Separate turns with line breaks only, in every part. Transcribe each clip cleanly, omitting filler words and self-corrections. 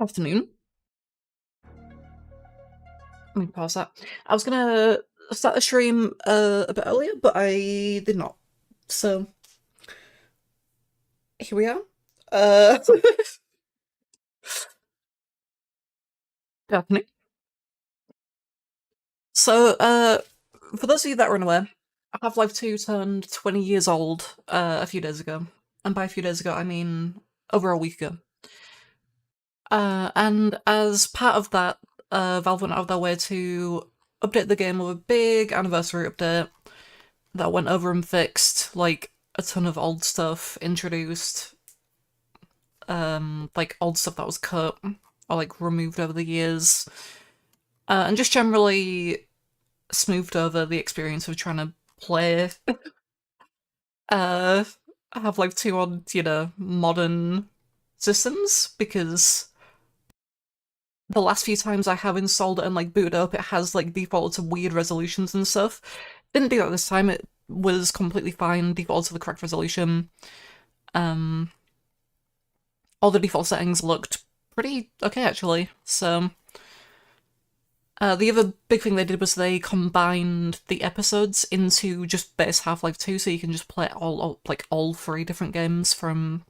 Afternoon. Let me pause that. I was gonna start the stream a bit earlier, but I did not. So here we are. Uh, Good afternoon. So, for those of you that are unaware, Half-Life 2 turned 20 years old a few days ago. And by a few days ago, I mean over a week ago. And as part of that, Valve went out of their way to update the game with a big anniversary update that went over and fixed, like, a ton of old stuff, introduced, like, old stuff that was cut or, like, removed over the years, and just generally smoothed over the experience of trying to play uh, Half-Life 2 on, modern systems, because the last few times I have installed it and, like, booted up, it has, like, defaulted to weird resolutions and stuff. Didn't do that this time, it was completely fine, defaulted to the correct resolution. All the default settings looked pretty okay, actually, so The other big thing they did was they combined the episodes into just base Half-Life 2, so you can just play all three different games from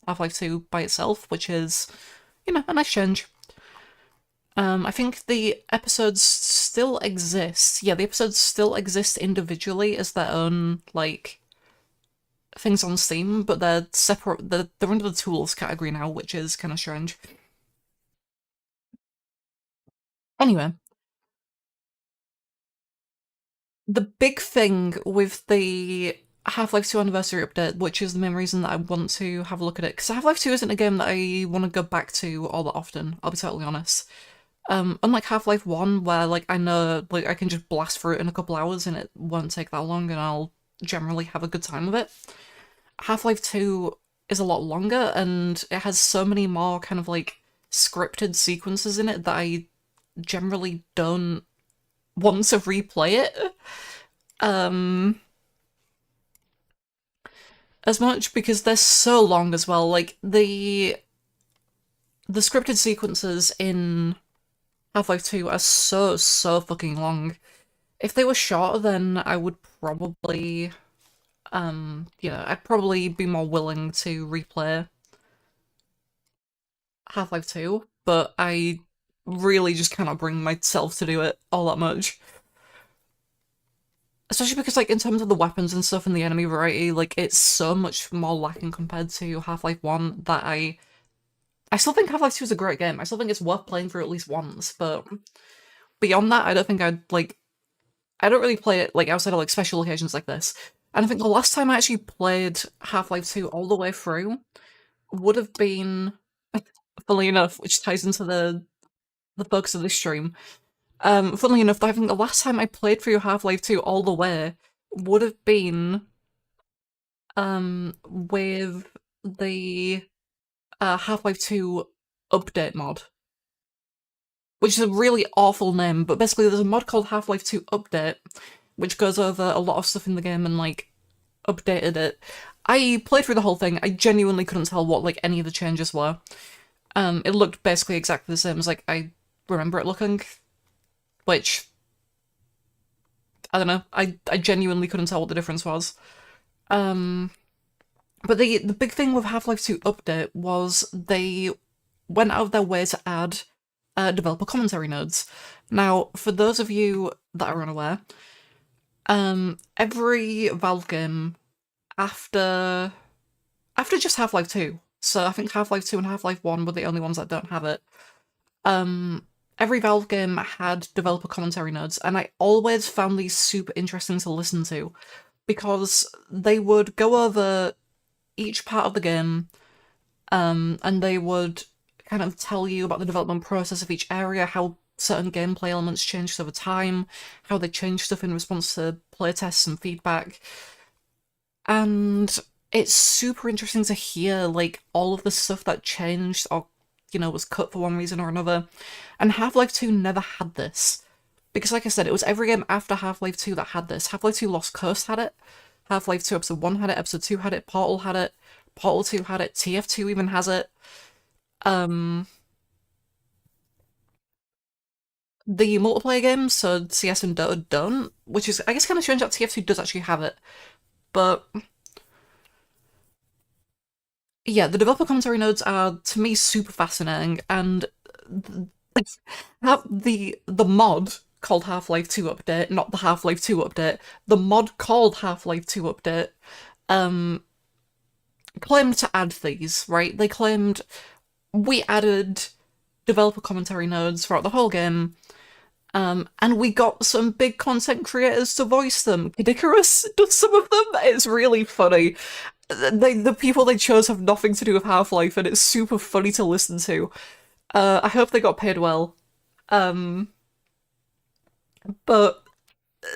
Half-Life 2 by itself, which is, a nice change. I think the episodes still exist. Yeah, the episodes still exist individually as their own, things on Steam, but they're separate. They're under the tools category now, which is kind of strange. Anyway, the big thing with the Half-Life 2 anniversary update, which is the main reason that I want to have a look at it, because Half-Life 2 isn't a game that I want to go back to all that often, I'll be totally honest. Unlike Half-Life 1, where I know I can just blast through it in a couple hours and it won't take that long and I'll generally have a good time with it. Half-Life 2 is a lot longer and it has so many more kind of scripted sequences in it that I generally don't want to replay it as much because they're so long as well. The scripted sequences in Half-Life 2 are so fucking long. If they were shorter, then I would probably, I'd probably be more willing to replay Half-Life 2, but I really just cannot bring myself to do it all that much. Especially because, in terms of the weapons and stuff and the enemy variety, it's so much more lacking compared to Half-Life 1 that I still think Half-Life 2 is a great game. I still think it's worth playing through at least once, but beyond that, I don't think I don't really play it, outside of, special occasions like this. And I think the last time I actually played Half-Life 2 all the way through would have been, funnily enough, which ties into the focus of this stream. Funnily enough, I think the last time I played through Half-Life 2 all the way would have been with the Half-Life 2 update mod. Which is a really awful name, but basically there's a mod called Half-Life 2 Update, which goes over a lot of stuff in the game and, updated it. I played through the whole thing, I genuinely couldn't tell what, any of the changes were. It looked basically exactly the same as, I remember it looking, which, I don't know, I genuinely couldn't tell what the difference was. But the big thing with Half-Life 2 Update was they went out of their way to add developer commentary nodes. Now, for those of you that are unaware, every Valve game after just Half-Life 2, so I think Half-Life 2 and Half-Life 1 were the only ones that don't have it, every Valve game had developer commentary nodes, and I always found these super interesting to listen to, because they would go over each part of the game, and they would kind of tell you about the development process of each area, how certain gameplay elements changed over time, how they changed stuff in response to playtests and feedback. And it's super interesting to hear, all of the stuff that changed or, was cut for one reason or another. And Half-Life 2 never had this. Because, like I said, it was every game after Half-Life 2 that had this. Half-Life 2 Lost Coast had it, Half-Life 2 Episode 1 had it, Episode 2 had it, Portal had it, Portal 2 had it, TF2 even has it. The multiplayer games, so CS and Dota don't, which is, I guess, kind of strange that TF2 does actually have it. But yeah, the developer commentary nodes are, to me, super fascinating, and the mod called Half-Life 2 Update, not the Half-Life 2 Update, the mod called Half-Life 2 Update, claimed to add these, right? They claimed, we added developer commentary nodes throughout the whole game, and we got some big content creators to voice them. Kid Icarus does some of them. It's really funny. The people they chose have nothing to do with Half-Life, and it's super funny to listen to. I hope they got paid well. But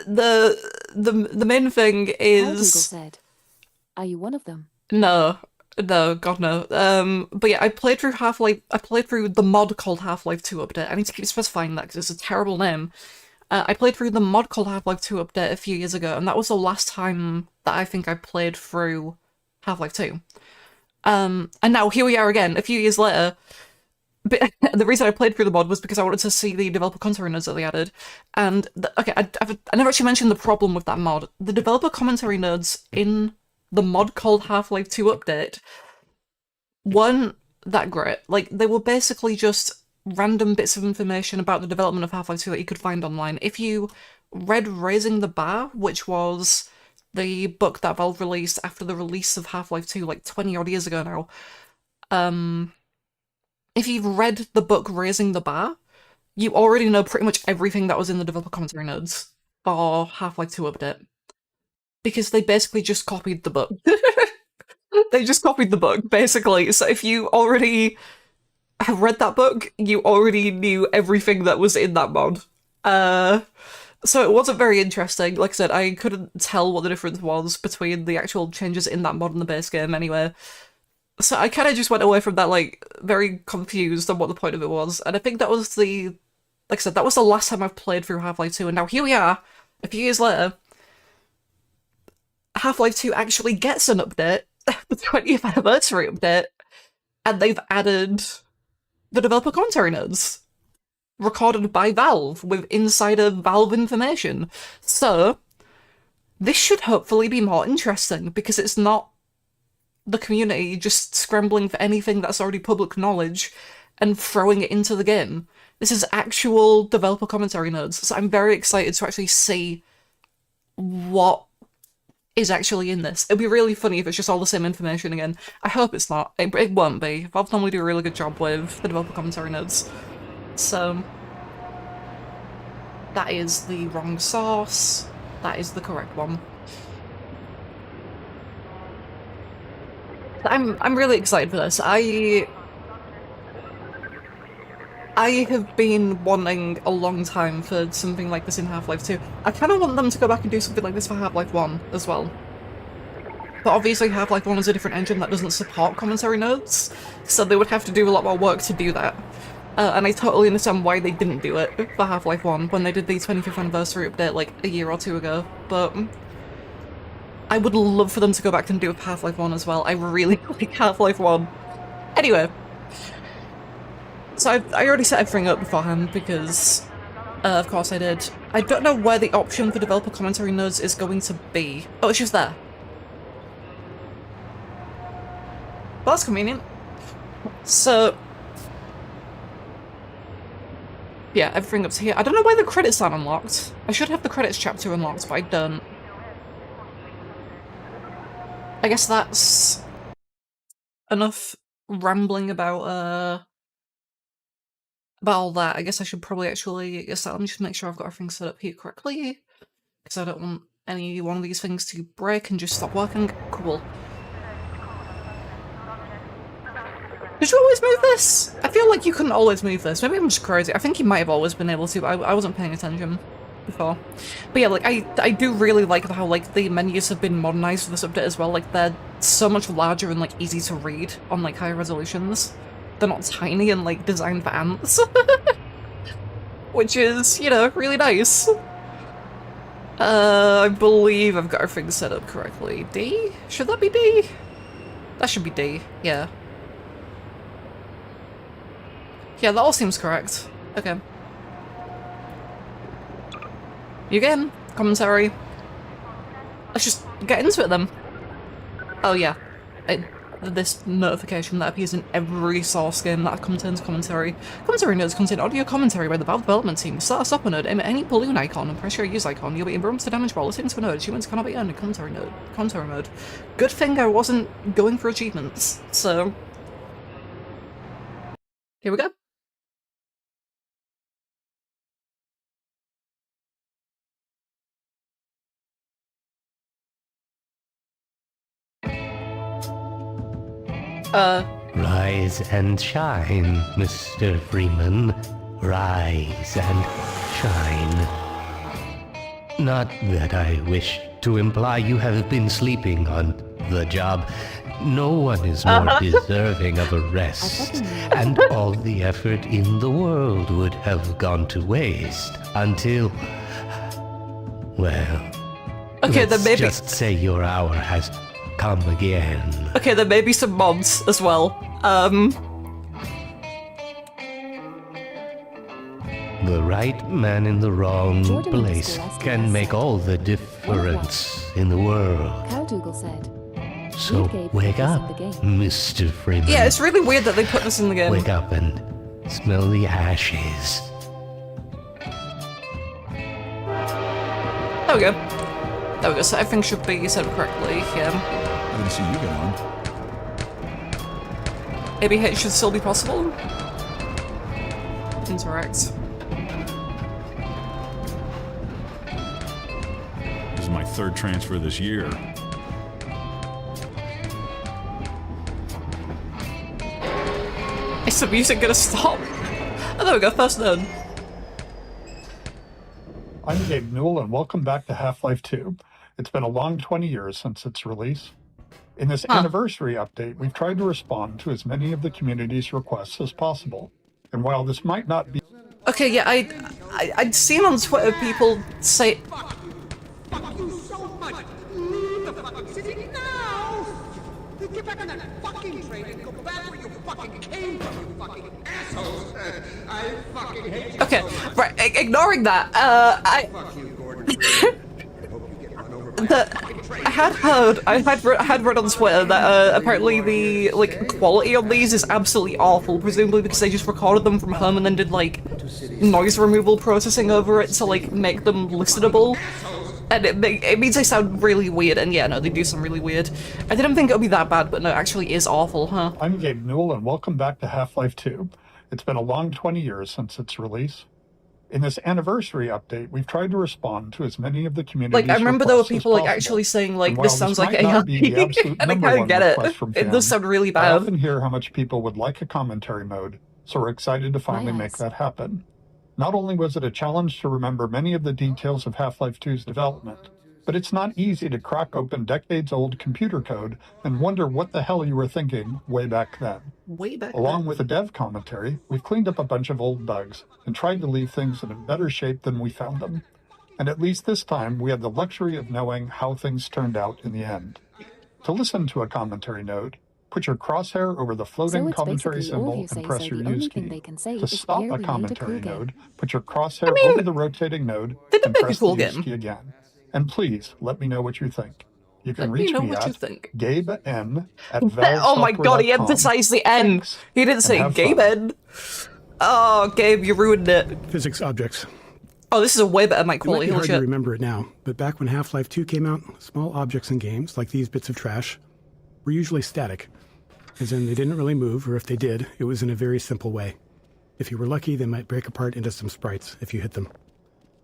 the main thing is...
said, "Are you one of them?"
No, God no. But yeah, I played through the mod called Half-Life 2 Update. I need to keep specifying that because it's a terrible name. I played through the mod called Half-Life 2 Update a few years ago, and that was the last time that I think I played through Half-Life 2. And now here we are again, a few years later, But the reason I played through the mod was because I wanted to see the developer commentary notes that they added. And, okay, I never actually mentioned the problem with that mod. The developer commentary notes in the mod called Half-Life 2 Update weren't that great. Like, they were basically just random bits of information about the development of Half-Life 2 that you could find online. If you read Raising the Bar, which was the book that Valve released after the release of Half-Life 2, like 20-odd years ago now, if you've read the book Raising the Bar, you already know pretty much everything that was in the developer commentary notes for Half-Life 2 Update. Because they basically just copied the book. They just copied the book, basically. So if you already have read that book, you already knew everything that was in that mod. So it wasn't very interesting. Like I said, I couldn't tell what the difference was between the actual changes in that mod and the base game anyway. So I kind of just went away from that, like, very confused on what the point of it was. And I think that was like I said, that was the last time I've played through Half-Life 2, and now here we are, a few years later. Half-Life 2 actually gets an update, the 20th anniversary update, and they've added the developer commentary notes, recorded by Valve, with insider Valve information. So, this should hopefully be more interesting, because it's not the community just scrambling for anything that's already public knowledge and throwing it into the game. This is actual developer commentary notes, so I'm very excited to actually see what is actually in this. It'd be really funny if it's just all the same information again. I hope it's not. It won't be. Valve normally do a really good job with the developer commentary notes. So, that is the wrong source. That is the correct one. I'm really excited for this. I have been wanting a long time for something like this in Half-Life 2. I kind of want them to go back and do something like this for Half-Life 1 as well. But obviously Half-Life 1 is a different engine that doesn't support commentary notes, so they would have to do a lot more work to do that. And I totally understand why they didn't do it for Half-Life 1 when they did the 25th anniversary update like a year or two ago, but I would love for them to go back and do it for Half-Life 1 as well. I really like Half-Life 1. Anyway. So I already set everything up beforehand because, of course I did. I don't know where the option for developer commentary notes is going to be. Oh, it's just there. Well, that's convenient. So, yeah, everything up to here. I don't know why the credits aren't unlocked. I should have the credits chapter unlocked, but I don't. I guess that's enough rambling about all that. I guess I should probably actually, let me just make sure I've got everything set up here correctly, because I don't want any one of these things to break and just stop working. Cool. Did you always move this? I feel like you couldn't always move this. Maybe I'm just crazy. I think you might have always been able to, but I wasn't paying attention before. But yeah, like, I do really like how, like, the menus have been modernized for this update as well. Like, they're so much larger and, like, easy to read on, like, higher resolutions. They're not tiny and, like, designed for ants. Which is, you know, really nice. I believe I've got everything set up correctly. D? Should that be D? That should be D, yeah. Yeah, that all seems correct. Okay. You again? Commentary. Let's just get into it then. Oh yeah. This notification that appears in every Source game that contains commentary. Commentary notes contain audio commentary by the Valve development team. Start a stopper node, aim at any balloon icon, and press your use icon. You'll be invulnerable to damage while listening to a node. Achievements cannot be earned in commentary mode. Good thing I wasn't going for achievements, so... Here we go.
Rise and shine, Mr. Freeman. Rise and shine. Not that I wish to imply you have been sleeping on the job. No one is more deserving of a rest, and all the effort in the world would have gone to waste until... well...
Okay,
let's
then maybe...
just say your hour has come again.
Okay, there may be some mods as well.
The right man in the wrong
Jordan
place
understood
can make all the difference in the world.
Cowdougal said.
So
Gabe
wake
put this
up,
in the game.
Mr. Freeman.
Yeah, it's really weird that they put this in the game.
Wake up and smell the ashes.
There we go. There we go, so everything should be set up correctly. Yeah.
I didn't see you get on.
ABH should still be possible. Interact.
This is my third transfer this year.
Is the music gonna stop? Oh, there we go, first node.
I'm Gabe Newell, and welcome back to Half-Life 2. It's been a long 20 years since its release. In this anniversary update, we've tried to respond to as many of the community's requests as possible. And while this might not be...
Okay, yeah, I'd seen on Twitter people say...
Fuck you so much! Leave the fucking city now! Get back on that fucking train and go back where you fucking came from, you fucking assholes! I fucking hate you
Okay,
so much.
right, ignoring that,
Fuck you, Gordon. I hope you get run over by a fucking train.
I had read on Twitter that apparently the quality on these is absolutely awful, presumably because they just recorded them from home and then did like noise removal processing over it to like make them listenable. And it means they sound really weird, and yeah, no, they do sound really weird. I didn't think it would be that bad, but no, it actually is awful, huh?
I'm Gabe Newell, and welcome back to Half-Life 2. It's been a long 20 years since its release. In this anniversary update, we've tried to respond to as many of the community's
Like, I remember there were
requests as
people like
possible.
actually saying like,
And while
this sounds like
might not be the
AI,
absolute
and I
number
kind of
one
get
request from
it. It does
fans,
sound really
I
bad.
often hear how much people would like a commentary mode, so we're excited to finally make
eyes.
that happen. Not only was it a challenge to remember many of the details of Half-Life 2's development, but it's not easy to crack open decades-old computer code and wonder what the hell you were thinking way back then.
Way back
Along
then.
with the dev commentary, we've cleaned up a bunch of old bugs and tried to leave things in a better shape than we found them. And at least this time, we had the luxury of knowing how things turned out in the end. To listen to a commentary node, put your crosshair over the floating
it's
commentary
basically all
symbol
hearsay,
and press
so
your
the only
use
thing
key.
they can say
To
is,
stop
"Yeah,
a
we made a
commentary
cool game."
node, put your crosshair
mean,
over the rotating node
they did
and
make a
press
cool
the use
game.
key again. And please, let me know what you think. You can
Let me
reach
know
me
what you
at
think.
GabeN@valvesoftware.com.
Oh my god, he emphasized the N.
Thanks,
He didn't
and
say
have
Gabe
fun.
N. Oh, Gabe, you ruined it.
Physics objects.
Oh, this is a way better mic
It might
quality.
be
Holy
hard to
shit.
remember it now, but back when Half-Life 2 came out, small objects in games, like these bits of trash, were usually static. As in, they didn't really move, or if they did, it was in a very simple way. If you were lucky, they might break apart into some sprites if you hit them.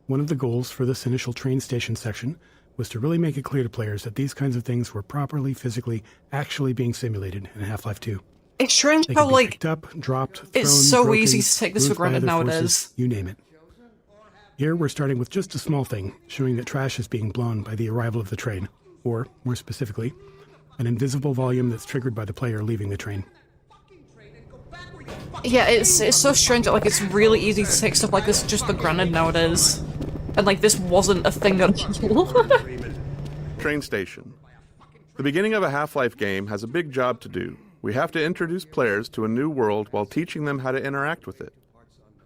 One of the goals for this initial train station section was to really make it clear to players that these kinds of things were properly, physically, actually being simulated in Half-Life 2.
It's strange
They
how,
could be
like,
picked up, dropped, thrown,
it's so
broken,
easy to take this for
moved by
granted
other
nowadays.
forces, you name it. Here we're starting with just a small thing, showing that trash is being blown by the arrival of the train, or, more specifically, an invisible volume that's triggered by the player leaving the train.
yeah, it's so strange that, like, it's really easy to take stuff like this just for granted nowadays. And, like, this wasn't a thing at all.
Train station. The beginning of a Half-Life game has a big job to do. We have to introduce players to a new world while teaching them how to interact with it.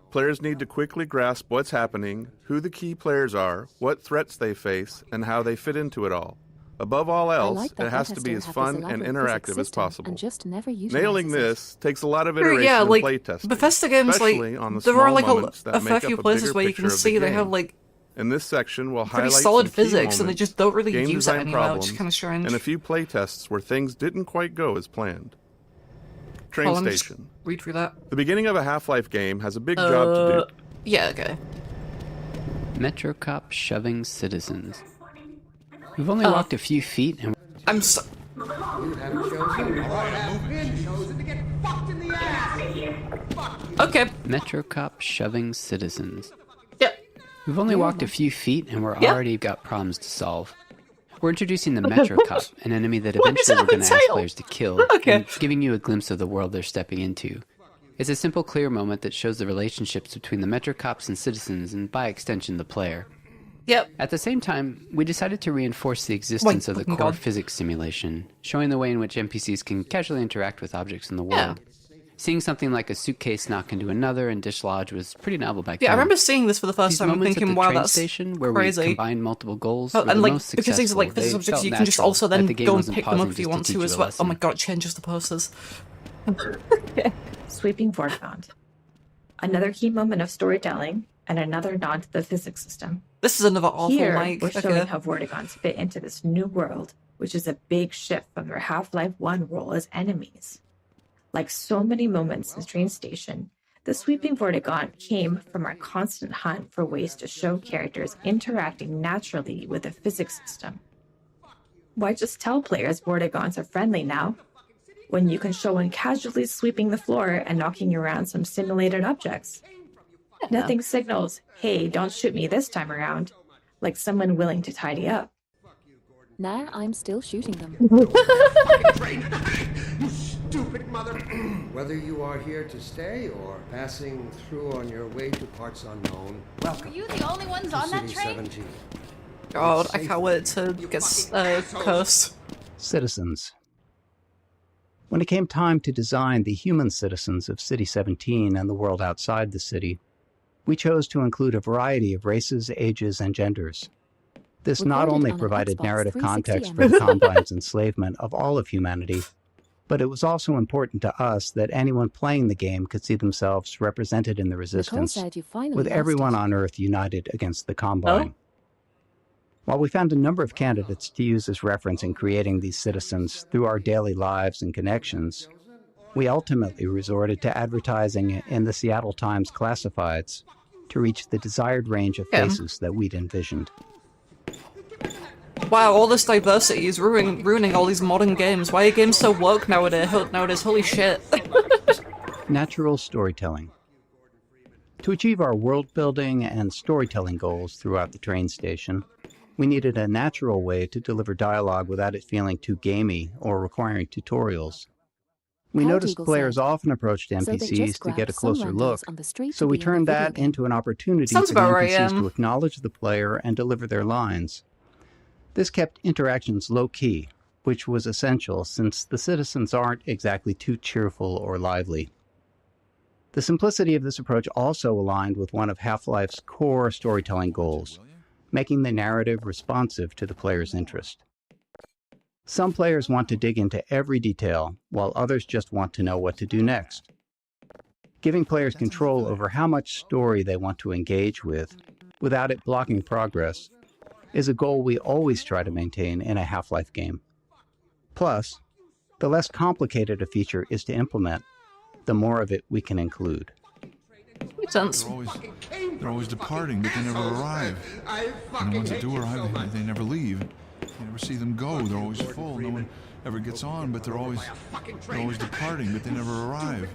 Players need to quickly grasp what's happening, who the key players are, what threats they face, and how they fit into it all. Above all
I
else,
like that
it has to
Bethesda
be as
have this
fun and
elaborate
interactive
physics
as
system
possible.
and just never
Nailing
utilizes it.
this takes a lot of
Sure,
iteration
yeah,
and
like,
play testing,
Bethesda games, like,
especially on the
there
small
are, like,
moments
a
that
fair
make
few
up a
places
bigger
where you
picture
can
of the
see they have,
game.
like,
In this section, we'll
pretty
highlight
solid
some key
physics, and they
moments,
just don't really
game
use it
design
anymore, which
problems,
is kind of strange.
and a few play tests where things didn't quite go as planned. Train
Hold on, just
station.
read through that.
The beginning of a Half-Life game has a big job to do.
Yeah, okay.
Metro cop shoving citizens. We've only walked a few feet and
I'm so-
You haven't chosen, or I have been chosen to get fucked in the ass! Fuck you!
Okay.
Metro cop shoving citizens.
Yeah.
We've only walked a few feet and we're
Yeah.
already got problems to solve. We're introducing the Metro Cop, an enemy that
What does
eventually we're
that
going to ask
entail?
players to kill,
Okay.
and giving you a glimpse of the world they're stepping into. It's a simple, clear moment that shows the relationships between the Metro Cops and citizens, and by extension, the player.
Yep.
At the same time, we decided to reinforce the existence of the
fucking
core
God.
physics simulation, showing the way in which NPCs can casually interact with objects in the
Yeah.
world. Seeing something like a suitcase knock into another and dislodge was pretty novel back then.
Yeah, I remember seeing this for the first
These
time and
moments at
thinking,
the
wow,
train
that's
station where
crazy.
we combined multiple goals
Oh,
were
and
the
like,
most
because these are like
successful.
physics
They
objects,
felt
you can just
natural,
also
that
then
the game
go and
wasn't
pick them up
pausing
if you
just
want
teach
to
you
as
a
well. Oh my
lesson.
god, it changes the posters.
Sweeping Vortigaunt. Another key moment of storytelling, and another nod to the physics system.
This is another awful
Here,
mic.
we're showing
Okay.
how Vortigaunts fit into this new world, which is a big shift from their Half-Life 1 role as enemies. Like so many moments in Train Station, the Sweeping Vortigaunt came from our constant hunt for ways to show characters interacting naturally with the physics system. Why just tell players Vortigaunts are friendly now, when you can show one casually sweeping the floor and knocking around some simulated objects? Nothing signals, hey, don't shoot me this time around, like someone willing to tidy up.
Nah, I'm still shooting them.
You stupid mother.
Whether you are here to stay or passing through on your way to parts unknown, welcome.
Were you the only ones
to
on that
City
train?
17.
God, I can't wait to get cursed.
Citizens. When it came time to design the human citizens of City 17 and the world outside the city, we chose to include a variety of races, ages, and genders. This not
Recorded
only
on an
provided
Xbox
narrative
360
context for the Combine's enslavement of all of humanity, but it was also important to us that anyone playing the game could see themselves represented in the
Nicole
Resistance,
said you finally
with
lost
everyone
it.
on Earth united against the Combine. While we found a number of candidates to use as reference in creating these citizens through our daily lives and connections, we ultimately resorted to advertising in the Seattle Times classifieds to reach the desired range of faces that we'd envisioned.
Wow, all this diversity is ruining all these modern games. Why are games so woke nowadays? Holy shit.
Natural storytelling. To achieve our world-building and storytelling goals throughout the train station, we needed a natural way to deliver dialogue without it feeling too gamey or requiring tutorials. We
Proud
noticed
Eagle
players
said,
often approached
"So they
NPCs
just
to get
grabbed
a
some
closer
randos
look,
on the street
so
to
we
be in a
turned
video
that
game."
into an opportunity
Sounds
for the
about right,
NPCs
yeah.
to acknowledge the player and deliver their lines. This kept interactions low-key, which was essential since the citizens aren't exactly too cheerful or lively. The simplicity of this approach also aligned with one of Half-Life's core storytelling goals, making the narrative responsive to the player's interest. Some players want to dig into every detail, while others just want to know what to do next. Giving players control over how much story they want to engage with, without it blocking progress, is a goal we always try to maintain in a Half-Life game. Plus, the less complicated a feature is to implement, the more of it we can include.
Makes sense.
They're always departing, but they never arrive. And the ones that do arrive, they never leave. You never see them go. They're always full. No one ever gets on, but they're always departing, but they never arrive.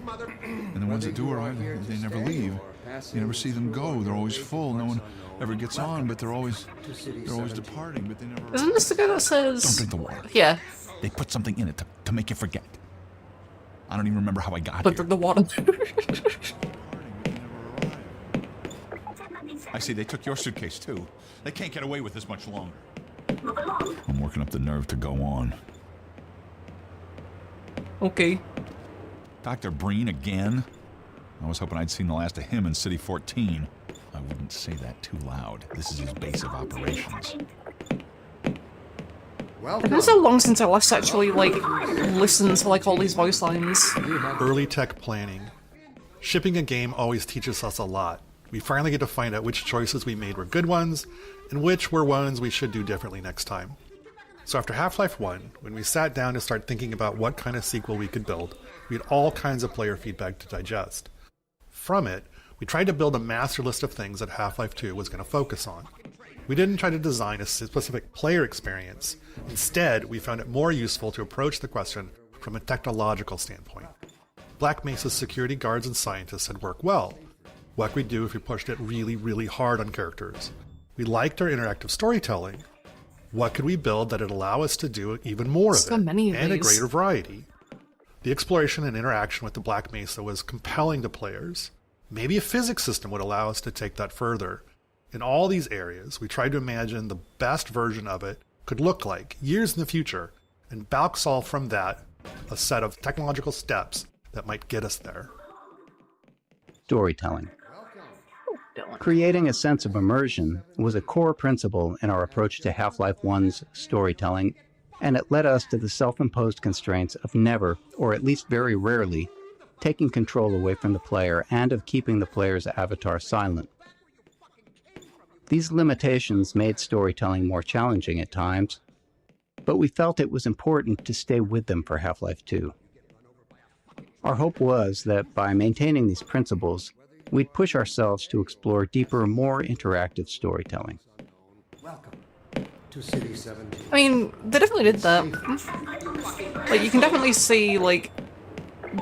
And the ones that do arrive, they never leave. You never see them go. They're always full. No one ever gets on, but they're always departing, but they never.
Isn't this the guy that says...
Don't drink the water.
Yeah.
They put something in it to make you forget. I don't even remember how I got
Don't
here.
drink the water.
I see they took your suitcase too. They can't get away with this much longer. I'm working up the nerve to go on.
Okay.
Dr. Breen again? I was hoping I'd seen the last of him in City 14. I wouldn't say that too loud. This is his base of operations.
It's been so long since I last actually, like, listened to, like, all these voice lines.
Early tech planning. Shipping a game always teaches us a lot. We finally get to find out which choices we made were good ones, and which were ones we should do differently next time. So after Half-Life 1, when we sat down to start thinking about what kind of sequel we could build, we had all kinds of player feedback to digest. From it, we tried to build a master list of things that Half-Life 2 was going to focus on. We didn't try to design a specific player experience. Instead, we found it more useful to approach the question from a technological standpoint. Black Mesa's security guards and scientists had worked well. What could we do if we pushed it really, really hard on characters? We liked our interactive storytelling. What could we build that would allow us to do even more of
So
it,
many of
and a
these.
greater variety? The exploration and interaction with the Black Mesa was compelling to players. Maybe a physics system would allow us to take that further. In all these areas, we tried to imagine the best version of it could look like years in the future, and back solve from that a set of technological steps
that might get us there.
Storytelling. Creating a sense of immersion was a core principle in our approach to Half-Life 1's storytelling, and it led us to the self-imposed constraints of never, or at least very rarely, taking control away from the player and of keeping the player's avatar silent. These limitations made storytelling more challenging at times, but we felt it was important to stay with them for Half-Life 2. Our hope was that by maintaining these principles, we'd push ourselves to explore deeper, more interactive storytelling.
Welcome to City 17.
I mean, they definitely did that. Like, you can definitely see, like,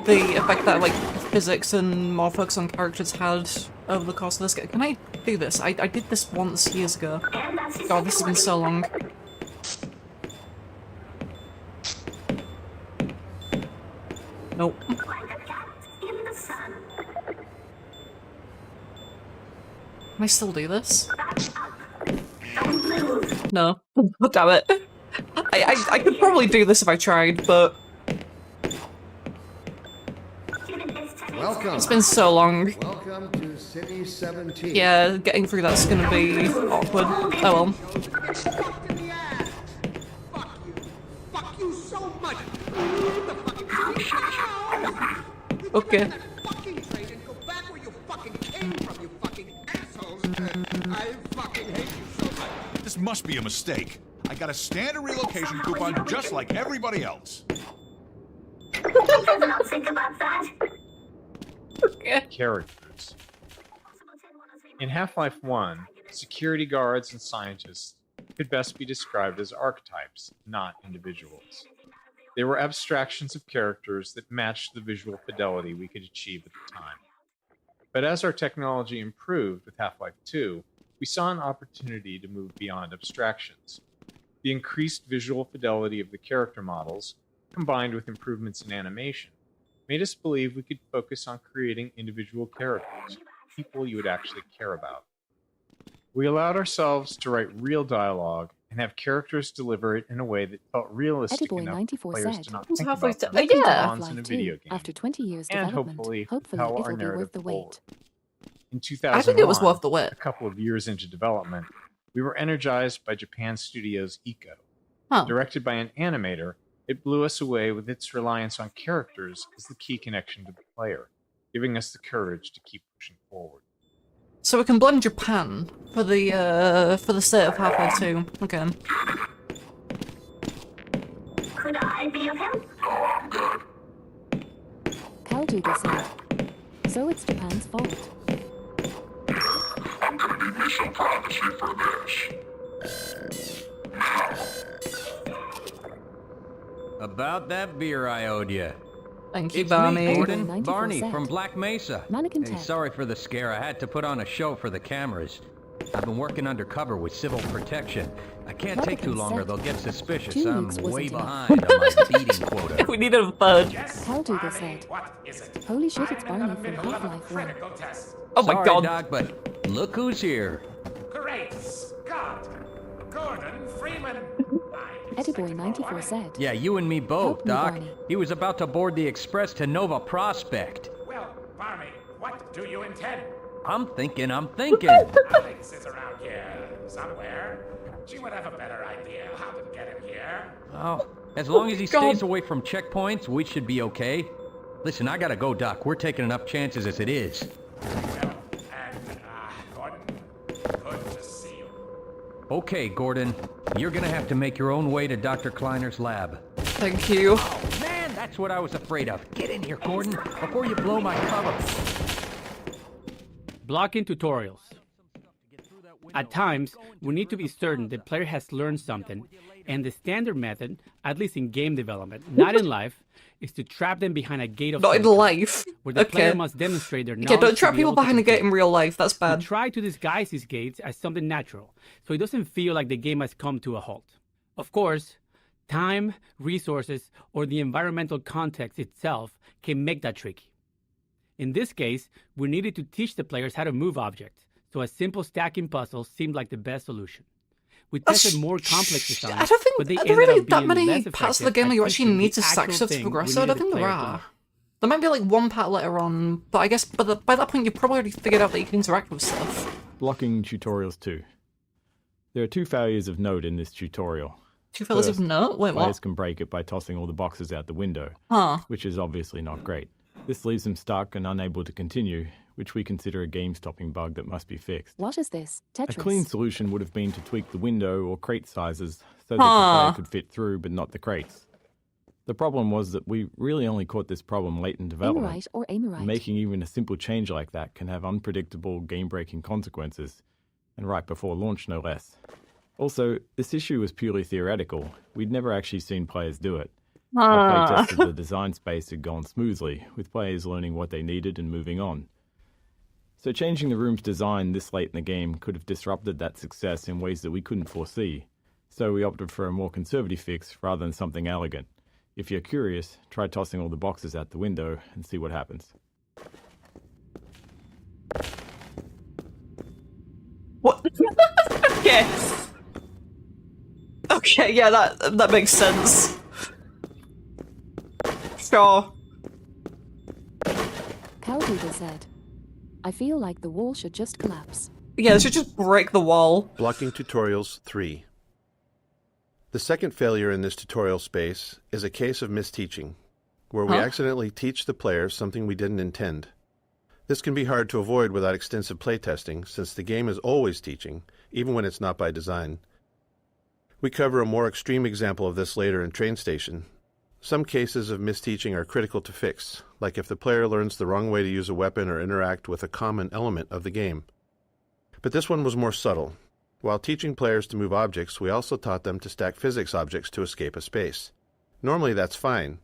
the effect that, like, physics and more focus on characters had over the course of this game. Can I do this? I did this once years ago. God, this has been so long. Nope. Can I still do this? No. Damn it. I could probably do this if I tried, but...
Welcome.
It's been so long.
Welcome to City 17.
Yeah, getting through that's gonna be awkward. Oh well.
Fuck you so much. Leave the fucking city now.
Okay.
Fucking train and go back where you fucking came from, you fucking assholes. I fucking hate you so much.
This must be a mistake. I got a standard relocation coupon just like everybody else.
Think about that.
Characters. In Half-Life 1, security guards and scientists could best be described as archetypes, not individuals. They were abstractions of characters that matched the visual fidelity we could achieve at the time. But as our technology improved with Half-Life 2, we saw an opportunity to move beyond abstractions. The increased visual fidelity of the character models, combined with improvements in animation, made us believe we could focus on creating individual characters, people you would actually care about. We allowed ourselves to write real dialogue and have characters deliver it in a way that felt realistic enough for players to not think about the bonds in a video game,
after 20 years
and
development,
hopefully
it'll
our
be
narrative
worth the wait.
forward. In 2001,
I think it was worth the wait.
a couple of years into development, we were energized by Japan Studios' Eco.
Huh.
Directed by an animator, it blew us away with its reliance on characters as the key connection to the player, giving us the courage to keep pushing forward.
So we can blame Japan for the state of Half-Life 2. Okay.
Could I be of help?
Kalduga said. So it's Japan's fault.
About that beer I owed you.
Thank you,
It's
Barney.
me, Gordon.
94
Barney
cent.
from Black Mesa.
Mannequin
Hey,
tech.
sorry for the scare. I had to put on a show for the cameras. I've been working undercover with civil protection. I can't take too long or they'll get suspicious.
2
I'm
weeks
way
wasn't enough.
behind on my beating quota.
We need a third.
Kalduga said. Holy shit, it's Barney from Half-Life 1.
Oh my
Sorry,
god.
Doc, but look who's here.
Great Scott! Gordon Freeman!
Eddie 94 said.
Yeah, you and me both,
Help me,
Doc.
Barney.
He was about to board the express to Nova Prospect.
Well, Barney, what do you intend?
I'm thinking.
Alex is around here somewhere. She would have a better idea how to get him here.
Oh, as long as he
God.
stays away from checkpoints, we should be okay. Listen, I gotta go, Doc. We're taking enough chances as it is.
Well, and, Gordon, good to see you.
Okay, Gordon. You're gonna have to make your own way to Dr. Kleiner's lab.
Thank you.
Oh, man, that's what I was afraid of. Get in here, Gordon, before you blow my cover.
Blocking tutorials. At times, we need to be certain the player has learned something, and the standard method, at least in game development, not in life, is to trap them behind a gate of
Not in
some
life.
kind, where the player
Okay.
must demonstrate their knowledge.
Okay, don't
to
trap
be
people
able to
behind a gate
complete.
in real life. That's
We
bad.
try to disguise these gates as something natural, so it doesn't feel like the game has come to a halt. Of course, time, resources, or the environmental context itself can make that tricky. In this case, we needed to teach the players how to move objects, so a simple stacking puzzle seemed like the best solution. We tested more complex designs,
I don't think
but they
are there
ended
really
up
that
being
many
less
parts of the
effective
game
at
that you actually
teaching
need
the
to stack
actual
stuff to
thing
progress.
we
So I don't
needed
think
the
there
player to
are.
learn.
There might be like one part later on, but I guess by that point you've probably already figured out that you can interact with stuff.
Blocking tutorials 2. There are 2 failures of note in this tutorial.
2 failures of note? Wait,
players
what?
can break it by tossing all the boxes out the window, which is obviously not great. This leaves them stuck and unable to continue, which we consider a game-stopping bug that must be fixed.
What is this? Tetris?
A clean solution would have been to tweak the window or crate sizes so that the player could fit through but not the crates. The problem was that we really only caught this problem late in development.
Aim right or aim right.
Making even a simple change like that can have unpredictable, game-breaking consequences, and right before launch no less. Also, this issue was purely theoretical. We'd never actually seen players do it. Our playtest of the design space had gone smoothly, with players learning what they needed and moving on. So changing the room's design this late in the game could have disrupted that success in ways that we couldn't foresee. So we opted for a more conservative fix rather than something elegant. If you're curious, try tossing all the boxes out the window and see what happens.
What? Okay. Okay, yeah, that makes sense. Sure.
Cowdoodle said, I feel like the wall should just collapse.
Yeah, it should just break the wall.
Blocking tutorials 3. The second failure in this tutorial space is a case of misteaching, where we accidentally teach the players something we didn't intend. This can be hard to avoid without extensive playtesting, since the game is always teaching, even when it's not by design. We cover a more extreme example of this later in Train Station. Some cases of misteaching are critical to fix, like if the player learns the wrong way to use a weapon or interact with a common element of the game. But this one was more subtle. While teaching players to move objects, we also taught them to stack physics objects to escape a space. Normally that's fine,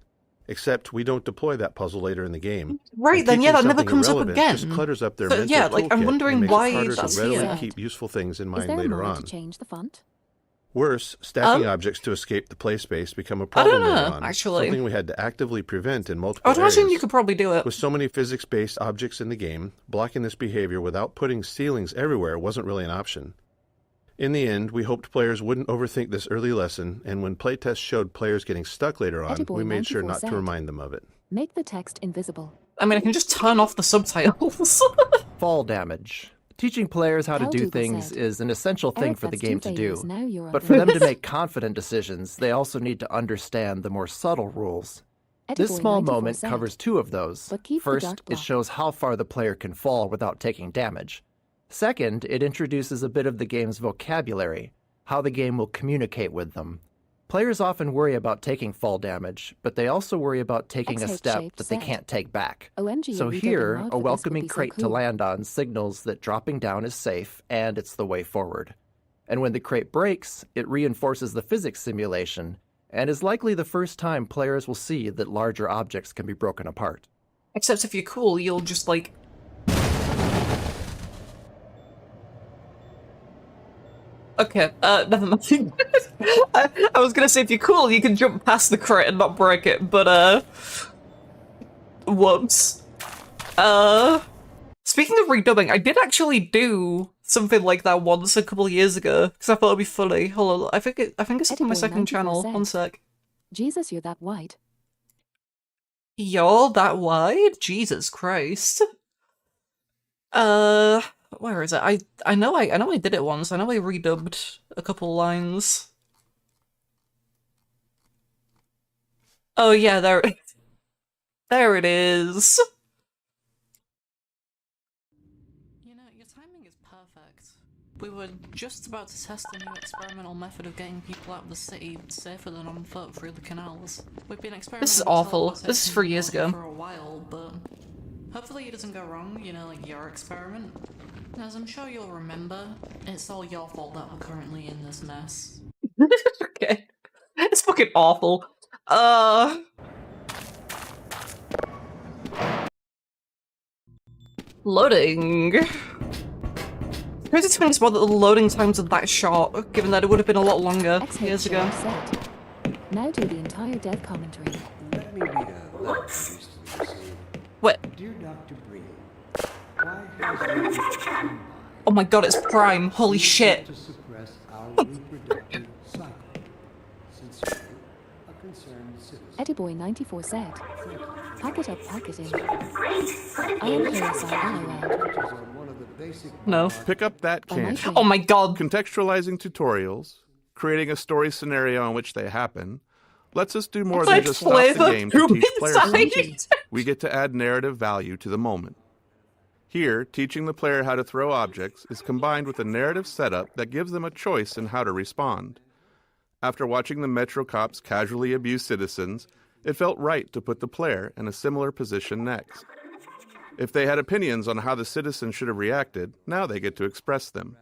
except we don't deploy that puzzle later in the game.
Right, then yeah, that never comes up again.
Just clutters up their
So,
mental
yeah, like, I'm
toolkit
wondering
and makes
why
it harder
that's
to readily
here.
keep useful things in
Is
mind
there a
later
mod
on.
to change the font?
Worse, stacking objects to escape the play space become a
I
problem
don't know,
later on,
actually.
something we had to actively prevent in
I
multiple
would imagine
areas.
you could probably do it.
With so many physics-based objects in the game, blocking this behavior without putting ceilings everywhere wasn't really an option. In the end, we hoped players wouldn't overthink this early lesson, and when playtests showed players getting stuck later on, we made sure not to remind them of it.
Make the text invisible.
I mean, I can just turn off the subtitles.
Fall damage. Teaching players how to do things is an essential thing for the game to do. But for them to make confident decisions, they also need to understand the more subtle rules. This small moment covers 2 of those. First, it shows how far the player can fall without taking damage. Second, it introduces a bit of the game's vocabulary, how the game will communicate with them. Players often worry about taking fall damage, but they also worry about taking a step that they can't take back. So here, a welcoming crate to land on signals that dropping down is safe and it's the way forward. And when the crate breaks, it reinforces the physics simulation, and is likely the first time players will see that larger objects can be broken apart.
Except if you're cool, you'll just like... Okay, never mind. I was gonna say if you're cool, you can jump past the crate and not break it, but whoops. Speaking of redubbing, I did actually do something like that once a couple of years ago, because I thought it'd be funny. Hold on, I think it's up on my second channel. One sec.
Jesus, you're that wide.
You're that wide? Jesus Christ. Where is it? I know I did it once. I know I redubbed a couple lines. Oh yeah, there it is. You know, your timing is perfect. We were just about to test a new experimental method of getting people out of the city safer than on foot through the canals. We've been experimenting. This is awful. This is 3 years ago.
For a while, but hopefully it doesn't go wrong, you know, like your experiment. As I'm sure you'll remember, it's all your fault that we're currently in this mess.
Okay. It's fucking awful. Loading. Crazy to think about the loading times of that shot, given that it would have been a lot longer years ago.
Now do the entire death commentary.
Let me read a letter produced in the museum.
What?
Dear Dr. Breen, why has your
Oh my god, it's Prime. Holy shit.
to suppress our reproductive cycle? Sincerely, a concerned citizen.
Eddie Boy 94 said.
Thank you for
Pack it up, pack it in. I am KSI, LOL.
No.
Pick up that can.
Oh my god.
Contextualizing tutorials, creating a story scenario in which they happen, lets us do more than just stop the game to teach players something. We get to add narrative value to the moment. Here, teaching the player how to throw objects is combined with a narrative setup that gives them a choice in how to respond. After watching the Metro cops casually abuse citizens, it felt right to put the player in a similar position next. If they had opinions on how the citizens should have reacted, now they get to express them.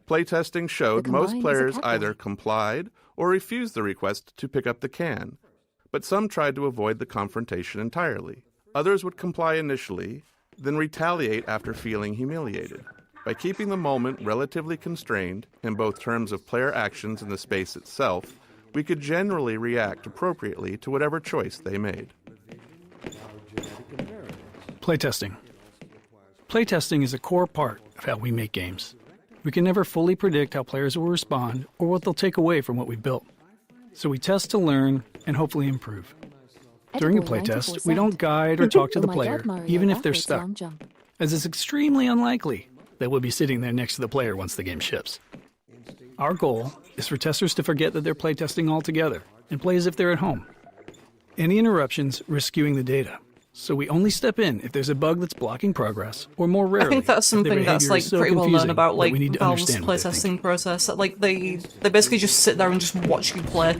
Playtesting showed most players either complied or refused the request to pick up the can, but some tried to avoid the confrontation entirely. Others would comply initially, then retaliate after feeling humiliated. By keeping the moment relatively constrained, in both terms of player actions and the space itself, we could generally react appropriately to whatever choice they made.
Playtesting. Playtesting is a core part of how we make games. We can never fully predict how players will respond or what they'll take away from what we've built. So we test to learn and hopefully improve. During a playtest, we don't guide or talk to the player, even if they're stuck, as it's extremely unlikely that we'll be sitting there next to the player once the game ships. Our goal is for testers to forget that they're playtesting altogether and play as if they're at home. Any interruptions risk skewing the data, so we only step in if there's a bug that's blocking progress, or more rarely,
I think that's something that's like
so
pretty well known about like
we need to
Valve's
understand what they
playtesting process. Like they basically just sit there and just watch you play.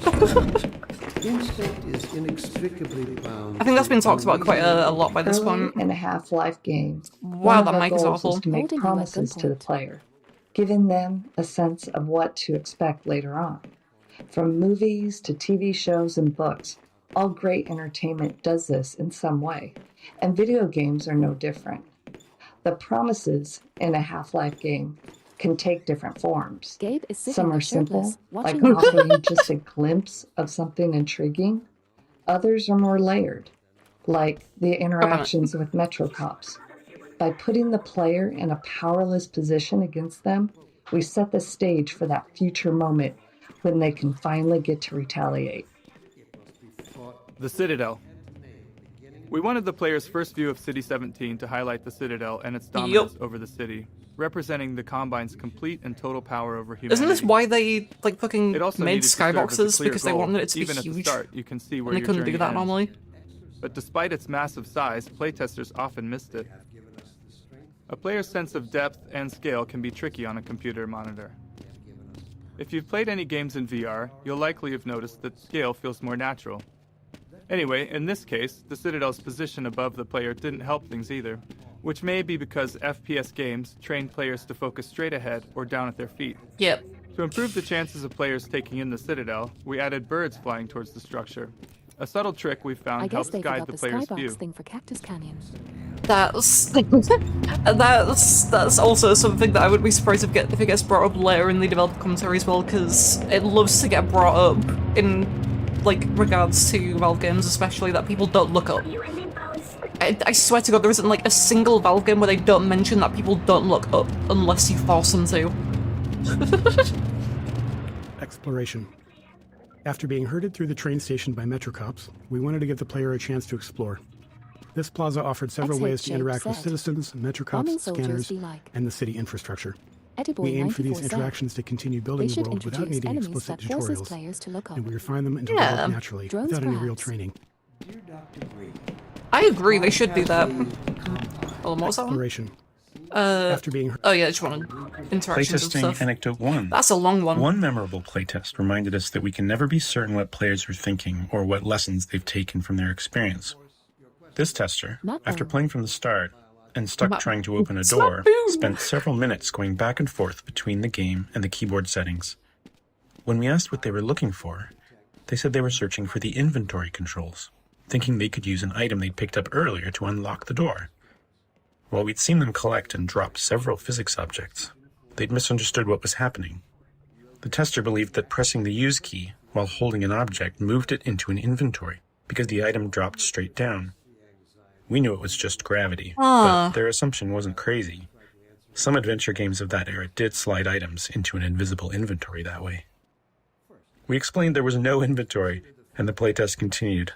Instinct is inextricably bound.
I think that's been talked about quite a lot by this point.
In a Half-Life game,
wow,
one
that
of
mic
our
is
goals
awful.
is to make promises to the player, giving them a sense of what to expect later on. From movies to TV shows and books, all great entertainment does this in some way, and video games are no different. The promises in a Half-Life game can take different forms. Some are simple, like offering just a glimpse of something intriguing. Others are more layered, like the interactions with Metro cops. By putting the player in a powerless position against them, we set the stage for that future moment when they can finally get to retaliate.
The Citadel. We wanted the player's first view of City 17 to highlight the Citadel and its dominance over the city, representing the Combine's complete and total power over humanity.
Isn't this why they like fucking
It also
made
needed to serve as a
skyboxes?
clear
Because they
goal.
wanted it to be
Even
huge.
at the start, you can see where
and they
your
couldn't do
journey
that
ends.
normally.
But despite its massive size, playtesters often missed it. A player's sense of depth and scale can be tricky on a computer monitor. If you've played any games in VR, you'll likely have noticed that scale feels more natural. Anyway, in this case, the Citadel's position above the player didn't help things either, which may be because FPS games train players to focus straight ahead or down at their feet.
Yep.
To improve the chances of players taking in the Citadel, we added birds flying towards the structure. A subtle trick we found
I guess
helps
they
guide
forgot
the
the
player's
skybox
view.
thing for Cactus Canyon.
That's also something that I would be surprised if it gets brought up later in the developer commentary as well, because it loves to get brought up in like regards to Valve games, especially that people don't look up. I swear to God, there isn't like a single Valve game where they don't mention that people don't look up unless you force them to.
Exploration. After being herded through the train station by Metro cops, we wanted to give the player a chance to explore. This plaza offered several ways to interact with citizens, Metro cops, scanners, and the city infrastructure. We aim for these interactions to continue building the world without needing explicit tutorials, and we refine them and develop naturally, without any real training.
I agree, they should do that. Well, what was that one?
Exploration.
After being oh yeah, just wanted interactions and
Playtesting
stuff.
Anecdote 1.
That's a long one.
One memorable playtest reminded us that we can never be certain what players are thinking or what lessons they've taken from their experience. This tester, after playing from the start and stuck trying to open a door, spent several minutes going back and forth between the game and the keyboard settings. When we asked what they were looking for, they said they were searching for the inventory controls, thinking they could use an item they'd picked up earlier to unlock the door. While we'd seen them collect and drop several physics objects, they'd misunderstood what was happening. The tester believed that pressing the use key while holding an object moved it into an inventory because the item dropped straight down. We knew it was just gravity, but their assumption wasn't crazy. Some adventure games of that era did slide items into an invisible inventory that way. We explained there was no inventory, and the playtest continued.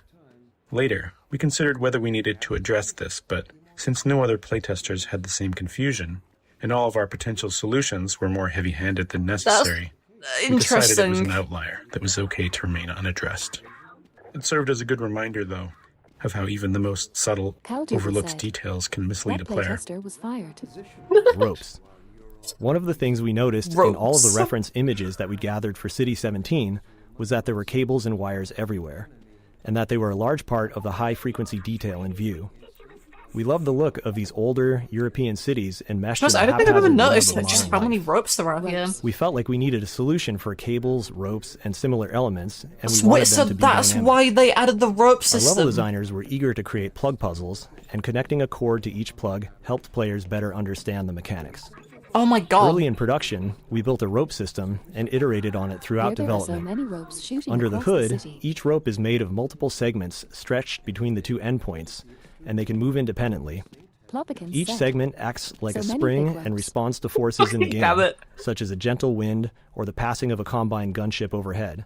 Later, we considered whether we needed to address this, but since no other playtesters had the same confusion, and all of our potential solutions were more heavy-handed than necessary, we decided it was an outlier that was okay to remain unaddressed. It served as a good reminder, though, of how even the most subtle, overlooked details can mislead a player.
Was fired.
Ropes. One of the things we noticed in all of the reference images that we gathered for City 17 was that there were cables and wires everywhere, and that they were a large part of the high-frequency detail in view. We love the look of these older European cities and meshed
I don't think I've ever noticed just how many ropes there are here.
We felt like we needed a solution for cables, ropes, and similar elements, and we wanted them to be
that's
dynamic.
why they added the rope system.
Our level designers were eager to create plug puzzles, and connecting a cord to each plug helped players better understand the mechanics.
Oh my god.
Early in production, we built a rope system and iterated on it throughout development. Under the hood, each rope is made of multiple segments stretched between the two endpoints, and they can move independently. Each segment acts like a spring and responds to forces in the game, such as a gentle wind or the passing of a combine gunship overhead.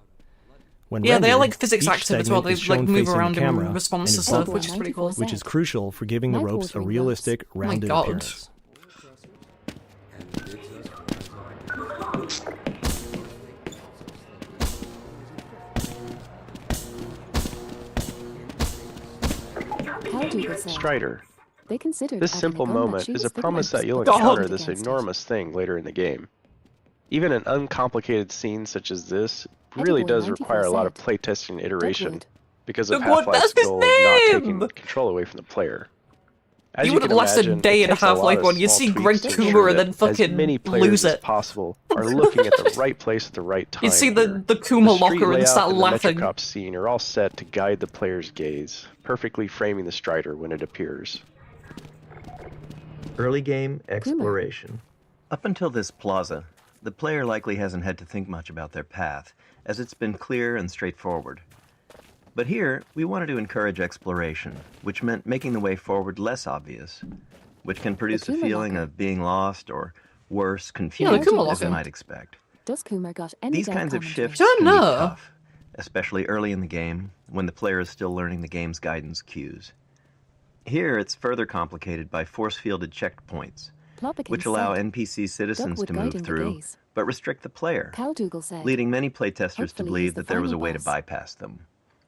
When
yeah,
rendered,
they're like physics
each
active as well.
segment
They
is shown
like move
facing
around
the camera
in response
and
to
is
stuff,
bumped,
which is pretty cool.
which is crucial for giving the ropes a realistic, rounded appearance.
Strider.
This simple moment is a promise that you'll encounter this enormous thing later in the game. Even an uncomplicated scene such as this really does require a lot of playtesting and iteration because of Half-Life's goal of not taking control away from the player. As
you would have lasted a day in Half-Life 1. You see Greg Coomer and then fucking
many players
lose
as
it.
possible are looking at the right place at the right time.
You see the Kuma
The street
locker and
layout
start
the
laughing.
Metrocop scene are all set to guide the player's gaze, perfectly framing the Strider when it appears.
Early game exploration. Up until this plaza, the player likely hasn't had to think much about their path, as it's been clear and straightforward. But here, we wanted to encourage exploration, which meant making the way forward less obvious, which can produce a feeling of being lost or, worse, confused, as you might expect.
Does Coomer got any
These kinds of shifts
Don't
can
know.
be tough, especially early in the game, when the player is still learning the game's guidance cues. Here, it's further complicated by force-fielded checkpoints, which allow NPC citizens to move through, but restrict the player, leading many playtesters to believe that there was a way to bypass them.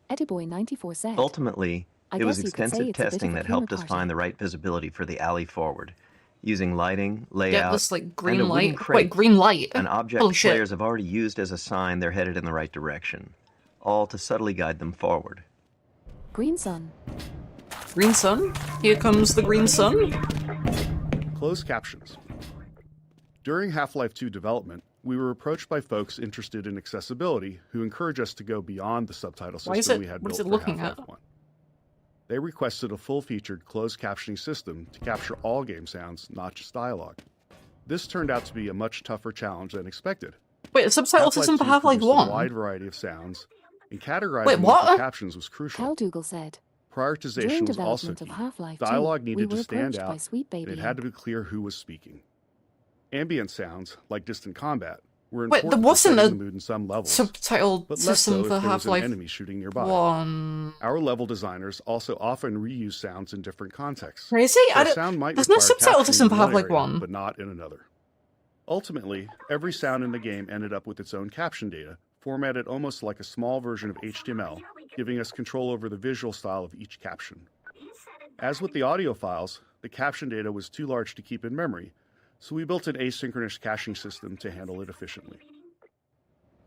Eddie94 said.
Ultimately,
I
it was
guess you could say
extensive
it's a bit of
testing
a
that
Coomer
helped us
party.
find the right visibility for the alley forward, using lighting, layout,
Yeah, this like green
and a wooden
light.
crate,
Wait, green light.
an object
Holy shit.
players have already used as a sign they're headed in the right direction, all to subtly guide them forward.
Green sun.
Green sun? Here comes the green sun.
Closed captions. During Half-Life 2 development, we were approached by folks interested in accessibility who encouraged us to go beyond the subtitle
Why is
system
it-
we had
what
built
is it
for
looking
Half-Life
at?
1. They requested a full-featured closed captioning system to capture all game sounds, not just dialogue. This turned out to be a much tougher challenge than expected.
Wait, a subtitle system for Half-Life 1?
A wide variety of sounds, and categorizing
Wait,
them
what?
for captions was crucial.
Caldougl said.
Prioritization
During
was also
development
key.
of Half-Life 2,
Dialogue
we
needed
were
to stand
approached by
out,
Sweet
and
Baby
it had to be clear who was speaking. Ambient sounds, like distant combat, were
Wait,
important
there
for
wasn't
setting
a
the mood in some levels,
subtitle
but less
system
so if
for
there was an
Half-Life
enemy shooting nearby.
1.
Our level designers also often reuse sounds in different contexts.
Crazy?
So
I
a
don't-
sound might
there's no
require
subtitle
captioning
system for
in one
Half-Life
area,
1.
but not in another. Ultimately, every sound in the game ended up with its own caption data, formatted almost like a small version of HTML, giving us control over the visual style of each caption. As with the audio files, the caption data was too large to keep in memory, so we built an asynchronous caching system to handle it efficiently.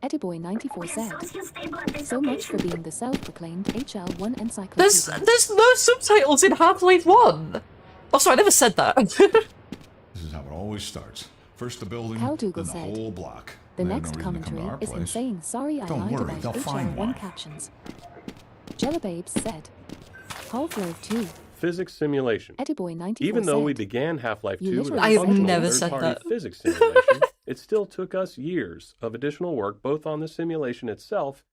Eddie94 said. So much for being the self-proclaimed HL1 encyclopedia.
There's no subtitles in Half-Life 1! Oh, sorry, I never said that.
This is how it always starts. First the building,
Caldogle
then the
said.
whole block.
The
They have
next
no reason to come to
commentary
our
is
place.
insane. Sorry I
Don't
lied
worry,
about
they'll find
HL1
one.
captions. Jellababes said. Half-Life 2.
Physics simulation.
Eddie94
Even though we
said.
began Half-Life
You
2 with a
literally I have
functional
never said
third-party
that.
physics simulation, it still took us years of additional work both on the simulation itself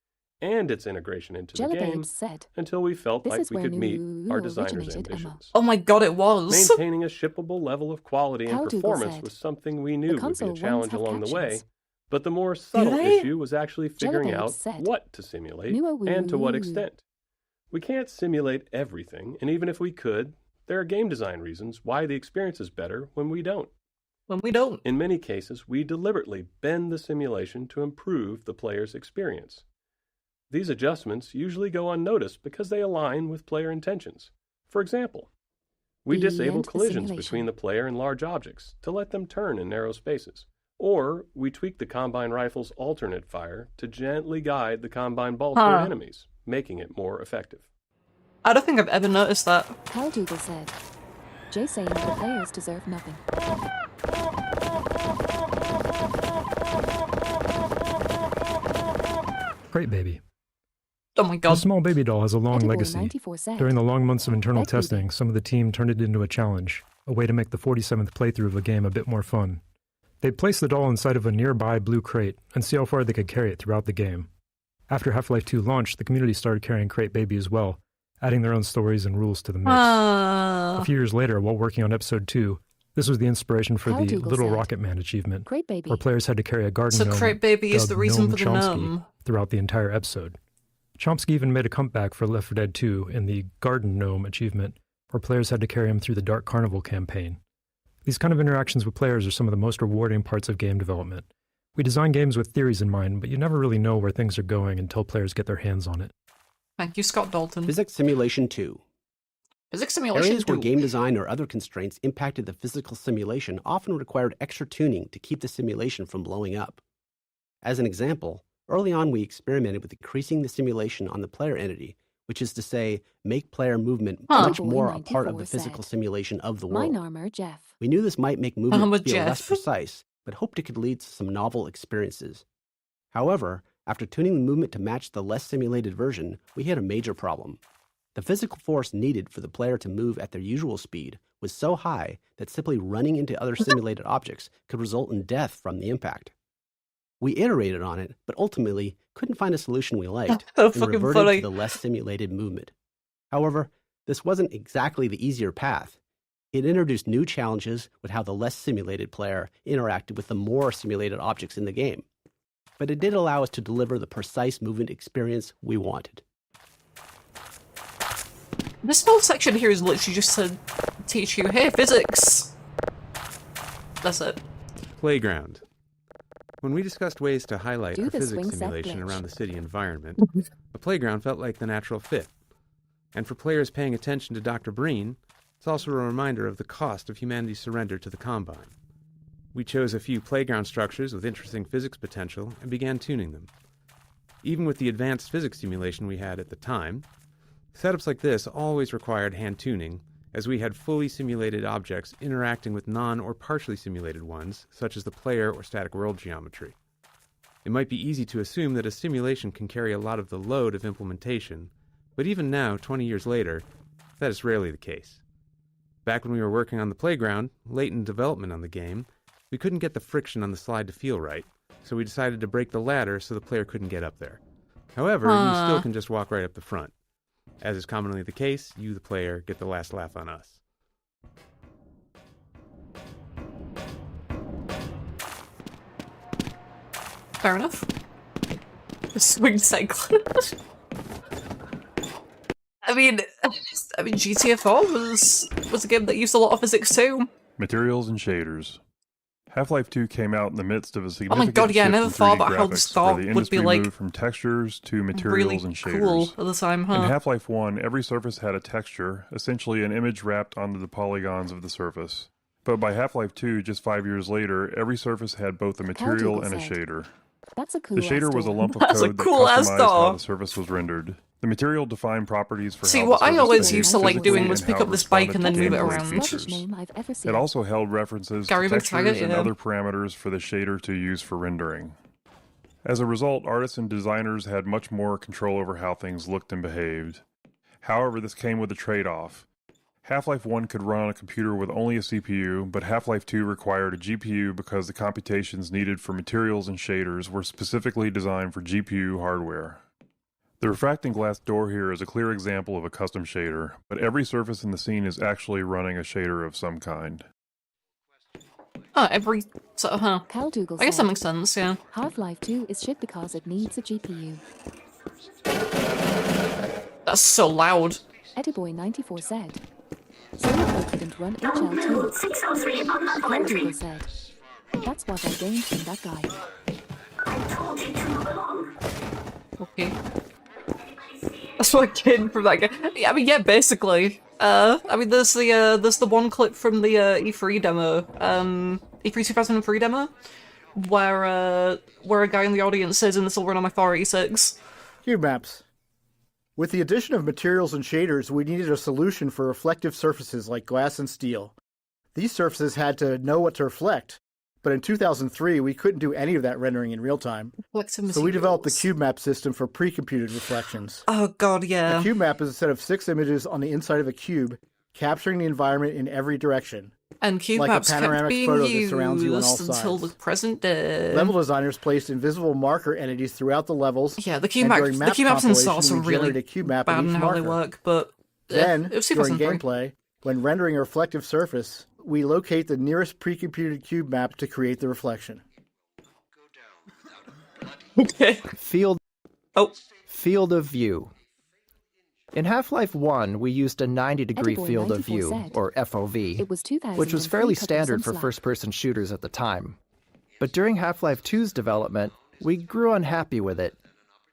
and its integration into the game
Jellababes said.
until we felt
This
like
is
we
where
could meet
New
our designers'
originated, Emma.
ambitions.
Oh my god, it was.
Maintaining a shippable level of quality and
Caldogle
performance
said.
was something we knew would be
console
a
ones
challenge
have
along the way,
captions.
but the more subtle
they?
issue was actually figuring
Jellababes
out
said.
what to simulate
New
and to what
woo.
extent.
We can't simulate everything, and even if we could, there are game design reasons why the experience is better when we don't.
When we don't.
In many cases, we deliberately bend the simulation to improve the player's experience. These adjustments usually go unnoticed because they align with player intentions. For example, we disable collisions between the player and large objects to let them turn in narrow spaces. Or we tweak the Combine rifle's alternate fire to gently guide the Combine ball toward enemies, making it more effective.
I don't think I've ever noticed that.
HL2 said, Jay saying the players deserve nothing.
Crate Baby.
Oh my god.
The small baby doll has a long
Ediboy
legacy.
94 said,
During the long months of internal
Crate Baby.
testing, some of the team turned it into a challenge, a way to make the 47th playthrough of a game a bit more fun. They'd place the doll inside of a nearby blue crate and see how far they could carry it throughout the game. After Half-Life 2 launched, the community started carrying Crate Baby as well, adding their own stories and rules to the mix. A few years later, while working on Episode 2, this was the inspiration for the Little Rocket Man achievement,
Crate Baby.
where players had to carry a garden
So
gnome
Crate Baby is
dubbed
the reason
Gnome
for the
Chomsky
gnome.
throughout the entire episode. Chomsky even made a comeback for Left 4 Dead 2 in the Garden Gnome achievement, where players had to carry him through the Dark Carnival campaign. These kind of interactions with players are some of the most rewarding parts of game development. We design games with theories in mind, but you never really know where things are going until players get their hands on it.
Thank you, Scott Dalton.
Physics Simulation 2.
Physics Simulation
Areas
2.
where game design or other constraints impacted the physical simulation often required extra tuning to keep the simulation from blowing up. As an example, early on we experimented with increasing the simulation on the player entity, which is to say, make player movement much more a part of the physical simulation of the world.
Mine armor, Jeff.
We knew this might make movement feel
Jeff.
less precise, but hoped it could lead to some novel experiences. However, after tuning the movement to match the less simulated version, we hit a major problem. The physical force needed for the player to move at their usual speed was so high that simply running into other simulated objects could result in death from the impact. We iterated on it, but ultimately couldn't find a solution we liked and reverted to the less simulated movement. However, this wasn't exactly the easier path. It introduced new challenges with how the less simulated player interacted with the more simulated objects in the game. But it did allow us to deliver the precise movement experience we wanted.
This whole section here is literally just to teach you, hey, physics! That's it.
Playground. When we discussed ways to highlight
Do
our
the swing
physics
set
simulation
glitch.
around the city environment, a playground felt like the natural fit. And for players paying attention to Dr. Breen, it's also a reminder of the cost of humanity's surrender to the Combine. We chose a few playground structures with interesting physics potential and began tuning them. Even with the advanced physics simulation we had at the time, setups like this always required hand tuning, as we had fully simulated objects interacting with non- or partially simulated ones, such as the player or static world geometry. It might be easy to assume that a simulation can carry a lot of the load of implementation, but even now, 20 years later, that is rarely the case. Back when we were working on the playground, late in development on the game, we couldn't get the friction on the slide to feel right, so we decided to break the ladder so the player couldn't get up there. However, you still can just walk right up the front. As is commonly the case, you, the player, get the last laugh on us.
Fair enough. The swing cycle. I mean, GTA 4 was a game that used a lot of physics too.
Materials and shaders. Half-Life 2 came out in the midst of a significant
God, yeah, I
shift
never
in
thought
3D
about how the
graphics,
start
where the
would be,
industry
like,
moved from textures to materials
really
and shaders.
cool at the time, huh?
In Half-Life 1, every surface had a texture, essentially an image wrapped onto the polygons of the surface. But by Half-Life 2, just 5 years later, every surface had both a material and a shader.
That's a cool
The shader was a lump of
That's a
code that
cool-ass
customized
doll.
how the surface was rendered. The material defined properties for
See,
how
what
the
I
surface
always
behaved
used to like
physically
doing was
and
pick
how
up
it
this bike and
responded
then
to
move it
gameplay
around.
features. It also held references
Gary
to
McTaggart,
textures and
yeah.
other parameters for the shader to use for rendering. As a result, artists and designers had much more control over how things looked and behaved. However, this came with a trade-off. Half-Life 1 could run on a computer with only a CPU, but Half-Life 2 required a GPU because the computations needed for materials and shaders were specifically designed for GPU hardware. The refracting glass door here is a clear example of a custom shader, but every surface in the scene is actually running a shader of some kind.
Oh, every... So, huh.
HL2
I guess that
said,
makes sense, yeah.
Half-Life 2 is shit because it needs a GPU.
That's so loud.
Ediboy94 said. Solo couldn't run HL2.
603 uncommon
said. That's what I gained from that guy.
I told you to move along.
Okay. That's what I gained from that guy. Yeah, I mean, yeah, basically. I mean, there's the one clip from the E3 demo, E3 2003 demo, where a guy in the audience says, "And this will run on my 486."
Cube maps. With the addition of materials and shaders, we needed a solution for reflective surfaces like glass and steel. These surfaces had to know what to reflect, but in 2003 we couldn't do any of that rendering in real time. So we developed the cube map system for pre-computed reflections.
Oh god, yeah.
A cube map is a set of 6 images on the inside of a cube, capturing the environment in every direction.
And cube
like
maps
a panoramic
kept being
photo
used
that surrounds you on all
until
sides.
the present day.
Level designers placed invisible marker entities throughout the levels.
Yeah, the cube
and
maps in Source are
we
really
generate a cube map
bad
of
in
each
how they
marker.
work, but
Then,
it was
during
2003.
gameplay, when rendering a reflective surface, we locate the nearest pre-computed cube map to create the reflection.
Okay.
Field of view. In Half-Life 1, we used a 90-degree
Ediboy
field of
94
view,
said.
or FOV,
It was 2003
which was fairly
cut of
standard
some
for
slack.
first-person shooters at the time. But during Half-Life 2's development, we grew unhappy with it.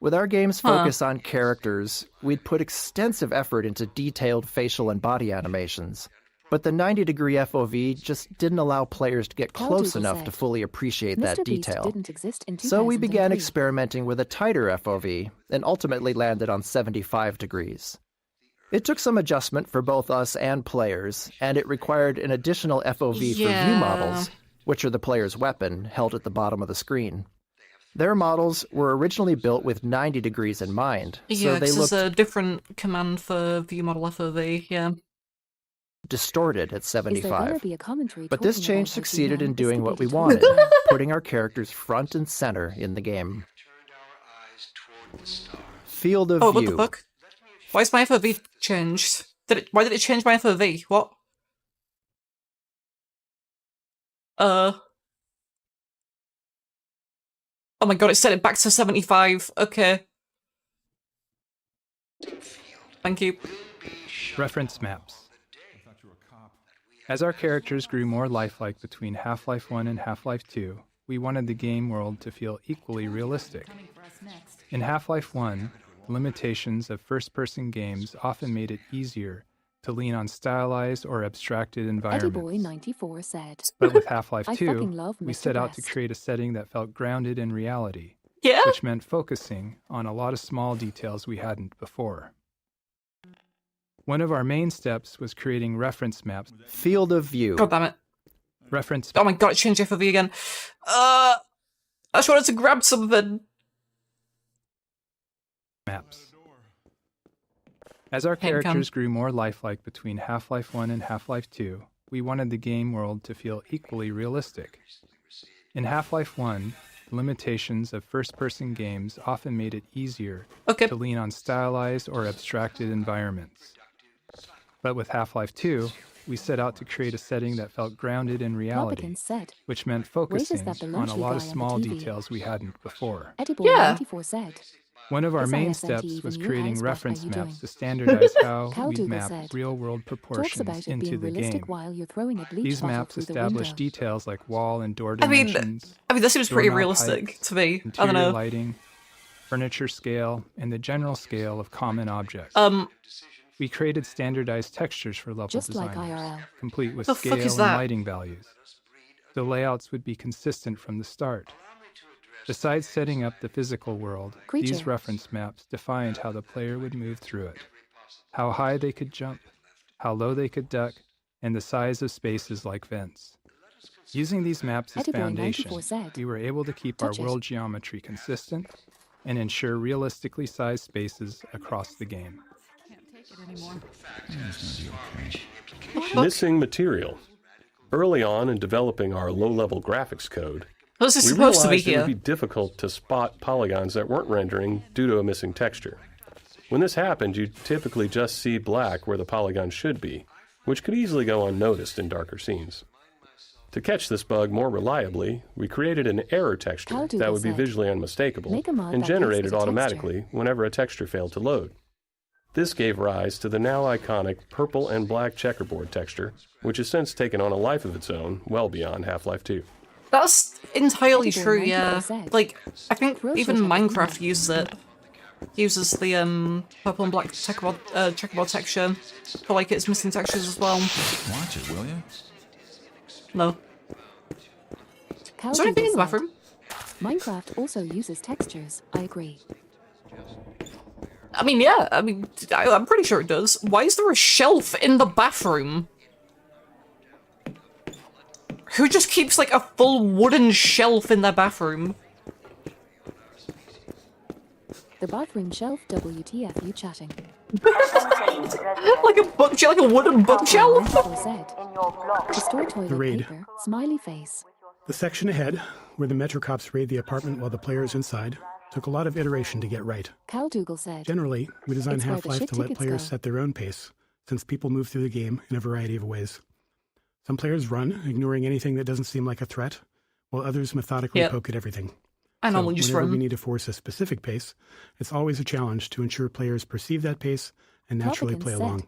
With our game's focus on characters, we'd put extensive effort into detailed facial and body animations. But the 90-degree FOV just didn't allow players to get close enough to fully appreciate that
Mr. Beast
detail.
didn't exist in
So we began
2003.
experimenting with a tighter FOV, and ultimately landed on 75 degrees. It took some adjustment for both us and players, and it required an additional FOV for view
Yeah.
models, which are the player's weapon, held at the bottom of the screen. Their models were originally built with 90 degrees in mind,
Yeah,
so they
because
looked
there's a different command for view model FOV, yeah.
distorted at
Is there gonna
75.
be a commentary
But this
talking
change
about how
succeeded in
GM
doing what we
instigated
wanted,
torture?
putting our characters front and center in the game. Field of
Oh,
view.
what the fuck? Why is my FOV changed? Why did it change my FOV? What? Oh my god, it set it back to 75. Okay. Thank you.
Reference maps. As our characters grew more lifelike between Half-Life 1 and Half-Life 2, we wanted the game world to feel equally realistic. In Half-Life 1, the limitations of first-person games often made it easier to lean on stylized or abstracted environments.
Ediboy94 said.
But with Half-Life
I
2,
fucking love
we
Mr.
set out to
West.
create a setting that felt grounded in reality,
Yeah.
which meant focusing on a lot of small details we hadn't before. One of our main steps was creating reference maps.
Field of view.
God damn it.
Reference
Oh my god, it changed FOV again. I just wanted to grab something.
maps. As our
Hey, come.
characters grew more lifelike between Half-Life 1 and Half-Life 2, we wanted the game world to feel equally realistic. In Half-Life 1, the limitations of first-person games often made it easier to lean on stylized or abstracted environments. But with Half-Life 2, we set out to create a setting that felt grounded in reality,
Republicans said.
which meant
Wait, is
focusing
that the
on a
lunchy
lot
guy
of
on the
small
TV?
details we hadn't before.
Ediboy94 said.
One of our
This
main
ISNT
steps
even
was
knew
creating
house, what are
reference
you
maps
doing?
to standardize how
Cal
we'd
Dougal
map
said.
real-world
Talks
proportions
about it
into
being
the
realistic
game.
while you're throwing a bleach
These
bottle
maps
through the
establish
window.
details like wall and door
I mean,
dimensions.
this seems pretty
doorknob
realistic
height,
to me. I don't
interior
know.
lighting, furniture scale, and the general scale of common objects. We created standardized textures for level
Just like
designers,
IRL.
complete with
The fuck
scale
is
and
that?
lighting values. The layouts would be consistent from the start. Besides setting up the physical world, these
Creature.
reference maps defined how the player would move through it, how high they could jump, how low they could duck, and the size of spaces like vents. Using these maps as
Ediboy94
foundation,
said.
we were able to keep
Touch
our
it.
world geometry consistent and ensure realistically sized spaces across the game.
Missing material. Early on in developing our low-level graphics code,
This is
we
supposed to be
realized it
here.
would be difficult to spot polygons that weren't rendering due to a missing texture. When this happened, you'd typically just see black where the polygon should be, which could easily go unnoticed in darker scenes. To catch this bug more reliably, we created an error texture
Cal Dougal
that would be
said.
visually unmistakable
Make a mod
and
that
generated
looks at a
automatically whenever a texture failed to load. This gave rise to the now iconic purple and black checkerboard texture, which has since taken on a life of its own well beyond Half-Life 2.
That's entirely true, yeah. Like, I think even Minecraft uses it. Uses the purple and black checkerboard texture for like its missing textures as well.
Watch it, will you?
No. Is there anything in the bathroom?
Minecraft also uses textures, I agree.
I mean, yeah, I'm pretty sure it does. Why is there a shelf in the bathroom? Who just keeps like a full wooden shelf in their bathroom?
The bathroom shelf, WTF, you chatting?
Like a wooden bookshelf?
Restore toilet
The raid.
paper, smiley face.
The section ahead, where the Metro cops raid the apartment while the player is inside, took a lot of iteration to get right.
Caldougall said.
Generally, we designed
It's where the
Half-Life
shit
to let
tickets
players
go.
set their own pace, since people move through the game in a variety of ways. Some players run, ignoring anything that doesn't seem like a threat, while others methodically poke at everything.
I normally just
whenever
run.
we need to force a specific pace, it's always a challenge to ensure players perceive that pace and naturally play
said,
along.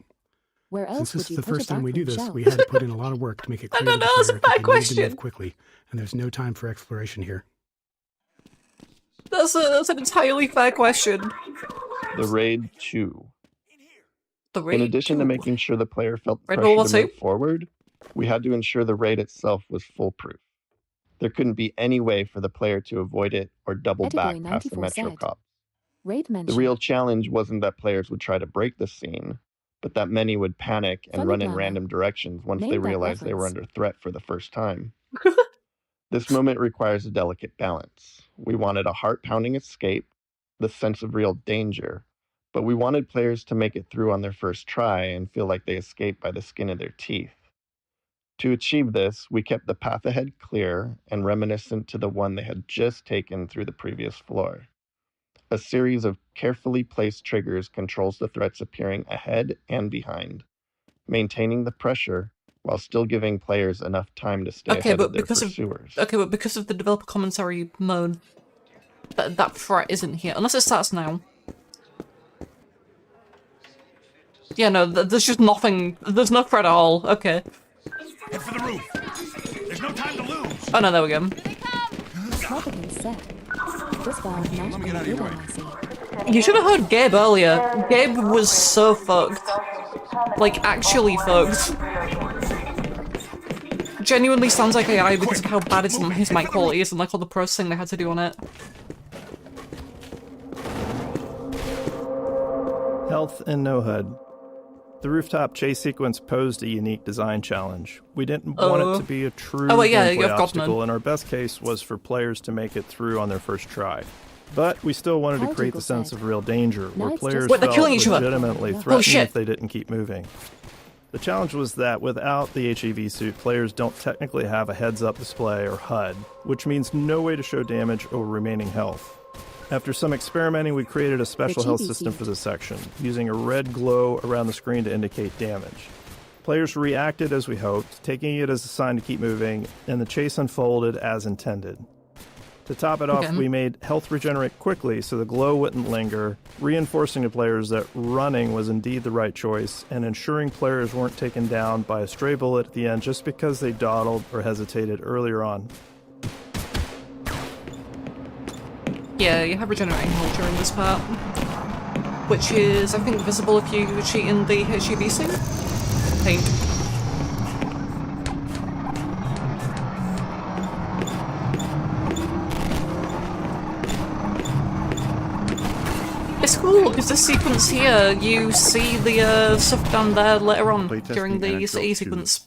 Where else
Since
would
this is
you
the
put a
first time we do
bathroom
this,
shelf?
we had to put in a lot of work to make it clear to the
that's a
player
bad
that they need to
question.
move quickly, and there's no time for exploration here.
That's an entirely fair question.
The Raid 2.
The Raid
In addition
2.
to making sure the player felt
Raid
pressure
World
to
War
move
II?
forward, we had to ensure the raid itself was foolproof. There couldn't be any way for the player to avoid it or double back
Ediboy
past the
94
Metro
said.
cops.
Raid
The
mention.
real challenge wasn't that players would try to break the scene, but that many would panic and
Funny
run in
glamour.
random directions once
Name
they
that
realized they were
reference.
under threat for the first time. This moment requires a delicate balance. We wanted a heart-pounding escape, the sense of real danger, but we wanted players to make it through on their first try and feel like they escaped by the skin of their teeth. To achieve this, we kept the path ahead clear and reminiscent to the one they had just taken through the previous floor. A series of carefully placed triggers controls the threats appearing ahead and behind, maintaining the pressure while still giving players enough time to stay
Okay,
ahead
but
of their
because
pursuers.
but because of the developer commentary mode, that threat isn't here unless it starts now. Yeah, no, there's just nothing. There's no threat at all. Okay.
Head for the roof. There's no time to lose.
Oh no, there we go.
Providence said. This valve not being good on I see.
You should have heard Gabe earlier. Gabe was so fucked. Like, actually fucked. Genuinely sounds like AI because of how bad his mic quality is and like all the processing they had to do on it.
Health and no HUD. The rooftop chase sequence posed a unique design challenge. We didn't want it to be a true gameplay obstacle, and our best case was for players to make it through on their first try. But we still wanted to create the sense of real danger, where players felt legitimately threatened if they didn't keep moving. The challenge was that without the HEV suit, players don't technically have a heads-up display or HUD, which means no way to show damage or remaining health. After some experimenting, we created a special health system for this section, using a red glow around the screen to indicate damage. Players reacted as we hoped, taking it as a sign to keep moving, and the chase unfolded as intended. To top it off, we made health regenerate quickly so the glow wouldn't linger, reinforcing to players that running was indeed the right choice, and ensuring players weren't taken down by a stray bullet at the end just because they dawdled or hesitated earlier on.
Yeah, you have regenerating health during this part. Which is, I think, visible if you cheat in the HEV suit. I think. It's cool, because this sequence here, you see the stuff down there later on during the city sequence.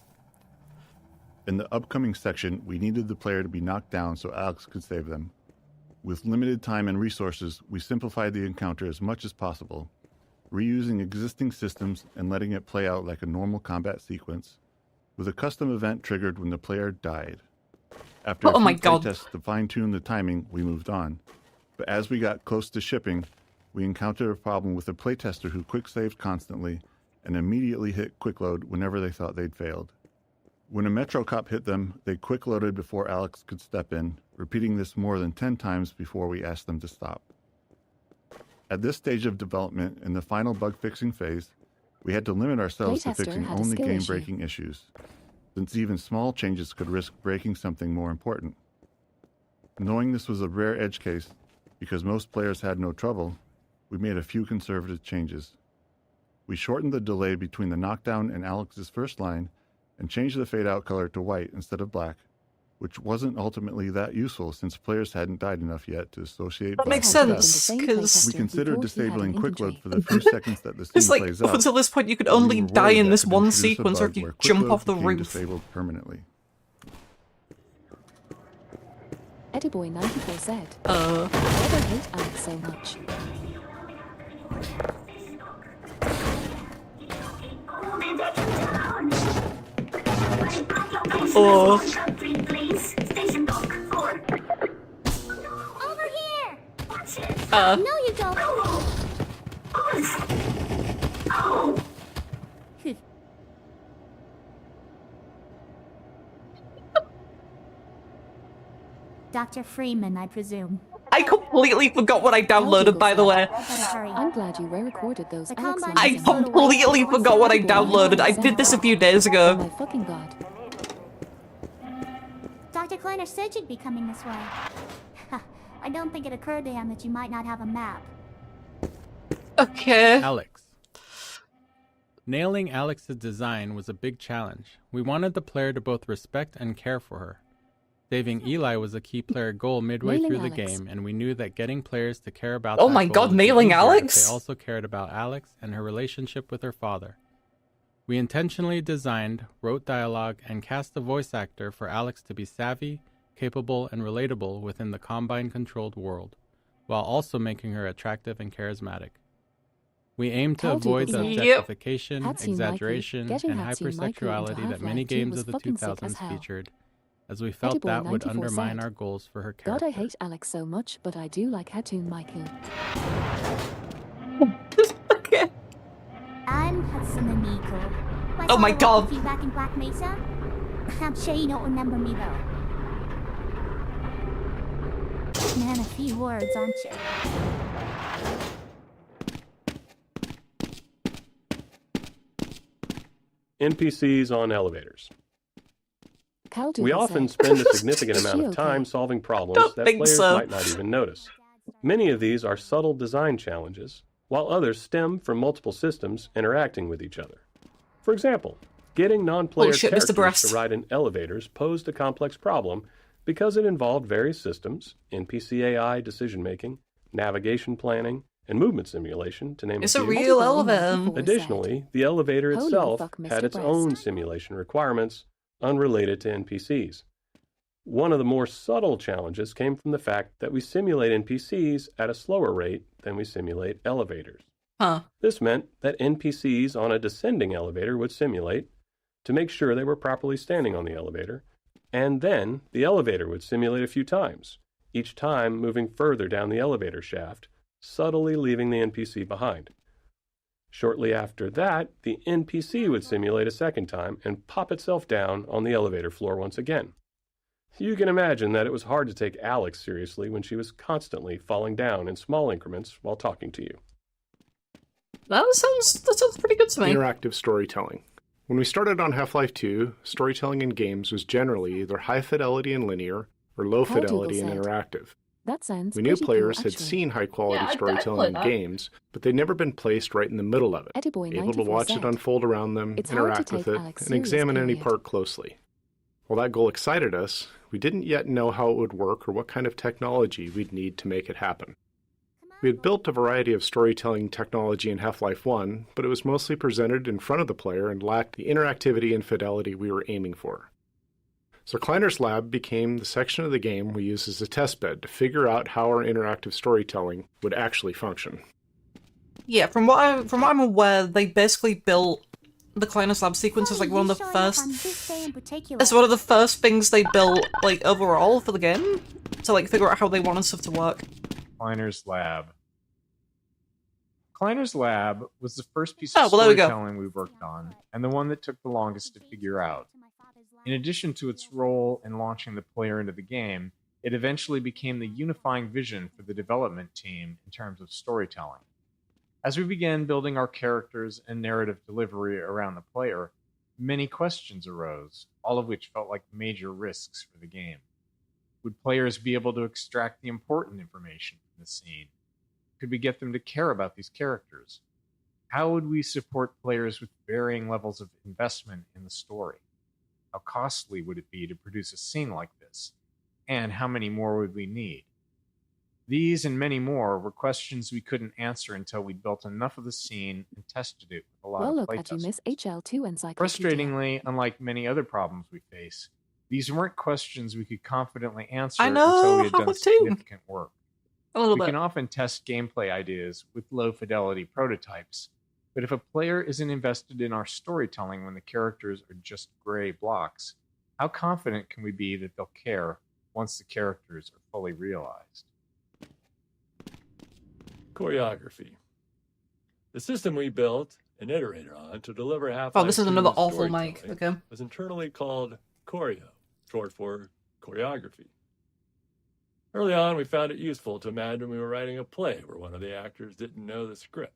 In the upcoming section, we needed the player to be knocked down so Alex could save them. With limited time and resources, we simplified the encounter as much as possible, reusing existing systems and letting it play out like a normal combat sequence, with a custom event triggered when the player died. After a few playtests to fine-tune the timing, we moved on. But as we got close to shipping, we encountered a problem with a playtester who quick-saved constantly and immediately hit quick-load whenever they thought they'd failed. When a Metro cop hit them, they quick-loaded before Alex could step in, repeating this more than 10 times before we asked them to stop. At this stage of development, in the final bug-fixing phase, we had to limit ourselves to fixing only game-breaking issues, since even small changes could risk breaking something more important. Knowing this was a rare edge case, because most players had no trouble, we made a few conservative changes. We shortened the delay between the knockdown and Alex's first line and changed the fade-out color to white instead of black, which wasn't ultimately that useful since players hadn't died enough yet to associate
that
black
makes
with
sense,
death.
because
We considered disabling quick load for the few seconds that the scene
it's like,
plays
up
out.
until this point you could
but we
only
were
die
worried
in
that
this
could
one
introduce a
sequence, or
bug
if you
where quick
jump
load
off the
became
roof.
disabled permanently.
Eddie94 said, "Why do I hate Alex so much?"
Oh.
Over here!
Uh.
No, you don't.
Oh.
Dr. Freeman, I presume.
I completely forgot what I downloaded, by the way.
I'm glad you re-recorded those Alex lines.
I completely forgot what I downloaded. I did this a few days
Oh
ago.
my fucking god.
Dr. Kleiner said you'd be coming this way. I don't think it occurred to him that you might not have a map.
Okay.
Alex. Nailing Alex's design was a big challenge. We wanted the player to both respect and care for her. Saving Eli was a key player goal midway
Nailing
through the
Alex.
game, and we knew that getting players to care about
Oh
that
my
goal
god,
would be
nailing
easier if
Alex?
They also cared about Alex and her relationship with her father. We intentionally designed, wrote dialogue, and cast a voice actor for Alex to be savvy, capable, and relatable within the Combine-controlled world, while also making her attractive and charismatic. We aimed to avoid the objectification, exaggeration, and hypersexuality that many games of the 2000s featured, as we felt that would undermine our goals for her character.
God, I hate Alex so much, but I do like Hatun Michael.
I'm Hudson and Nico.
Oh my god.
You back in Black Mesa? I'm sure you don't remember me though. Man, a few words, aren't you?
NPCs on elevators.
Caldoon
We often
said,
spend a significant
"Is
amount
she
of
okay?"
time solving problems
Don't
that
think
players
so.
might not even notice. Many of these are subtle design challenges, while others stem from multiple systems interacting with each other. For example, getting non-player
Holy shit, Mr.
characters
Breast.
to ride in elevators posed a complex problem because it involved various systems, NPC AI decision-making, navigation planning, and movement simulation, to name
It's
a
a
few.
real elevator.
Additionally, the elevator
Holy
itself
fuck, Mr.
had its
Breast.
own simulation requirements unrelated to NPCs. One of the more subtle challenges came from the fact that we simulate NPCs at a slower rate than we simulate elevators.
Huh.
This meant that NPCs on a descending elevator would simulate to make sure they were properly standing on the elevator, and then the elevator would simulate a few times, each time moving further down the elevator shaft, subtly leaving the NPC behind. Shortly after that, the NPC would simulate a second time and pop itself down on the elevator floor once again. You can imagine that it was hard to take Alex seriously when she was constantly falling down in small increments while talking to you.
That sounds pretty good to me.
Interactive storytelling. When we started on Half-Life 2, storytelling in games was generally either high fidelity and linear or low
How
fidelity and
Dougal said.
interactive.
That sounds
We knew
pretty
players
cool,
had
actually.
seen high-quality
Yeah, I'd
storytelling
play
in
that.
games, but they'd never been placed right in the middle of it,
Eddie
able to watch it unfold around them,
It's hard to
interact with
take
it,
Alex
and
serious,
examine any
period.
part closely. While that goal excited us, we didn't yet know how it would work or what kind of technology we'd need to make it happen. We had built a variety of storytelling technology in Half-Life 1, but it was mostly presented in front of the player and lacked the interactivity and fidelity we were aiming for. So Kleiner's lab became the section of the game we used as a testbed to figure out how our interactive storytelling would actually function.
Yeah, from what I'm aware, they basically built the Kleiner's Lab sequence as like one of the first. It's one of the first things they built like overall for the game to like figure out how they wanted stuff to work.
Kleiner's Lab. Kleiner's Lab was the first piece
Oh,
of
well, there we go.
storytelling we worked on, and the one that took the longest to figure out. In addition to its role in launching the player into the game, It eventually became the unifying vision for the development team in terms of storytelling. As we began building our characters and narrative delivery around the player, many questions arose, all of which felt like major risks for the game. Would players be able to extract the important information from the scene? Could we get them to care about these characters? How would we support players with varying levels of investment in the story? How costly would it be to produce a scene like this? And how many more would we need? These and many more were questions we couldn't answer until we'd built enough of the scene and tested it with a lot of playtesting.
Miss HL2 Encyclopedia.
Frustratingly, unlike many other problems we face, these weren't questions we could confidently answer until we had done significant work. We can often test gameplay ideas with low-fidelity prototypes, but if a player isn't invested in our storytelling when the characters are just gray blocks, how confident can we be that they'll care once the characters are fully realized?
Choreography. The system we built and iterated on to deliver Half-Life 2
this is another awful mic. Okay.
was internally called choreo, short for choreography. Early on, we found it useful to imagine we were writing a play where one of the actors didn't know the script.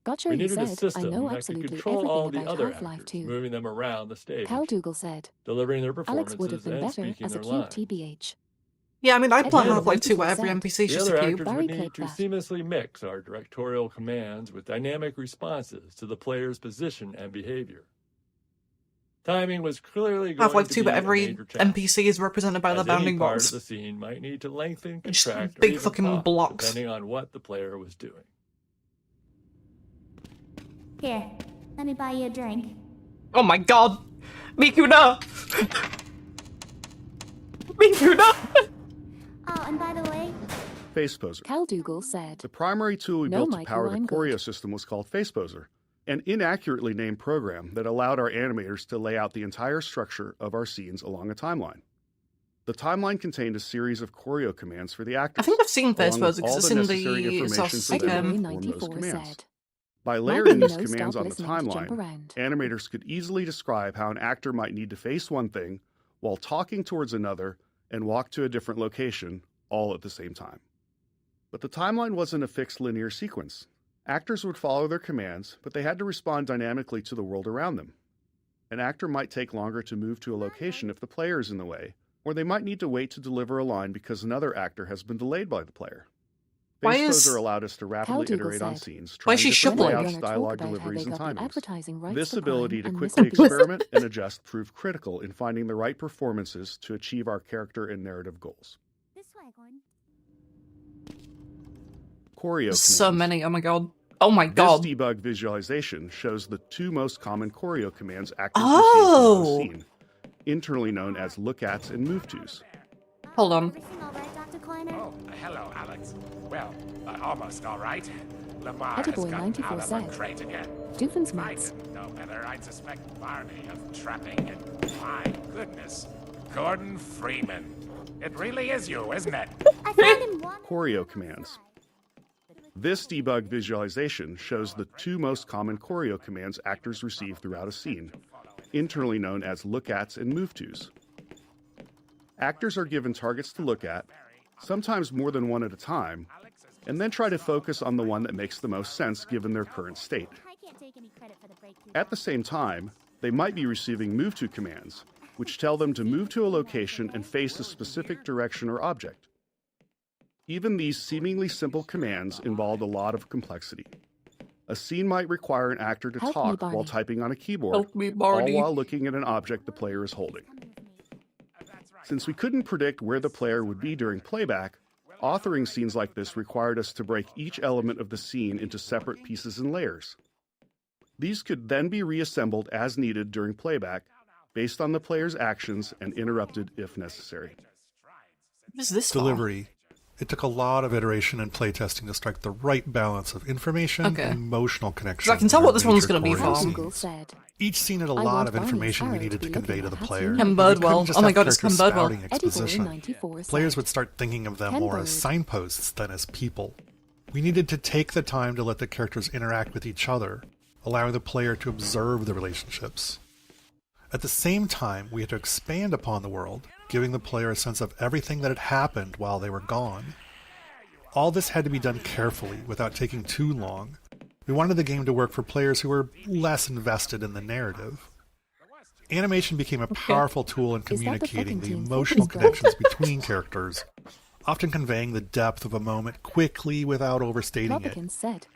Gotcha,
We needed a
said,
system
I know
that
absolutely
could control all the
everything
other
about Half-Life
actors,
2.
moving them around the stage,
Cal Dougal said,
delivering their
Alex would have
performances
been
and
better
speaking
as a
their
cube
lines.
TBH.
Yeah, I mean, I play
Edward
Half-Life 2 where
Winter
every
said,
NPC is
The
just
other
a cube.
actors
Barry
would need
played
to
that.
seamlessly mix our directorial commands with dynamic responses to the player's position and behavior. Timing was clearly going
Half-Life
to
2,
be
but
a
every
major challenge,
NPC is represented by the
as any
bounding
part
box.
of the scene might need to lengthen,
Just
contract, or
big
even
fucking
pause,
blocks.
depending on what the player was doing.
Here, let me buy you a drink.
Oh my god! Mikuna! Mikuna!
Oh, and by the way,
Face Poser.
Cal Dougal said,
The primary tool we
No,
built to
Mikey,
power the
I'm good.
choreo system was called Face Poser, an inaccurately named program that allowed our animators to lay out the entire structure of our scenes along a timeline. The timeline contained a series of choreo commands for the actors.
I think I've seen Face
along with
Poser because
all
it's
the
in
necessary
the
information
South
for them to
Edward
perform those
94
commands.
said,
By
Might
layering
be
these
no
commands
stop
on the
listening to jump
timeline,
around.
animators could easily describe how an actor might need to face one thing while talking towards another and walk to a different location, all at the same time. But the timeline wasn't a fixed linear sequence. Actors would follow their commands, but they had to respond dynamically to the world around them. An actor might take longer to move to a location if the player is in the way, or they might need to wait to deliver a line because another actor has been delayed by the player.
Why
Face
is-
Poser allowed us to rapidly
Dougal
iterate on
said,
scenes,
Why
trying
is she
different
shuffling?
layouts,
Talk
dialogue
about how
deliveries,
they
and
got the
timings.
advertising rights
This
for
ability to
crime and
quickly
missing
experiment and adjust proved critical in finding the right performances to achieve our character and narrative goals.
this way, Gordon.
Choreo
There's so
commands.
many, oh my god. Oh my god.
This debug visualization shows the two most common choreo commands actors
Oh!
receive in a scene, internally known as look-ats and move-tos.
Hold on.
Everything all right, Dr. Kleiner?
Oh, hello, Alex. Well, almost all right. Lamar has
Ediboy
gotten
94
out of the
said,
crate again.
Doofen's
If I
mates.
didn't know better, I'd suspect Barney of trapping and, my goodness, Gordon Freeman. It really is you, isn't it?
I found him one.
Choreo commands. This debug visualization shows the two most common choreo commands actors receive throughout a scene, internally known as look-ats and move-tos. Actors are given targets to look at, sometimes more than one at a time, and then try to focus on the one that makes the most sense given their current state.
I can't take any credit for the breakthrough.
At the same time, they might be receiving move to commands, which tell them to move to a location and face a specific direction or object. Even these seemingly simple commands involved a lot of complexity. A scene might require an actor to
Help me,
talk
Barney.
while typing on a keyboard,
Help me,
all
Barney.
while looking at an object the player is holding. Since we couldn't predict where the player would be during playback, authoring scenes like this required us to break each element of the scene into separate pieces and layers. These could then be reassembled as needed during playback, based on the player's actions and interrupted if necessary.
What is this
Delivery. It took a lot of iteration and playtesting to strike the right balance of information
Okay.
and emotional connection.
'Cause I can tell
in
what
our
this one's
major
gonna be
choreo
from.
Dougal
scenes.
said,
Each scene had a
I
lot
want
of
Barney's
information we
arrow to
needed
be
to convey to
looking
the
at
player.
you.
Ken
We
Birdwell.
couldn't just
Oh my
have
god, it's
characters
Ken Birdwell.
spouting
Ediboy
exposition.
94 said,
Players would start thinking of them
Ken
more
Bird.
as signposts than as people. We needed to take the time to let the characters interact with each other, allowing the player to observe the relationships. At the same time, we had to expand upon the world, giving the player a sense of everything that had happened while they were gone. All this had to be done carefully, without taking too long. We wanted the game to work for players who were less invested in the narrative. Animation became a powerful tool in communicating the emotional connections between characters, often conveying the depth of a moment quickly without overstating it.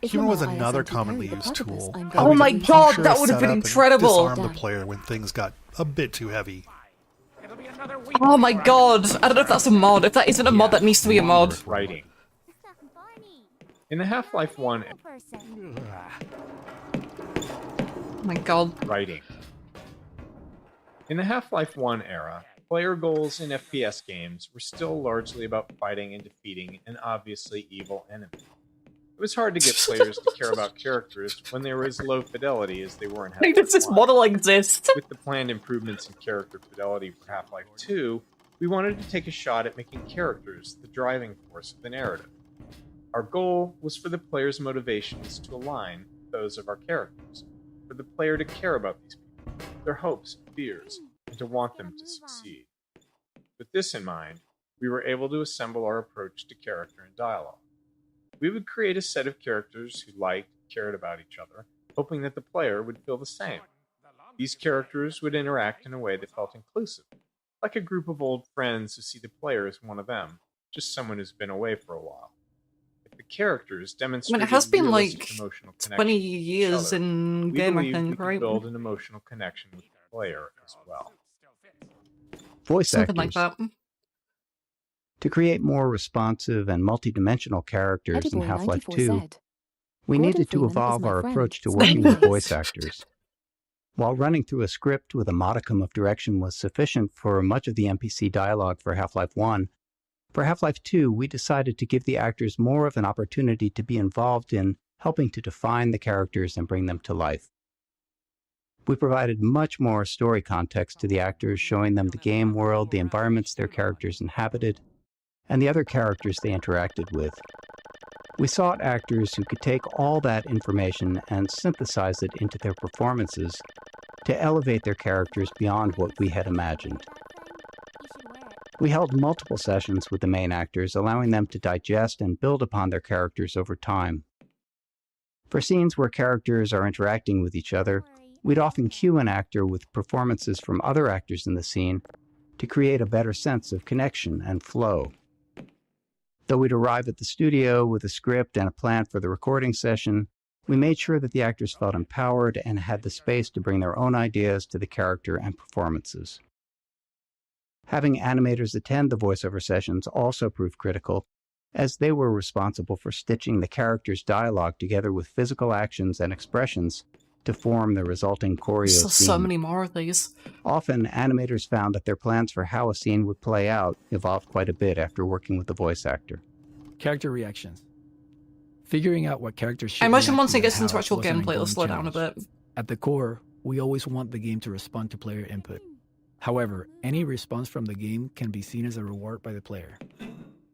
Humor was another commonly used tool.
Oh my god, that would have been incredible!
Disarm the player when things got a bit too heavy.
Oh my god, I don't know if that's a mod. If that isn't a mod, that needs to be a mod.
Writing. In the Half-Life 1...
Oh my god.
Writing. In the Half-Life 1 era, player goals in FPS games were still largely about fighting and defeating an obviously evil enemy. It was hard to get players to care about characters when they were as low fidelity as they were in Half-Life 1.
Does this model exist?
With the planned improvements in character fidelity for Half-Life 2, we wanted to take a shot at making characters the driving force of the narrative. Our goal was for the player's motivations to align with those of our characters, for the player to care about these people, their hopes and fears, and to want them to succeed. With this in mind, we were able to assemble our approach to character and dialogue. We would create a set of characters who liked and cared about each other, hoping that the player would feel the same. These characters would interact in a way that felt inclusive, like a group of old friends who see the player as one of them, just someone who's been away for a while. If the characters demonstrated
it has been
realistic
like
emotional
20 years
other,
in
we
game, I
believed we
think,
could
right?
build an emotional connection with the player as well.
Voice
Something
actors.
like that.
To create more responsive and multidimensional characters in
Ediboy
Half-Life
94
2,
said,
we
Gordon
needed to
Freeman is
evolve
my
our
friend.
approach to
It's
working
not
with
nice.
voice actors. While running through a script with a modicum of direction was sufficient for much of the NPC dialogue for Half-Life 1, for Half-Life 2 we decided to give the actors more of an opportunity to be involved in helping to define the characters and bring them to life. We provided much more story context to the actors, showing them the game world, the environments their characters inhabited, and the other characters they interacted with. We sought actors who could take all that information and synthesize it into their performances to elevate their characters beyond what we had imagined. We held multiple sessions with the main actors, allowing them to digest and build upon their characters over time. For scenes where characters are interacting with each other, we'd often cue an actor with performances from other actors in the scene to create a better sense of connection and flow. Though we'd arrive at the studio with a script and a plan for the recording session, we made sure that the actors felt empowered and had the space to bring their own ideas to the character and performances. Having animators attend the voiceover sessions also proved critical, as they were responsible for stitching the characters' dialogue together with physical actions and expressions to form the resulting choreo scene.
So many more of these.
Often, animators found that their plans for how a scene would play out evolved quite a bit after working with the voice actor.
Character reactions. Figuring out what characters should
I imagine
react
once
to
it gets
and
into
how
actual
was an
gameplay, it'll
ongoing
slow down a
challenge.
bit.
At the core, we always want the game to respond to player input. However, any response from the game can be seen as a reward by the player.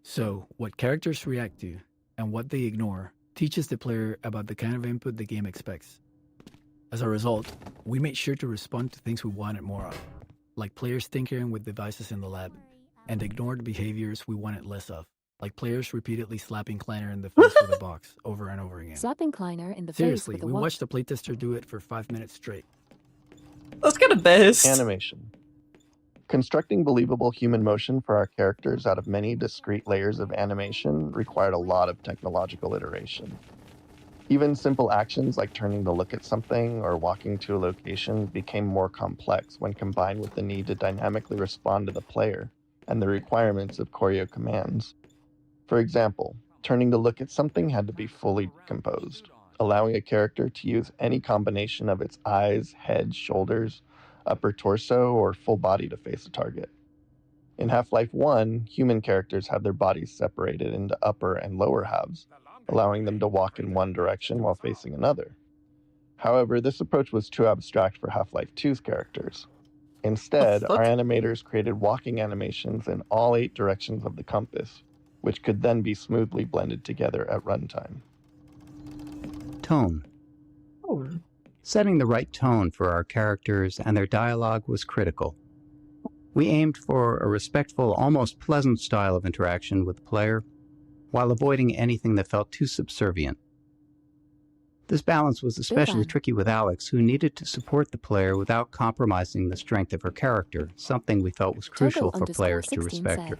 So, what characters react to and what they ignore teaches the player about the kind of input the game expects. As a result, we made sure to respond to things we wanted more of, like players tinkering with devices in the lab, and ignored behaviors we wanted less of, like players repeatedly slapping Kleiner in the face with a box over and over again.
Slapping Kleiner in the
Seriously,
face with a
we
watch.
watched a playtester do it for 5 minutes straight.
That's kind of best.
Animation. Constructing believable human motion for our characters out of many discrete layers of animation required a lot of technological iteration. Even simple actions like turning to look at something or walking to a location became more complex when combined with the need to dynamically respond to the player and the requirements of choreo commands. For example, turning to look at something had to be fully composed, allowing a character to use any combination of its eyes, head, shoulders, upper torso, or full body to face a target. In Half-Life 1, human characters had their bodies separated into upper and lower halves, allowing them to walk in one direction while facing another. However, this approach was too abstract for Half-Life 2's characters. Instead, our animators created walking animations in all 8 directions of the compass, which could then be smoothly blended together at runtime.
Tone. Setting the right tone for our characters and their dialogue was critical. We aimed for a respectful, almost pleasant style of interaction with the player, while avoiding anything that felt too subservient. This balance was especially tricky with Alex, who needed to support the player without compromising the strength of her character, something we felt was crucial for players to respect her.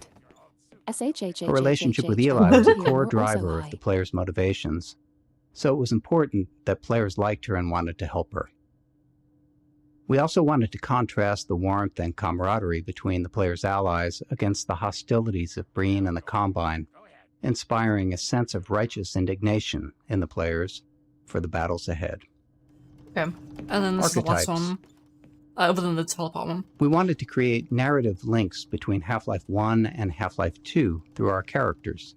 Her relationship with Eli was a core driver of the player's motivations, so it was important that players liked her and wanted to help her. We also wanted to contrast the warmth and camaraderie between the player's allies against the hostilities of Breen and the Combine, inspiring a sense of righteous indignation in the players for the battles ahead.
Okay, and then this is the last one, other than the teleport one.
We wanted to create narrative links between Half-Life 1 and Half-Life 2 through our characters.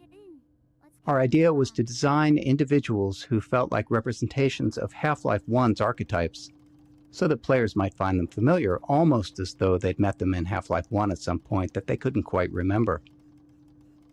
Our idea was to design individuals who felt like representations of Half-Life 1's archetypes, so that players might find them familiar, almost as though they'd met them in Half-Life 1 at some point that they couldn't quite remember.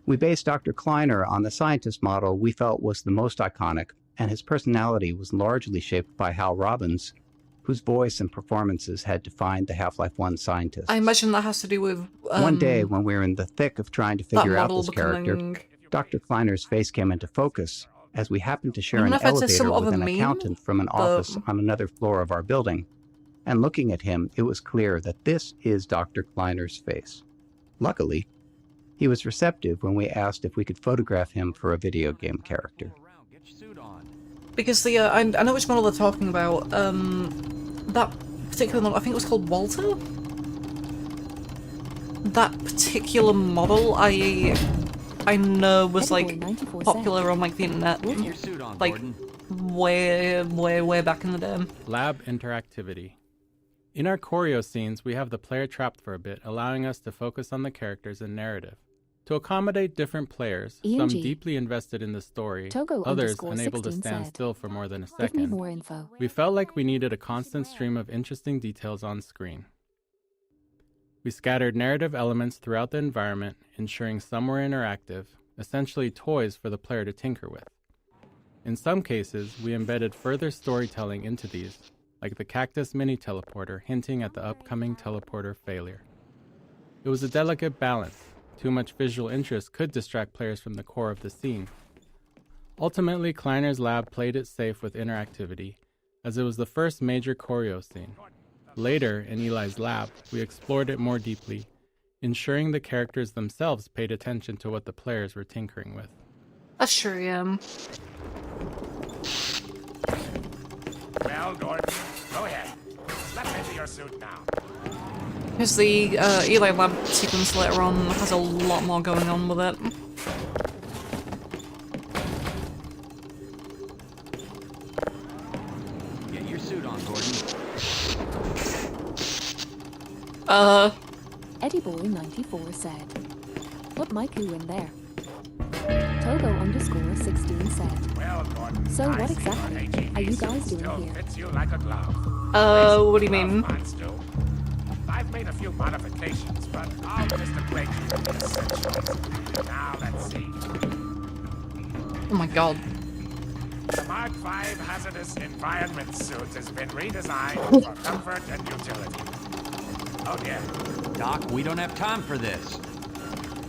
We based Dr. Kleiner on the scientist model we felt was the most iconic, and his personality was largely shaped by Hal Robbins, whose voice and performances had defined the Half-Life 1 scientist.
I imagine that has to do with...
One day, when we were in the thick of trying to figure out this character, Dr. Kleiner's face came into focus, as we happened to share an elevator with an accountant from an office on another floor of our building. And looking at him, it was clear that this is Dr. Kleiner's face. Luckily, he was receptive when we asked if we could photograph him for a video game character.
Because I know which model they're talking about. That particular model, I think it was called Walter? That particular model, I know was like popular on like the internet, like way back in the day.
Lab interactivity. In our choreo scenes, we have the player trapped for a bit, allowing us to focus on the characters and narrative. To accommodate different players, some deeply invested in the story, others unable to stand still for more than a second, we felt like we needed a constant stream of interesting details on screen. We scattered narrative elements throughout the environment, ensuring some were interactive, essentially toys for the player to tinker with. In some cases, we embedded further storytelling into these, like the cactus mini-teleporter hinting at the upcoming teleporter failure. It was a delicate balance. Too much visual interest could distract players from the core of the scene. Ultimately, Kleiner's lab played it safe with interactivity, as it was the first major choreo scene. Later, in Eli's lab, we explored it more deeply, ensuring the characters themselves paid attention to what the players were tinkering with.
That's true, yeah.
Well, Gordon, go ahead. Slip into your suit now.
Because the Eli lab sequence later on has a lot more going on with it.
Get your suit on, Gordon.
Eddie Boy 94 said, "Put Maiku in there." Togo_16 said,
well, Gordon,
"So what exactly are you guys doing here?"
Fits you like a glove.
What do you mean?
I've made a few modifications, but I'll just upgrade you with the essentials. Now let's see.
Oh my god.
The Mark V hazardous environment suit has been redesigned for comfort and utility. Oh dear.
Doc, we don't have time for this.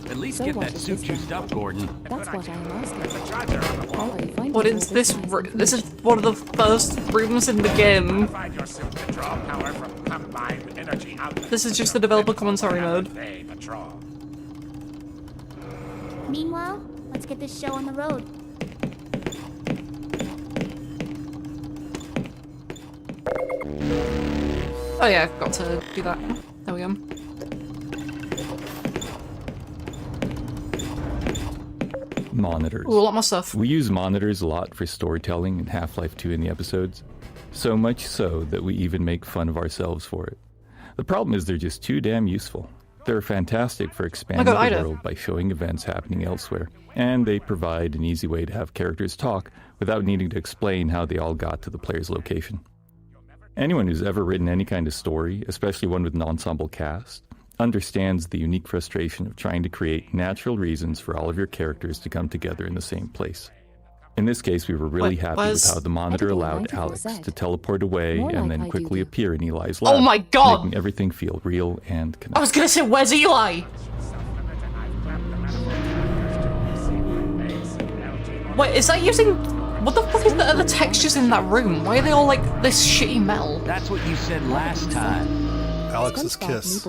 At least get that suit juiced up, Gordon.
That's what I am asking.
What is this? This is one of the first rooms in the game. This is just the developer commentary mode.
Meanwhile, let's get this show on the road.
Oh yeah, I've got to do that. There we go.
Monitors.
Ooh, a lot more stuff.
We use monitors a lot for storytelling in Half-Life 2 in the episodes. So much so that we even make fun of ourselves for it. The problem is they're just too damn useful. They're fantastic for expanding the world by showing events happening elsewhere, and they provide an easy way to have characters talk without needing to explain how they all got to the player's location. Anyone who's ever written any kind of story, especially one with an ensemble cast, understands the unique frustration of trying to create natural reasons for all of your characters to come together in the same place. In this case, we were really happy with how the monitor allowed Alex to teleport away and then quickly appear in Eli's lab.
Oh my god!
Making everything feel real and connected.
I was gonna say, where's Eli? Wait, is that using... What the fuck are the textures in that room? Why are they all like this shitty metal?
That's what you said last time.
Alex's kiss.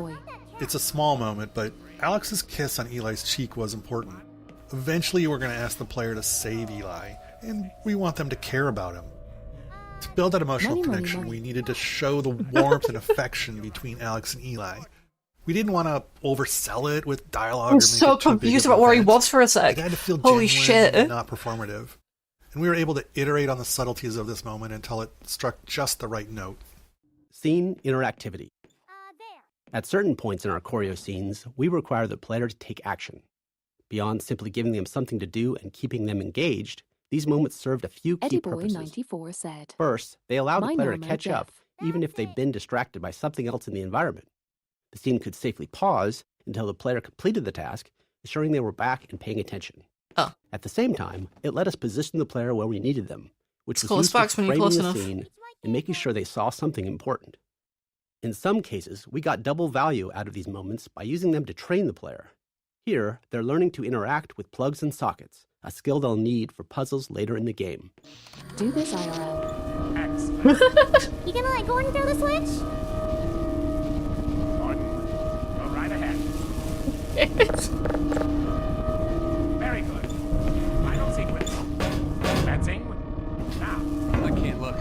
It's a small moment, but Alex's kiss on Eli's cheek was important. Eventually, we're going to ask the player to save Eli, and we want them to care about him. To build that emotional connection, we needed to show the warmth and affection between Alex and Eli. We didn't want to oversell it with dialogue.
I'm so confused about where he was for a sec.
It had to feel
Holy
genuine
shit.
and not performative. And we were able to iterate on the subtleties of this moment until it struck just the right note.
Scene interactivity. At certain points in our choreo scenes, we require the player to take action. Beyond simply giving them something to do and keeping them engaged, these moments served a few key purposes.
Eddie94 said.
First, they allow the
My
player to
Norma
catch
Jeff.
up, even if they've been distracted by something else in the environment. The scene could safely pause until the player completed the task, ensuring they were back and paying attention. At the same time, it let us position the player where we needed them, which was used for framing the scene and making sure they saw something important. In some cases, we got double value out of these moments by using them to train the player. Here, they're learning to interact with plugs and sockets, a skill they'll need for puzzles later in the game.
Do this IRL.
You gonna let Gordon throw the switch?
Gordon, go right ahead. Very good. Final sequence. Fencing. Now.
I can't look.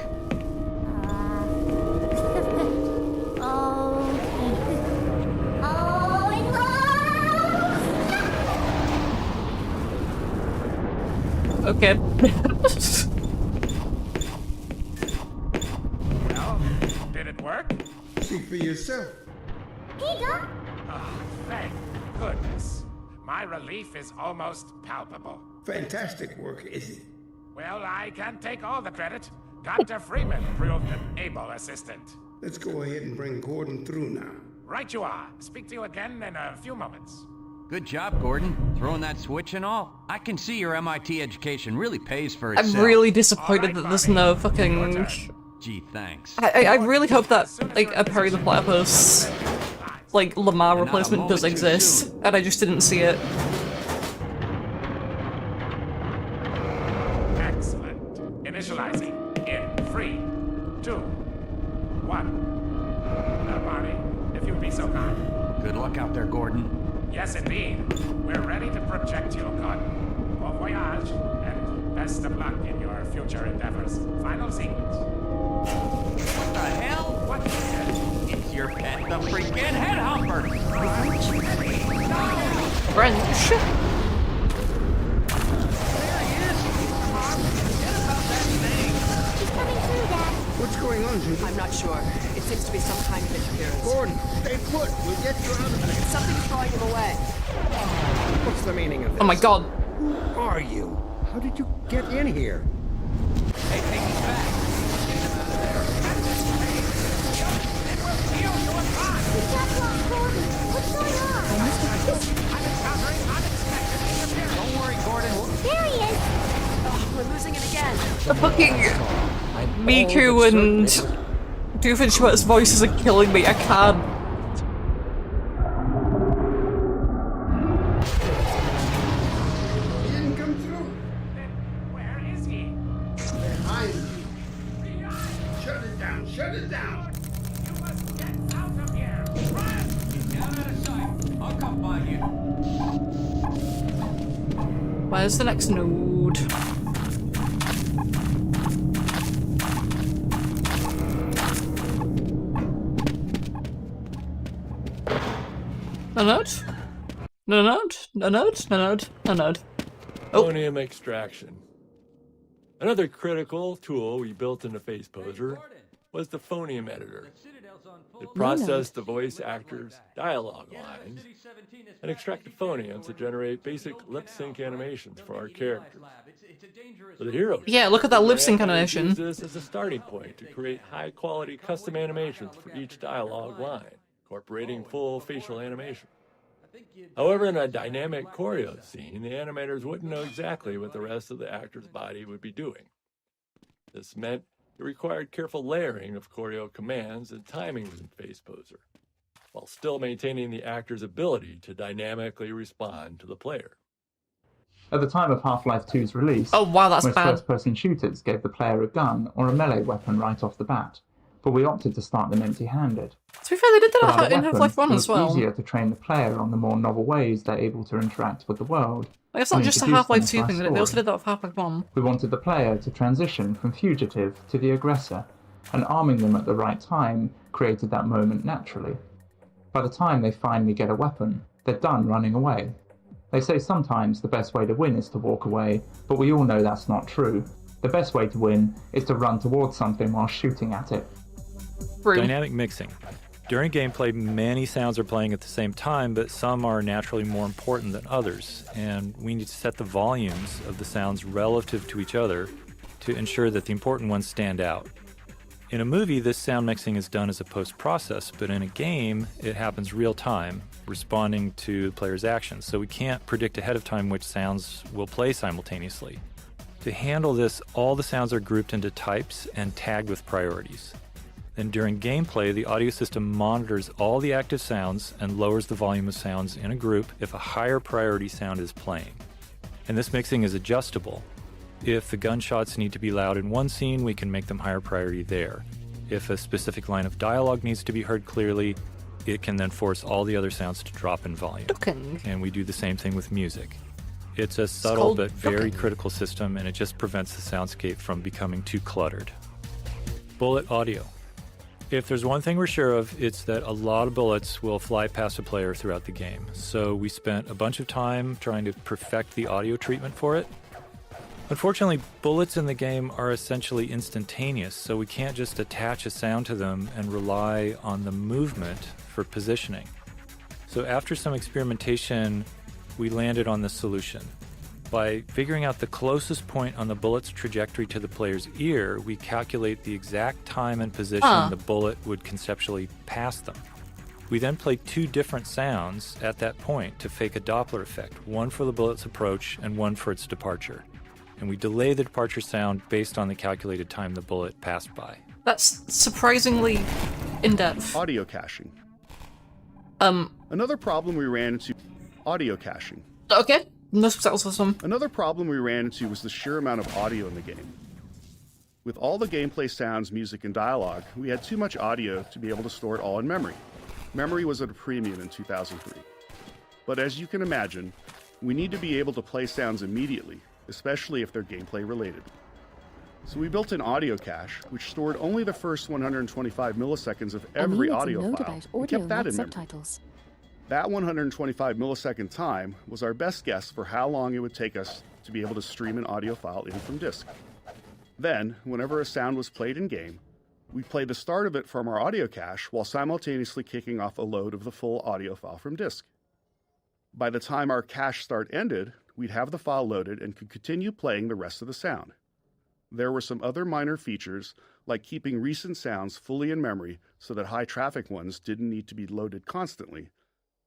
Okay.
Well, did it work?
Speak for yourself.
Here you go.
Oh, thank goodness. My relief is almost palpable.
Fantastic work, is it?
Well, I can't take all the credit. Dr. Freeman proved an able assistant.
Let's go ahead and bring Gordon through now.
Right you are. Speak to you again in a few moments.
Good job, Gordon. Throwing that switch and all. I can see your MIT education really pays for itself.
I'm really disappointed that there's no fucking...
Gee, thanks.
I really hope that, like, a Perry the Platypus, like, Lamar replacement does exist, and I just didn't see it.
Excellent. Initializing in 3, 2, 1. Now, Barney, if you'd be so kind.
Good luck out there, Gordon.
Yes, indeed. We're ready to project you, Gordon. Bon voyage, and best of luck in your future endeavors. Final sequence.
What the hell?
What is it?
It's your pet, the freaking headhumper!
French.
What's going on, Judy?
I'm not sure. It seems to be some kind of interference.
Gordon, stay put. We'll get you out of here.
Something's drawing him away.
What's the meaning of this?
Oh my god.
Who are you? How did you get in here?
Hey, take these back.
What's going on?
Don't worry, Gordon.
There he is.
Oh, we're losing it again.
The fucking Miku and Doofenshmirtz's voices are killing me. I can't.
He didn't come through.
Where is he?
Behind you. Shut it down. Shut it down.
You must get out of here. Run!
Down out of sight. I'll come find you.
Where's the next node? No node? No node? No node? No node? No node. Oh.
Phonium extraction. Another critical tool we built into FacePoser was the phonium editor. It processed the voice actors' dialogue lines and extracted phonium to generate basic lip sync animations for our characters. For the hero,
yeah, look at that lip sync animation.
Use this as a starting point to create high-quality custom animations for each dialogue line, incorporating full facial animation. However, in a dynamic choreo scene, the animators wouldn't know exactly what the rest of the actor's body would be doing. This meant it required careful layering of choreo commands and timings in Face Poser, while still maintaining the actor's ability to dynamically respond to the player.
At the time of Half-Life 2's release,
Oh wow, that's
most
bad.
first-person shooters gave the player a gun or a melee weapon right off the bat, but we opted to start them empty-handed.
To be fair, they did
Without
that
a
in Half-Life 1
weapon,
as
it was
well.
easier to train the player on the more novel ways they're able to interact with the world.
Like, it's not
and
just a
introduce
Half-Life
them
2
to our
thing, they also
story.
did that with Half-Life 1.
We wanted the player to transition from fugitive to the aggressor, and arming them at the right time created that moment naturally. By the time they finally get a weapon, they're done running away. They say sometimes the best way to win is to walk away, but we all know that's not true. The best way to win is to run towards something while shooting at it.
Dynamic mixing. During gameplay, many sounds are playing at the same time, but some are naturally more important than others, and we need to set the volumes of the sounds relative to each other to ensure that the important ones stand out. In a movie, this sound mixing is done as a post-process, but in a game, it happens real-time, responding to the player's actions, so we can't predict ahead of time which sounds will play simultaneously. To handle this, all the sounds are grouped into types and tagged with priorities. Then during gameplay, the audio system monitors all the active sounds and lowers the volume of sounds in a group if a higher priority sound is playing. And this mixing is adjustable. If the gunshots need to be loud in one scene, we can make them higher priority there. If a specific line of dialogue needs to be heard clearly, it can then force all the other sounds to drop in volume. And we do the same thing with music. It's a subtle but very critical system, and it just prevents the soundscape from becoming too cluttered. Bullet audio. If there's one thing we're sure of, it's that a lot of bullets will fly past a player throughout the game. So we spent a bunch of time trying to perfect the audio treatment for it. Unfortunately, bullets in the game are essentially instantaneous, so we can't just attach a sound to them and rely on the movement for positioning. So after some experimentation, we landed on this solution. By figuring out the closest point on the bullet's trajectory to the player's ear, we calculate the exact time and position the bullet would conceptually pass them. We then play two different sounds at that point to fake a Doppler effect, one for the bullet's approach and one for its departure. And we delay the departure sound based on the calculated time the bullet passed by.
That's surprisingly in-depth.
Audio caching.
Another
problem we ran into audio caching.
Okay, that was awesome.
Another problem we ran into was the sheer amount of audio in the game. With all the gameplay sounds, music, and dialogue, we had too much audio to be able to store it all in memory. Memory was at a premium in 2003. But as you can imagine, we need to be able to play sounds immediately, especially if they're gameplay related. So we built an audio cache, which stored only the first 125 milliseconds of every audio file, and kept that in memory. That 125 millisecond time was our best guess for how long it would take us to be able to stream an audio file in from disk. Then, whenever a sound was played in-game, we played the start of it from our audio cache while simultaneously kicking off a load of the full audio file from disk. By the time our cache start ended, we'd have the file loaded and could continue playing the rest of the sound. There were some other minor features, like keeping recent sounds fully in memory so that high-traffic ones didn't need to be loaded constantly.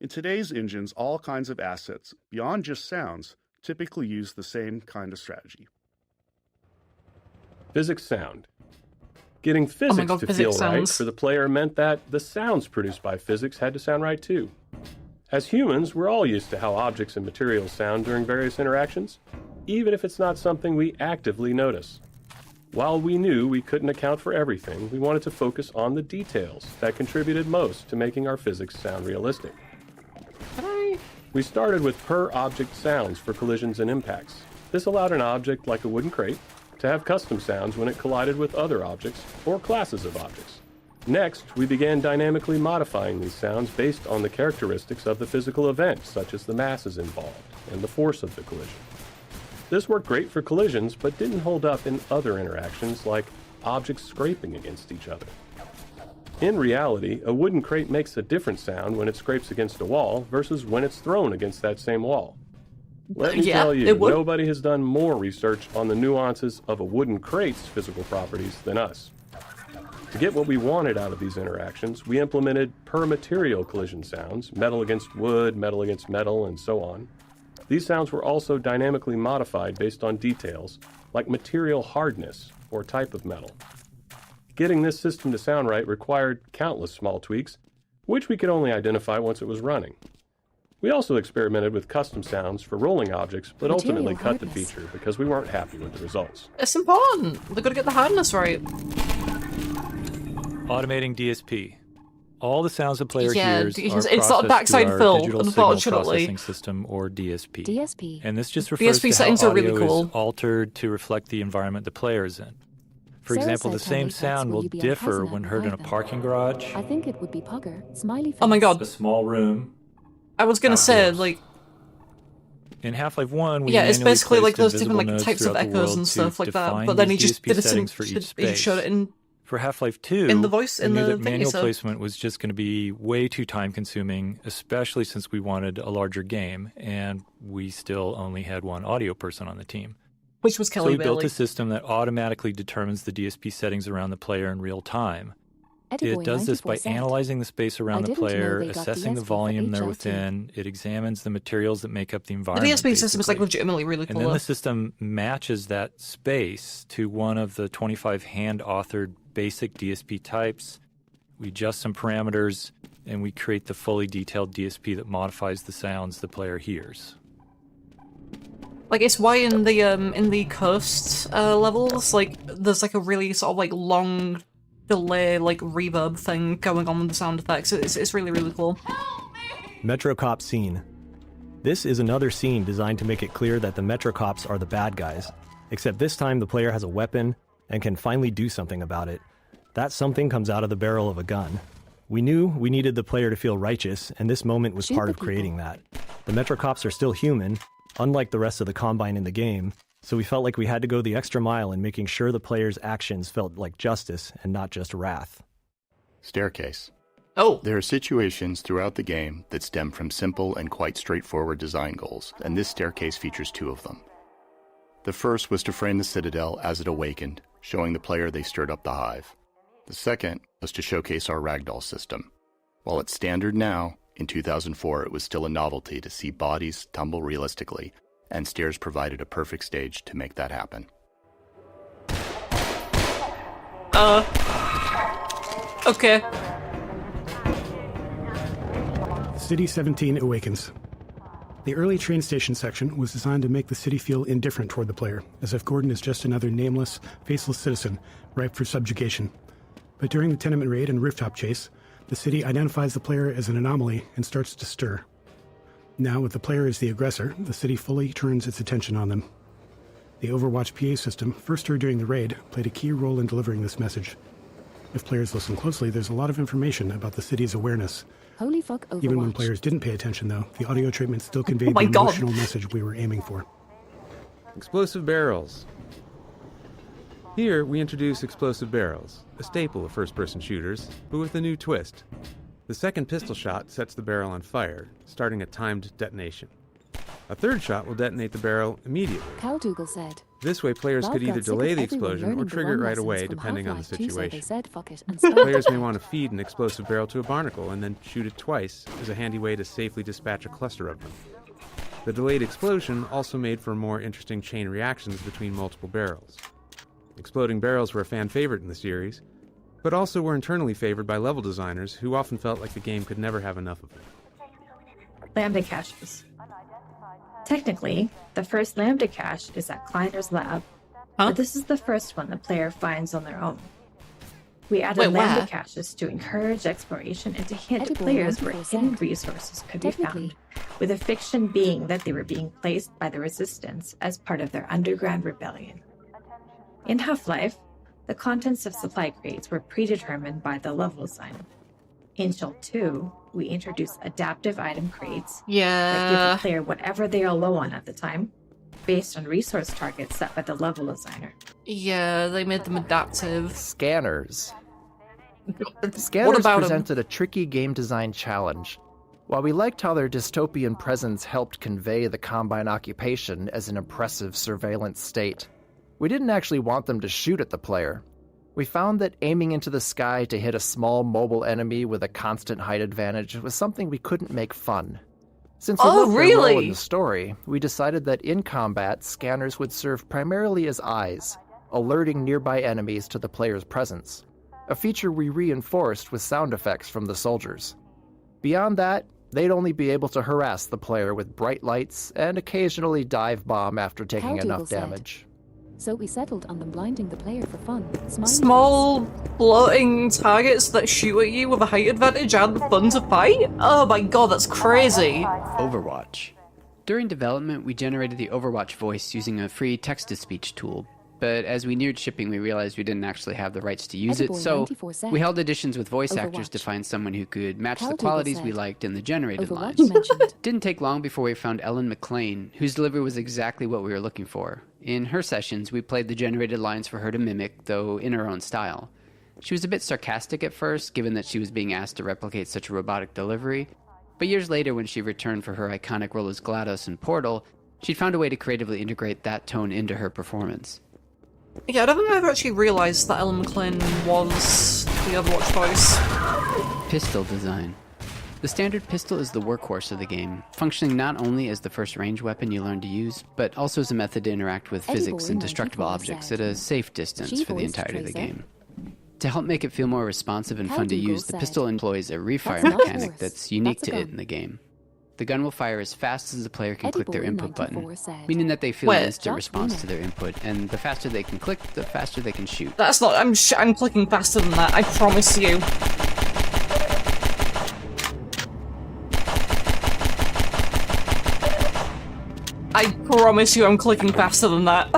In today's engines, all kinds of assets, beyond just sounds, typically use the same kind of strategy.
Physics sound. Getting physics to feel right for the player meant that the sounds produced by physics had to sound right too. As humans, we're all used to how objects and materials sound during various interactions, even if it's not something we actively notice. While we knew we couldn't account for everything, we wanted to focus on the details that contributed most to making our physics sound realistic. We started with per-object sounds for collisions and impacts. This allowed an object like a wooden crate to have custom sounds when it collided with other objects or classes of objects. Next, we began dynamically modifying these sounds based on the characteristics of the physical event, such as the masses involved and the force of the collision. This worked great for collisions, but didn't hold up in other interactions like objects scraping against each other. In reality, a wooden crate makes a different sound when it scrapes against a wall versus when it's thrown against that same wall. Let me tell you, nobody has done more research on the nuances of a wooden crate's physical properties than us. To get what we wanted out of these interactions, we implemented per-material collision sounds, metal against wood, metal against metal, and so on. These sounds were also dynamically modified based on details, like material hardness or type of metal. Getting this system to sound right required countless small tweaks, which we could only identify once it was running. We also experimented with custom sounds for rolling objects, but ultimately cut the feature because we weren't happy with the results.
It's important. They've got to get the hardness right.
Automating DSP. All the sounds a player
Yeah,
hears
it's
are
not
processed
backside
through our
fill,
digital signal
unfortunately.
processing system, or DSP.
DSP.
And this just refers
DSP
to
settings
how
are really
audio
cool.
is altered to reflect the environment the player is in. For
Sarah
example, the
said
same
Apex,
sound
will
will
you be on
differ
President
when heard in a
Python?
parking garage,
I think it would be Pugger. Smiley face.
Oh my god.
a small room.
I was gonna say, like,
In Half-Life 1, we
yeah, it's
manually
basically like
placed
those different
invisible
like
nodes
types of
throughout the
echoes
world
and
to
stuff like that.
define
But then he
these
just
DSP
did it
settings for each
he
space.
showed it in
For Half-Life 2,
in the voice
we
in
knew
the
that
thingy,
manual
so
placement was just going to be way too time-consuming, especially since we wanted a larger game, and we still only had one audio person on the team.
which was
So
Kelly
we built
Bailey.
a system that automatically determines the DSP settings around the player in real time.
Ediboy
It does this by
94 said,
analyzing the space
I
around the
didn't know
player,
they got
assessing the
DSP for
volume there
HL2.
within. It examines the materials that make up the
The
environment.
DSP system is like
basically.
legitimately really
And
cool.
then
though.
the system matches that space to one of the 25 hand-authored basic DSP types. We adjust some parameters, and we create the fully detailed DSP that modifies the sounds the player hears.
Like, it's why in the coast levels, like, there's like a really sort of like long delay, like reverb thing going on with the sound effects. It's really, really cool.
Metro Cop scene. This is another scene designed to make it clear that the Metro Cops are the bad guys, except this time the player has a weapon and can finally do something about it. That something comes out of the barrel of a gun. We knew we needed the player to feel righteous, and this moment was part of creating that. The Metro Cops are still human, unlike the rest of the Combine in the game, so we felt like we had to go the extra mile in making sure the player's actions felt like justice and not just wrath.
Staircase.
Oh.
There are situations throughout the game that stem from simple and quite straightforward design goals, and this staircase features two of them. The first was to frame the Citadel as it awakened, showing the player they stirred up the hive. The second was to showcase our ragdoll system. While it's standard now, in 2004 it was still a novelty to see bodies tumble realistically, and stairs provided a perfect stage to make that happen.
Okay.
City 17 awakens. The early train station section was designed to make the city feel indifferent toward the player, as if Gordon is just another nameless, faceless citizen, ripe for subjugation. But during the tenement raid and rooftop chase, the city identifies the player as an anomaly and starts to stir. Now, with the player as the aggressor, the city fully turns its attention on them. The Overwatch PA system, first heard during the raid, played a key role in delivering this message. If players listen closely, there's a lot of information about the city's awareness.
Holy fuck, Overwatch.
Even when players didn't pay attention, though, the audio treatment still conveyed
my
the
God.
emotional message we were aiming for.
Explosive barrels. Here, we introduce explosive barrels, a staple of first-person shooters, but with a new twist. The second pistol shot sets the barrel on fire, starting a timed detonation. A third shot will detonate the barrel immediately.
Cal Dougal said.
This way, players
Valve
could either
got sick of
delay the
everyone
explosion or
learning the
trigger it
wrong
right away,
lessons from
depending on the
Half-Life 2, so they
situation.
said, fuck it, and started
Players may
again.
want to feed an explosive barrel to a barnacle and then shoot it twice as a handy way to safely dispatch a cluster of them. The delayed explosion also made for more interesting chain reactions between multiple barrels. Exploding barrels were a fan favorite in the series, but also were internally favored by level designers who often felt like the game could never have enough of them.
Lambda caches. Technically, the first Lambda cache is at Kleiner's lab, but this is the first one the player finds on their own. We added
Wait,
Lambda
where?
caches to encourage exploration and to hint
Edible
players where
94%.
hidden resources could be found, with the fiction being that they were being placed by the Resistance as part of their underground rebellion. In Half-Life, the contents of supply crates were predetermined by the level designer. In HL2, we introduced adaptive item crates that give
Yeah.
the player whatever they are low on at the time, based on resource targets set by the level designer.
Yeah, they made them adaptive.
Scanners.
What
Scanners
about 'em?
presented a tricky game design challenge. While we liked how their dystopian presence helped convey the Combine occupation as an oppressive surveillance state, we didn't actually want them to shoot at the player. We found that aiming into the sky to hit a small mobile enemy with a constant height advantage was something we couldn't make fun. Since we loved their role in the story, we decided that in combat, scanners would serve primarily as eyes, alerting nearby enemies to the player's presence, a feature we reinforced with sound effects from the soldiers. Beyond that, they'd only be able to harass the player with bright lights and occasionally dive bomb after taking enough damage.
So we settled on them blinding the player for fun.
Small, floating targets that shoot at you with a height advantage and the fun to fight? Oh my god, that's crazy.
Overwatch. During development, we generated the Overwatch voice using a free text-to-speech tool. But as we neared shipping, we realized we didn't actually have the rights to use it, so we held auditions with voice actors to find someone who could match the qualities we liked in the generated lines. Didn't take long before we found Ellen McLean, whose delivery was exactly what we were looking for. In her sessions, we played the generated lines for her to mimic, though in her own style. She was a bit sarcastic at first, given that she was being asked to replicate such a robotic delivery, but years later when she returned for her iconic role as GLaDOS in Portal, she'd found a way to creatively integrate that tone into her performance.
Yeah, I don't think I've ever actually realised that Ellen McLean was the Overwatch voice.
Pistol design. The standard pistol is the workhorse of the game, functioning not only as the first range weapon you learn to use, but also as a method to interact with physics and destructible objects at a safe distance for the entirety of the game. To help make it feel more responsive and fun to use, the pistol employs a refire mechanic that's unique to it in the game. The gun will fire as fast as the player can click their input button, meaning that they feel an instant response to their input, and the faster they can click, the faster they can shoot.
That's not- I'm clicking faster than that, I promise you. I promise you I'm clicking faster than that.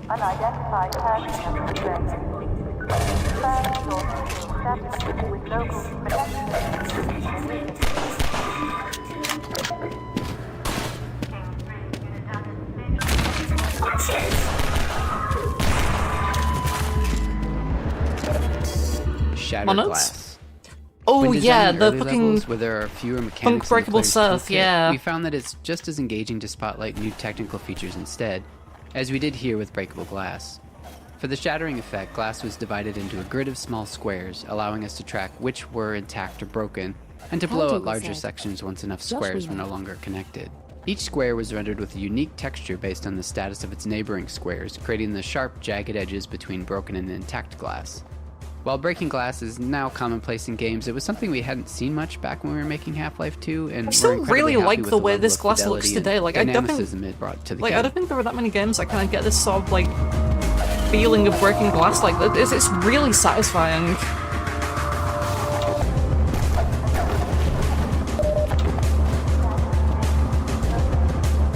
Unidentified person of interest. Confirm your status with local protection.
Shattered glass.
Oh yeah, the fucking
where there are fewer mechanics
unbreakable surf, yeah.
We found that it's just as engaging to spotlight new technical features instead, as we did here with breakable glass. For the shattering effect, glass was divided into a grid of small squares, allowing us to track which were intact or broken, and to blow out larger sections once enough squares were no longer connected. Each square was rendered with a unique texture based on the status of its neighboring squares, creating the sharp, jagged edges between broken and intact glass. While breaking glass is now commonplace in games, it was something we hadn't seen much back when we were making Half-Life 2, and
I still really like the way this glass
level of
looks
fidelity
today. Like I don't think,
it brought to the
like
game.
I don't think there are that many games that kind of get this sort of like feeling of breaking glass like that. It's really satisfying.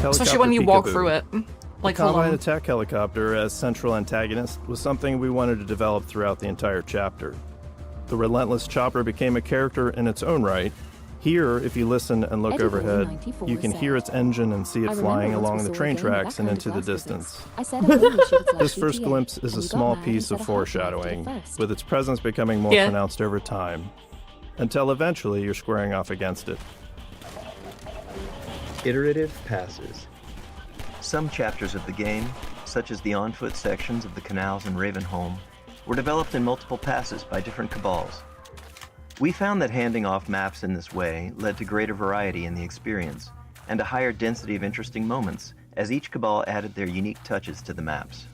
Especially when you walk through it. Like,
the Combine Attack Helicopter as central antagonist was something we wanted to develop throughout the entire chapter. The relentless chopper became a character in its own right. Here, if you listen and look overhead, you can hear its engine and see it flying along the train tracks and into the distance. This first glimpse is a small piece of foreshadowing, with its presence becoming more pronounced over time, until eventually you're squaring off against it.
Iterative passes. Some chapters of the game, such as the on-foot sections of the canals in Ravenholm, were developed in multiple passes by different cabals. We found that handing off maps in this way led to greater variety in the experience, and a higher density of interesting moments, as each cabal added their unique touches to the maps.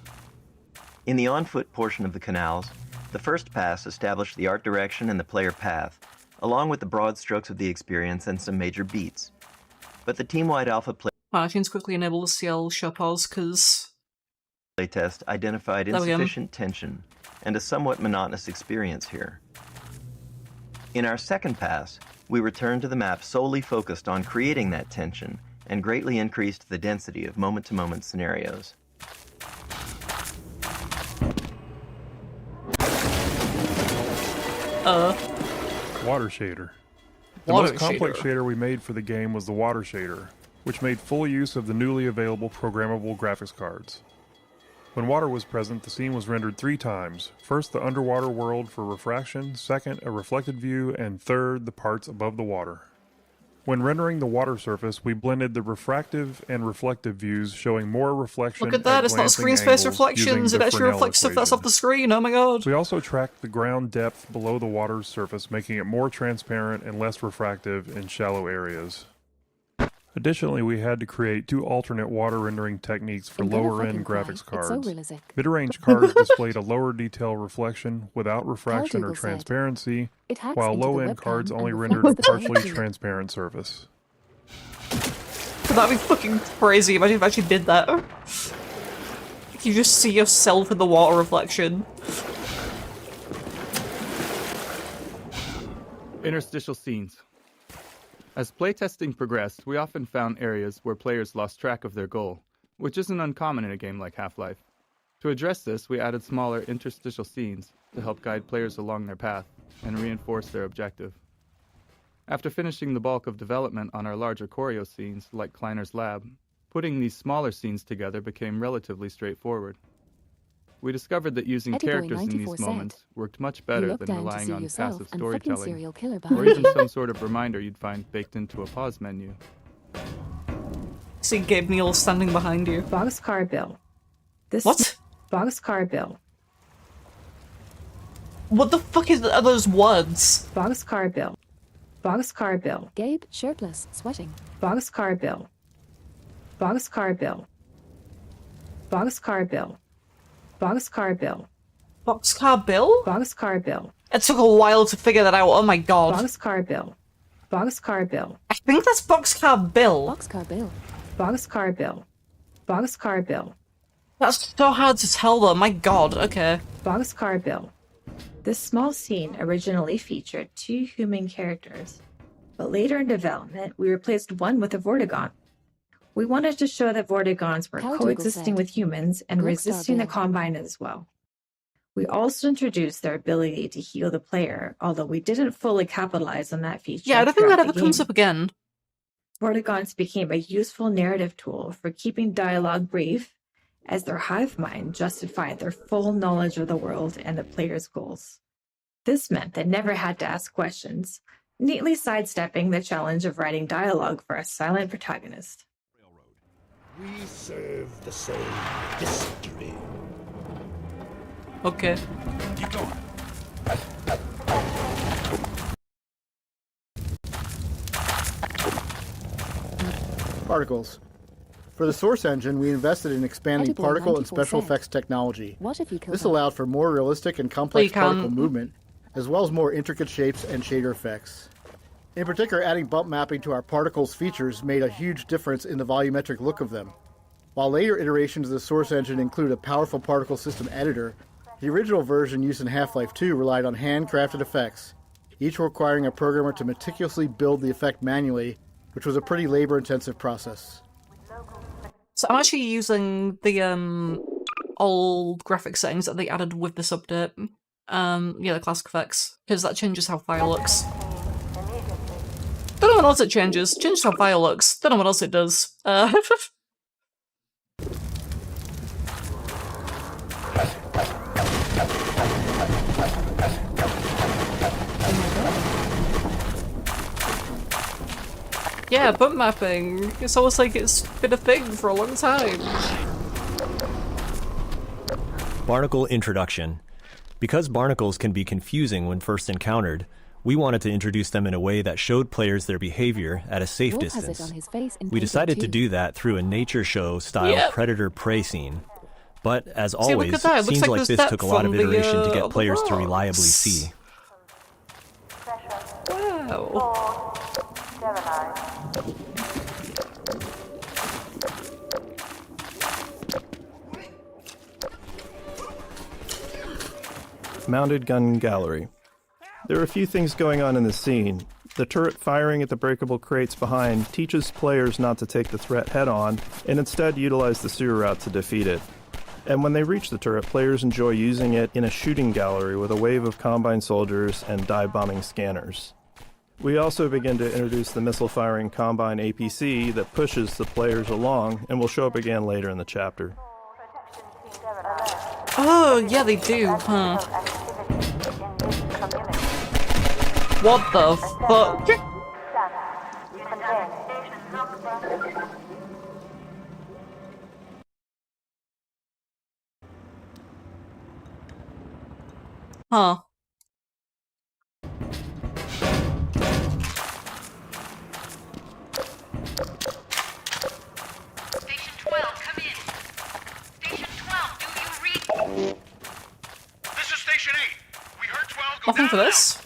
In the on-foot portion of the canals, the first pass established the art direction and the player path, along with the broad strokes of the experience and some major beats. But the team-wide alpha
iTunes quickly enabled the CL show pause because
playtest identified insufficient tension and a somewhat monotonous experience here. In our second pass, we returned to the map solely focused on creating that tension and greatly increased the density of moment-to-moment scenarios.
Water shader. The most complex shader we made for the game was the water shader, which made full use of the newly available programmable graphics cards. When water was present, the scene was rendered 3 times. First, the underwater world for refraction, second, a reflected view, and third, the parts above the water. When rendering the water surface, we blended the refractive and reflective views, showing more reflection.
Look at that, it's not screen space reflections, it actually reflects stuff that's off the screen, oh my god.
We also tracked the ground depth below the water's surface, making it more transparent and less refractive in shallow areas. Additionally, we had to create 2 alternate water rendering techniques for lower-end graphics cards. Mid-range cards displayed a lower detail reflection without refraction or transparency, while low-end cards only rendered a partially transparent surface.
That'd be fucking crazy. Imagine if I actually did that. You just see yourself in the water reflection.
Interstitial scenes. As playtesting progressed, we often found areas where players lost track of their goal, which isn't uncommon in a game like Half-Life. To address this, we added smaller interstitial scenes to help guide players along their path and reinforce their objective. After finishing the bulk of development on our larger choreo scenes, like Kleiner's lab, putting these smaller scenes together became relatively straightforward. We discovered that using characters in these moments worked much better than relying on passive storytelling, or even some sort of reminder you'd find baked into a pause menu.
See Gabe Neal standing behind you.
Boxcar Bill.
What?
Boxcar Bill.
What the fuck are those words?
Boxcar Bill. Boxcar Bill.
Gabe, shirtless, sweating.
Boxcar Bill. Boxcar Bill. Boxcar Bill. Boxcar Bill.
Boxcar Bill?
Boxcar Bill.
It took a while to figure that out, oh my god.
Boxcar Bill. Boxcar Bill.
I think that's Boxcar Bill.
Boxcar Bill.
Boxcar Bill. Boxcar Bill.
That's so hard to tell though, my god, okay.
Boxcar Bill. This small scene originally featured 2 human characters, but later in development, we replaced one with a Vortigaunt. We wanted to show that Vortigaunts were coexisting with humans and resisting the Combine as well. We also introduced their ability to heal the player, although we didn't fully capitalize on that feature.
Yeah, I don't think that ever comes up again.
Vortigaunts became a useful narrative tool for keeping dialogue brief, as their hive mind justified their full knowledge of the world and the player's goals. This meant they never had to ask questions, neatly sidestepping the challenge of writing dialogue for a silent protagonist.
We serve the same history.
Okay.
Keep going.
Particles. For the source engine, we invested in expanding particle and special effects technology. This allowed for more realistic and complex particle movement, as well as more intricate shapes and shader effects. In particular, adding bump mapping to our particles features made a huge difference in the volumetric look of them. While later iterations of the source engine include a powerful particle system editor, the original version used in Half-Life 2 relied on handcrafted effects, each requiring a programmer to meticulously build the effect manually, which was a pretty labor-intensive process.
So I'm actually using the old graphic settings that they added with this update. Yeah, the classic effects, because that changes how fire looks. Don't know what else it changes. Changes how fire looks. Don't know what else it does. Yeah, bump mapping. It's almost like it's been a thing for a long time.
Barnacle Introduction. Because barnacles can be confusing when first encountered, we wanted to introduce them in a way that showed players their behavior at a safe distance. We decided to do that through a nature show-style predator-prey scene. But, as always, scenes like this took a lot of iteration to get players to reliably see.
Wow.
Mounted gun gallery. There are a few things going on in the scene. The turret firing at the breakable crates behind teaches players not to take the threat head-on and instead utilize the sewer route to defeat it. And when they reach the turret, players enjoy using it in a shooting gallery with a wave of Combine soldiers and dive-bombing scanners. We also begin to introduce the missile-firing Combine APC that pushes the players along and will show up again later in the chapter.
Oh, yeah, they do, huh? What the fuck? Huh.
Station 12, come in. Station 12, do you read? This is Station 8. We heard 12 go
Nothing
down
for this?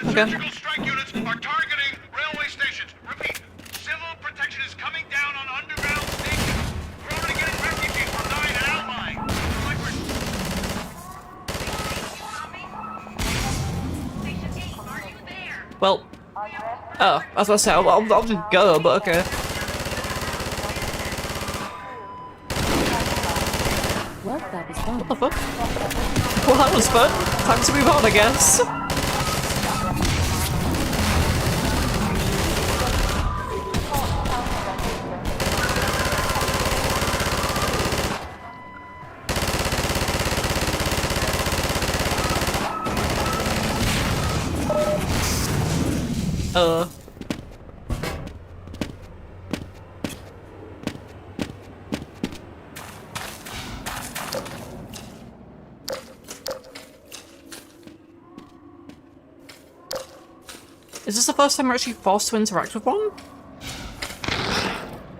now.
Okay.
Surgical strike units are targeting railway stations. Repeat, civil protection is coming down on underground stations. We're already getting refugees from 9 and outlying.
Well. Oh, I was about to say, I'll just go, but okay.
Well, that was fun.
What the fuck? Well, that was fun. Time to move on, I guess. Is this the first time we're actually forced to interact with one?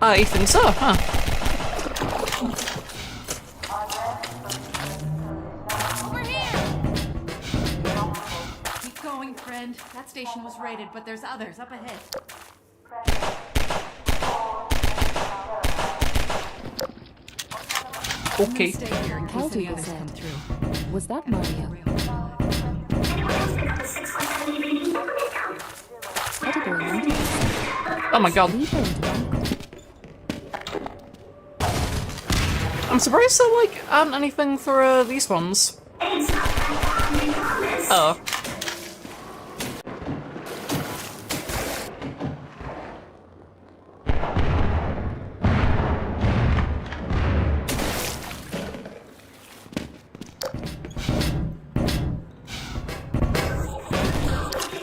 I think so, huh?
Over here! Keep going, friend. That station was raided, but there's others up ahead.
Okay.
How do you say? Was that Mario?
Oh my god. I'm surprised there, like, aren't anything for, these ones. Oh.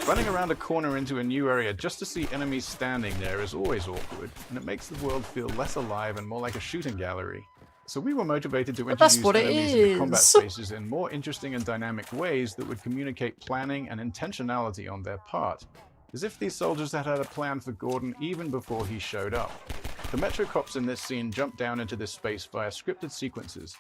Running around a corner into a new area just to see enemies standing there is always awkward, and it makes the world feel less alive and more like a shooting gallery. So we were motivated to introduce enemies into combat spaces in more interesting and dynamic ways that would communicate planning and intentionality on their part, as if these soldiers had had a plan for Gordon even before he showed up. The Metro cops in this scene jump down into this space via scripted sequences.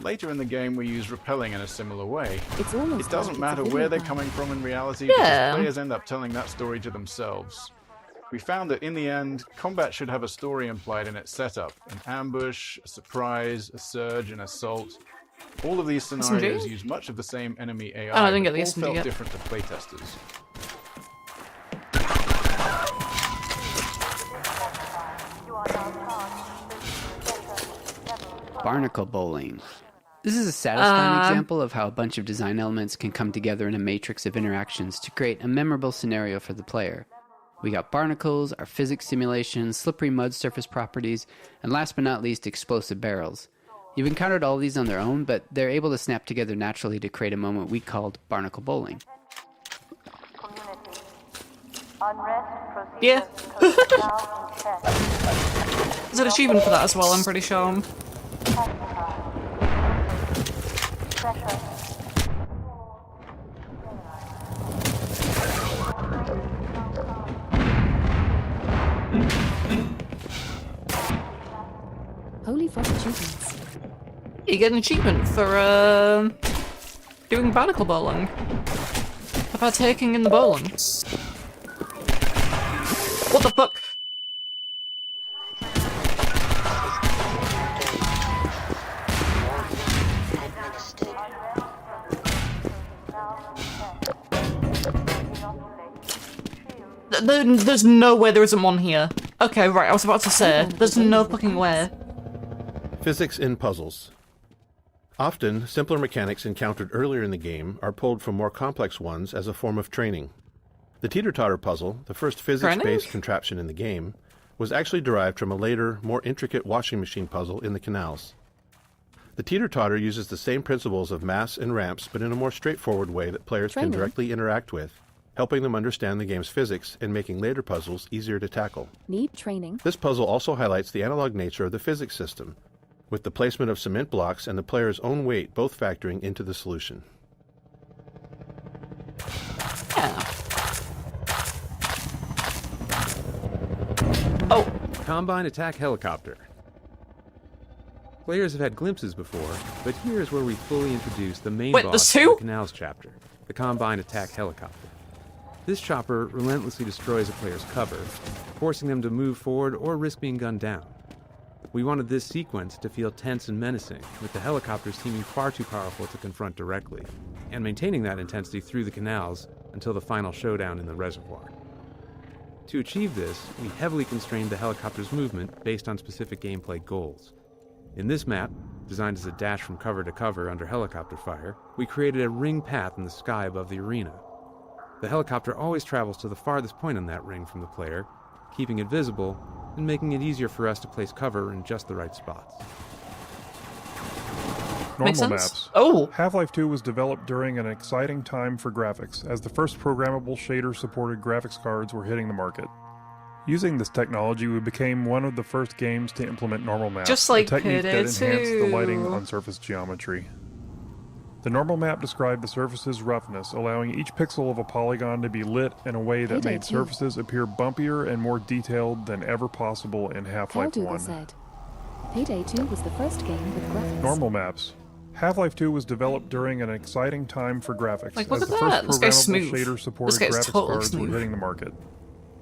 Later in the game, we use rappelling in a similar way. It doesn't matter where they're coming from in reality, because players end up telling that story to themselves. We found that in the end, combat should have a story implied in its setup. An ambush, a surprise, a surge, an assault. All of these scenarios use much of the same enemy AI,
I didn't get
but all
the
felt
yet.
different to playtesters.
Barnacle bowling. This is a satisfying example of how a bunch of design elements can come together in a matrix of interactions to create a memorable scenario for the player. We got barnacles, our physics simulations, slippery mud surface properties, and last but not least, explosive barrels. You've encountered all of these on their own, but they're able to snap together naturally to create a moment we called barnacle bowling.
Yeah. There's an achievement for that as well, I'm pretty sure.
Holy fuck achievements.
You get an achievement for, doing barnacle bowling. For partaking in the bowling. What the fuck? There's no way there isn't one here. Okay, right, I was about to say, there's no fucking way.
Physics in puzzles. Often, simpler mechanics encountered earlier in the game are pulled from more complex ones as a form of training. The teeter-totter puzzle, the first physics-based contraption in the game, was actually derived from a later, more intricate washing machine puzzle in the canals. The teeter-totter uses the same principles of mass and ramps, but in a more straightforward way that players can directly interact with, helping them understand the game's physics and making later puzzles easier to tackle.
Need training.
This puzzle also highlights the analog nature of the physics system, with the placement of cement blocks and the player's own weight both factoring into the solution.
Combine Attack Helicopter. Players have had glimpses before, but here's where we fully introduce the main boss of the Canals chapter, the Combine Attack Helicopter. This chopper relentlessly destroys a player's cover, forcing them to move forward or risk being gunned down. We wanted this sequence to feel tense and menacing, with the helicopters seeming far too powerful to confront directly, and maintaining that intensity through the canals until the final showdown in the reservoir. To achieve this, we heavily constrained the helicopter's movement based on specific gameplay goals. In this map, designed as a dash from cover to cover under helicopter fire, we created a ring path in the sky above the arena. The helicopter always travels to the farthest point on that ring from the player, keeping it visible and making it easier for us to place cover in just the right spots.
Normal maps.
Oh!
Half-Life 2 was developed during an exciting time for graphics, as the first programmable shader-supported graphics cards were hitting the market. Using this technology, we became one of the first games to implement normal maps,
just like
a technique that enhanced the lighting
HL2.
on surface geometry. The normal map described the surface's roughness, allowing each pixel of a polygon to be lit in a way that made surfaces appear bumpier and more detailed than ever possible in Half-Life 1.
Said. Payday 2 was the first game with graphics.
Normal maps. Half-Life 2 was developed during an exciting time for graphics,
Like, look
as
at
the
that.
first
This guy's
programmable
smooth.
shader-supported
This guy's
graphics
totally
cards
smooth.
were hitting the market.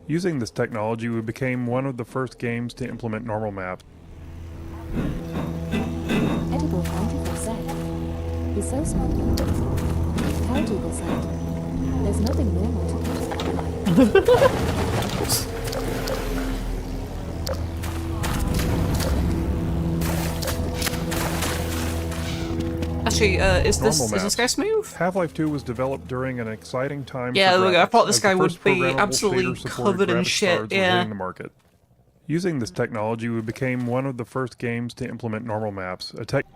Using this technology, we became one of the first games to implement normal maps.
Edible 94 said. He's so smooth. HL2 said. There's nothing normal to it.
Actually, is this guy smooth?
Half-Life 2 was developed during an exciting time
Yeah,
for
look,
graphics,
I thought this
as the
guy would
first
be
programmable
absolutely
shader-supported
covered in
graphics
shit,
cards were
yeah.
hitting the market. Using this technology, we became one of the first games to implement normal maps, a tech...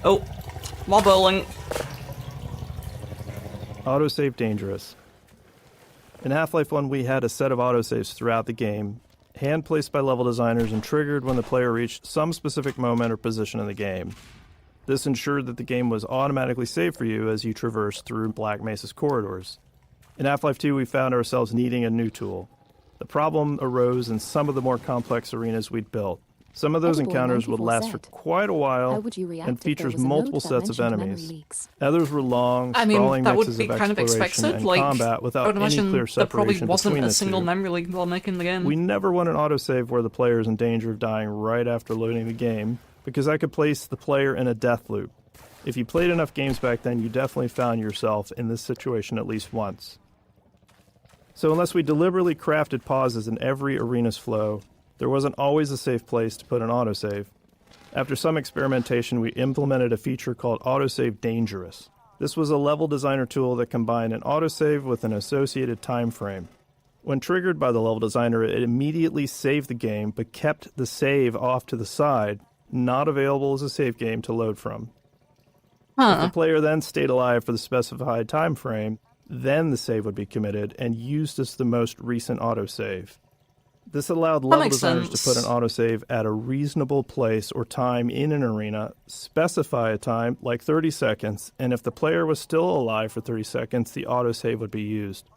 Oh, more bowling.
Autosave dangerous. In Half-Life 1, we had a set of autosaves throughout the game, hand-placed by level designers and triggered when the player reached some specific moment or position in the game. This ensured that the game was automatically saved for you as you traversed through Black Mesa's corridors. In Half-Life 2, we found ourselves needing a new tool. The problem arose in some of the more complex arenas we'd built. Some of those encounters would last for quite a while and features multiple sets of enemies. Others were long, sprawling mixes of exploration and combat without any clear separation between the two.
Memory leak while making the game.
We never want an autosave where the player is in danger of dying right after loading the game, because that could place the player in a death loop. If you played enough games back then, you definitely found yourself in this situation at least once. So unless we deliberately crafted pauses in every arena's flow, there wasn't always a safe place to put an autosave. After some experimentation, we implemented a feature called Autosave Dangerous. This was a level designer tool that combined an autosave with an associated time frame. When triggered by the level designer, it immediately saved the game, but kept the save off to the side, not available as a save game to load from. If the player then stayed alive for the specified time frame, then the save would be committed and used as the most recent autosave. This allowed level designers to put an autosave at a reasonable place or time in an arena, specify a time, like 30 seconds, and if the player was still alive for 30 seconds, the autosave would be used.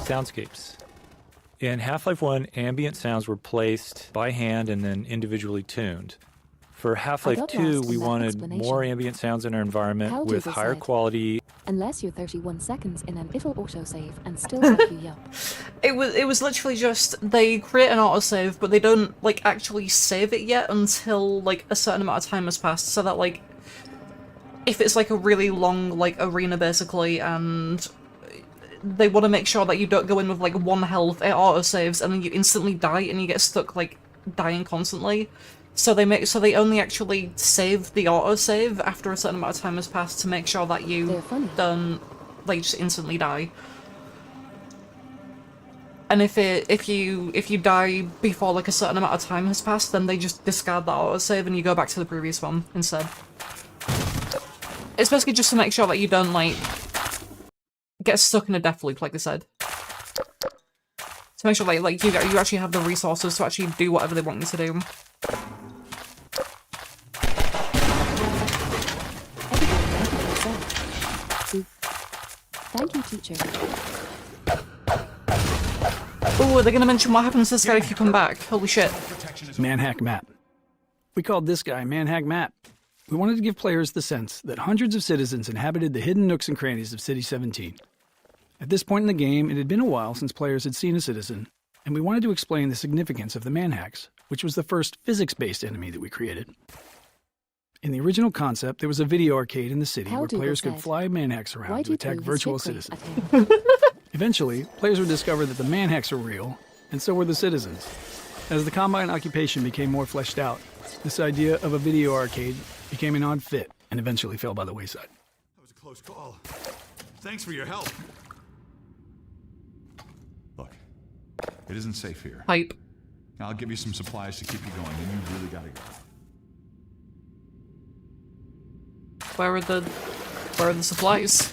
Soundscapes. In Half-Life 1, ambient sounds were placed by hand and then individually tuned. For Half-Life 2, we wanted more ambient sounds in our environment with higher quality.
Unless you're 31 seconds in and it'll autosave and still let you yell.
It was literally just they create an autosave, but they don't like actually save it yet until like a certain amount of time has passed, so that like if it's like a really long like arena basically and they want to make sure that you don't go in with like 1 health, it autosaves and then you instantly die and you get stuck like dying constantly. So they only actually save the autosave after a certain amount of time has passed to make sure that you don't like just instantly die. And if you die before like a certain amount of time has passed, then they just discard that autosave and you go back to the previous one instead. It's basically just to make sure that you don't like get stuck in a death loop, like they said. To make sure like you actually have the resources to actually do whatever they want you to do.
Thank you, teacher.
Oh, they're gonna mention what happens to this guy if you come back. Holy shit.
Manhack Map. We called this guy Manhack Map. We wanted to give players the sense that hundreds of citizens inhabited the hidden nooks and crannies of City 17. At this point in the game, it had been a while since players had seen a citizen, and we wanted to explain the significance of the Manhacks, which was the first physics-based enemy that we created. In the original concept, there was a video arcade in the city where players could fly Manhacks around to attack virtual citizens. Eventually, players would discover that the Manhacks were real, and so were the citizens. As the Combine occupation became more fleshed out, this idea of a video arcade became an odd fit and eventually fell by the wayside.
That was a close call. Thanks for your help. Look, it isn't safe here.
Hype.
I'll give you some supplies to keep you going, and you really gotta go.
Where are the supplies?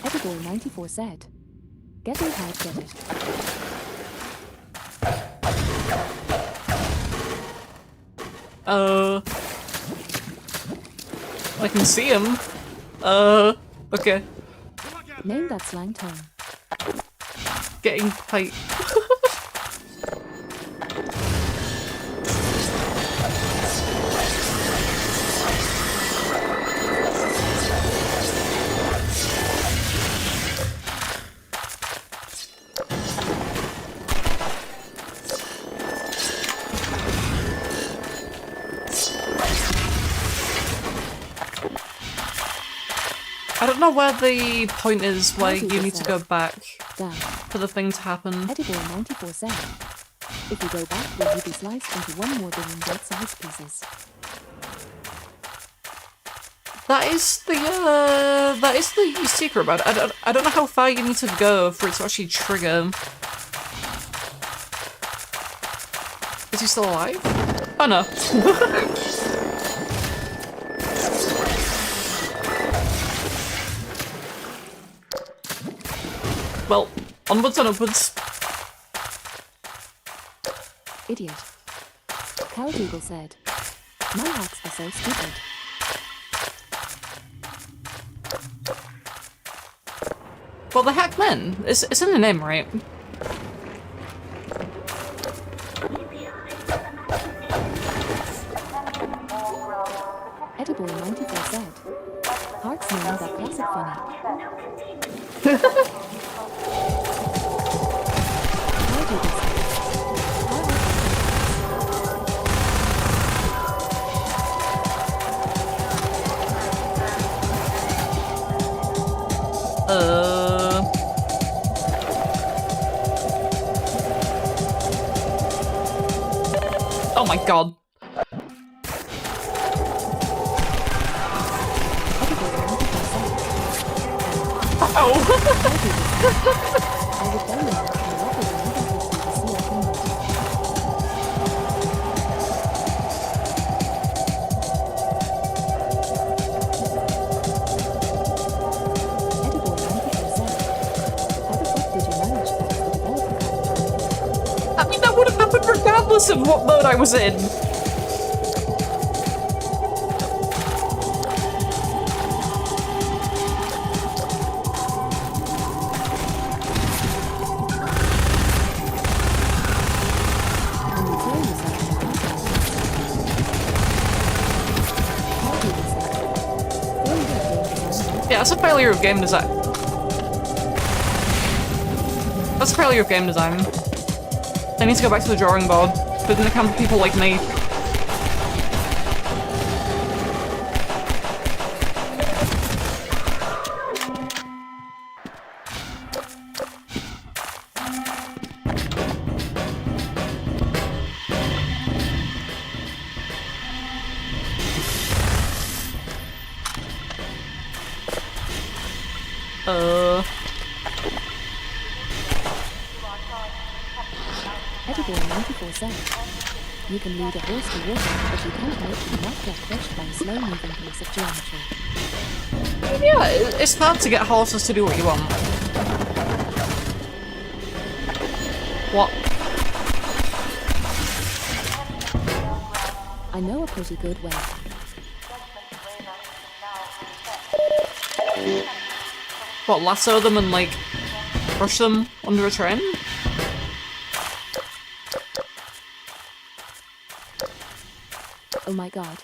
Edible 94 said, "Get your head, get it."
I can see him. Okay.
Name that slang term.
Getting tight. I don't know where the point is where you need to go back for the thing to happen.
Edible 94 said, "If you go back, will you be sliced into 1 more billion bite-sized pieces?"
That is the secret about it. I don't know how far you need to go for it to actually trigger. Is he still alive? Oh no. Well, onwards and upwards.
Idiot. Cal Google said, "My hacks are so stupid."
Well, the Hackmen. It's in the name, right?
Edible 94 said, "Hearts know that classic funny."
Oh my god. I mean, that would have happened regardless of what mode I was in. Yeah, that's a failure of game design. That's a failure of game design. I need to go back to the drawing board, but in the camp of people like me.
Edible 94 said, "You can lead a horse to water, but you can't make them not get crushed by a slow-moving piece of geometry."
Yeah, it's hard to get horses to do what you want. What?
I know a pretty good way.
What, lasso them and, like, brush them under a train?
Oh my god.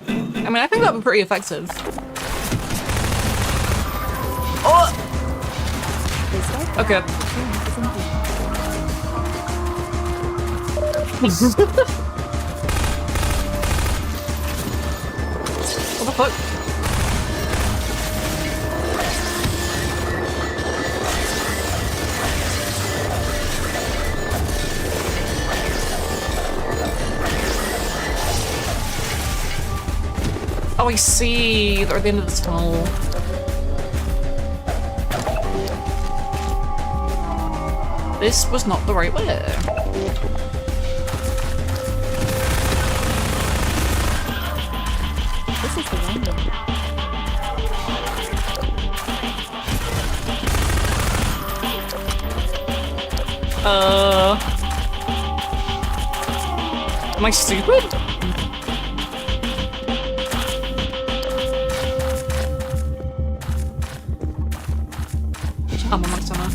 I mean, I think that would be pretty effective. Oh! Okay. What the fuck? Oh, I see. They're at the end of the tunnel. This was not the right way.
This is the wrong way.
Am I stupid? I'm a Montana.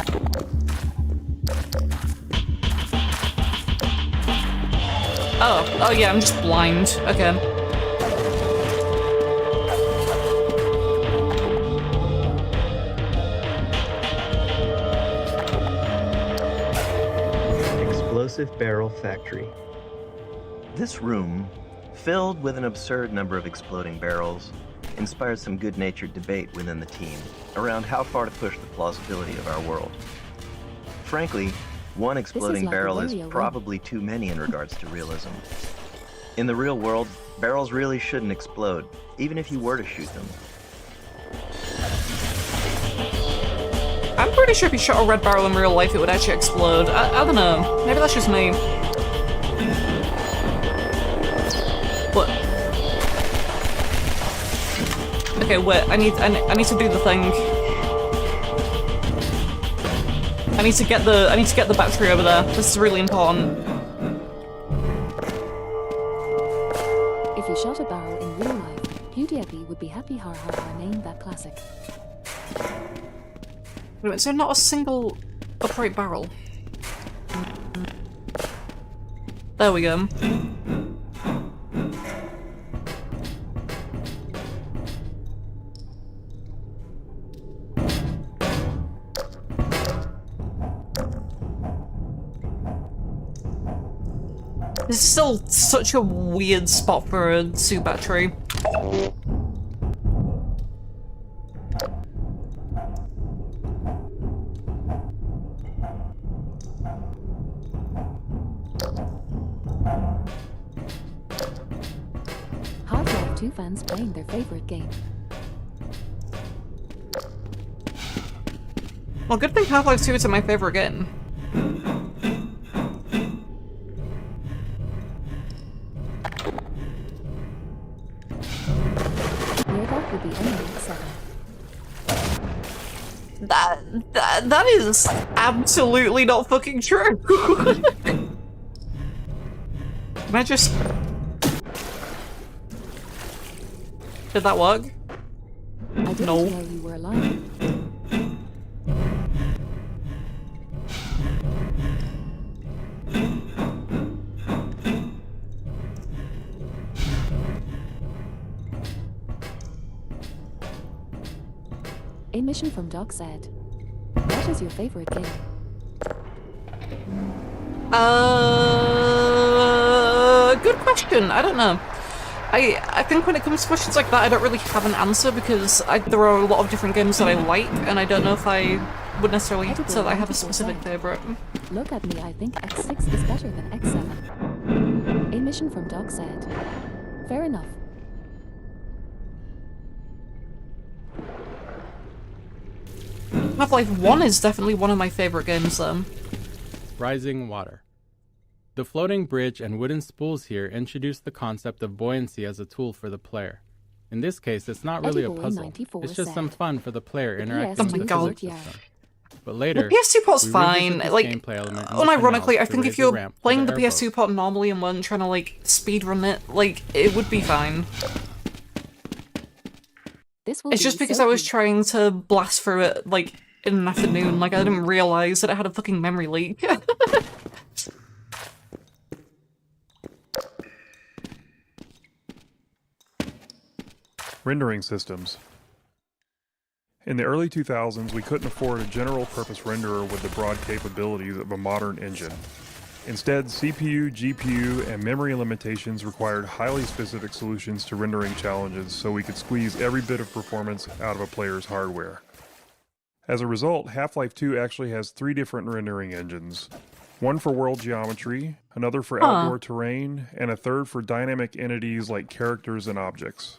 Oh yeah, I'm just blind. Okay.
Explosive Barrel Factory. This room, filled with an absurd number of exploding barrels, inspired some good-natured debate within the team around how far to push the plausibility of our world. Frankly, one exploding barrel is probably too many in regards to realism. In the real world, barrels really shouldn't explode, even if you were to shoot them.
I'm pretty sure if you shot a red barrel in real life, it would actually explode. I don't know. Maybe that's just me. But okay, wait. I need to do the thing. I need to get the battery over there. This is really important.
If you shot a barrel in real life, PewDiePie would be happy har har har named that classic.
Wait, so not a single upright barrel. There we go. This is still such a weird spot for a suit battery.
Half-Life 2 fans playing their favorite game.
Well, good thing Half-Life 2 isn't my favorite game.
Would be only 7.
That is absolutely not fucking true. Can I just... Did that work?
I didn't know you were alive. A mission from Doc said, "What is your favorite game?"
Good question. I don't know. I think when it comes to questions like that, I don't really have an answer because there are a lot of different games that I like, and I don't know if I would necessarily say that I have a specific favorite.
Look at me, I think X6 is better than X7. A mission from Doc said, "Fair enough."
Half-Life 1 is definitely one of my favorite games, though.
Rising water. The floating bridge and wooden spools here introduce the concept of buoyancy as a tool for the player. In this case, it's not really a puzzle. It's just some fun for the player interacting with the physics system. But later,
the PS2 port's fine. Like,
element
unironically, I think if you're playing the PS2 port normally and weren't trying to, like, speedrun it, like, it would be fine. It's just because I was trying to blast through it, like, in an afternoon. Like, I didn't realize that it had a fucking memory leak.
Rendering systems. In the early 2000s, we couldn't afford a general-purpose renderer with the broad capabilities of a modern engine. Instead, CPU, GPU, and memory limitations required highly specific solutions to rendering challenges so we could squeeze every bit of performance out of a player's hardware. As a result, Half-Life 2 actually has 3 different rendering engines. One for world geometry, another for outdoor terrain, and a third for dynamic entities like characters and objects.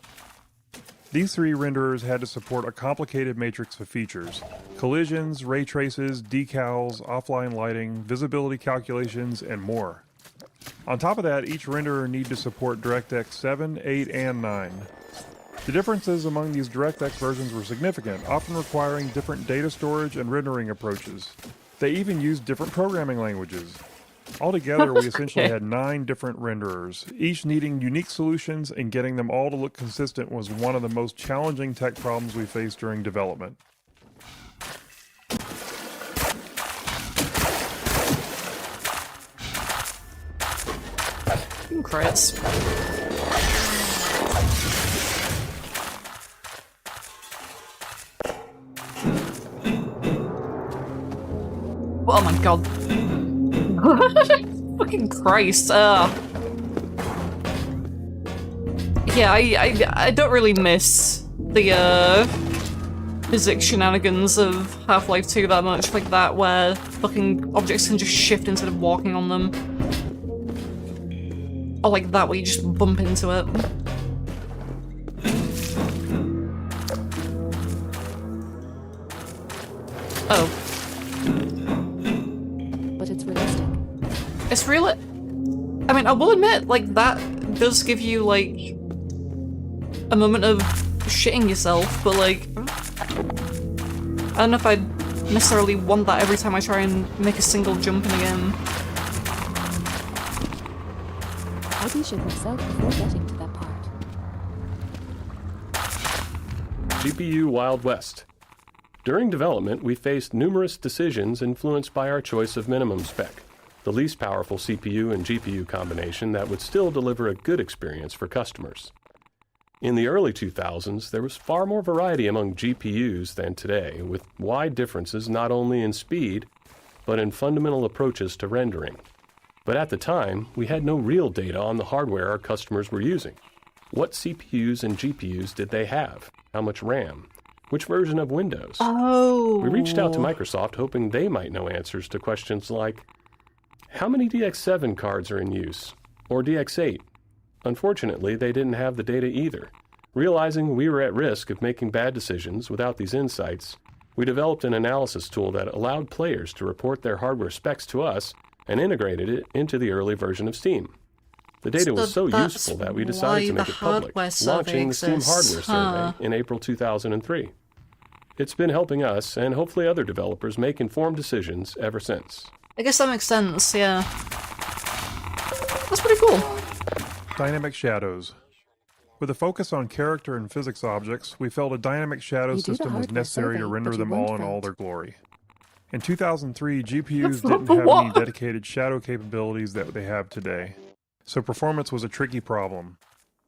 These 3 renderers had to support a complicated matrix of features: collisions, ray traces, decals, offline lighting, visibility calculations, and more. On top of that, each renderer needed to support DirectX 7, 8, and 9. The differences among these DirectX versions were significant, often requiring different data storage and rendering approaches. They even used different programming languages. Altogether, we essentially had 9 different renderers, each needing unique solutions, and getting them all to look consistent was one of the most challenging tech problems we faced during development.
Crits. Oh my god. Fucking Christ. Yeah, I don't really miss the physics shenanigans of Half-Life 2 that much, like that, where fucking objects can just shift instead of walking on them. Or like that, where you just bump into it. Oh.
But it's realistic.
It's real. I mean, I will admit, like, that does give you, like, a moment of shitting yourself, but, like, I don't know if I'd necessarily want that every time I try and make a single jump in a game.
I de-shit myself before getting to that part.
GPU Wild West. During development, we faced numerous decisions influenced by our choice of minimum spec, the least powerful CPU and GPU combination that would still deliver a good experience for customers. In the early 2000s, there was far more variety among GPUs than today, with wide differences not only in speed, but in fundamental approaches to rendering. But at the time, we had no real data on the hardware our customers were using. What CPUs and GPUs did they have? How much RAM? Which version of Windows?
Oh.
We reached out to Microsoft hoping they might know answers to questions like, how many DX7 cards are in use? Or DX8? Unfortunately, they didn't have the data either. Realizing we were at risk of making bad decisions without these insights, we developed an analysis tool that allowed players to report their hardware specs to us and integrated it into the early version of Steam. The data was so useful that we decided to make it public, launching the Steam Hardware Survey in April 2003. It's been helping us, and hopefully other developers, make informed decisions ever since.
I guess that makes sense, yeah. That's pretty cool.
Dynamic shadows. With a focus on character and physics objects, we felt a dynamic shadow system was necessary to render them all in all their glory. In 2003, GPUs didn't have any dedicated shadow capabilities that they have today, so performance was a tricky problem.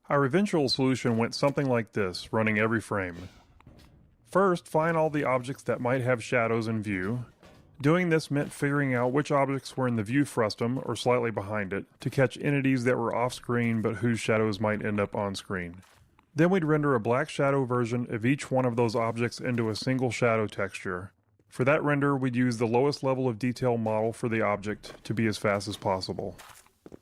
Our eventual solution went something like this, running every frame. First, find all the objects that might have shadows in view. Doing this meant figuring out which objects were in the view frustum, or slightly behind it, to catch entities that were off-screen but whose shadows might end up on-screen. Then we'd render a black shadow version of each one of those objects into a single shadow texture. For that render, we'd use the lowest level of detail model for the object to be as fast as possible.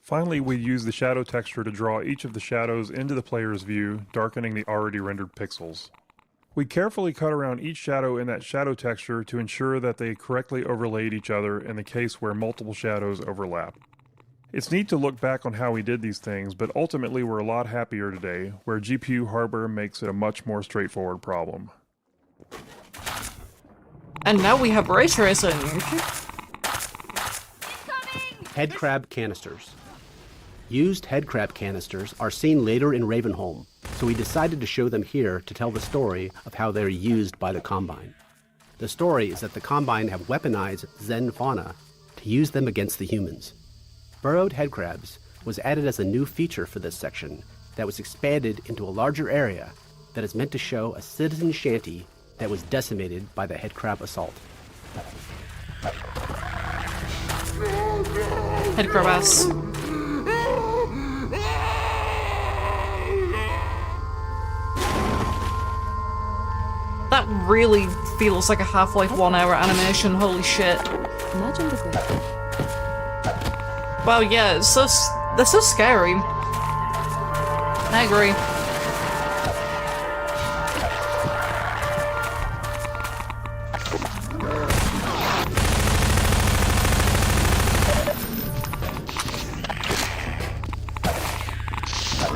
Finally, we'd use the shadow texture to draw each of the shadows into the player's view, darkening the already rendered pixels. We carefully cut around each shadow in that shadow texture to ensure that they correctly overlaid each other in the case where multiple shadows overlap. It's neat to look back on how we did these things, but ultimately we're a lot happier today, where GPU hardware makes it a much more straightforward problem.
And now we have ray tracing.
Headcrab canisters. Used headcrab canisters are seen later in Ravenholm, so we decided to show them here to tell the story of how they're used by the Combine. The story is that the Combine have weaponized Zen fauna to use them against the humans. Burrowed headcrabs was added as a new feature for this section that was expanded into a larger area that is meant to show a citizen shanty that was decimated by the headcrab assault.
Headcrab ass. That really feels like a Half-Life 1 hour animation, holy shit.
Imagine the grip.
Wow, yeah, they're so scary. I agree.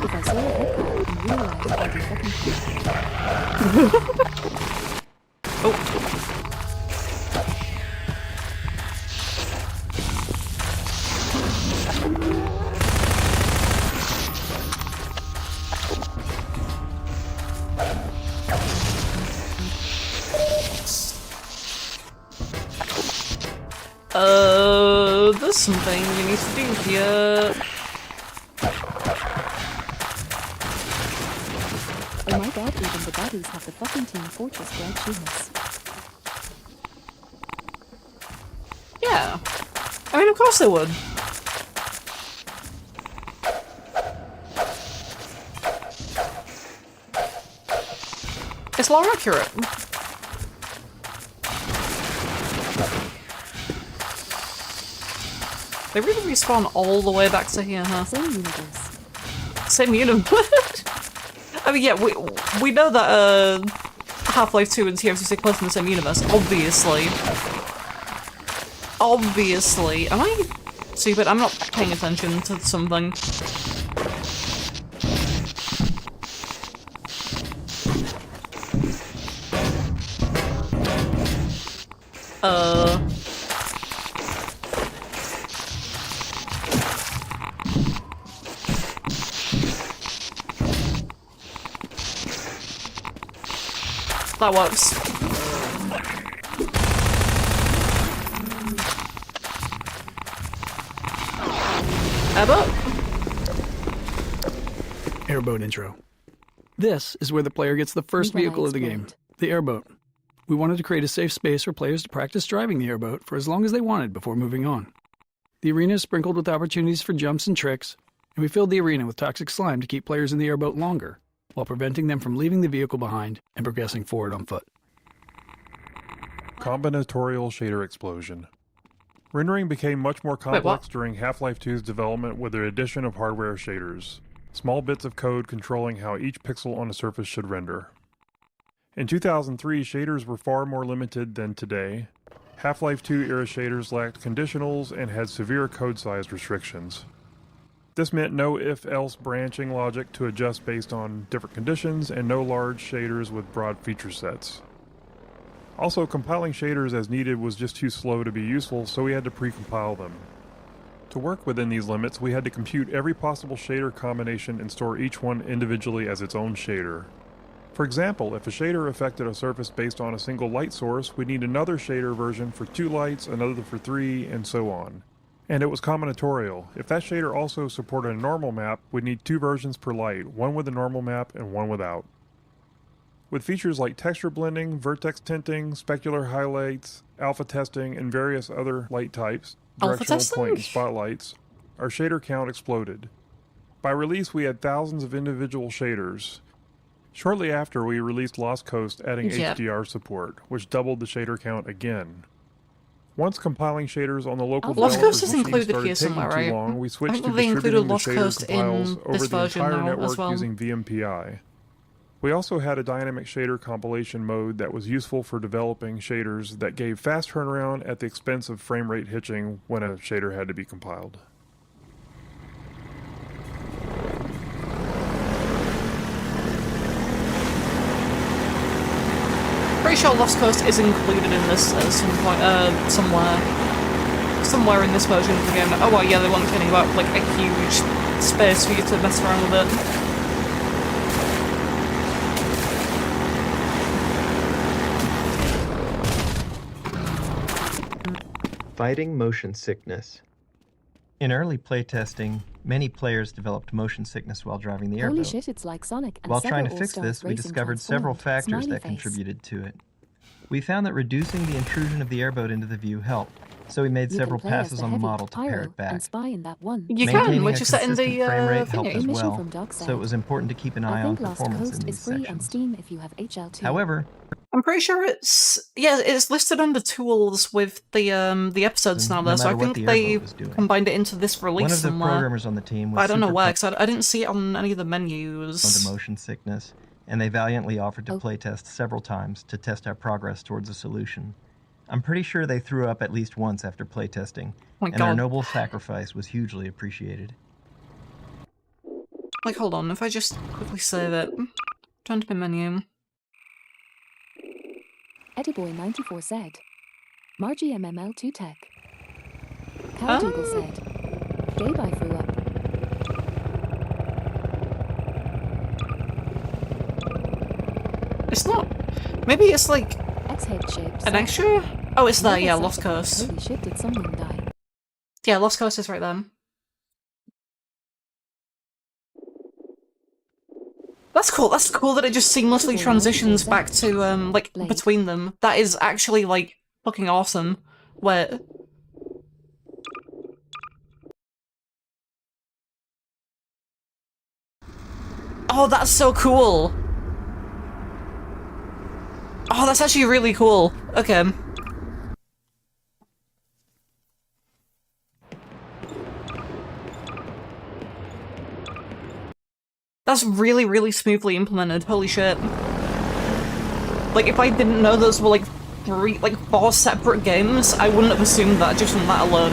If I saw a headcrab and realized I'd be fucking
Oh. There's something you need to do here.
Oh my god, even the baddies have the fucking Team Fortress grad genius.
Yeah. I mean, of course they would. It's lore accurate. They really respawn all the way back to here, huh?
Same universe.
Same universe? I mean, yeah, we know that Half-Life 2 and TF2 take place in the same universe, obviously. Obviously. Am I stupid? I'm not paying attention to something. That works. Airboat?
Airboat intro. This is where the player gets the first vehicle of the game, the airboat. We wanted to create a safe space for players to practice driving the airboat for as long as they wanted before moving on. The arena is sprinkled with opportunities for jumps and tricks, and we filled the arena with toxic slime to keep players in the airboat longer, while preventing them from leaving the vehicle behind and progressing forward on foot.
Combinatorial shader explosion. Rendering became much more complex during Half-Life 2's development with the addition of hardware shaders, small bits of code controlling how each pixel on a surface should render. In 2003, shaders were far more limited than today. Half-Life 2 era shaders lacked conditionals and had severe code size restrictions. This meant no if-else branching logic to adjust based on different conditions, and no large shaders with broad feature sets. Also, compiling shaders as needed was just too slow to be useful, so we had to pre-compile them. To work within these limits, we had to compute every possible shader combination and store each one individually as its own shader. For example, if a shader affected a surface based on a single light source, we'd need another shader version for 2 lights, another for 3, and so on. And it was combinatorial. If that shader also supported a normal map, we'd need 2 versions per light, one with a normal map and one without. With features like texture blending, vertex tinting, specular highlights, alpha testing, and various other light types, directional point and spotlights, our shader count exploded. By release, we had thousands of individual shaders. Shortly after, we released Lost Coast, adding HDR support, which doubled the shader count again. Once compiling shaders on the local developers machine started taking too long, we switched to distributing the shader compiles over the entire network using VMPI. We also had a dynamic shader compilation mode that was useful for developing shaders that gave fast turnaround at the expense of frame rate hitching when a shader had to be compiled.
pretty sure Lost Coast is included in this at some point, somewhere in this version of the game. Oh well, yeah, they weren't kidding about like a huge space for you to mess around with it.
Fighting motion sickness. In early playtesting, many players developed motion sickness while driving the airboat.
Holy shit, it's like Sonic and
While
several
trying to fix
All-Stars
this, we
racing
discovered several
transformed.
factors
Smiley
that
face.
contributed to it. We found that reducing the intrusion of the airboat into the view helped, so we made
You
several
can play as
passes
the
on the
heavy,
model to pare
pyro,
it back.
and spy in that one.
You
Maintaining
can,
a
which is set in
consistent
the
frame rate helped
thingy.
as
Emission
well,
from Dark
so
Side.
it was important to keep an eye
I
on
think Lost
performance
Coast
in
is
these
free on
sections.
Steam if you have HL2.
However,
I'm pretty sure it's listed under tools with the episodes now though,
no
so I
matter what
think
the
they
airboat was doing.
combined it into this release
one of the
somewhere.
programmers on the team
But
was
I don't know
super
where, because I didn't see it on any of the menus.
prone to motion sickness, and they valiantly offered to playtest several times to test our progress towards a solution. I'm pretty sure they threw up at least once after playtesting,
my
and their
God.
noble sacrifice was hugely appreciated.
Like, hold on, if I just quickly save it. Turn to my menu.
Eddie94 said, Margie MML2 Tech. Cowdougal said, Gabe I threw up.
It's not. Maybe it's like
X-head shapes.
an extra? Oh, it's there,
Never
yeah,
said
Lost
it.
Coast.
Holy shit, did someone die?
Yeah, Lost Coast is right there. That's cool that it just seamlessly transitions back to, like, between them. That is actually, like, fucking awesome. Where... Oh, that's so cool! Oh, that's actually really cool. Okay. That's really, really smoothly implemented. Holy shit. Like, if I didn't know those were, like, four separate games, I wouldn't have assumed that just from that alone.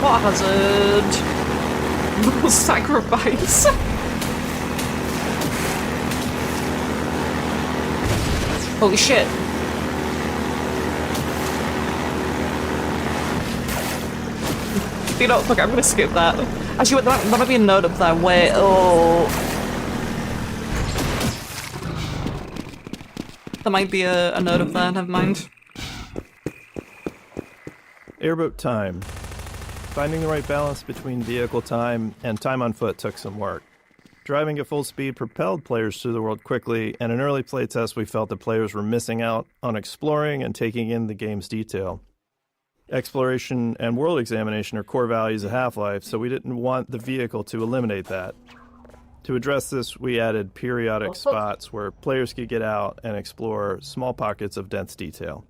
What hazard? Sacrifice. Holy shit. You know, fuck, I'm gonna skip that. Actually, wait, there might be a note up there where, oh... There might be a note up there, never mind.
Airboat time. Finding the right balance between vehicle time and time on foot took some work. Driving at full speed propelled players through the world quickly, and in early playtests we felt that players were missing out on exploring and taking in the game's detail. Exploration and world examination are core values of Half-Life, so we didn't want the vehicle to eliminate that. To address this, we added periodic spots where players could get out and explore small pockets of dense detail.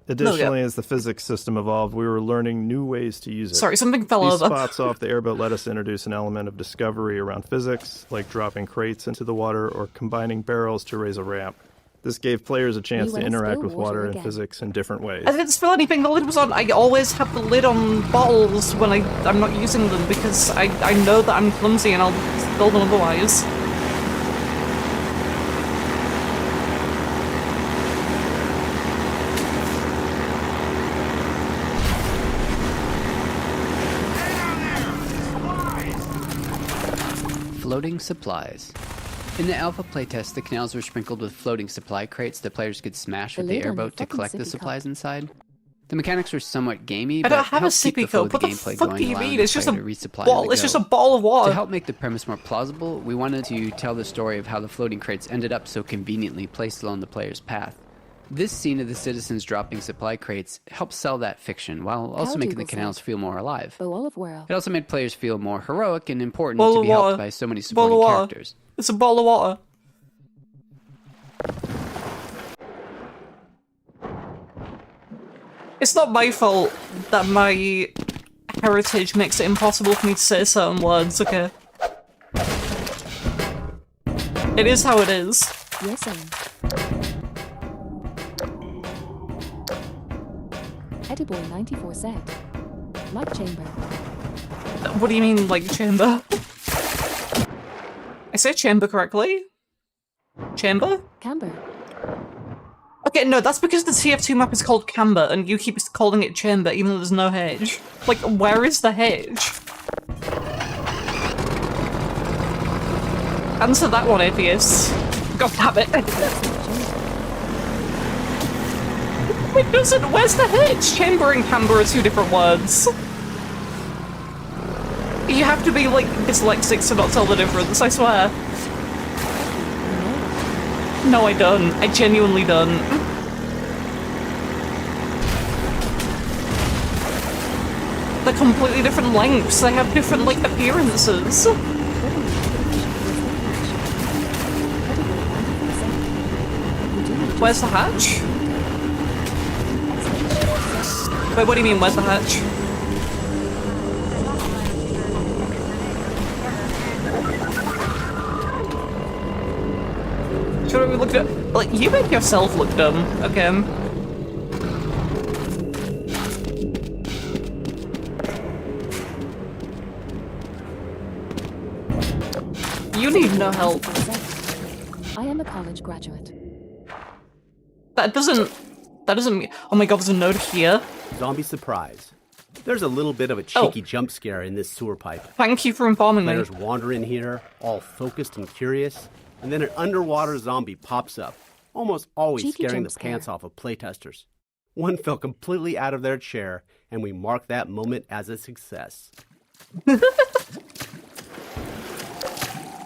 Additionally, as the physics system evolved, we were learning new ways to use it.
Sorry, something fell
These
over.
spots off the airboat let us introduce an element of discovery around physics, like dropping crates into the water or combining barrels to raise a ramp. This gave players a chance to interact with water and physics in different ways.
I didn't spill anything, the lid was on. I always have the lid on bottles when I'm not using them because I know that I'm clumsy and I'll spill them otherwise.
Floating supplies. In the alpha playtest, the canals were sprinkled with floating supply crates that players could smash with the airboat to collect the supplies inside. The mechanics were somewhat gamey,
I
but
don't have a
helped keep the
sippy
flow
cup.
of the
What the
gameplay
fuck
going,
do you
allowing
mean?
the
It's just
player
a
to resupply
ball.
as
It's
they
just a
go.
ball of water.
To help make the premise more plausible, we wanted to tell the story of how the floating crates ended up so conveniently placed along the player's path. This scene of the citizens dropping supply crates helped sell that fiction, while also making the canals feel more alive. It also made players feel more heroic and important to be helped by so many supporting characters.
It's a ball of water. It's not my fault that my heritage makes it impossible for me to say certain words, okay? It is how it is.
Yes, sir. Eddie94 said, Light chamber.
What do you mean, like, chamber? I say chamber correctly? Chamber?
Camber.
Okay, no, that's because the TF2 map is called Camber, and you keep calling it chamber even though there's no hedge. Like, where is the hedge? Answer that one, atheist. God damn it. It doesn't. Where's the hedge? Chamber and camber are two different words. You have to be, like, dyslexic to not tell the difference, I swear. No, I don't. I genuinely don't. They're completely different lengths. They have different, like, appearances. Where's the hatch? Wait, what do you mean, where's the hatch? Should we look at... Like, you make yourself look dumb. Okay. You need no help.
I am a college graduate.
That doesn't mean... Oh my god, there's a node here.
Zombie surprise. There's a little bit of a cheeky jump scare in this sewer pipe.
Thank you for informing me.
Players wander in here, all focused and curious, and then an underwater zombie pops up, almost always
Cheeky
scaring the
jump scare.
pants off of playtesters. One fell completely out of their chair, and we mark that moment as a success.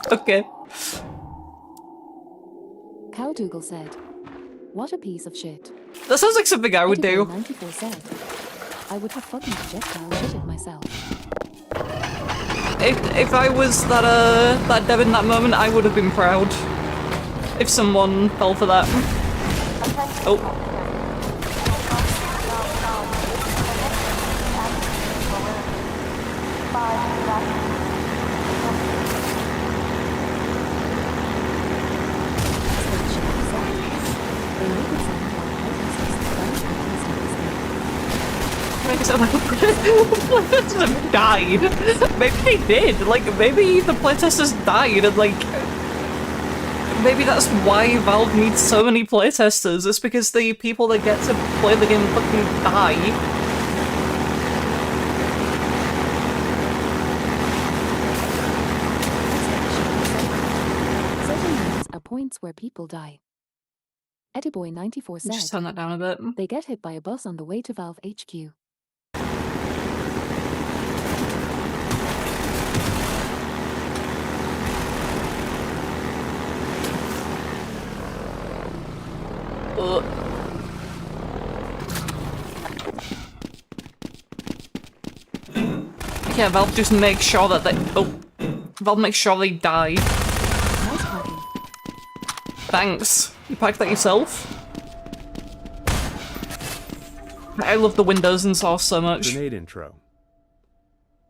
Okay.
Caldougal said, "What a piece of shit."
That sounds like something I would do.
94 said, "I would have fucking projectile shitted myself."
If I was that dev in that moment, I would have been proud. If someone fell for that. Oh. Playtesters have died. Maybe they did. Like, maybe the playtesters died and, like... Maybe that's why Valve needs so many playtesters. It's because the people that get to play the game fucking die.
Certain moments are points where people die. EddieBoy94 said,
Just turn that down a bit.
"They get hit by a bus on the way to Valve HQ."
Yeah, Valve just makes sure that they... Oh. Valve makes sure they die.
Nice parking.
Thanks. You packed that yourself? I love the windows in Source so much.
Grenade intro.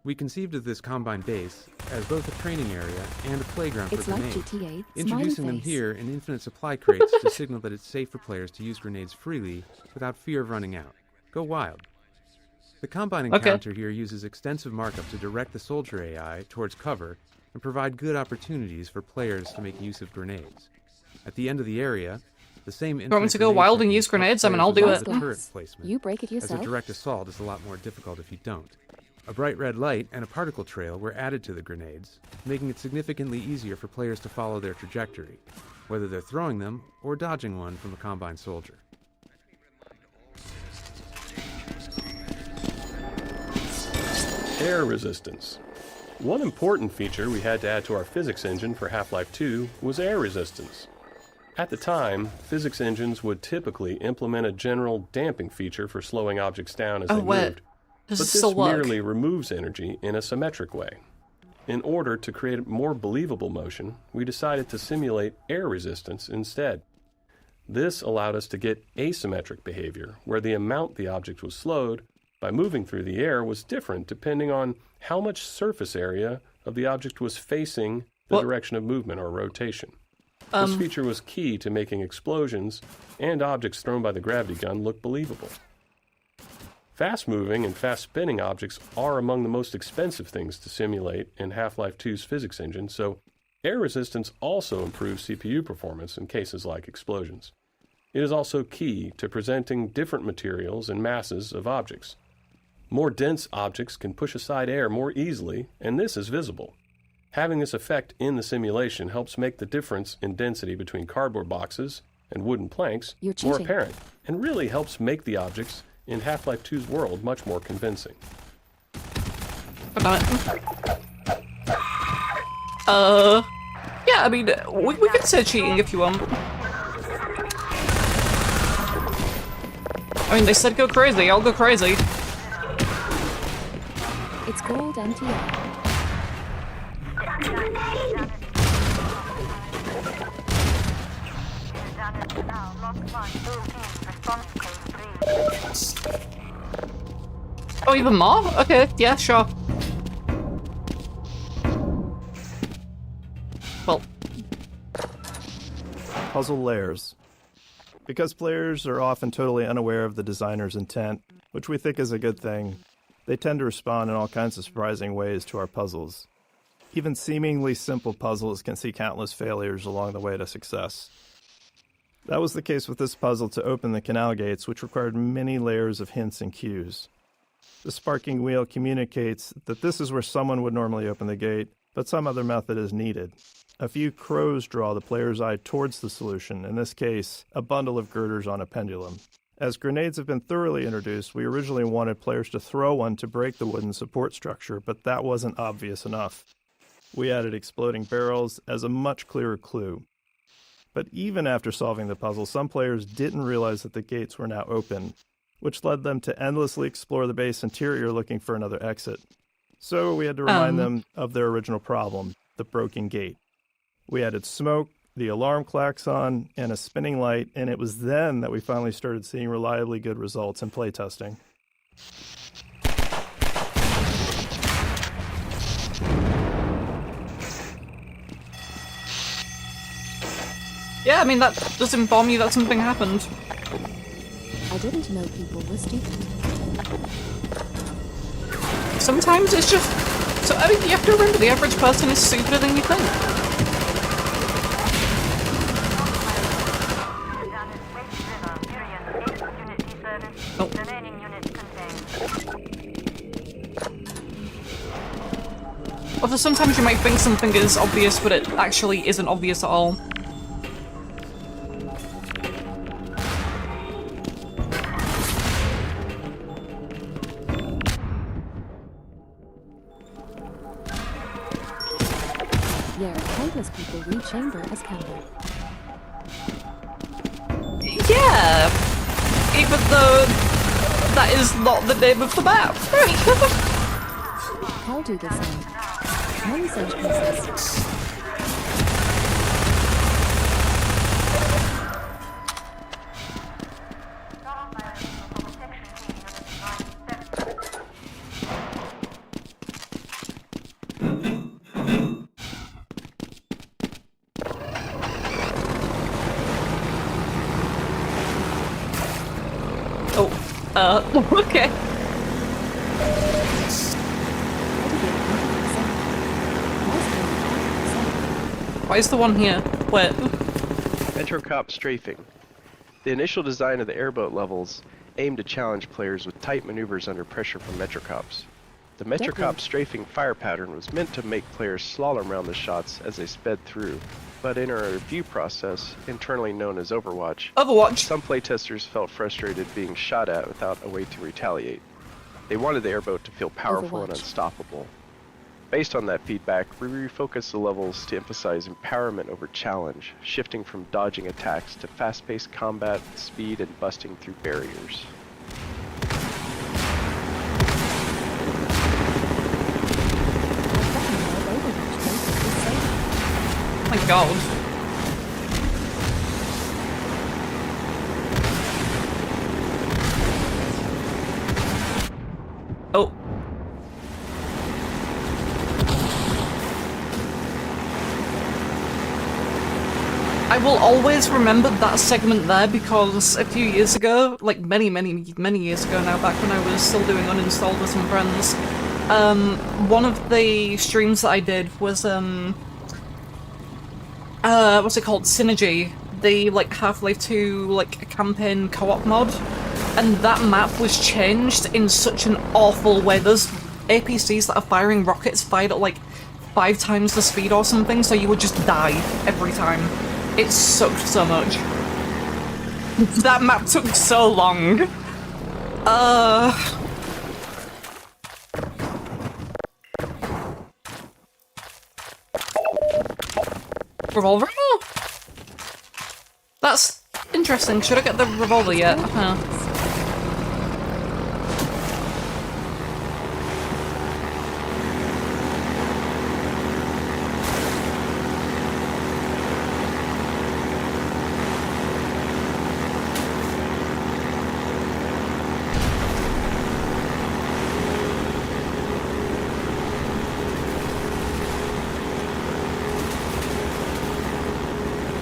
We conceived of this Combine base as both a training area and a playground
It's
for
like
grenades.
GTA,
Introducing
smiley
them
face.
here in infinite supply crates to signal that it's safe for players to use grenades freely without fear of running out. Go wild. The Combine encounter here uses extensive markup to direct the soldier AI towards cover and provide good opportunities for players to make use of grenades. At the end of the area, the same
You want me to go wild and use grenades? I mean, I'll do it.
Turret placement,
You break it
as
yourself.
a direct assault is a lot more difficult if you don't. A bright red light and a particle trail were added to the grenades, making it significantly easier for players to follow their trajectory, whether they're throwing them or dodging one from a Combine soldier.
Air resistance. One important feature we had to add to our physics engine for Half-Life 2 was air resistance. At the time, physics engines would typically implement a general damping feature for slowing objects down as they moved, but this merely removes energy in a symmetric way. In order to create more believable motion, we decided to simulate air resistance instead. This allowed us to get asymmetric behavior, where the amount the object was slowed by moving through the air was different depending on how much surface area of the object was facing the direction of movement or rotation. This feature was key to making explosions and objects thrown by the gravity gun look believable. Fast-moving and fast-spinning objects are among the most expensive things to simulate in Half-Life 2's physics engine, so air resistance also improves CPU performance in cases like explosions. It is also key to presenting different materials and masses of objects. More dense objects can push aside air more easily, and this is visible. Having this effect in the simulation helps make the difference in density between cardboard boxes and wooden planks more apparent, and really helps make the objects in Half-Life 2's world much more convincing.
Yeah, I mean, we can say cheating if you want. I mean, they said go crazy, I'll go crazy.
It's called NTR.
Oh, even more? Okay, yeah, sure. Well.
Puzzle layers. Because players are often totally unaware of the designer's intent, which we think is a good thing, they tend to respond in all kinds of surprising ways to our puzzles. Even seemingly simple puzzles can see countless failures along the way to success. That was the case with this puzzle to open the canal gates, which required many layers of hints and cues. The sparking wheel communicates that this is where someone would normally open the gate, but some other method is needed. A few crows draw the player's eye towards the solution, in this case, a bundle of girders on a pendulum. As grenades have been thoroughly introduced, we originally wanted players to throw one to break the wooden support structure, but that wasn't obvious enough. We added exploding barrels as a much clearer clue. But even after solving the puzzle, some players didn't realize that the gates were now open, which led them to endlessly explore the base interior looking for another exit. So we had to remind them of their original problem, the broken gate. We added smoke, the alarm klaxon, and a spinning light, and it was then that we finally started seeing reliably good results in playtesting.
Yeah, I mean, that does inform you that something happened.
I didn't know people were stupid.
Sometimes it's just... So, I mean, you have to remember, the average person is stupider than you think. Oh. Although sometimes you might think something is obvious, but it actually isn't obvious at all.
Yeah, countless people read chamber as camera.
Yeah! Even though that is not the name of the map.
How do this end? No research process.
Okay. Why is the one here? Where?
Metrocop strafing. The initial design of the airboat levels aimed to challenge players with tight maneuvers under pressure from Metrocops. The Metrocop strafing fire pattern was meant to make players slalom around the shots as they sped through, but in a review process, internally known as Overwatch, some playtesters felt frustrated being shot at without a way to retaliate. They wanted the airboat to feel powerful and unstoppable. Based on that feedback, we refocused the levels to emphasize empowerment over challenge, shifting from dodging attacks to fast-paced combat, speed, and busting through barriers.
Oh my god. Oh. I will always remember that segment there because a few years ago, like many years ago now, back when I was still doing Uninstalled with some friends, one of the streams that I did was, what's it called? Synergy, the, like, Half-Life 2, like, campaign co-op mod, and that map was changed in such an awful way. There's APCs that are firing rockets fired at, like, 5 times the speed or something, so you would just die every time. It sucked so much. That map took so long. Revolver? Oh. That's interesting. Should I get the revolver yet? Huh.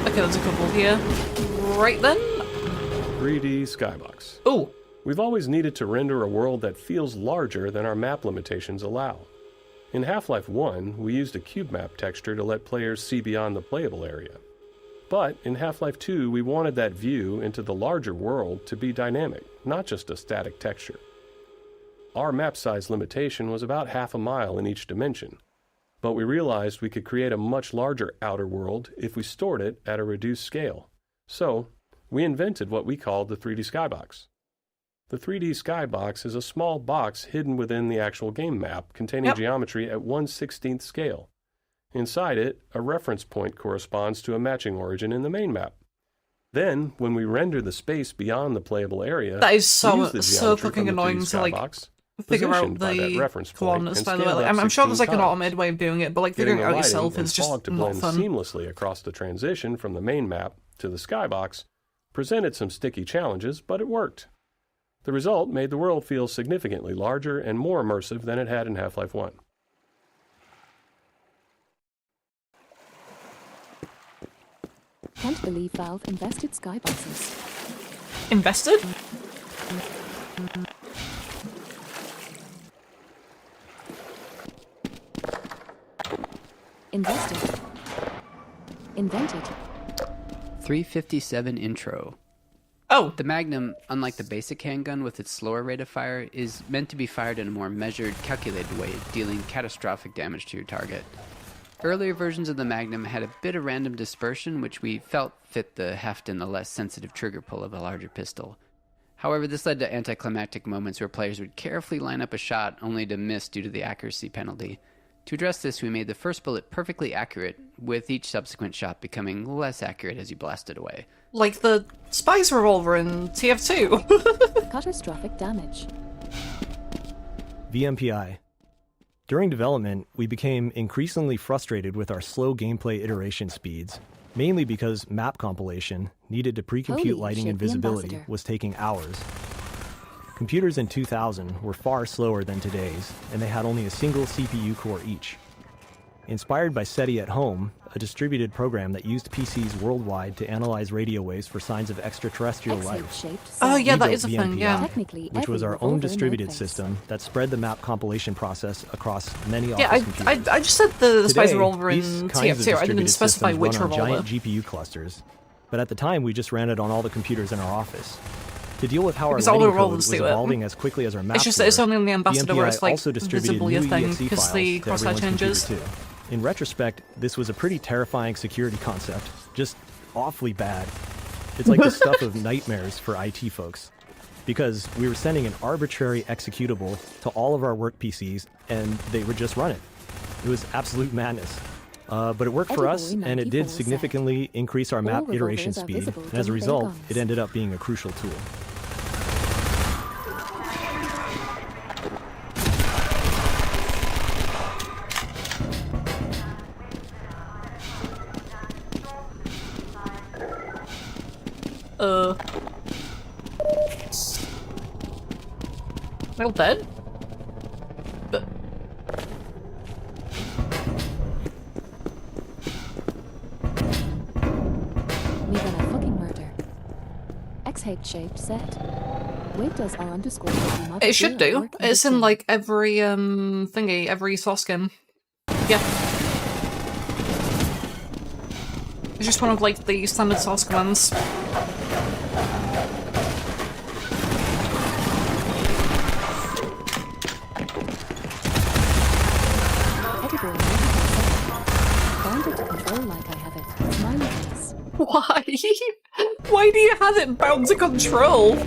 Okay, there's a couple here. Right then.
3D skybox.
Oh.
We've always needed to render a world that feels larger than our map limitations allow. In Half-Life 1, we used a cube map texture to let players see beyond the playable area. But in Half-Life 2, we wanted that view into the larger world to be dynamic, not just a static texture. Our map size limitation was about half a mile in each dimension, but we realized we could create a much larger outer world if we stored it at a reduced scale. So, we invented what we called the 3D skybox. The 3D skybox is a small box hidden within the actual game map containing geometry at 1/16th scale. Inside it, a reference point corresponds to a matching origin in the main map. Then, when we render the space beyond the playable area,
that is so fucking annoying to like figure out the coordinates. By the way, like, I'm sure there's like an automated way of doing it, but like figuring it out yourself is just
to
not
blend
fun.
Seamlessly across the transition from the main map to the skybox presented some sticky challenges, but it worked. The result made the world feel significantly larger and more immersive than it had in Half-Life 1.
Can't believe Valve invested skyboxes.
Invested?
Invested. Invented.
357 intro.
Oh!
The Magnum, unlike the basic handgun with its slower rate of fire, is meant to be fired in a more measured, calculated way, dealing catastrophic damage to your target. Earlier versions of the Magnum had a bit of random dispersion, which we felt fit the heft and the less sensitive trigger pull of a larger pistol. However, this led to anticlimactic moments where players would carefully line up a shot only to miss due to the accuracy penalty. To address this, we made the first bullet perfectly accurate, with each subsequent shot becoming less accurate as you blasted away.
Like the Spice Revolver in TF2.
Catastrophic damage.
VMPI. During development, we became increasingly frustrated with our slow gameplay iteration speeds, mainly because map compilation, needed to pre-compute lighting and visibility, was taking hours. Computers in 2000 were far slower than today's, and they had only a single CPU core each. Inspired by SETI at Home, a distributed program that used PCs worldwide to analyze radio waves for signs of extraterrestrial life.
Oh yeah, that is a thing, yeah.
Which was our own distributed system that spread the map compilation process across many office computers.
I just said the Spice Revolver in
these kinds of
TF2, I didn't specify
systems
which
run on
revolver.
giant GPU clusters, but at the time we just ran it on all the computers in our office. To deal with how our lighting code was evolving as quickly as our maps
It's just that it's only on the Ambassador
VMPI
where it's like
also distributed
visibly a
new
thing
EXE
because
files
the
to
crosshair
everyone's computer
changes.
too. In retrospect, this was a pretty terrifying security concept, just awfully bad. It's like the stuff of nightmares for IT folks, because we were sending an arbitrary executable to all of our work PCs, and they would just run it. It was absolute madness. But it worked for us, and it did significantly increase our map iteration speed, and as a result, it ended up being a crucial tool.
They're all dead?
X-shaped set. Wait, does R underscore
it should do. It's in like every thingy, every source skin. Yeah. It's just one of like the standard source commands.
Bind it to control like I have it. Smiley face.
Why? Why do you have it bound to control?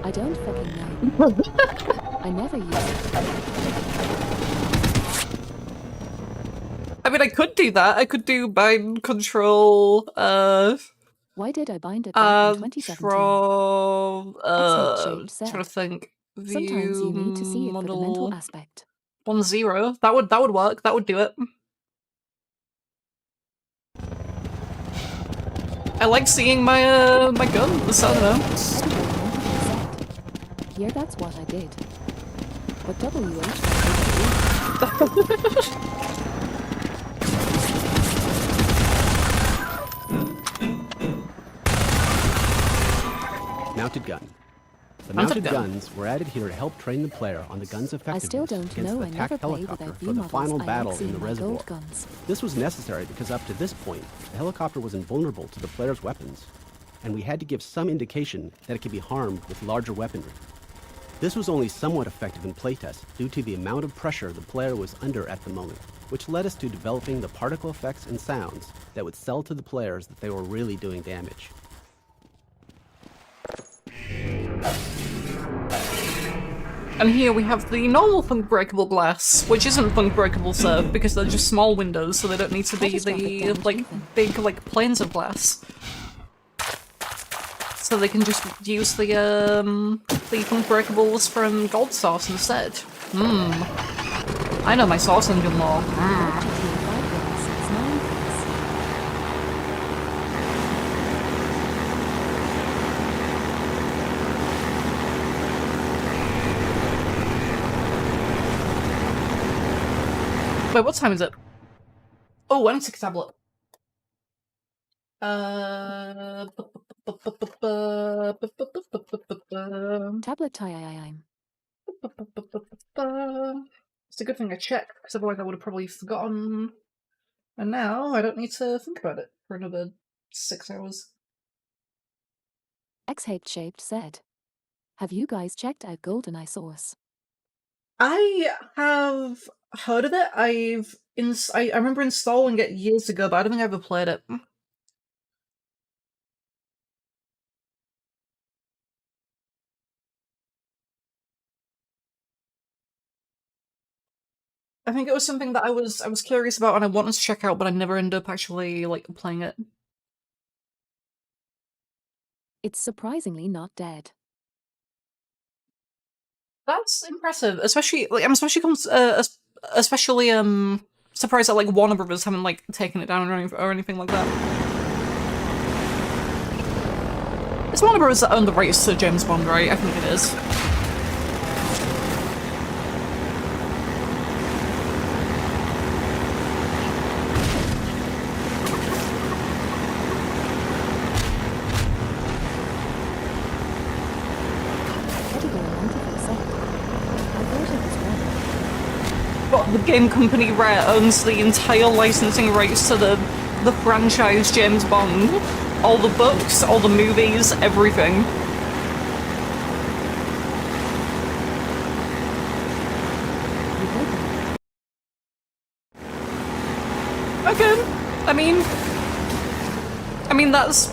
I don't fucking know. I never use it.
I mean, I could do that. I could do bind control,
Why did I bind it back in 2017?
Trying to think.
Sometimes you need to see it for the mental aspect.
1-0. That would work. That would do it. I like seeing my my guns. I don't know.
Here, that's what I did. But WH.
Mounted gun. The mounted guns were added here to help train the player on the gun's effectiveness
I still don't
against
know.
the
I
attack
never played
helicopter
without
for the final battle in the reservoir.
Guns.
This was necessary because up to this point, the helicopter was invulnerable to the player's weapons, and we had to give some indication that it could be harmed with larger weaponry. This was only somewhat effective in playtest due to the amount of pressure the player was under at the moment, which led us to developing the particle effects and sounds that would sell to the players that they were really doing damage.
And here we have the normal funk breakable glass, which isn't funk breakable serve because they're just small windows, so they don't need to be the like big like planes of glass. So they can just use the funk breakables from Gold Source instead. I know my source engine more. Wait, what time is it? Oh, I need to take a tablet.
Tablet time.
It's a good thing I checked, because otherwise I would have probably forgotten. And now I don't need to think about it for another 6 hours.
X-shaped said, have you guys checked out GoldenEye Source?
I have heard of it. I remember installing it years ago, but I don't think I ever played it. I think it was something that I was curious about and I wanted to check out, but I never ended up actually like playing it.
It's surprisingly not dead.
That's impressive, especially like I'm especially surprised that like Warner Brothers haven't like taken it down or anything like that. It's Warner Brothers that own the rights to James Bond, right? I think it is. The game company Rare owns the entire licensing rights to the franchise James Bond. All the books, all the movies, everything. Okay. I mean that's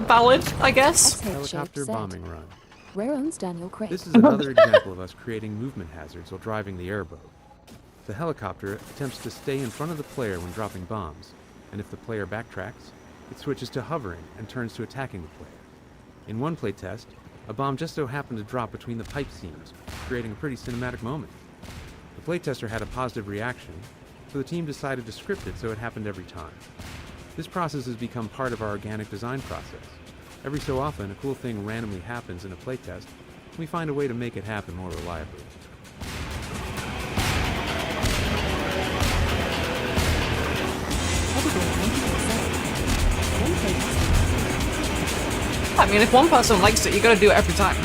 valid, I guess.
Helicopter bombing run.
Rare owns Daniel Craig.
This is another example of us creating movement hazards while driving the airboat. The helicopter attempts to stay in front of the player when dropping bombs, and if the player backtracks, it switches to hovering and turns to attacking the player. In one playtest, a bomb just so happened to drop between the pipe seams, creating a pretty cinematic moment. The playtester had a positive reaction, so the team decided to script it so it happened every time. This process has become part of our organic design process. Every so often, a cool thing randomly happens in a playtest, and we find a way to make it happen more reliably.
I mean, if one person likes it, you gotta do it every time.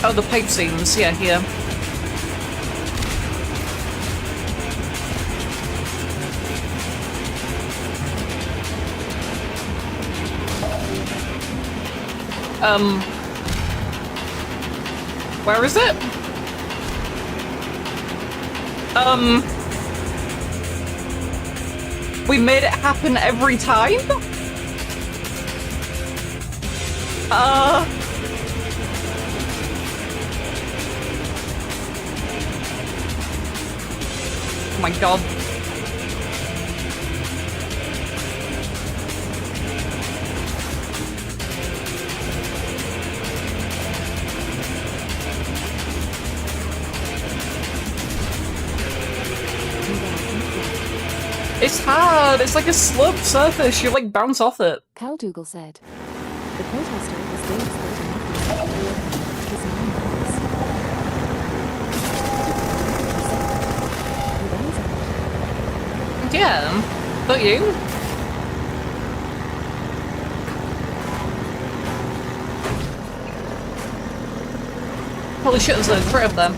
Oh, the pipe scenes, yeah, here. Where is it? We made it happen every time? Oh my god. It's hard, it's like a sloped surface, you like bounce off it.
Caldougall said, the protester was still exploiting his mind.
Yeah, don't you? Holy shit, there's three of them.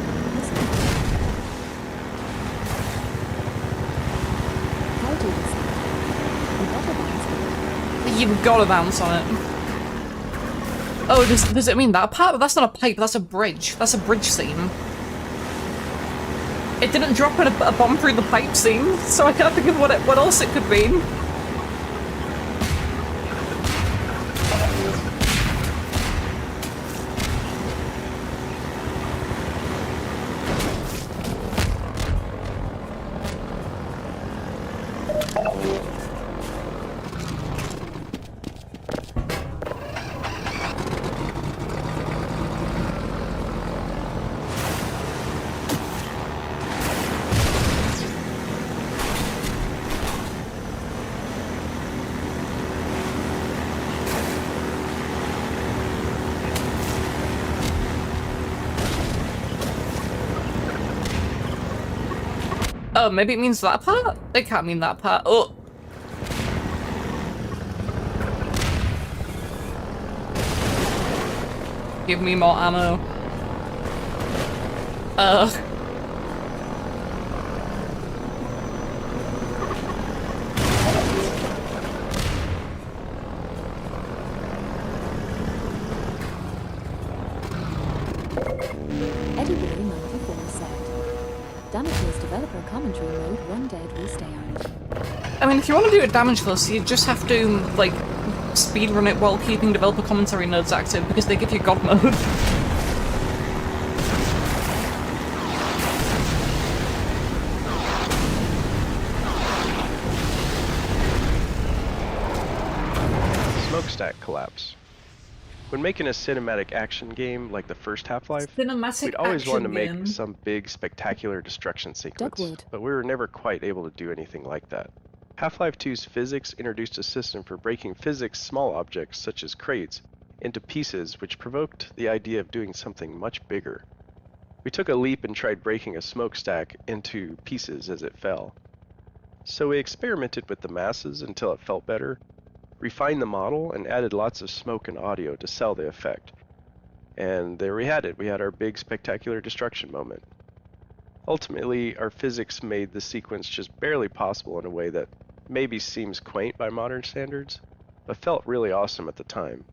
You've got to bounce on it. Oh, does it mean that part? That's not a pipe, that's a bridge. That's a bridge scene. It didn't drop a bomb through the pipe scene, so I can't think of what else it could mean. Oh, maybe it means that part? It can't mean that part. Oh. Give me more ammo. I mean, if you want to do a damage list, you just have to, like, speedrun it while keeping developer commentary nodes active, because they give you God mode.
Smokestack collapse. When making a cinematic action game like the first Half-Life, we'd always wanted to make some big, spectacular destruction sequence, but we were never quite able to do anything like that. Half-Life 2's physics introduced a system for breaking physics small objects, such as crates, into pieces, which provoked the idea of doing something much bigger. We took a leap and tried breaking a smokestack into pieces as it fell. So we experimented with the masses until it felt better, refined the model, and added lots of smoke and audio to sell the effect. And there we had it. We had our big spectacular destruction moment. Ultimately, our physics made the sequence just barely possible in a way that maybe seems quaint by modern standards, but felt really awesome at the time.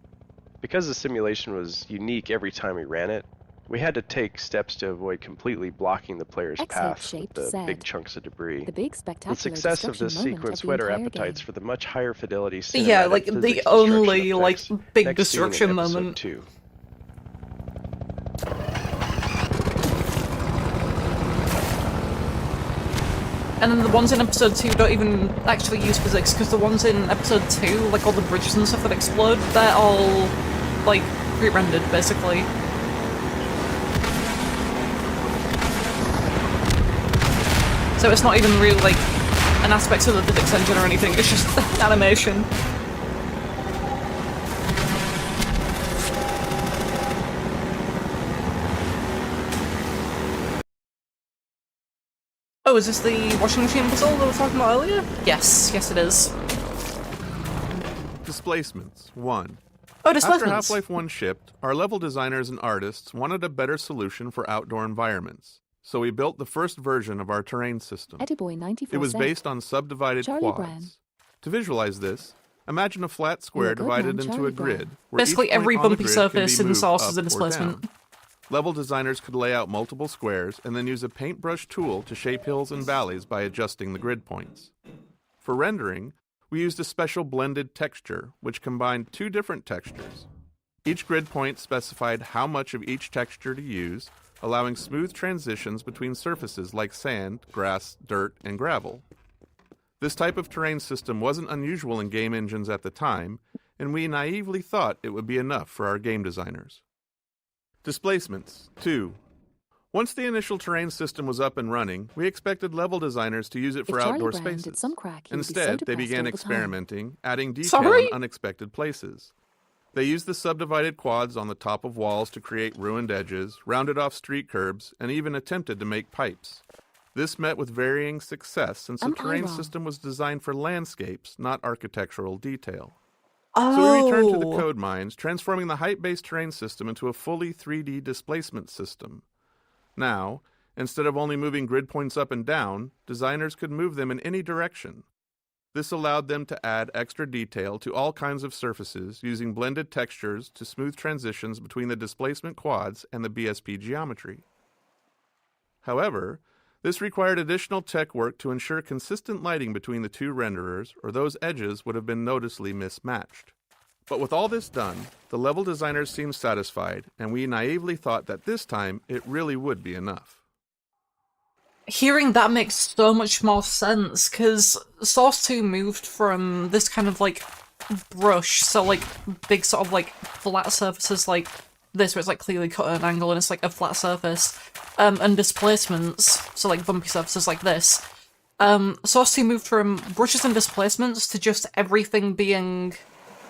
Because the simulation was unique every time we ran it, we had to take steps to avoid completely blocking the player's path with the big chunks of debris. The success of this sequence whet our appetites for the much higher fidelity cinematic
yeah, like the only like big destruction moment.
2.
And then the ones in episode 2 don't even actually use physics, because the ones in episode 2, like all the bridges and stuff that explode, they're all like pre-rendered basically. So it's not even real, like, an aspect of the physics engine or anything, it's just animation. Oh, is this the washing machine puzzle that we were talking about earlier? Yes, yes it is.
Displacements 1.
Oh, displacements.
After Half-Life 1 shipped, our level designers and artists wanted a better solution for outdoor environments, so we built the first version of our terrain system. It was based on subdivided quads. To visualize this, imagine a flat square divided into a grid, where
basically
each point
every
on the
bumpy
grid
surface
can be
in the source
moved
is a
up or
displacement.
down. Level designers could lay out multiple squares and then use a paintbrush tool to shape hills and valleys by adjusting the grid points. For rendering, we used a special blended texture, which combined two different textures. Each grid point specified how much of each texture to use, allowing smooth transitions between surfaces like sand, grass, dirt, and gravel. This type of terrain system wasn't unusual in game engines at the time, and we naively thought it would be enough for our game designers. Displacements 2. Once the initial terrain system was up and running, we expected level designers to use it for outdoor spaces. Instead, they began experimenting, adding detail in unexpected places. They used the subdivided quads on the top of walls to create ruined edges, rounded off street curbs, and even attempted to make pipes. This met with varying success since the terrain system was designed for landscapes, not architectural detail. So we returned to the code mines, transforming the height-based terrain system into a fully 3D displacement system. Now, instead of only moving grid points up and down, designers could move them in any direction. This allowed them to add extra detail to all kinds of surfaces using blended textures to smooth transitions between the displacement quads and the BSP geometry. However, this required additional tech work to ensure consistent lighting between the two renderers, or those edges would have been noticeably mismatched. But with all this done, the level designers seemed satisfied, and we naively thought that this time it really would be enough.
Hearing that makes so much more sense, because Source 2 moved from this kind of, like, brush, so, like, big sort of, like, flat surfaces like this, where it's, like, clearly cut at an angle and it's, like, a flat surface, and displacements, so, like, bumpy surfaces like this. Source 2 moved from brushes and displacements to just everything being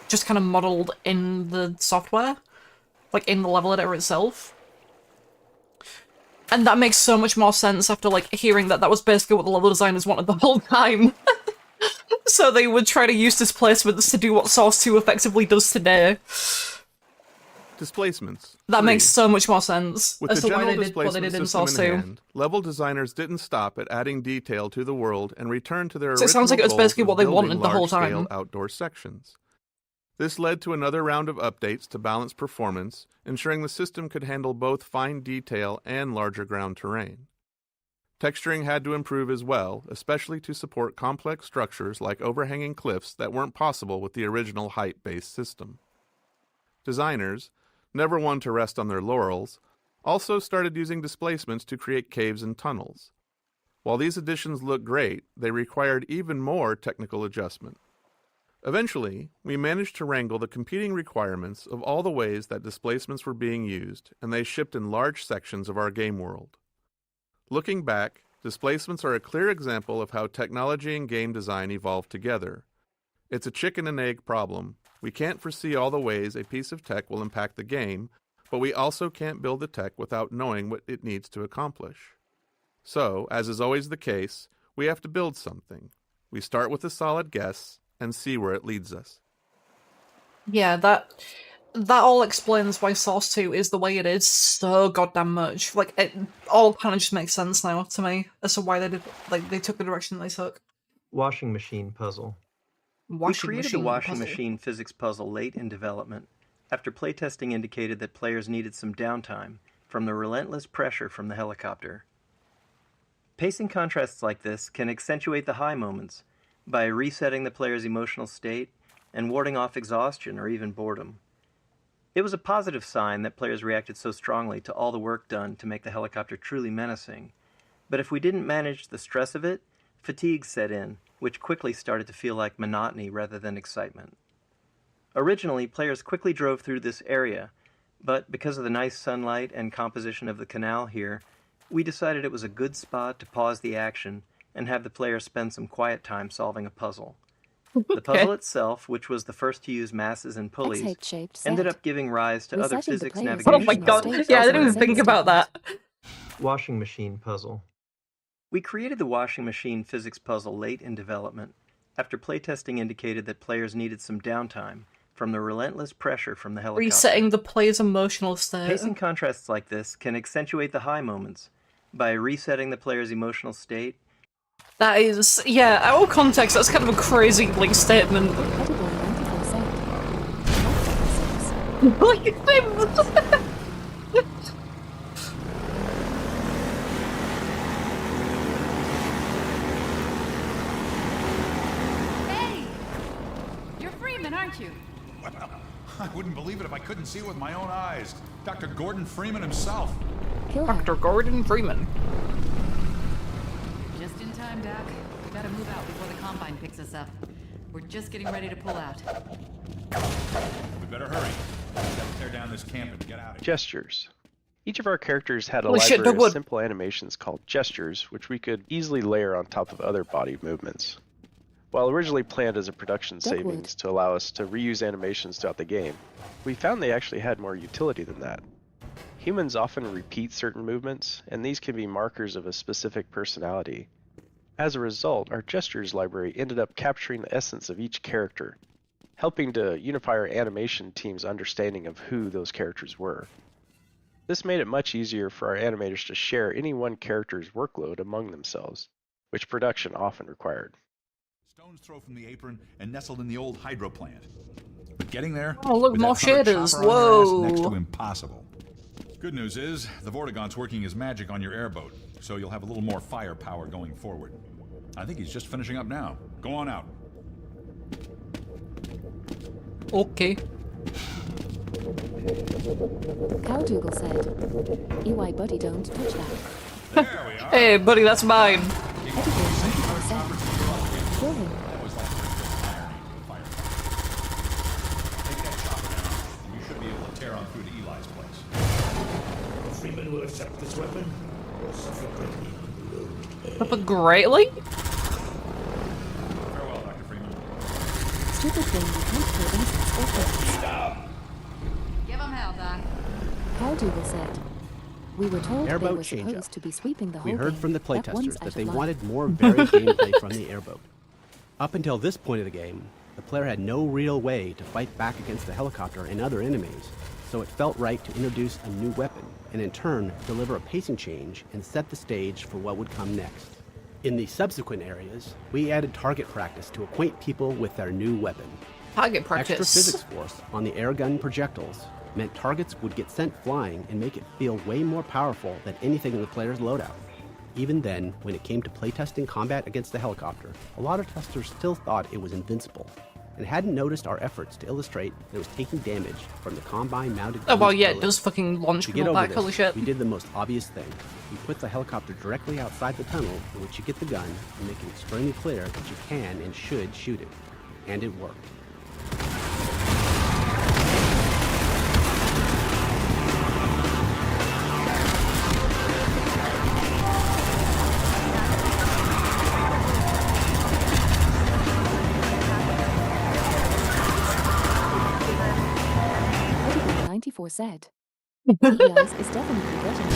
just kind of modeled in the software, like in the level editor itself. And that makes so much more sense after, like, hearing that that was basically what the level designers wanted the whole time. So they would try to use displacements to do what Source 2 effectively does today.
Displacements.
That makes so much more sense
With
as
the
to why
general
they did what they did in Source 2.
hand, level designers didn't stop at adding detail to the world and returned to their
So it sounds like it was
original
basically
goals
what
of
they
building
wanted the whole time.
large-scale outdoor sections. This led to another round of updates to balance performance, ensuring the system could handle both fine detail and larger ground terrain. Texturing had to improve as well, especially to support complex structures like overhanging cliffs that weren't possible with the original height-based system. Designers, never one to rest on their laurels, also started using displacements to create caves and tunnels. While these additions looked great, they required even more technical adjustment. Eventually, we managed to wrangle the competing requirements of all the ways that displacements were being used, and they shipped in large sections of our game world. Looking back, displacements are a clear example of how technology and game design evolved together. It's a chicken and egg problem. We can't foresee all the ways a piece of tech will impact the game, but we also can't build the tech without knowing what it needs to accomplish. So, as is always the case, we have to build something. We start with a solid guess and see where it leads us.
Yeah, that all explains why Source 2 is the way it is so goddamn much. Like, it all kind of just makes sense now to me as to why they did, like, they took the direction they took.
Washing machine puzzle. We created the washing machine physics puzzle late in development, after playtesting indicated that players needed some downtime from the relentless pressure from the helicopter. Pacing contrasts like this can accentuate the high moments by resetting the player's emotional state and warding off exhaustion or even boredom. It was a positive sign that players reacted so strongly to all the work done to make the helicopter truly menacing, but if we didn't manage the stress of it, fatigue set in, which quickly started to feel like monotony rather than excitement. Originally, players quickly drove through this area, but because of the nice sunlight and composition of the canal here, we decided it was a good spot to pause the action and have the player spend some quiet time solving a puzzle. The puzzle itself, which was the first to use masses and pulleys, ended up giving rise to other physics navigation.
Oh my god, yeah, I didn't even think about that.
Washing machine puzzle. We created the washing machine physics puzzle late in development, after playtesting indicated that players needed some downtime from the relentless pressure from the helicopter.
Resetting the player's emotional state.
Pacing contrasts like this can accentuate the high moments by resetting the player's emotional state.
That is, yeah, out of context, that's kind of a crazy, like, statement.
Aren't you?
Well, I wouldn't believe it if I couldn't see it with my own eyes. Dr. Gordon Freeman himself.
Dr. Gordon Freeman.
Just in time, Doc. We gotta move out before the Combine picks us up. We're just getting ready to pull out.
We better hurry. We gotta tear down this camp and get out of here.
Gestures. Each of our characters had a library of simple animations called gestures, which we could easily layer on top of other body movements. While originally planned as a production savings to allow us to reuse animations throughout the game, we found they actually had more utility than that. Humans often repeat certain movements, and these can be markers of a specific personality. As a result, our gestures library ended up capturing the essence of each character, helping to unify our animation team's understanding of who those characters were. This made it much easier for our animators to share any one character's workload among themselves, which production often required.
Stone's throw from the apron and nestled in the old hydro plant. But getting there,
oh look, more shaders. Whoa!
Next to impossible. Good news is the Vortigaunt's working his magic on your airboat, so you'll have a little more firepower going forward. I think he's just finishing up now. Go on out.
Okay.
Cowdougal said, "EY buddy, don't touch that."
There we are.
Hey buddy, that's mine.
Kill him.
Tear on through to Eli's place.
Freeman will accept this weapon or suffer greatly.
Suffer greatly?
Farewell, Dr. Freeman.
Stupid thing, you can't kill insects or things.
Give him hell, Doc.
Cowdougal said, "We were told
Airboat
they were
change-up.
supposed to be sweeping the whole
We heard
game.
from the
That one's
playtesters
out
that
of
they
line."
wanted more varied gameplay from the airboat. Up until this point of the game, the player had no real way to fight back against the helicopter and other enemies, so it felt right to introduce a new weapon, and in turn, deliver a pacing change and set the stage for what would come next. In the subsequent areas, we added target practice to acquaint people with their new weapon.
Target practice.
Extra physics force on the airgun projectiles meant targets would get sent flying and make it feel way more powerful than anything in the player's loadout. Even then, when it came to playtesting combat against the helicopter, a lot of testers still thought it was invincible, and hadn't noticed our efforts to illustrate that it was taking damage from the Combine-mounted
Oh well, yeah,
bullets.
it does fucking launch
To
people
get over
back,
this,
holy shit.
we did the most obvious thing. We put the helicopter directly outside the tunnel in which you get the gun and make it extremely clear that you can and should shoot it. And it worked.
said. Yes, is definitely getting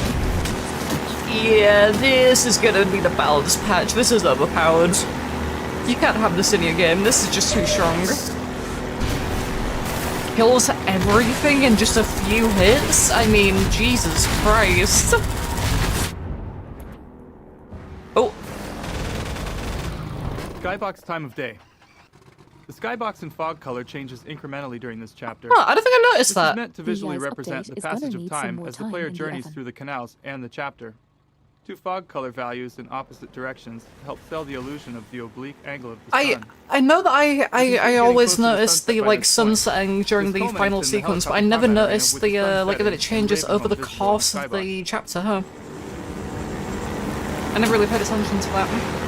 Yeah, this is gonna be the balance patch. This is overpowered. You can't have this in your game. This is just too strong. Kills everything in just a few hits? I mean, Jesus Christ. Oh.
Skybox time of day. The skybox and fog color changes incrementally during this chapter.
Oh, I don't think I noticed that.
This is meant to visually represent the passage of time as the player journeys through the canals and the chapter. Two fog color values in opposite directions help sell the illusion of the oblique angle of the sun.
I know that I always noticed the like sun setting during the final sequence, but I never noticed the like that it changes over the course of the chapter, huh? I never really paid attention to that.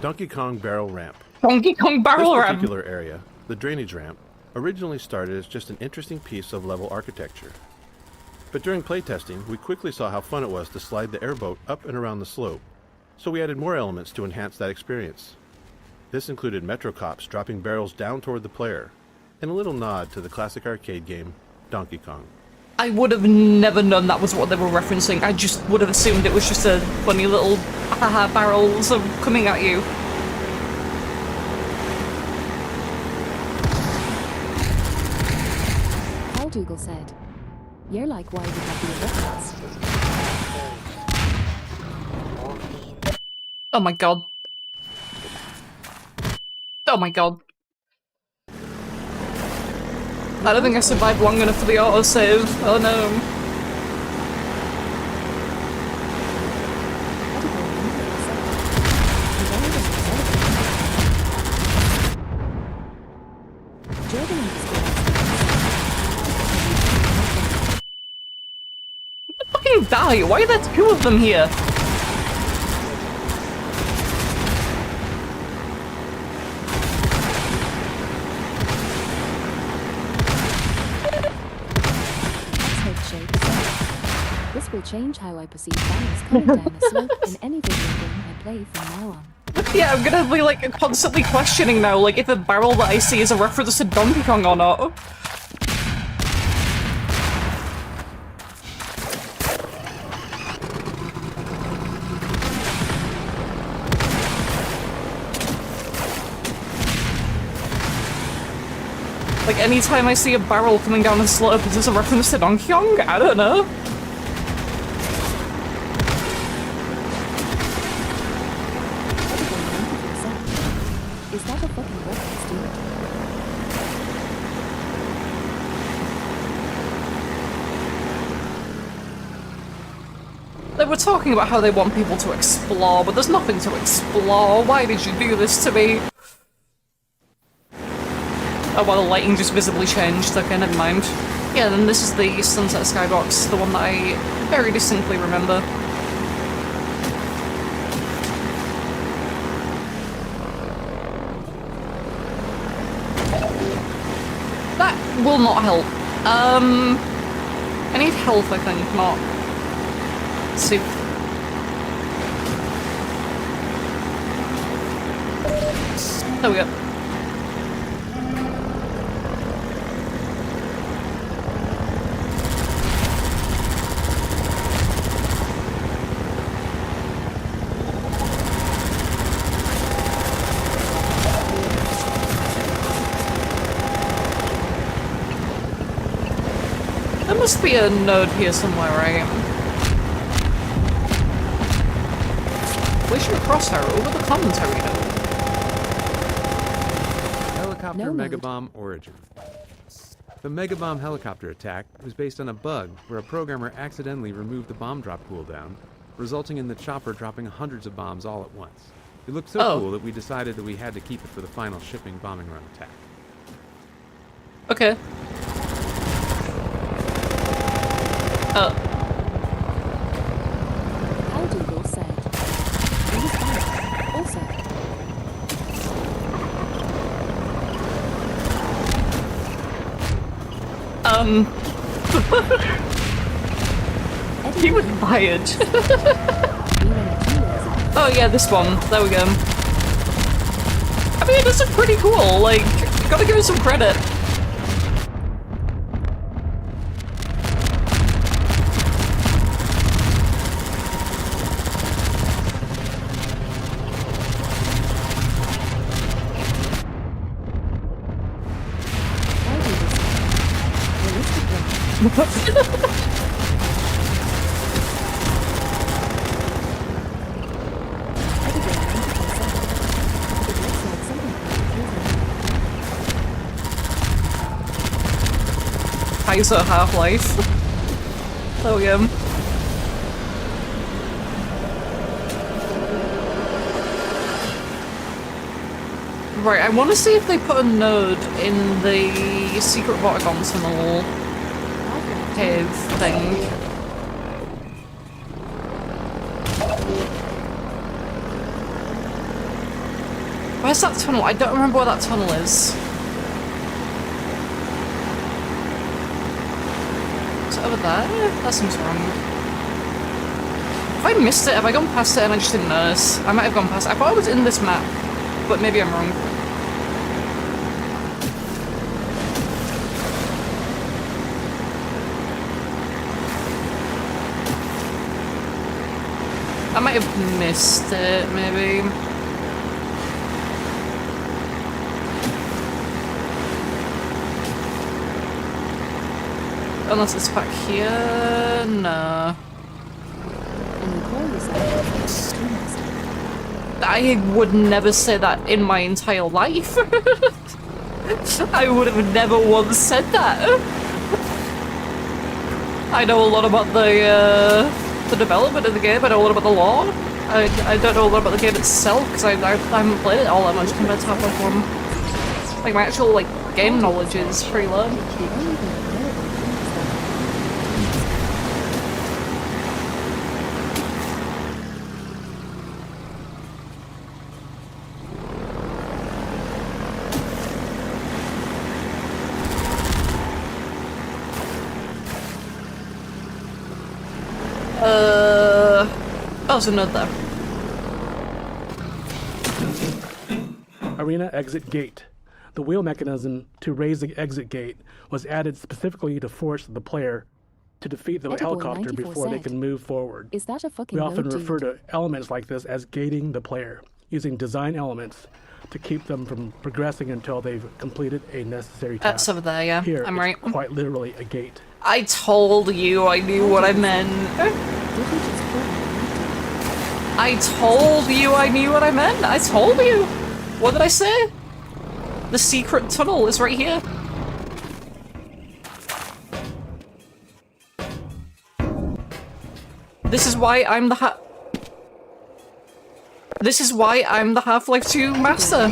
Donkey Kong Barrel Ramp.
Donkey Kong Barrel Ramp!
This particular area, the drainage ramp, originally started as just an interesting piece of level architecture. But during playtesting, we quickly saw how fun it was to slide the airboat up and around the slope, so we added more elements to enhance that experience. This included Metro Cops dropping barrels down toward the player, and a little nod to the classic arcade game, Donkey Kong.
I would have never known that was what they were referencing. I just would have assumed it was just a funny little haha barrels coming at you.
Paul Dougal said, "You're like why we have the Olympics."
Oh my god. Oh my god. I don't think I survived long enough for the autosave. Oh no. Fucking die! Why are there two of them here?
This will change how I perceive barrels coming down a slope in any video game I play from now on.
Yeah, I'm gonna be like constantly questioning now, like if a barrel that I see is a reference to Donkey Kong or not. Like anytime I see a barrel coming down a slope, is this a reference to Donkey Kong? I don't know.
Is that a fucking reference to
They were talking about how they want people to explore, but there's nothing to explore. Why did you do this to me? Oh well, the lighting just visibly changed. Okay, never mind. Yeah, then this is the Sunset Skybox, the one that I very distinctly remember. That will not help. I need health, I think, not soup. There we go. There must be a node here somewhere, right? Where's your crosshair? Over the commentary node.
Helicopter Mega Bomb Origin. The Mega Bomb helicopter attack was based on a bug where a programmer accidentally removed the bomb drop cooldown, resulting in the chopper dropping hundreds of bombs all at once. It looked so cool that we decided that we had to keep it for the final shipping bombing run attack.
Okay.
Paul Dougal said, "It was fun. Also."
He was fired. Oh yeah, this one. There we go. I mean, this is pretty cool. Like, gotta give it some credit. Kaiser Half-Life. There we go. Right, I want to see if they put a node in the secret Vortigon tunnel cave thing. Where's that tunnel? I don't remember where that tunnel is. Is it over there? That seems wrong. Have I missed it? Have I gone past it and I just didn't notice? I might have gone past it. I thought I was in this map, but maybe I'm wrong. I might have missed it, maybe. Unless it's back here. No. I would never say that in my entire life. I would have never once said that. I know a lot about the development of the game. I know a lot about the lore. I don't know a lot about the game itself because I haven't played it all that much compared to Half-Life 1. Like my actual like game knowledge is pretty low. Oh, there's a note there.
Arena exit gate. The wheel mechanism to raise the exit gate was added specifically to force the player to defeat the helicopter before they can move forward.
Is that a fucking
We often
load,
refer
dude?
to elements like this as gating the player, using design elements to keep them from progressing until they've completed a necessary task.
That's over there, yeah.
Here,
I'm
it's
right.
quite literally a gate.
I told you I knew what I meant. I told you I knew what I meant. I told you. What did I say? The secret tunnel is right here. This is why I'm the Half-Life 2 master.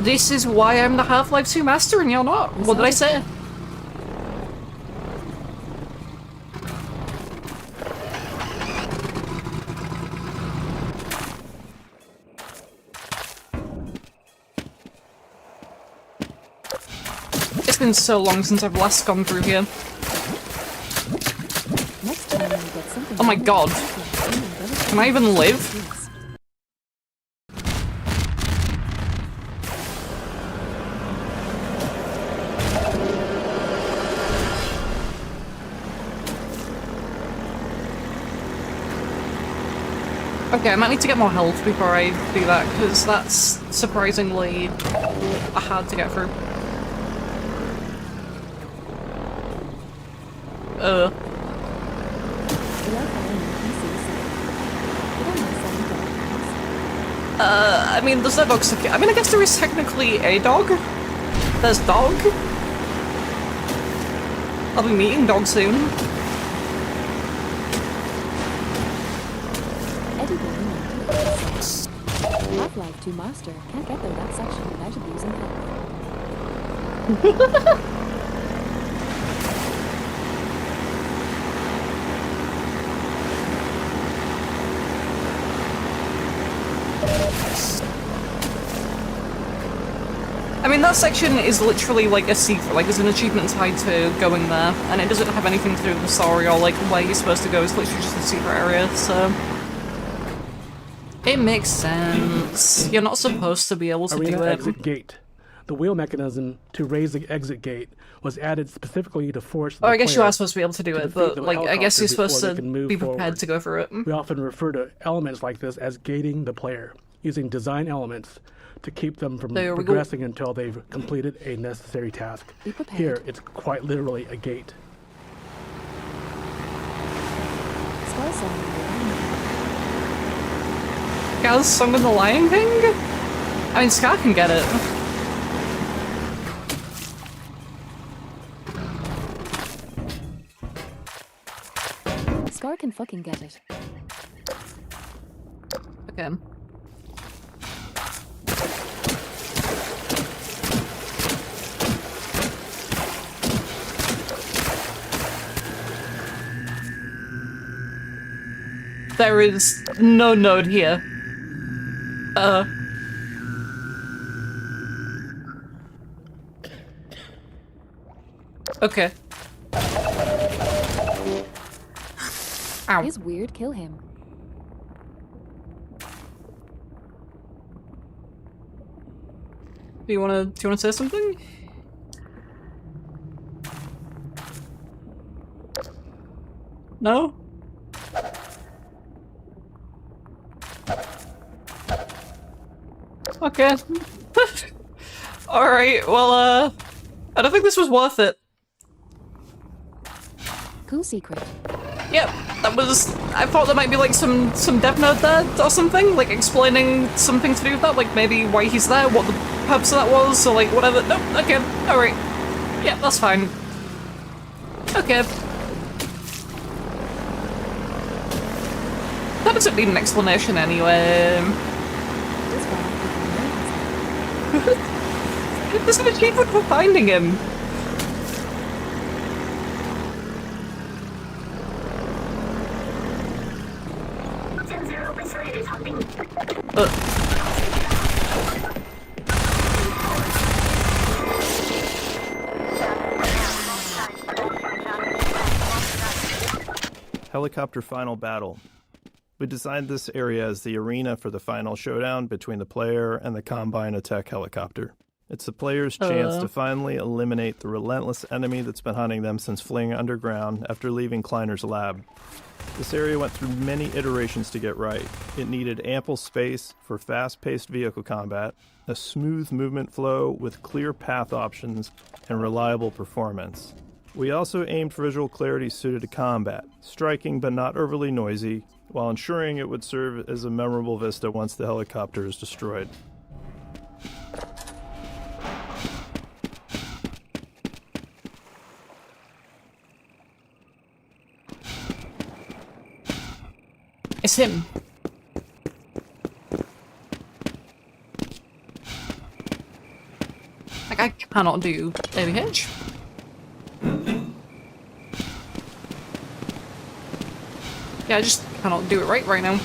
This is why I'm the Half-Life 2 master and you're not. What did I say? It's been so long since I've last gone through here. Oh my god. Can I even live? Okay, I might need to get more health before I do that, because that's surprisingly hard to get through. I mean, there's no dog security. I mean, I guess there is technically a dog. There's dog. I'll be meeting dog soon.
Half-Life 2 Master can't get through that section without abusing health.
I mean, that section is literally like a secret, like there's an achievement tied to going there, and it doesn't have anything to do with the story or like where you're supposed to go, it's literally just a secret area, so... It makes sense. You're not supposed to be able to
Arena
do it.
exit gate. The wheel mechanism to raise the exit gate was added specifically to force the
Oh, I guess you
player
are supposed to be able to do it,
defeat
but
the
like, I guess you're
helicopter
supposed
before they
to
can move
be prepared
forward.
to go through it.
We often refer to elements like this as gating the player, using design elements to keep them from
There we go.
progressing until they've completed a necessary task.
Be prepared.
Here, it's quite literally a gate.
Guy's song in the Lion King? I mean, Scar can get it.
Scar can fucking get it.
Okay. There is no node here. Okay. Ow.
His weird kill him.
Do you wanna say something? No? Okay. Alright, well, I don't think this was worth it.
Cool secret.
Yep, that was... I thought there might be, like, some dev nerd there or something, like, explaining something to do with that, like, maybe why he's there, what the purpose of that was, or, like, whatever. Nope, okay, alright. Yeah, that's fine. Okay. That doesn't need an explanation anyway. There's an achievement for finding him.
Helicopter Final Battle. We designed this area as the arena for the final showdown between the player and the Combine attack helicopter. It's the player's chance to finally eliminate the relentless enemy that's been hunting them since fleeing underground after leaving Kleiner's lab. This area went through many iterations to get right. It needed ample space for fast-paced vehicle combat, a smooth movement flow with clear path options, and reliable performance. We also aimed for visual clarity suited to combat, striking but not overly noisy, while ensuring it would serve as a memorable vista once the helicopter is destroyed.
It's him. Like, I cannot do Baby Hitch. Yeah, I just cannot do it right now.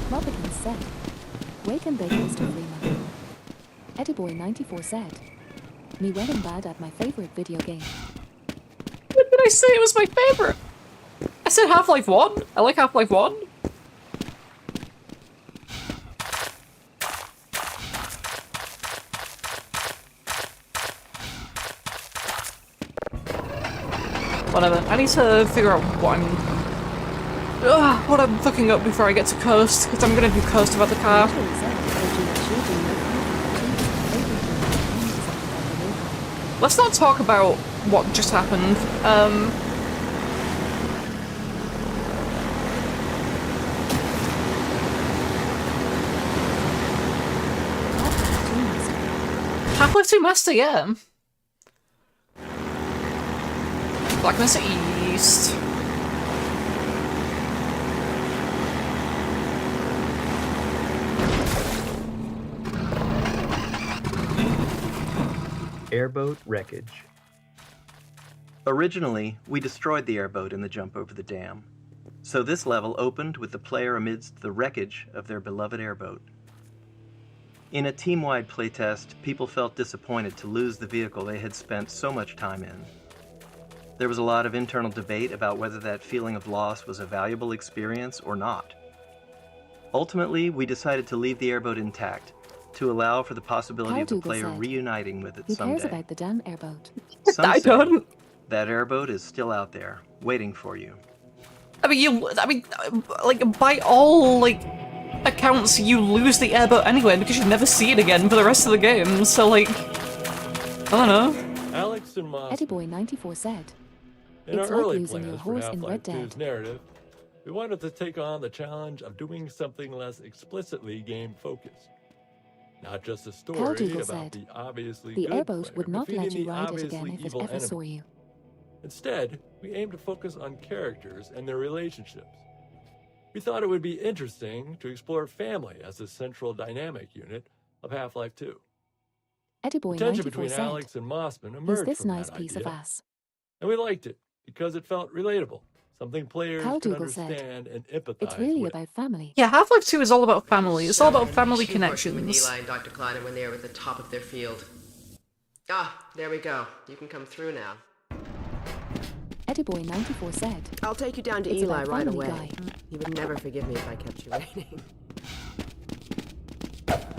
Republican said, Wake and bake Mr. Freeman. Eddie94 said, me well and bad at my favorite video game.
When did I say it was my favorite? I said Half-Life 1. I like Half-Life 1. Whatever. I need to figure out what I'm looking up before I get to Coast, because I'm gonna do Coast about the car. Let's not talk about what just happened. Half-Life 2 Master, yeah. Blackness East.
Airboat wreckage. Originally, we destroyed the airboat in the jump over the dam. So this level opened with the player amidst the wreckage of their beloved airboat. In a team-wide playtest, people felt disappointed to lose the vehicle they had spent so much time in. There was a lot of internal debate about whether that feeling of loss was a valuable experience or not. Ultimately, we decided to leave the airboat intact, to allow for the possibility of the player reuniting with it someday.
Who cares about the damn airboat?
I don't.
That airboat is still out there, waiting for you.
I mean, like, by all, like, accounts, you lose the airboat anyway because you never see it again for the rest of the game, so, like, I don't know.
Alex and Moss.
Eddie94 said,
In
it's
our
like
early
losing your
plans for
horse in Red
Half-Life 2's
Dead.
narrative, we wanted to take on the challenge of doing something less explicitly game-focused. Not just a story
HL2
about
said,
the obviously
the
good
airboat
player
would not let
defeating
you
the
ride it
obviously
again if it
evil
ever
enemy.
saw you.
Instead, we aimed to focus on characters and their relationships. We thought it would be interesting to explore family as a central dynamic unit of Half-Life 2. The tension
Eddie94
between
said,
Alex and Mossman
is
emerged
this
from
nice
that
piece
idea,
of ass?
and we liked it because it felt relatable, Something players
How
can
Dougal said,
understand and empathize
it's really
with.
about family.
Yeah, Half-Life 2 is all about family. It's all about family
She worked with
connections.
Eli and Dr. Kleiner when they were at the top of their field. Ah, there we go. You can come through now.
Ediboy 94 said,
I'll take you down to
it's
Eli
about
right
family,
away.
guy.
He would never forgive me if I kept you waiting.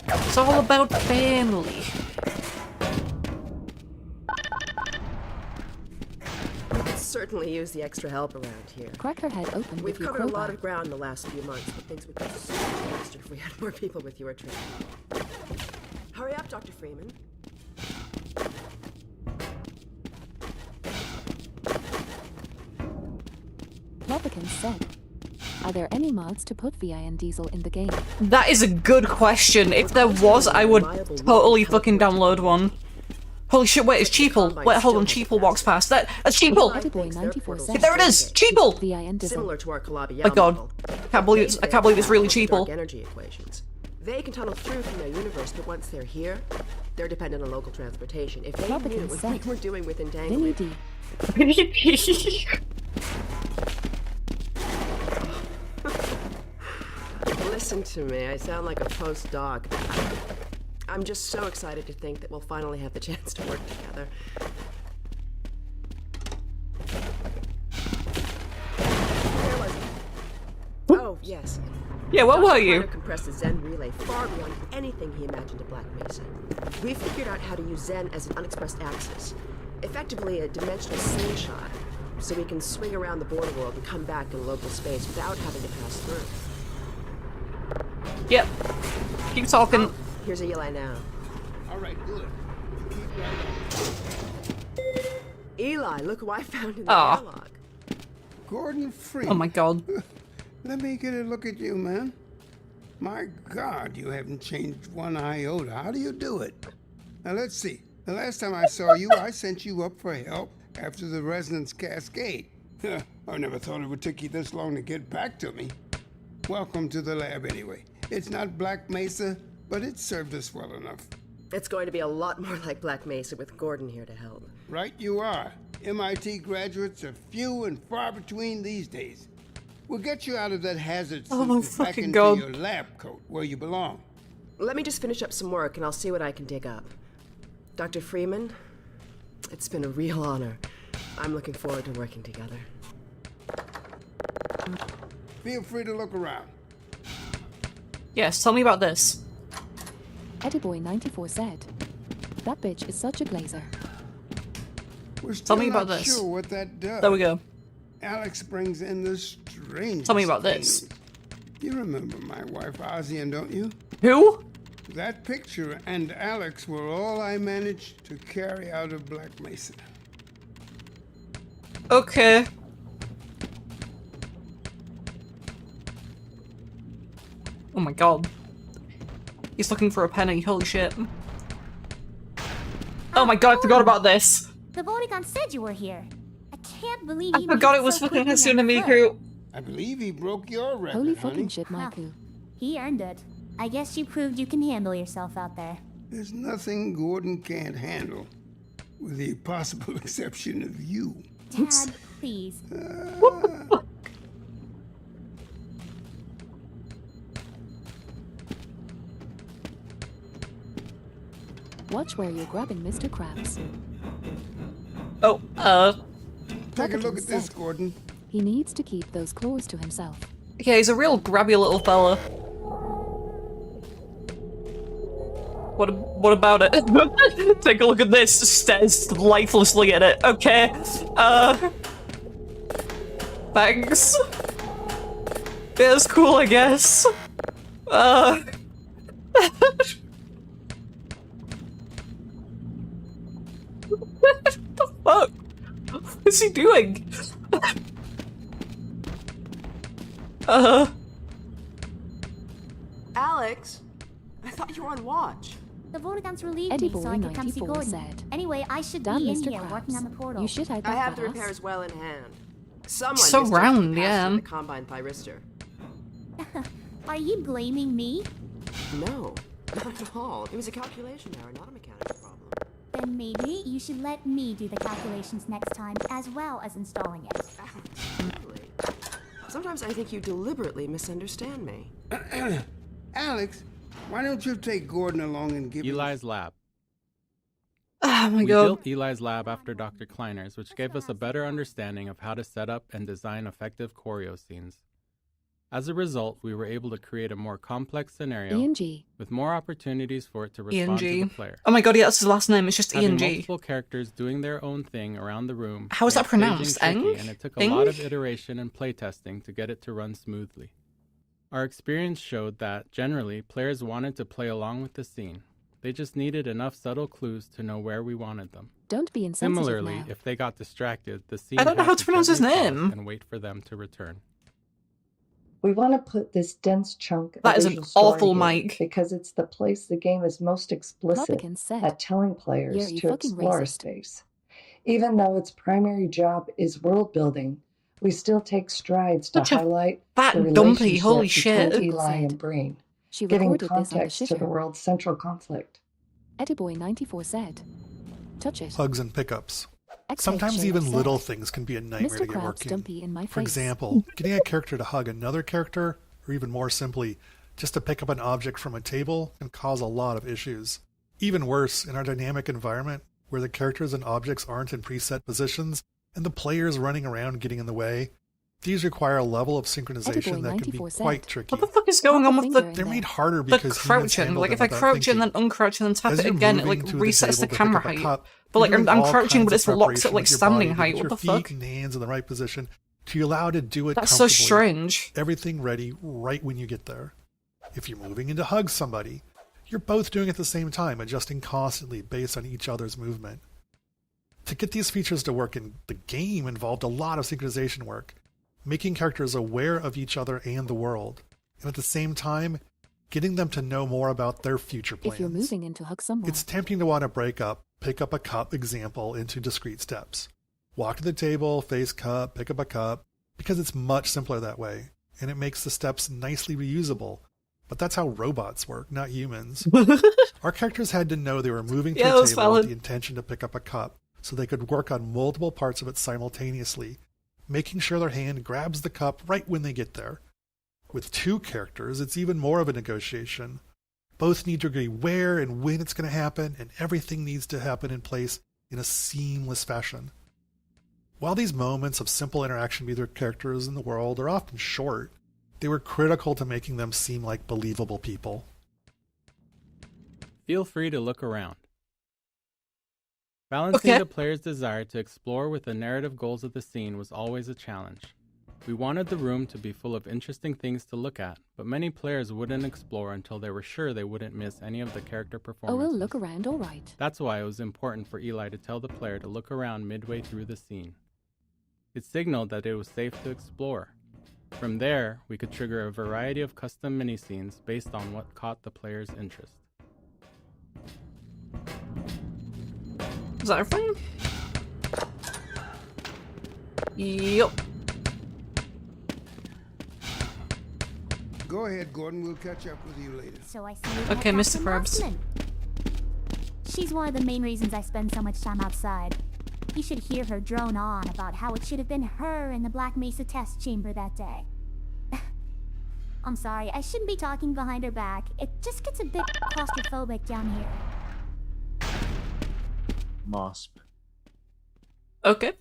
It's all about family.
Certainly use the extra help around here.
Crack her head open.
We've
with your
covered a lot
crowbar.
of ground in the last few months, but things would go so much faster if we had more people with your training. Hurry up, Dr. Freeman.
Levican said, are there any mods to put VI and Diesel in the game?
That is a good question. If there was, I would totally fucking download one. Holy shit, wait, it's Cheeple. Wait, hold on, Cheeple walks past. That's Cheeple! There it is! Cheeple!
Similar to our Calabi
My god. I can't believe it's really Cheeple.
Energy equations. They can tunnel through from their universe, but once they're here, they're dependent on local transportation. If they knew what we were doing with entanglement... Listen to me, I sound like a postdoc. I'm just so excited to think that we'll finally have the chance to work together. Where was it? Oh, yes.
Yeah, what were you?
Dr. compressed the Zen relay far beyond anything he imagined at Black Mesa. We figured out how to use Zen as an unexpressed axis, effectively a dimensional slingshot, so we can swing around the border world and come back in local space without having to pass through.
Yep. Keep talking.
Oh, here's Eli now.
All right, good. Keep right on.
Eli, look who I found in the
catalog.
Gordon Freeman.
Oh my god.
Let me get a look at you, man. My god, you haven't changed one iota. How do you do it? Now let's see. The last time I saw you, I sent you up for help after the resonance cascade. I never thought it would take you this long to get back to me. Welcome to the lab anyway. It's not Black Mesa, but it served us well enough.
It's going to be a lot more like Black Mesa with Gordon here to help.
Right you are. MIT graduates are few and far between these days. We'll get you out of that hazard suit back into your lab coat where you belong.
Let me just finish up some work and I'll see what I can dig up. Dr. Freeman, it's been a real honor. I'm looking forward to working together.
Feel free to look around.
Yes, tell me about this.
Ediboy 94 said, that bitch is such a glazer.
We're still
Tell me
not
about this.
sure what that does.
There we go.
Alex brings in the strangest
Tell me about
things.
this.
You remember my wife Ozian, don't you?
Who?
That picture and Alex were all I managed to carry out of Black Mesa.
Okay. Oh my god. He's looking for a penny, holy shit. Oh my god, I forgot about this.
The Vortigaunt said you were here. I can't believe
I forgot it was fucking Hasuna Miku.
I believe he broke your record,
Holy
honey.
fucking shit, Michael.
He earned it. I guess you proved you can handle yourself out there.
There's nothing Gordon can't handle, with the possible exception of you.
Dad, please.
Watch where you're grabbing Mr. Krabs.
Oh,
Take a look at this, Gordon.
He needs to keep those claws to himself.
Yeah, he's a real grabby little fella. What about it? Take a look at this. Stares lifelessly at it. Okay. Thanks. Yeah, it's cool, I guess. What the fuck? What is he doing?
Alex, I thought you were on watch.
The Vortigaunt's relieved
Eddie
me so I
Boy
could come see
94
Gordon.
said,
Anyway, I should
damn
be in
Mr.
here
Krabs,
working on the portal.
you should hide
I
that
have the
fat ass.
repairs well in hand. Someone
So
missed
round,
the
yeah.
the Combine thyristor.
Are you blaming me?
No, not at all. It was a calculation error, not a mechanical problem.
Then maybe you should let me do the calculations next time, as well as installing it.
Really? Sometimes I think you deliberately misunderstand me.
Alex, why don't you take Gordon along and give
Eli's lab.
Oh my
We
god.
built Eli's lab after Dr. Kleiner's, which gave us a better understanding of how to set up and design effective choreo scenes. As a result, we were able to create a more complex scenario
ENG.
with more opportunities for it to respond to the
ENG.
player.
Oh my god, yeah, that's his last name. It's just
Having
ENG.
multiple characters doing their own thing around the room.
How is that
made staging
pronounced?
tricky,
Eng?
and it took a
Eng?
lot of iteration and playtesting to get it to run smoothly. Our experience showed that, generally, players wanted to play along with the scene. They just needed enough subtle clues to know where we wanted them.
Don't be insensitive
Similarly,
now.
if they got distracted, the scene
I don't know
had
how to pronounce his
gently pause
name.
and wait for them to return.
We want to put this dense chunk of
That is an
visual story
awful
here
mic.
because it's the place the game is most explicit
Republican said,
at telling
"Yeah,
players
you
to
fucking
explore a
racist."
space. Even though its primary job is world building, we still take strides to
Such a
highlight
fat
the
dumpy, holy
relationship between
shit.
Eli and Breen,
She
giving
recorded this on the
context to the
shitter.
world's central conflict.
Ediboy94 said, touch it.
Hugs and pickups.
XX
Sometimes
Shade
even
said,
little things can be a nightmare
Mr.
to get
Krabs
working.
dumpy in my
For
face.
example, getting a character to hug another character, or even more simply, just to pick up an object from a table, can cause a lot of issues. Even worse, in our dynamic environment, where the characters and objects aren't in preset positions, and the players running around getting in the way, these require a level of synchronization that can be quite tricky.
What the fuck is going on with the
They're made harder
the
because humans
crouching?
handle
Like if
them
I
without
crouch
thinking.
and then uncrouch and then tap
As
it
you're
again, it
moving
like
to
resets the
table to pick
camera
up a
height.
cup,
But like
you're doing
I'm
all
crouching, but
kinds
it's
of
locked at
preparation
like
with your
standing
body to
height.
get
What the
your
fuck?
feet and hands in the right position to allow to do it
That's so
comfortably.
strange.
Everything ready right when you get there. If you're moving in to hug somebody, you're both doing it at the same time, adjusting constantly based on each other's movement. To get these features to work in the game involved a lot of synchronization work, making characters aware of each other and the world, and at the same time, getting them to know more about their future plans.
If you're moving in to hug someone,
It's tempting to want to break up, pick up a cup example into discrete steps. Walk to the table, face cup, pick up a cup, because it's much simpler that way, and it makes the steps nicely reusable. But that's how robots work, not humans. Our characters had to know they were moving to
Yeah,
a
that was
table
valid.
with the intention to pick up a cup, so they could work on multiple parts of it simultaneously, making sure their hand grabs the cup right when they get there. With two characters, it's even more of a negotiation. Both need to agree where and when it's going to happen, and everything needs to happen in place in a seamless fashion. While these moments of simple interaction with their characters in the world are often short, they were critical to making them seem like believable people.
Feel free to look around. Balancing
Okay.
the player's desire to explore with the narrative goals of the scene was always a challenge. We wanted the room to be full of interesting things to look at, but many players wouldn't explore until they were sure they wouldn't miss any of the character
oh,
performances.
we'll look around, all right.
That's why it was important for Eli to tell the player to look around midway through the scene. It signaled that it was safe to explore. From there, we could trigger a variety of custom mini-scenes based on what caught the player's interest.
Is that everything? Yup.
Go ahead, Gordon. We'll catch up with you later.
So I see you
Okay,
met
Mr.
Dr.
Krabs.
Mossman. She's one of the main reasons I spend so much time outside. You should hear her drone on about how it should have been her in the Black Mesa test chamber that day. I'm sorry, I shouldn't be talking behind her back. It just gets a bit claustrophobic down here.
Mossman.
Okay.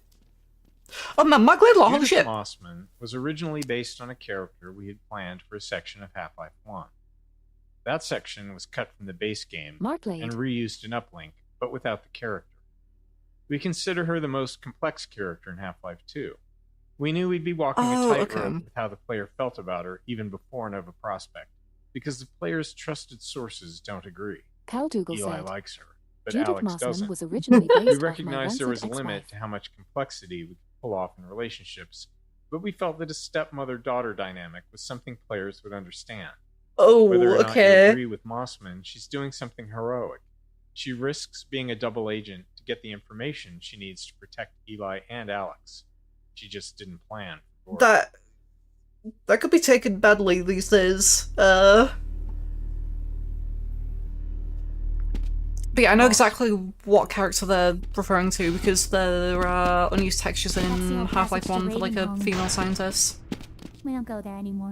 Oh man, Mike Laidlaw, holy
Judith
shit.
Mossman was originally based on a character we had planned for a section of Half-Life 1. That section was cut from the base game
Marklade.
and reused in Uplink, but without the character. We consider her the most complex character in Half-Life 2. We knew we'd be walking
Oh,
a tightrope
okay.
with how the player felt about her even before Nova Prospect, because the player's trusted sources don't agree.
Cal Dougal
Eli
said,
likes her, but
Judith
Alex
Mossman
doesn't.
was originally based
We
off my
recognized there was a
rancid
limit
ex-wife.
to how much complexity we could pull off in relationships, but we felt that a stepmother-daughter dynamic was something players would understand.
Oh,
Whether or not you
okay.
agree with Mossman, she's doing something heroic. She risks being a double agent to get the information she needs to protect Eli and Alex. She just didn't plan for it.
That could be taken badly these days. But yeah, I know exactly what character they're referring to because there are unused textures in Half-Life 1 for like a female scientist.
We don't go there anymore.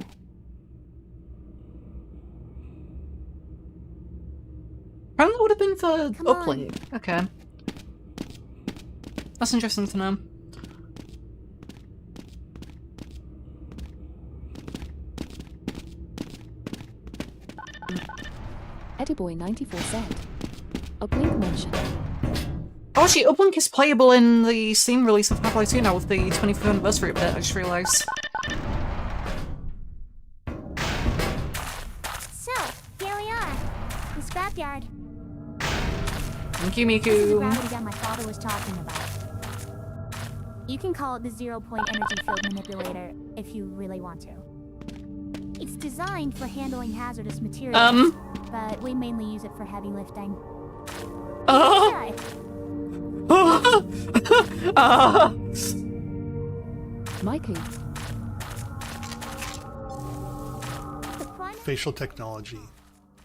Apparently it would have been for uplink. Okay. That's interesting to know.
Eddie94 said. Uplink mention.
Oh, actually, uplink is playable in the Steam release of Half-Life 2 now with the 25th anniversary update, I just realised.
So, here we are. The scrapyard.
Thank you,
This is the
Miku.
gravity gun my father was talking about. You can call it the zero-point energy field manipulator if you really want to. It's designed for handling hazardous materials, but we mainly use it for heavy lifting.
Mikey.
Facial technology.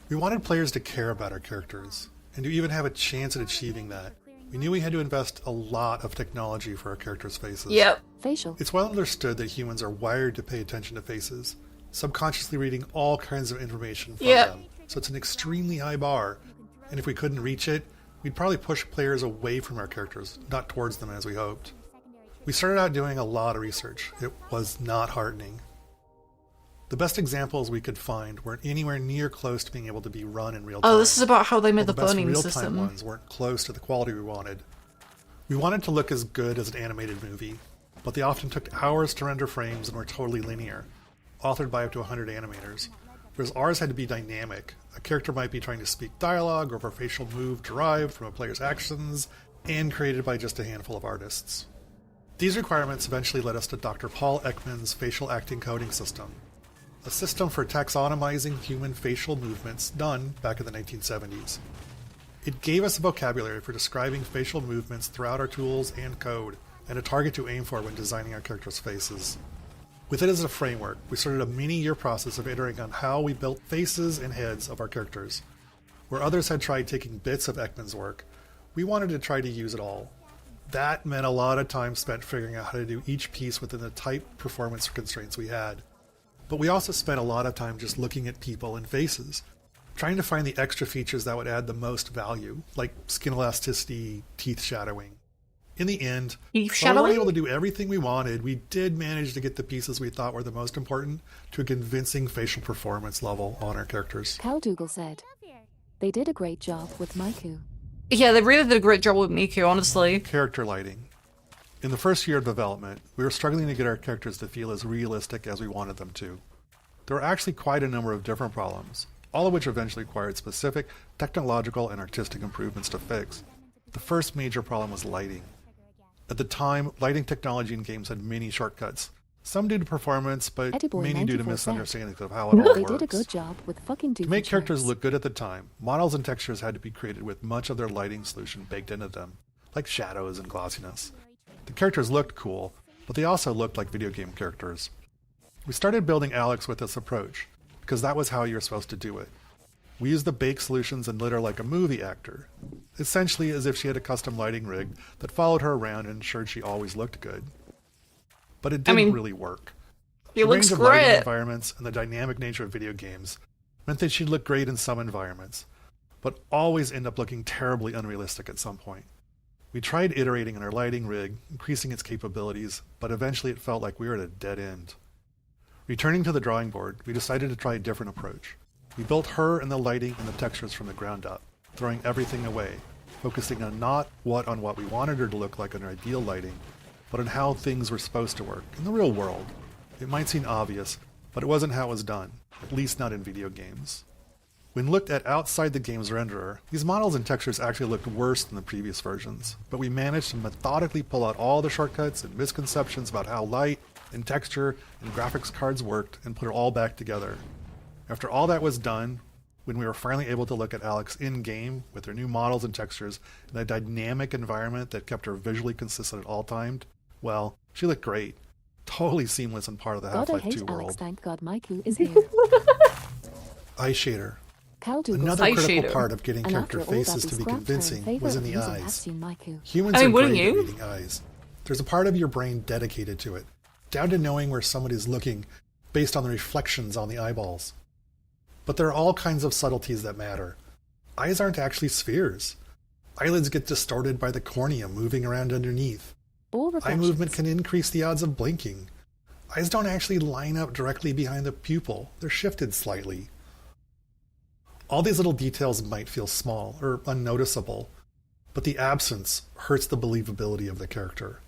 We wanted players to care about our characters, and to even have a chance at achieving that. We knew we had to invest a lot of technology for our characters' faces.
Yep.
Facial.
It's well understood that humans are wired to pay attention to faces, subconsciously reading all kinds of information from them. So it's an extremely high bar, and if we couldn't reach it, we'd probably push players away from our characters, not towards them as we hoped. We started out doing a lot of research. It was not heartening. The best examples we could find weren't anywhere near close to being able to be run in real time.
Oh, this is about how they made the
best
burning
real-time
system.
ones weren't close to the quality we wanted. We wanted to look as good as an animated movie, but they often took hours to render frames and were totally linear, authored by up to 100 animators. Whereas ours had to be dynamic. A character might be trying to speak dialogue or a facial move derived from a player's actions and created by just a handful of artists. These requirements eventually led us to Dr. Paul Ekman's facial acting coding system, a system for taxonomizing human facial movements done back in the 1970s. It gave us a vocabulary for describing facial movements throughout our tools and code, and a target to aim for when designing our characters' faces. With it as a framework, we started a many-year process of iterating on how we built faces and heads of our characters. Where others had tried taking bits of Ekman's work, we wanted to try to use it all. That meant a lot of time spent figuring out how to do each piece within the tight performance constraints we had. But we also spent a lot of time just looking at people and faces, trying to find the extra features that would add the most value, like skin elasticity, teeth shadowing. In the end, while we weren't able to do everything we wanted, we did manage to get the pieces we thought were the most important to a convincing facial performance level on our characters.
Caldougall said. They did a great job with Miku.
Yeah, they really did a great job with Miku, honestly.
Character lighting. In the first year of development, we were struggling to get our characters to feel as realistic as we wanted them to. There were actually quite a number of different problems, all of which eventually required specific technological and artistic improvements to fix. The first major problem was lighting. At the time, lighting technology in games had many shortcuts, some due to performance, but many due to misunderstandings of how it all works.
They did a good job with fucking
To make characters look good at the time, models and textures had to be created with much of their lighting solution baked into them, like shadows and glossiness. The characters looked cool, but they also looked like video game characters. We started building Alex with this approach, because that was how you were supposed to do it. We used the bake solutions and lit her like a movie actor, essentially as if she had a custom lighting rig that followed her around and ensured she always looked good. But it didn't really work.
She
The
looks
range of lighting
great.
environments and the dynamic nature of video games meant that she'd look great in some environments, but always end up looking terribly unrealistic at some point. We tried iterating on our lighting rig, increasing its capabilities, but eventually it felt like we were at a dead end. Returning to the drawing board, we decided to try a different approach. We built her and the lighting and the textures from the ground up, throwing everything away, focusing on not on what we wanted her to look like in our ideal lighting, but on how things were supposed to work in the real world. It might seem obvious, but it wasn't how it was done, at least not in video games. When looked at outside the game's renderer, these models and textures actually looked worse than the previous versions, but we managed to methodically pull out all the shortcuts and misconceptions about how light and texture and graphics cards worked and put it all back together. After all that was done, when we were finally able to look at Alex in-game with her new models and textures in a dynamic environment that kept her visually consistent at all times, well, she looked great. Totally seamless and part of the
God, I
Half-Life
hate
2
Alex,
world.
thank God Miku is here.
Eye shader.
Caldougall
Another
said.
critical part of getting
And
character
after all that,
faces
we
to be
scrapped her in
convincing
favor
was in
of
the
using
eyes.
Have-seen Miku.
Humans
I mean,
are
wouldn't
great at
you?
reading eyes. There's a part of your brain dedicated to it, down to knowing where somebody's looking based on the reflections on the eyeballs. But there are all kinds of subtleties that matter. Eyes aren't actually spheres. Eyelids get distorted by the cornea moving around underneath. Eye movement can increase the odds of blinking. Eyes don't actually line up directly behind the pupil. They're shifted slightly. All these little details might feel small or unnoticeable, but the absence hurts the believability of the character.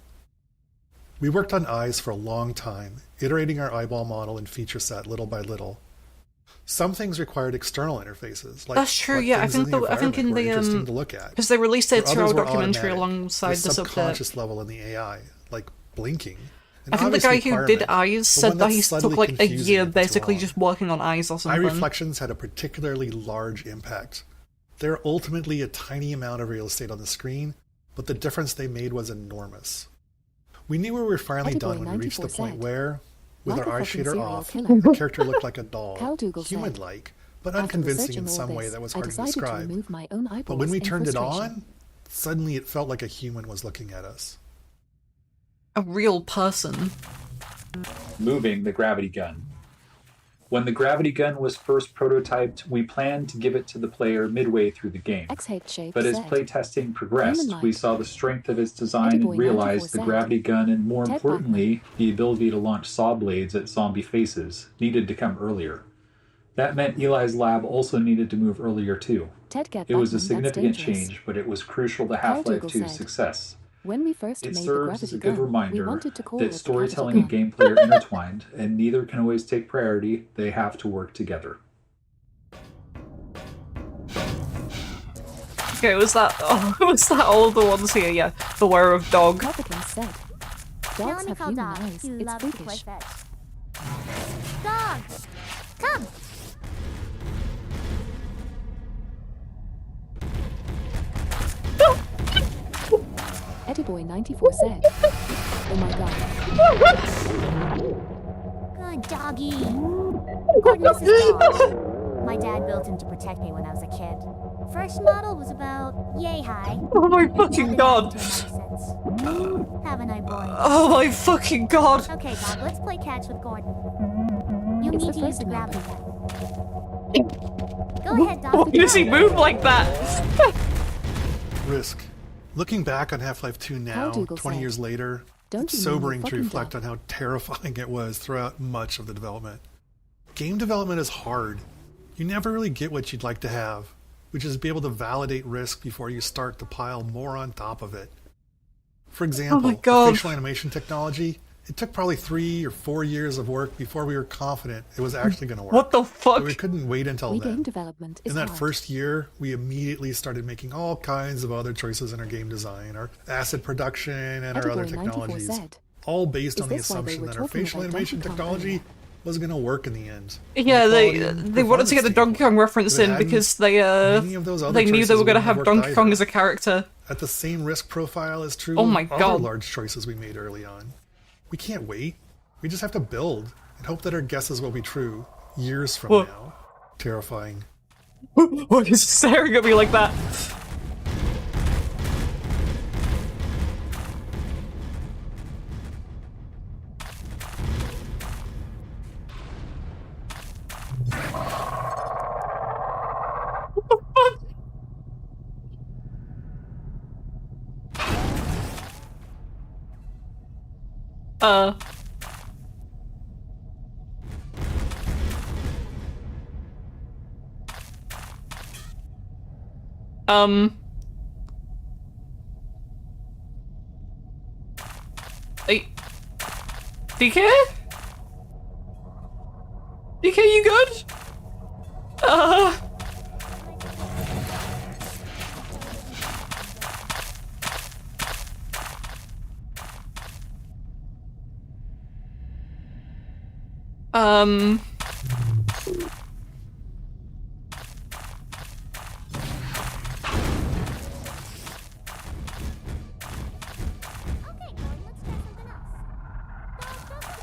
We worked on eyes for a long time, iterating our eyeball model and feature set little by little. Some things required external interfaces. Like
that's true. Yeah, I think in the
interesting to look at.
Because they released it to our
automatic,
documentary alongside
the
this
subconscious
update.
level in the AI, like blinking.
I think the guy who did eyes said that he took like a year basically just working on eyes or something.
Eye reflections had a particularly large impact. They're ultimately a tiny amount of real estate on the screen, but the difference they made was enormous. We knew we were finally done when we reached the point where, with our eye shader off, the character looked like a doll, human-like, but unconvincing in some way that was hard to describe. But when we turned it on, suddenly it felt like a human was looking at us.
A real person.
Moving the gravity gun. When the gravity gun was first prototyped, we planned to give it to the player midway through the game. But as playtesting progressed, we saw the strength of its design and realized the gravity gun and, more importantly, the ability to launch saw blades at zombie faces needed to come earlier. That meant Eli's lab also needed to move earlier too. It was a significant change, but it was crucial to Half-Life 2's success.
When we first
It
made
serves
the
as a
gravity
good
gun,
reminder
we wanted to call
that
it
storytelling and gameplay are intertwined, and neither can always take priority. They have to work together.
Okay, was that all of the ones here? Yeah, beware of dog.
Said, dogs have human eyes. It's freakish.
Dog! Come!
Eddie94 said, oh my god.
Good doggy. Gordon, this is Dog. My dad built him to protect me when I was a kid. First model was about yay high.
Oh my fucking god!
Haven't I, boy?
Oh my fucking god!
Okay, Dog, let's play catch with Gordon. You need to use the gravity gun. Go ahead, Dog.
Why does he move like that?
Risk. Looking back on Half-Life 2 now, 20 years later, it's sobering to reflect on how terrifying it was throughout much of the development. Game development is hard. You never really get what you'd like to have, which is be able to validate risk before you start to pile more on top of it. For example, the facial animation technology, it took probably 3 or 4 years of work before we were confident it was actually going to work.
What the fuck?
But we couldn't wait until then.
Game development is
in that
hard.
first year, we immediately started making all kinds of other choices in our game design, our asset production, and our other technologies, all based on the assumption that our facial animation technology was going to work in the end.
Yeah, they wanted to get the Donkey Kong reference in because they knew they were going to have Donkey Kong as a character.
At the same risk profile is true
of
other large choices we made early on. We can't wait. We just have to build and hope that our guesses will be true years from now. Terrifying.
Why is he staring at me like that? What the fuck? Hey, DK? DK, you good?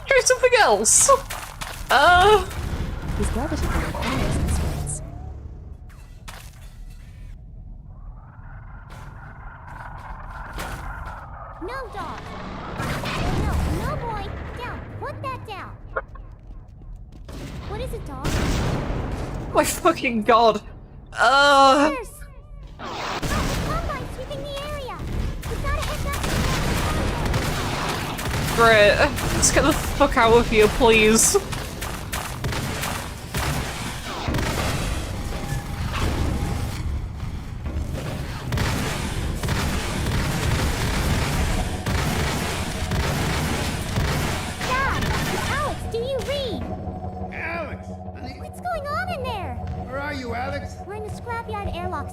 Try something else.
His gravity gun fires in space.
No, Dog. No, boy. Down. Put that down. What is it, dog?
My fucking god.
There's... Combine sweeping the area. We've gotta hit that...
Great. Let's get the fuck out of here, please.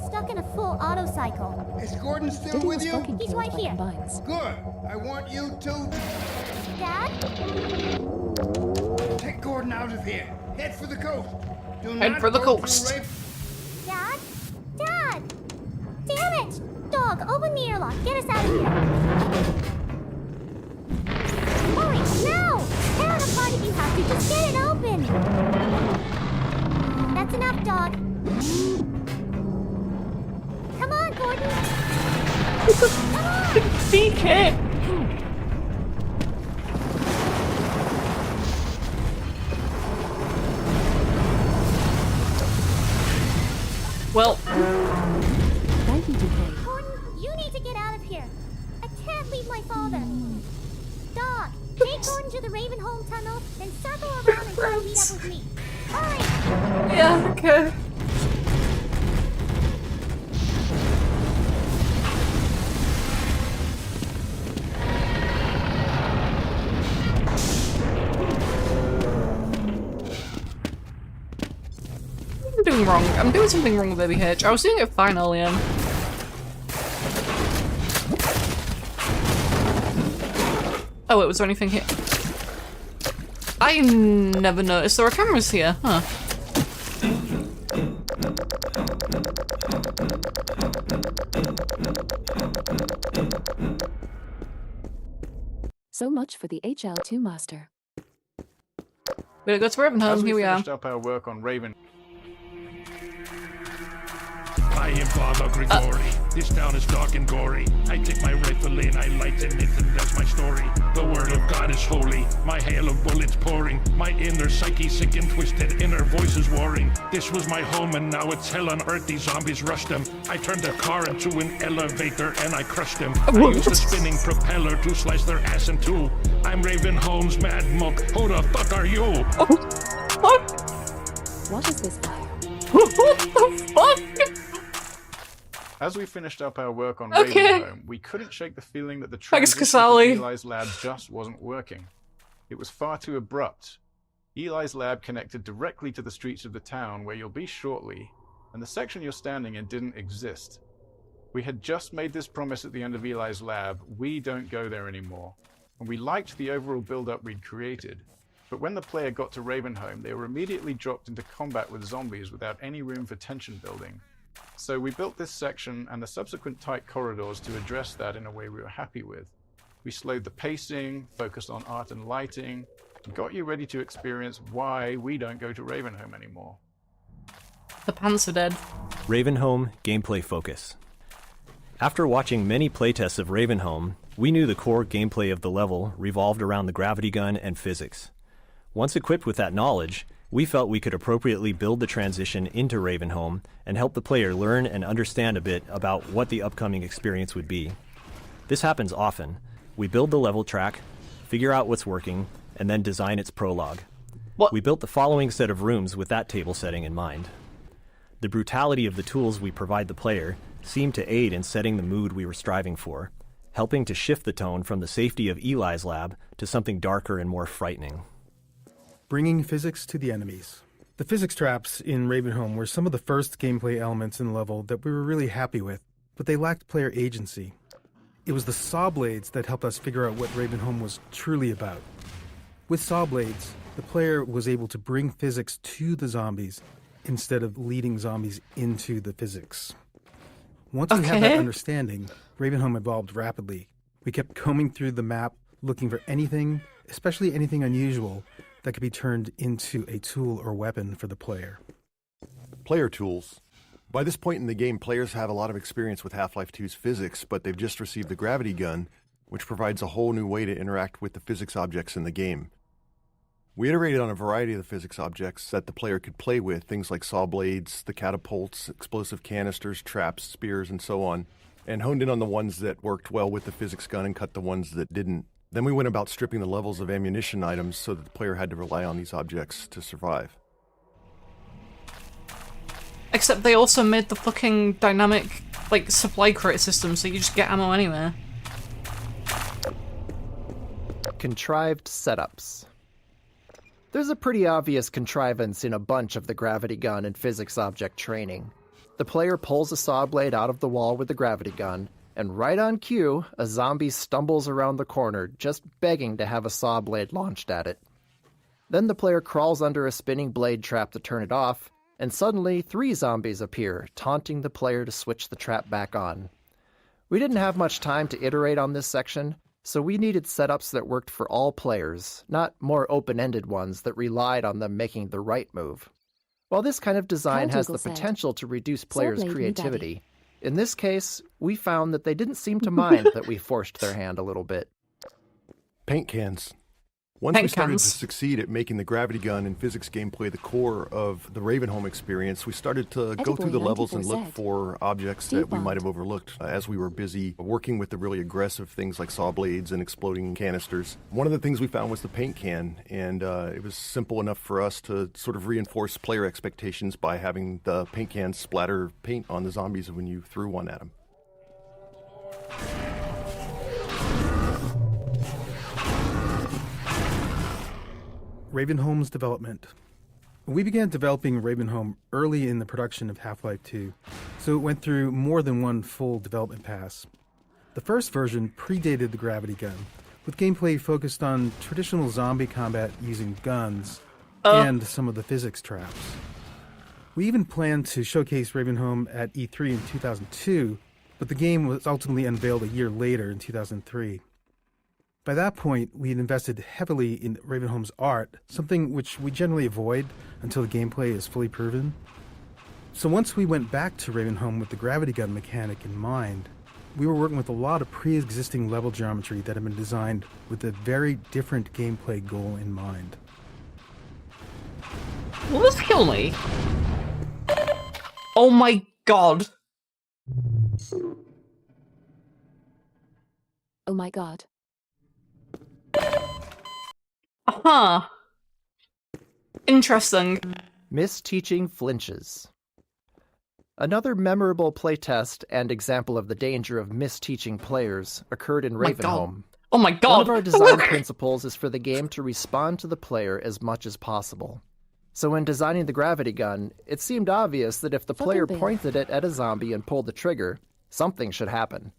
Stuck in a full auto cycle.
Is Gordon still with you?
He's right here.
Good. I want you to...
Dad?
Take Gordon out of here. Head for the coast.
Head for the coast.
Dad? Dad! Damn it! Dog, open the airlock. Get us out of here. Hurry, now! Tear it apart if you have to. Just get it open. That's enough, dog. Come on, Gordon! Come on!
DK! Well...
Thank you, DK. Gordon, you need to get out of here. I can't leave my father. Dog, take Gordon to the Ravenholm tunnel, then circle around and come meet up with me. Hurry!
Yeah, okay. Wrong. I'm doing something wrong with Baby Hitch. I was doing it fine earlier. Oh, wait, was there anything here? I never noticed there were cameras here, huh?
So much for the HL2 master.
We're gonna go to Ravenholm, here we are.
Finished up our work on Raven.
I am Father Grigori. This town is dark and gory. I take my rifle in, I light it, and that's my story. The word of God is holy. My hail of bullets pouring. My inner psyche sick and twisted, inner voices warring. This was my home and now it's hell on earth. These zombies rushed them. I turned a car into an elevator and I crushed them. I used a spinning propeller to slice their ass in two. I'm Ravenholm's mad monk. Who the fuck are you?
What is this fire?
What the fuck?
As we finished up our work on Ravenholm, we couldn't shake the feeling that the transition to Eli's lab just wasn't working. It was far too abrupt. Eli's lab connected directly to the streets of the town where you'll be shortly, and the section you're standing in didn't exist. We had just made this promise at the end of Eli's lab: we don't go there anymore. And we liked the overall build-up we'd created. But when the player got to Ravenholm, they were immediately dropped into combat with zombies without any room for tension building. So we built this section and the subsequent tight corridors to address that in a way we were happy with. We slowed the pacing, focused on art and lighting, and got you ready to experience why we don't go to Ravenholm anymore.
The pants are dead.
Ravenholm Gameplay Focus. After watching many playtests of Ravenholm, we knew the core gameplay of the level revolved around the gravity gun and physics. Once equipped with that knowledge, we felt we could appropriately build the transition into Ravenholm and help the player learn and understand a bit about what the upcoming experience would be. This happens often. We build the level track, figure out what's working, and then design its prologue. We built the following set of rooms with that table setting in mind. The brutality of the tools we provide the player seemed to aid in setting the mood we were striving for, helping to shift the tone from the safety of Eli's lab to something darker and more frightening.
Bringing physics to the enemies. The physics traps in Ravenholm were some of the first gameplay elements in the level that we were really happy with, but they lacked player agency. It was the saw blades that helped us figure out what Ravenholm was truly about. With saw blades, the player was able to bring physics to the zombies instead of leading zombies into the physics. Once we had that understanding, Ravenholm evolved rapidly. We kept combing through the map, looking for anything, especially anything unusual, that could be turned into a tool or weapon for the player.
Player tools. By this point in the game, players have a lot of experience with Half-Life 2's physics, but they've just received the gravity gun, which provides a whole new way to interact with the physics objects in the game. We iterated on a variety of the physics objects that the player could play with, things like saw blades, the catapults, explosive canisters, traps, spears, and so on, and honed in on the ones that worked well with the physics gun and cut the ones that didn't. Then we went about stripping the levels of ammunition items so that the player had to rely on these objects to survive.
Except they also made the fucking dynamic, like, supply crate system, so you just get ammo anywhere.
Contrived setups. There's a pretty obvious contrivance in a bunch of the gravity gun and physics object training. The player pulls a saw blade out of the wall with the gravity gun, and right on cue, a zombie stumbles around the corner, just begging to have a saw blade launched at it. Then the player crawls under a spinning blade trap to turn it off, and suddenly 3 zombies appear, taunting the player to switch the trap back on. We didn't have much time to iterate on this section, so we needed setups that worked for all players, not more open-ended ones that relied on them making the right move. While this kind of design has the potential to reduce players' creativity, in this case, we found that they didn't seem to mind that we forced their hand a little bit.
Paint cans. Once we started to succeed at making the gravity gun and physics gameplay the core of the Ravenholm experience, we started to go through the levels and look for objects that we might have overlooked as we were busy working with the really aggressive things like saw blades and exploding canisters. One of the things we found was the paint can, and it was simple enough for us to sort of reinforce player expectations by having the paint can splatter paint on the zombies when you threw one at them.
Ravenholm's development. We began developing Ravenholm early in the production of Half-Life 2, so it went through more than one full development pass. The first version predated the gravity gun, with gameplay focused on traditional zombie combat using guns and some of the physics traps. We even planned to showcase Ravenholm at E3 in 2002, but the game was ultimately unveiled a year later in 2003. By that point, we had invested heavily in Ravenholm's art, something which we generally avoid until the gameplay is fully proven. So once we went back to Ravenholm with the gravity gun mechanic in mind, we were working with a lot of pre-existing level geometry that had been designed with a very different gameplay goal in mind.
Will this kill me? Oh my god.
Oh my god.
Huh. Interesting.
Misteaching flinches. Another memorable playtest and example of the danger of misteaching players occurred in Ravenholm.
Oh my god!
One of our design principles is for the game to respond to the player as much as possible. So when designing the gravity gun, it seemed obvious that if the player pointed it at a zombie and pulled the trigger, something should happen.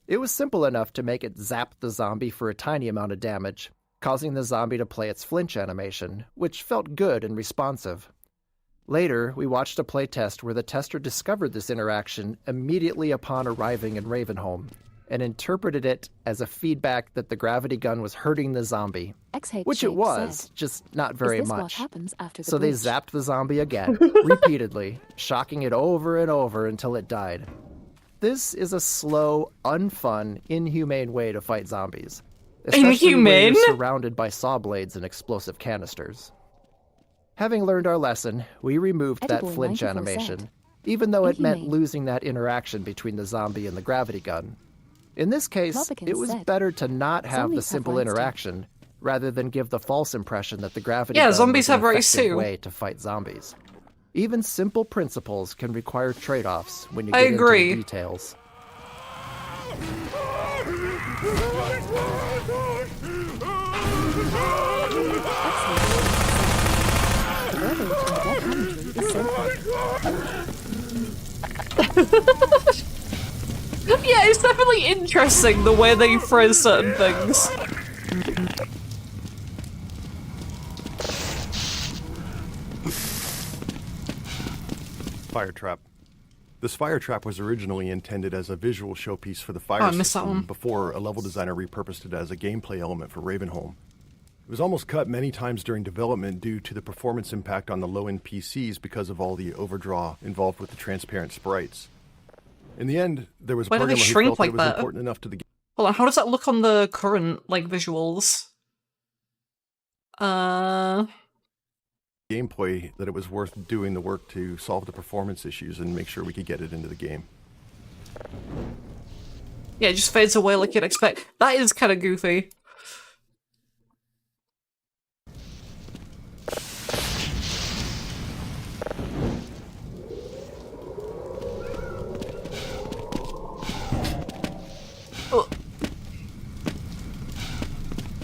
It was simple enough to make it zap the zombie for a tiny amount of damage, causing the zombie to play its flinch animation, which felt good and responsive. Later, we watched a playtest where the tester discovered this interaction immediately upon arriving in Ravenholm, and interpreted it as a feedback that the gravity gun was hurting the zombie, which it was, just not very much. So they zapped the zombie again, repeatedly, shocking it over and over until it died. This is a slow, unfun, inhumane way to fight zombies. Especially when you're surrounded by saw blades and explosive canisters. Having learned our lesson, we removed that flinch animation, even though it meant losing that interaction between the zombie and the gravity gun. In this case, it was better to not have the simple interaction, rather than give the false impression that the gravity gun
zombies
was an
have rights
effective
too.
way to fight zombies. Even simple principles can require trade-offs when you get into the details.
Yeah, it's definitely interesting the way they phrase certain things.
Fire trap. This fire trap was originally intended as a visual showpiece for the fire system before a level designer repurposed it as a gameplay element for Ravenholm. It was almost cut many times during development due to the performance impact on the low-end PCs because of all the overdraw involved with the transparent sprites. In the end, there was a programmer who felt that it was important enough to the game.
Hold on, how does that look on the current, like, visuals?
Gameplay that it was worth doing the work to solve the performance issues and make sure we could get it into the game.
Yeah, it just fades away like you'd expect. That is kind of goofy.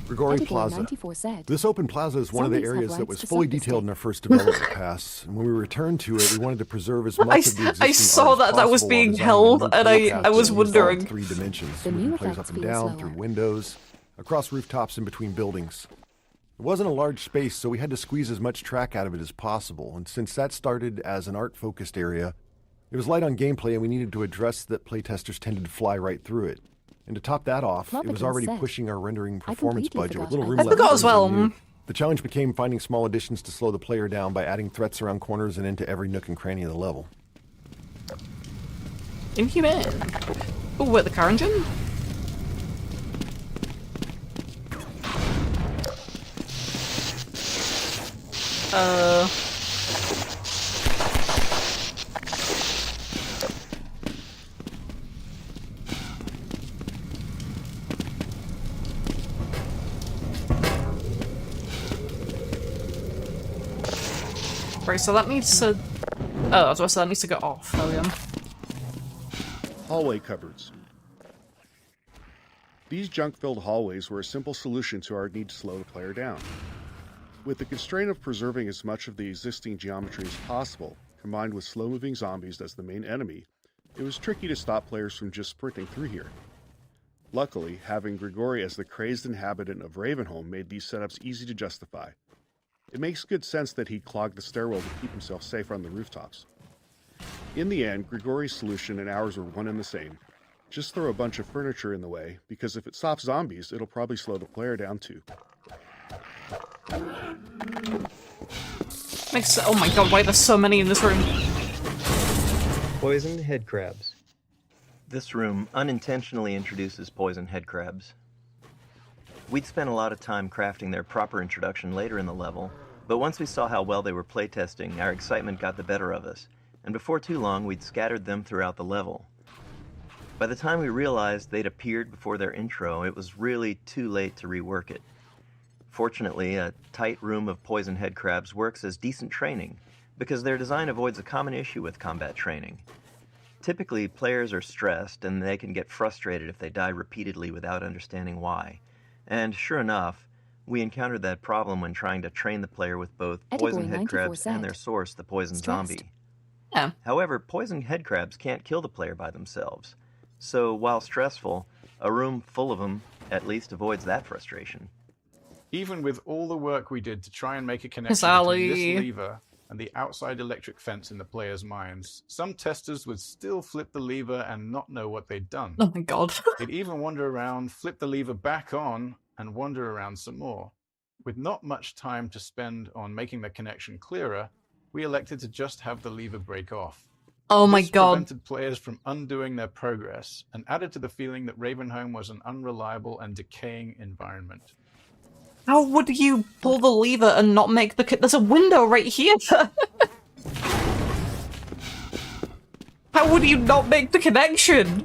Grigori Plaza. This open plaza is one of the areas that was fully detailed in our first development pass. And when we returned to it, we wanted to preserve as much of the existing
I saw that was being held, and I was wondering.
3 dimensions, moving players up and down, through windows, across rooftops, and between buildings. It wasn't a large space, so we had to squeeze as much track out of it as possible. And since that started as an art-focused area, it was light on gameplay, and we needed to address that playtesters tended to fly right through it. And to top that off, it was already pushing our rendering performance budget with little room left.
I forgot as well.
The challenge became finding small additions to slow the player down by adding threats around corners and into every nook and cranny of the level.
Inhumane. Oh, wait, the car engine? Right, so that needs to... Oh, I was about to say that needs to go off. There we go.
Hallway cupboards. These junk-filled hallways were a simple solution to our need to slow the player down. With the constraint of preserving as much of the existing geometry as possible, combined with slow-moving zombies as the main enemy, it was tricky to stop players from just sprinting through here. Luckily, having Grigori as the crazed inhabitant of Ravenholm made these setups easy to justify. It makes good sense that he clogged the stairwell to keep himself safe on the rooftops. In the end, Grigori's solution and ours were one and the same. Just throw a bunch of furniture in the way, because if it stops zombies, it'll probably slow the player down too.
Oh my god, why are there so many in this room?
Poisoned head crabs. This room unintentionally introduces poisoned head crabs. We'd spent a lot of time crafting their proper introduction later in the level, but once we saw how well they were playtesting, our excitement got the better of us, and before too long we'd scattered them throughout the level. By the time we realized they'd appeared before their intro, it was really too late to rework it. Fortunately, a tight room of poisoned head crabs works as decent training, because their design avoids a common issue with combat training. Typically, players are stressed, and they can get frustrated if they die repeatedly without understanding why. And sure enough, we encountered that problem when trying to train the player with both poison head crabs and their source, the poison zombie.
Yeah.
However, poison head crabs can't kill the player by themselves. So while stressful, a room full of them at least avoids that frustration.
Even with all the work we did to try and make a connection between this lever and the outside electric fence in the players' minds, some testers would still flip the lever and not know what they'd done.
Oh my god.
They'd even wander around, flip the lever back on, and wander around some more. With not much time to spend on making the connection clearer, we elected to just have the lever break off.
Oh my god.
This prevented players from undoing their progress and added to the feeling that Ravenholm was an unreliable and decaying environment.
How would you pull the lever and not make the... There's a window right here! How would you not make the connection?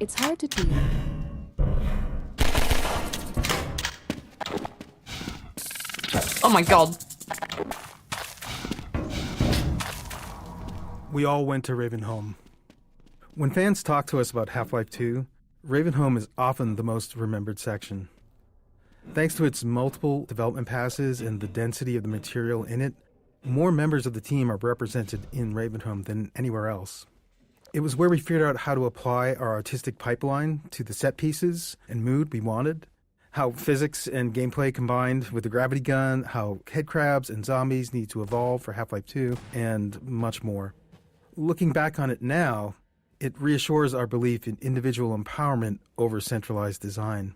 It's hard to do.
Oh my god.
We all went to Ravenholm. When fans talk to us about Half-Life 2, Ravenholm is often the most remembered section. Thanks to its multiple development passes and the density of the material in it, more members of the team are represented in Ravenholm than anywhere else. It was where we figured out how to apply our artistic pipeline to the set pieces and mood we wanted, how physics and gameplay combined with the gravity gun, how headcrabs and zombies need to evolve for Half-Life 2, and much more. Looking back on it now, it reassures our belief in individual empowerment over centralized design.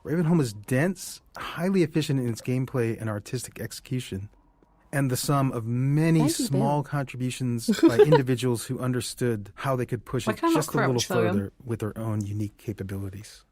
Ravenholm is dense, highly efficient in its gameplay and artistic execution, and the sum of many small contributions by individuals who understood how they could push it just a little further with their own unique capabilities.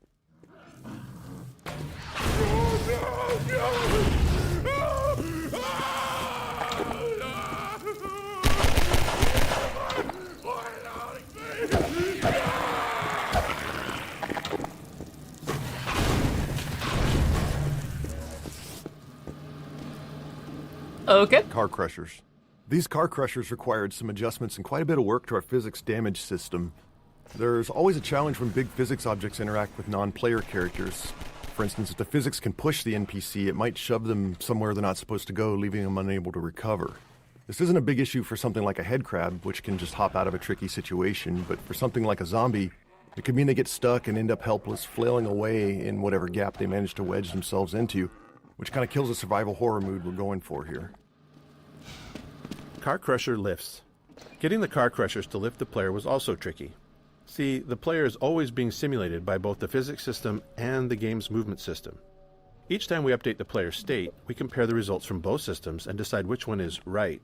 Okay.
Car crushers. These car crushers required some adjustments and quite a bit of work to our physics damage system. There's always a challenge when big physics objects interact with non-player characters. For instance, if the physics can push the NPC, it might shove them somewhere they're not supposed to go, leaving them unable to recover. This isn't a big issue for something like a head crab, which can just hop out of a tricky situation, but for something like a zombie, it could mean they get stuck and end up helpless, flailing away in whatever gap they manage to wedge themselves into, which kind of kills the survival horror mood we're going for here.
Car crusher lifts. Getting the car crushers to lift the player was also tricky. See, the player is always being simulated by both the physics system and the game's movement system. Each time we update the player's state, we compare the results from both systems and decide which one is right.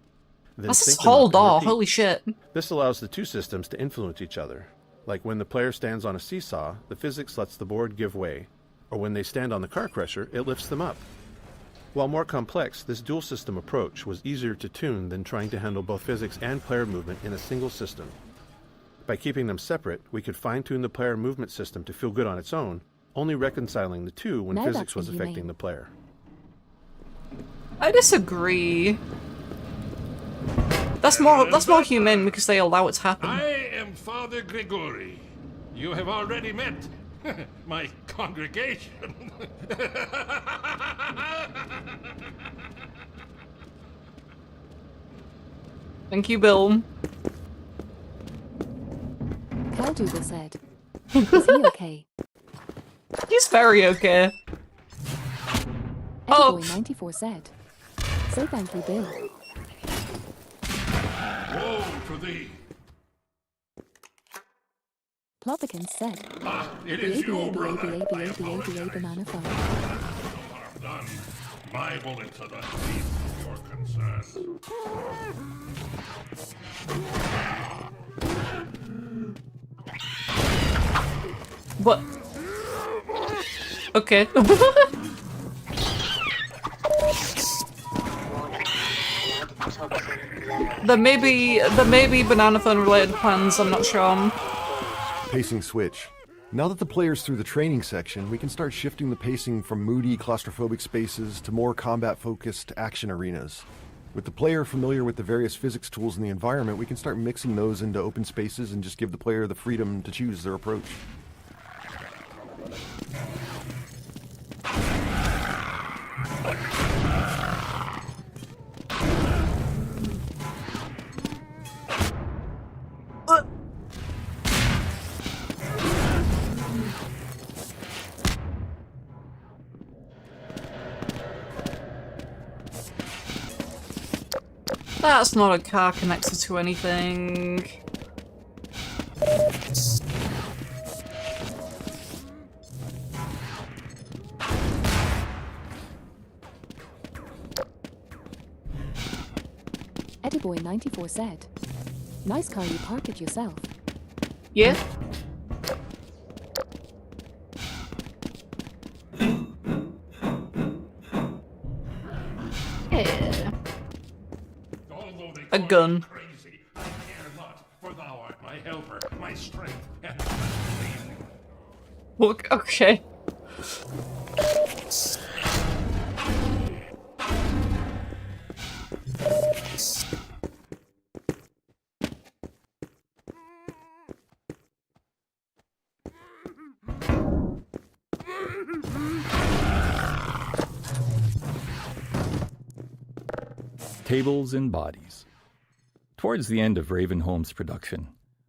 Then
Let's just
sync them up
hold
and
off,
repeat.
holy shit.
This allows the two systems to influence each other. Like when the player stands on a seesaw, the physics lets the board give way, or when they stand on the car crusher, it lifts them up. While more complex, this dual system approach was easier to tune than trying to handle both physics and player movement in a single system. By keeping them separate, we could fine-tune the player movement system to feel good on its own, only reconciling the two when
Now
physics
that's
was affecting
inhumane.
the player.
I disagree. That's more humane because they allow it to happen.
I am Father Grigori. You have already met my congregation.
Thank you, Bill.
Calduga said. Is he okay?
He's very okay. Oh.
Boy94 said. Say thank you, Bill.
Woe to thee!
Plovican said.
Ah, it is you, brother. I
ABA banana phone.
harm done. My bullets are the least of your concerns.
What? Okay. There may be banana phone related plans, I'm not sure on.
Pacing switch. Now that the player's through the training section, we can start shifting the pacing from moody, claustrophobic spaces to more combat-focused action arenas. With the player familiar with the various physics tools in the environment, we can start mixing those into open spaces and just give the player the freedom to choose their approach.
That's not a car connected to anything.
Eddie94 said. Nice car you park it yourself.
Yeah. Yeah. A gun.
Crazy, I care not, for thou art my helper, my strength, and my faith.
Look, okay.
Tables and bodies. Towards the end of Ravenholm's production,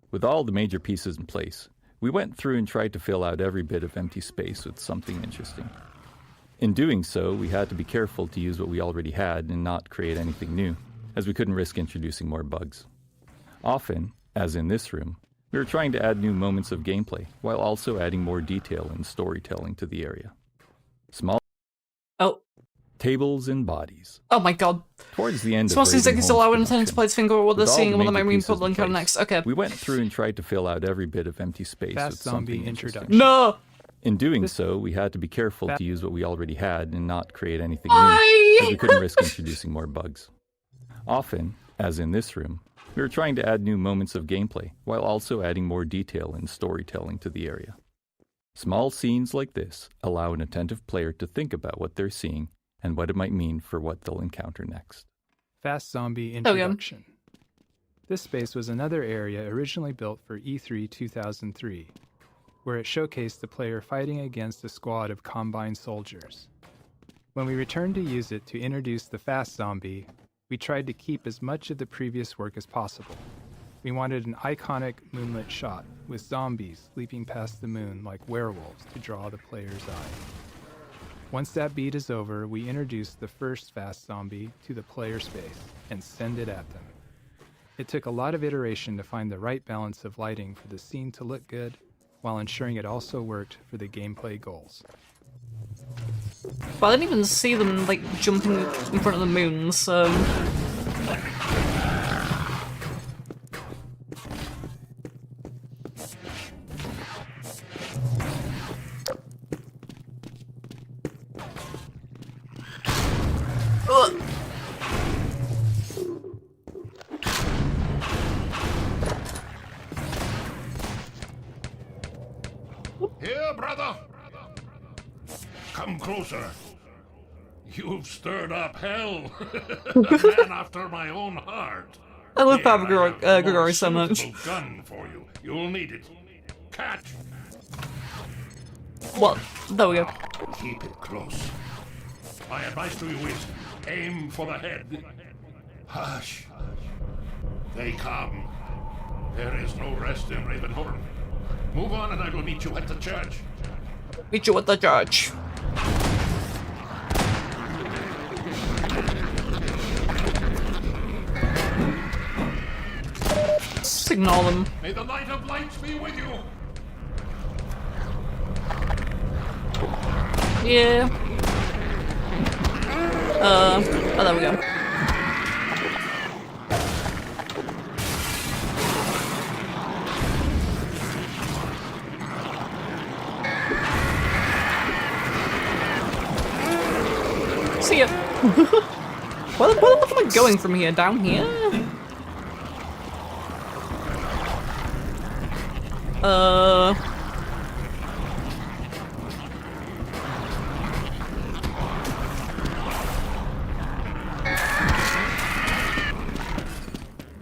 with all the major pieces in place, we went through and tried to fill out every bit of empty space with something interesting. In doing so, we had to be careful to use what we already had and not create anything new, as we couldn't risk introducing more bugs. Often, as in this room, we were trying to add new moments of gameplay, while also adding more detail and storytelling to the area. Small tables and bodies.
Oh my god.
Towards the end
Small
of
things allow an intended to play to finger what they're
with all
seeing
the
and what they
major
might mean
pieces
for
in
link on
place,
next. Okay.
We went through and tried to fill out every bit of empty space
Fast
with something
zombie
interesting.
introduction.
No!
In doing so, we had to be careful to use what we already had and not create anything new, as we couldn't risk introducing more bugs. Often, as in this room, we were trying to add new moments of gameplay, while also adding more detail and storytelling to the area. Small scenes like this allow an attentive player to think about what they're seeing and what it might mean for what they'll encounter next.
Fast Zombie Introduction. This space was another area originally built for E3 2003, where it showcased the player fighting against a squad of Combine soldiers. When we returned to use it to introduce the Fast Zombie, we tried to keep as much of the previous work as possible. We wanted an iconic moonlit shot with zombies leaping past the moon like werewolves to draw the player's eye. Once that beat is over, we introduce the first Fast Zombie to the player space and send it at them. It took a lot of iteration to find the right balance of lighting for the scene to look good, while ensuring it also worked for the gameplay goals.
Well, I didn't even see them, like, jumping in front of the moon, so...
Here, brother! Come closer. You've stirred up hell. A man after my own heart.
I love
Here,
Grigori so much.
suitable gun for you. You'll need it. Catch.
Well, there we go.
Keep it close. My advice to you is aim for the head. Hush. They come. There is no rest in Ravenholm. Move on and I will meet you at the church.
Meet you at the church. Signal them.
May the light of lights be with you.
Yeah. Oh, there we go. See ya. Where the fuck am I going from here? Down here? Oh,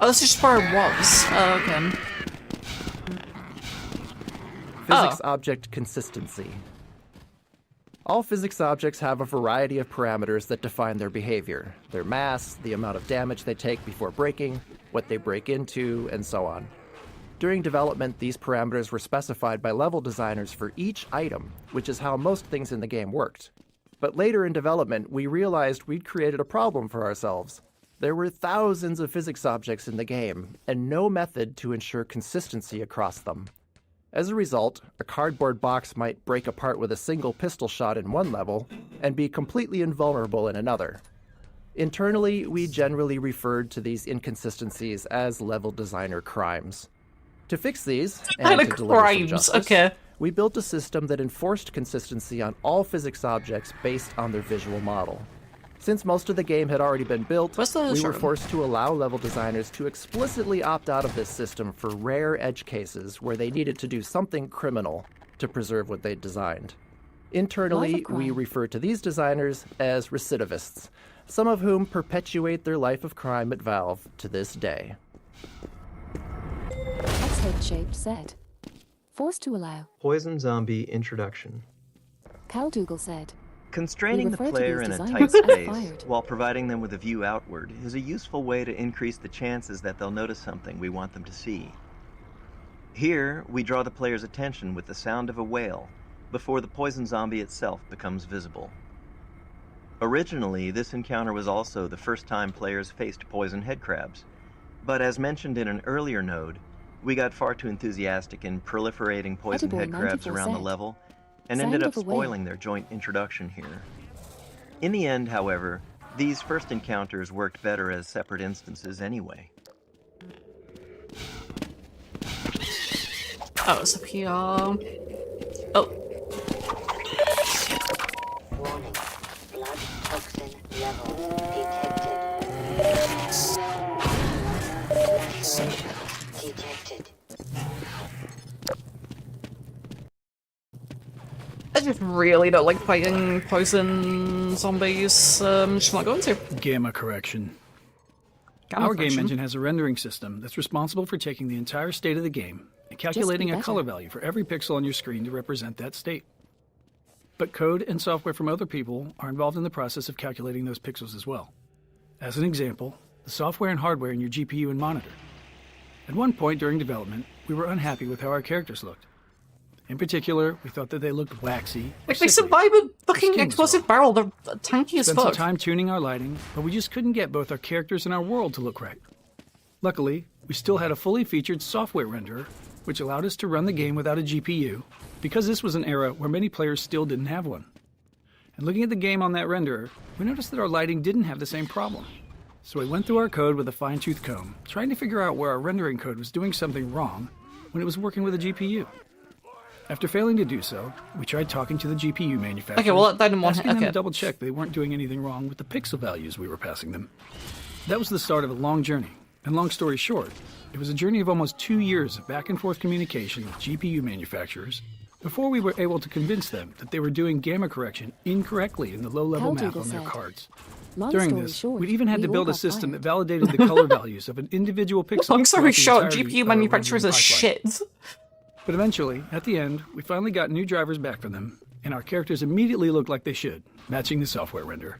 this is just where I was. Oh, okay.
Physics object consistency. All physics objects have a variety of parameters that define their behavior. Their mass, the amount of damage they take before breaking, what they break into, and so on. During development, these parameters were specified by level designers for each item, which is how most things in the game worked. But later in development, we realized we'd created a problem for ourselves. There were thousands of physics objects in the game, and no method to ensure consistency across them. As a result, a cardboard box might break apart with a single pistol shot in one level, and be completely invulnerable in another. Internally, we generally referred to these inconsistencies as level designer crimes. To fix these, and to deliver some justice, we built a system that enforced consistency on all physics objects based on their visual model. Since most of the game had already been built, we were forced to allow level designers to explicitly opt out of this system for rare edge cases where they needed to do something criminal to preserve what they'd designed. Internally, we refer to these designers as recidivists, some of whom perpetuate their life of crime at Valve to this day.
X-head-shaped set. Forced to allow.
Poison Zombie Introduction.
Cal Dougal said.
Constraining the player in a tight space while providing them with a view outward is a useful way to increase the chances that they'll notice something we want them to see. Here, we draw the player's attention with the sound of a wail before the poison zombie itself becomes visible. Originally, this encounter was also the first time players faced poison headcrabs, but as mentioned in an earlier node, we got far too enthusiastic in proliferating poison headcrabs around the level and ended up spoiling their joint introduction here. In the end, however, these first encounters worked better as separate instances anyway.
Oh, it's up here. Oh.
Toxin level detected. Detected.
I just really don't like fighting poison zombies. Just not going to.
Gamma correction.
Gamma
Our
correction.
game engine has a rendering system that's responsible for taking the entire state of the game and calculating a color value for every pixel on your screen to represent that state. But code and software from other people are involved in the process of calculating those pixels as well. As an example, the software and hardware in your GPU and monitor. At one point during development, we were unhappy with how our characters looked. In particular, we thought that they looked waxy.
Like they survive a fucking explosive barrel, they're tanky as
Spent some
fuck.
time tuning our lighting, but we just couldn't get both our characters and our world to look right. Luckily, we still had a fully featured software renderer, which allowed us to run the game without a GPU, because this was an era where many players still didn't have one. And looking at the game on that renderer, we noticed that our lighting didn't have the same problem. So we went through our code with a fine-tooth comb, trying to figure out where our rendering code was doing something wrong when it was working with a GPU. After failing to do so, we tried talking to the GPU manufacturers,
Okay, well, that didn't want
asking them
okay.
to double-check they weren't doing anything wrong with the pixel values we were passing them. That was the start of a long journey, and long story short, it was a journey of almost 2 years of back-and-forth communication with GPU manufacturers before we were able to convince them that they were doing gamma correction incorrectly in the low-level math on their cards. During this, we even had to build a system that validated the color values of an individual pixel.
Long story short,
throughout the
GPU
entirety
manufacturers
of
are
our rendering pipeline.
shit.
But eventually, at the end, we finally got new drivers back from them, and our characters immediately looked like they should, matching the software render.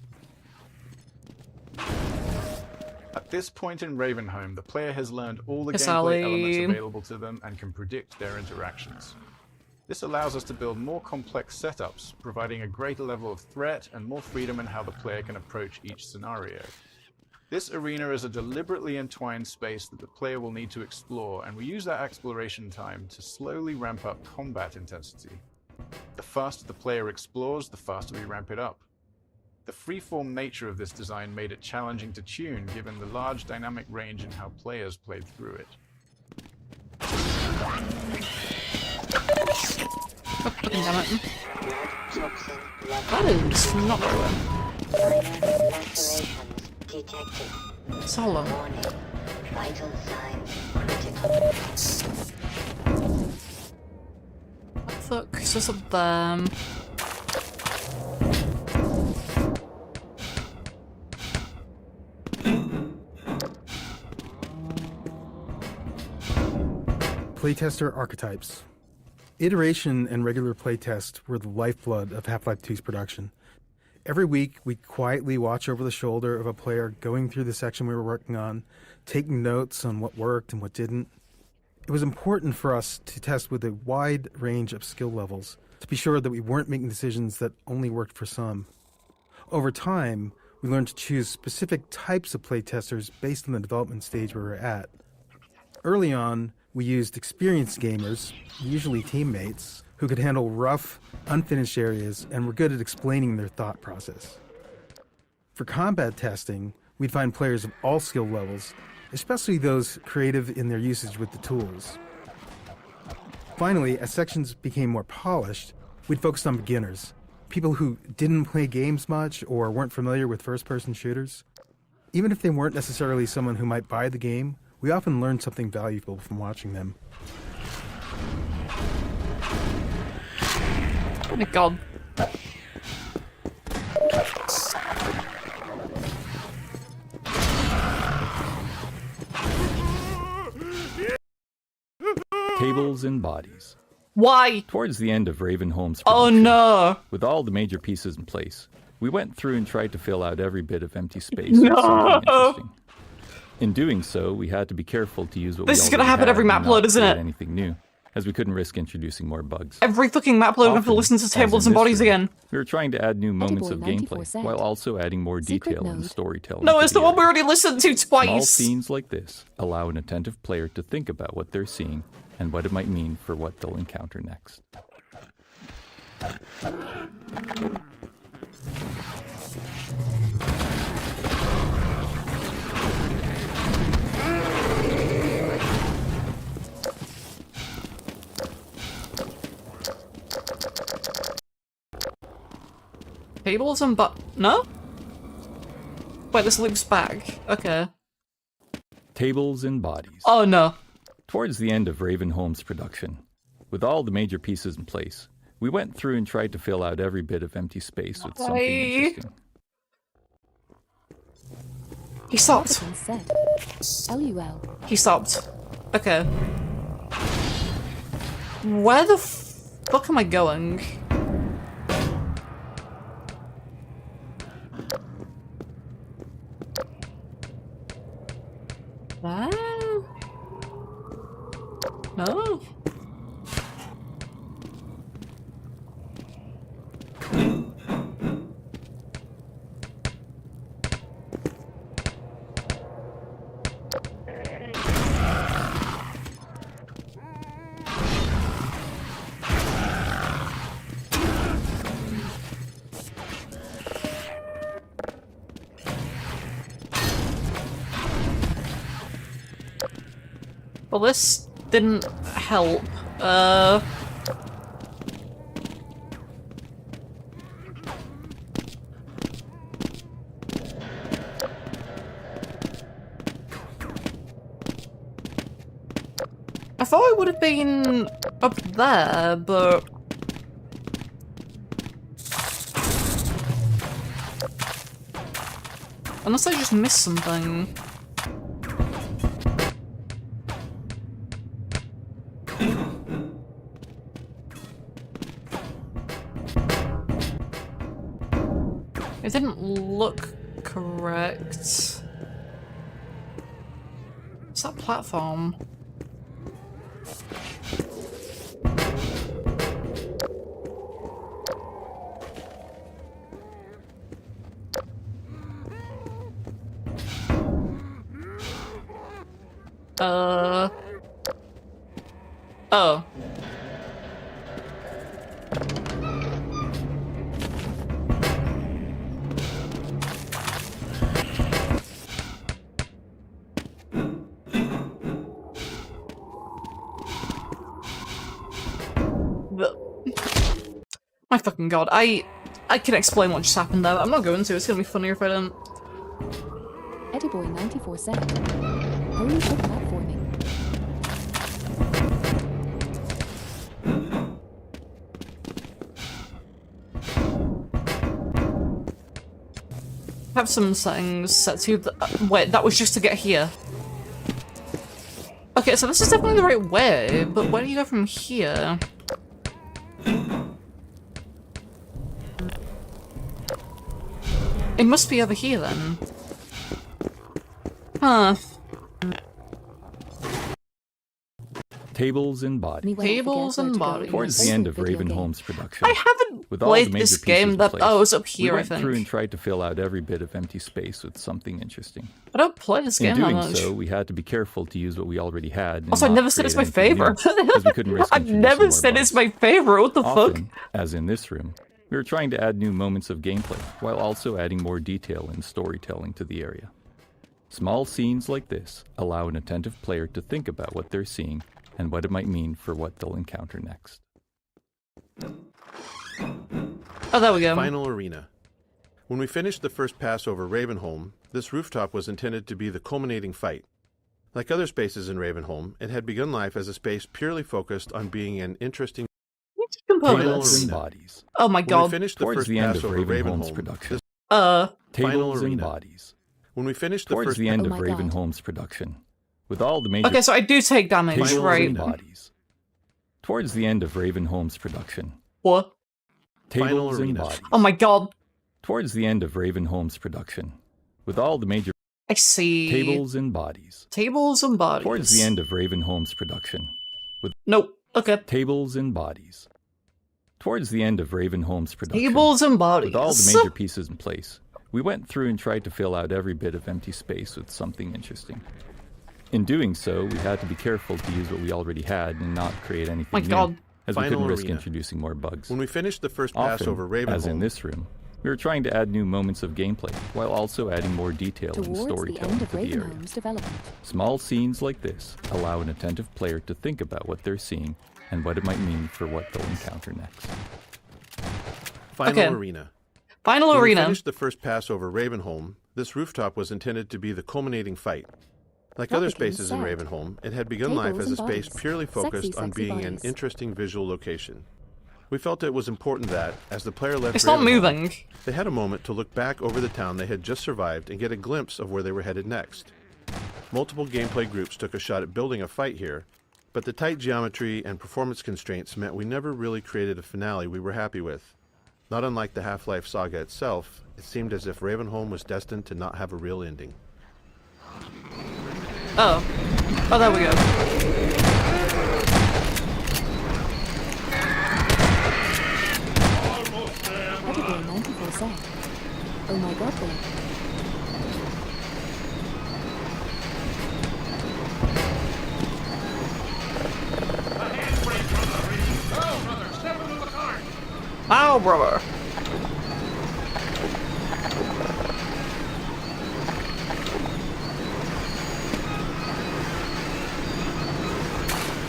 At this point in Ravenholm, the player has learned all the
Yes,
gameplay
Ali.
elements available to them and can predict their interactions. This allows us to build more complex setups, providing a greater level of threat and more freedom in how the player can approach each scenario. This arena is a deliberately entwined space that the player will need to explore, and we use that exploration time to slowly ramp up combat intensity. The faster the player explores, the faster we ramp it up. The freeform nature of this design made it challenging to tune, given the large dynamic range in how players played through it.
Fucking damn it. That is not very well.
Detected.
So long.
Warning. Vital signs critical.
What the fuck is this up there?
Playtester archetypes. Iteration and regular playtest were the lifeblood of Half-Life 2's production. Every week, we'd quietly watch over the shoulder of a player going through the section we were working on, taking notes on what worked and what didn't. It was important for us to test with a wide range of skill levels to be sure that we weren't making decisions that only worked for some. Over time, we learned to choose specific types of playtesters based on the development stage we were at. Early on, we used experienced gamers, usually teammates, who could handle rough, unfinished areas and were good at explaining their thought process. For combat testing, we'd find players of all skill levels, especially those creative in their usage with the tools. Finally, as sections became more polished, we'd focus on beginners, people who didn't play games much or weren't familiar with first-person shooters. Even if they weren't necessarily someone who might buy the game, we often learned something valuable from watching them.
Oh my god.
Tables and bodies.
Why?
Towards the end of Ravenholm's
Oh
production,
no!
with all the major pieces in place, we went through and tried to fill out every bit of empty space
No!
with something interesting. In doing so, we had to be careful to use what
This
we
is gonna
already
happen
had
every
and
map
not
load, isn't
create
it?
anything new, as we couldn't risk introducing more bugs.
Every fucking map load, I have to
Often,
listen to
as
tables
in
and
this
bodies
game,
again.
We were trying to add new moments of
Ediboy
gameplay,
94
while also adding more
Secret
detail and
node.
storytelling.
No,
to
it's the one we
area.
already listened to
Small
twice.
scenes like this allow an attentive player to think about what they're seeing and what it might mean for what they'll encounter next.
Tables and no? Wait, this loops back. Okay.
Tables and bodies.
Oh no.
Towards the end of Ravenholm's production, with all the major pieces in place, we went through and tried to fill out every bit of empty space with something interesting.
He stopped. He stopped. Okay. Where the fuck am I going? No? Well, this didn't help. I thought I would have been up there, but... Unless I just missed something. It didn't look correct. What's that platform? Oh. My fucking god, I can explain what just happened there. I'm not going to, it's gonna be funnier if I don't.
Eddie 94 said, "Hurry, pick that for me."
Have some settings set to wait, that was just to get here. Okay, so this is definitely the right way, but where do you go from here? It must be over here then. Huh.
Tables and bodies.
Tables and bodies.
Towards the end of Ravenholm's production,
I haven't
with all the
played
major
this game
pieces
that
in place,
I was up here,
we
I
went
think.
through and tried to fill out every bit of empty space with something interesting.
I don't play this game
In
that
doing
much.
so, we had to be careful to use what we already had. And
Also, I
not
never said
create
it's my
anything new,
favorite.
'cause we couldn't risk
I've
introducing
never
more
said
bugs.
it's my favorite. What the fuck?
Often, as in this room, we were trying to add new moments of gameplay while also adding more detail and storytelling to the area. Small scenes like this allow an attentive player to think about what they're seeing and what it might mean for what they'll encounter next.
Oh, there we go.
Final arena. When we finished the first pass over Ravenholm, this rooftop was intended to be the culminating fight. Like other spaces in Ravenholm, it had begun life as a space purely focused on being an interesting
Components.
And bodies.
Oh my
When
god.
we finished the
Towards
first
the end
pass
of
over
Ravenholm's
Ravenholm,
production,
final
tables and
arena.
bodies.
When we finished the
Towards
first
the end
Oh
of
my God.
Ravenholm's production, with all the major
Okay, so I do take damage,
tables
right?
and bodies. Towards the end of Ravenholm's production,
What?
tables and
arena.
bodies.
Oh my god.
Towards the end of Ravenholm's production, with all the major
I see.
tables and bodies.
Tables and bodies.
Towards the end of Ravenholm's production, with
Nope. Okay.
tables and bodies. Towards the end of Ravenholm's production,
Tables and bodies.
with all the major pieces in place, we went through and tried to fill out every bit of empty space with something interesting. In doing so, we had to be careful to use what we already had and not create anything
My
new,
god.
as we
Final
couldn't risk
arena.
introducing more bugs.
When we finished the first pass
Often,
over Ravenholm,
as in this room, we were trying to add new moments of gameplay while also adding more detail and
Towards the
storytelling
end of
to the area.
Ravenholm's development.
Small scenes like this allow an attentive player to think about what they're seeing and what it might mean for what they'll encounter next.
final
Okay.
arena.
Final
When we
arena.
finished the first pass over Ravenholm, This rooftop was intended to be the culminating fight. Like other spaces in Ravenholm, it had begun life as a space purely focused on being an interesting visual location. We felt it was important that, as the player left Ravenholm, they had a moment to look back over the town they had just survived and get a glimpse of where they were headed next. Multiple gameplay groups took a shot at building a fight here, but the tight geometry and performance constraints meant we never really created a finale we were happy with. Not unlike the Half-Life saga itself, it seemed as if Ravenholm was destined to not have a real ending.
Oh. Oh, there we go.
Edible 94 Oh my god, babe.
Ow, brother!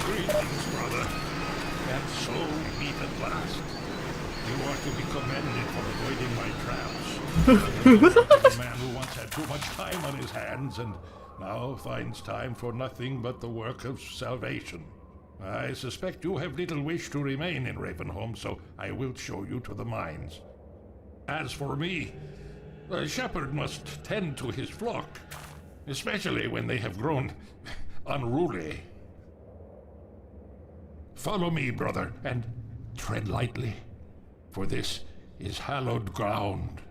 Greetings, brother. And so we meet at last. You are to be commended for avoiding my traps. A man who once had too much time on his hands and now finds time for nothing but the work of salvation. I suspect you have little wish to remain in Ravenholm, so I will show you to the mines. As for me, a shepherd must tend to his flock, especially when they have grown unruly. Follow me, brother, and tread lightly, for this is hallowed ground.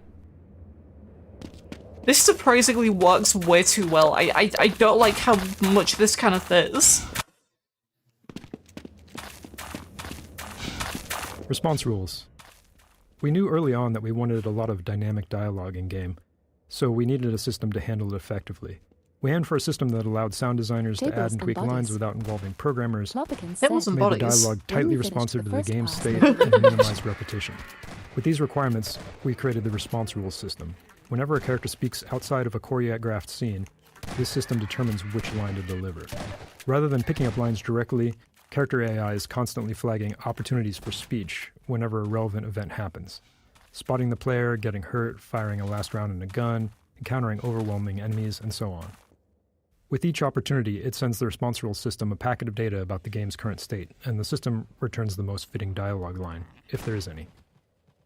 This surprisingly works way too well. I don't like how much this kind of fits.
Response rules. We knew early on that we wanted a lot of dynamic dialogue in-game, so we needed a system to handle it effectively. We aimed for a system that allowed sound designers to add and tweak lines without involving programmers, made the dialogue tightly responsive to the game's state, and minimized repetition. With these requirements, we created the response rules system. Whenever a character speaks outside of a choreographed scene, this system determines which line to deliver. Rather than picking up lines directly, character AI is constantly flagging opportunities for speech whenever a relevant event happens. Spotting the player, getting hurt, firing a last round in a gun, encountering overwhelming enemies, and so on. With each opportunity, it sends the response rule system a packet of data about the game's current state, and the system returns the most fitting dialogue line, if there is any.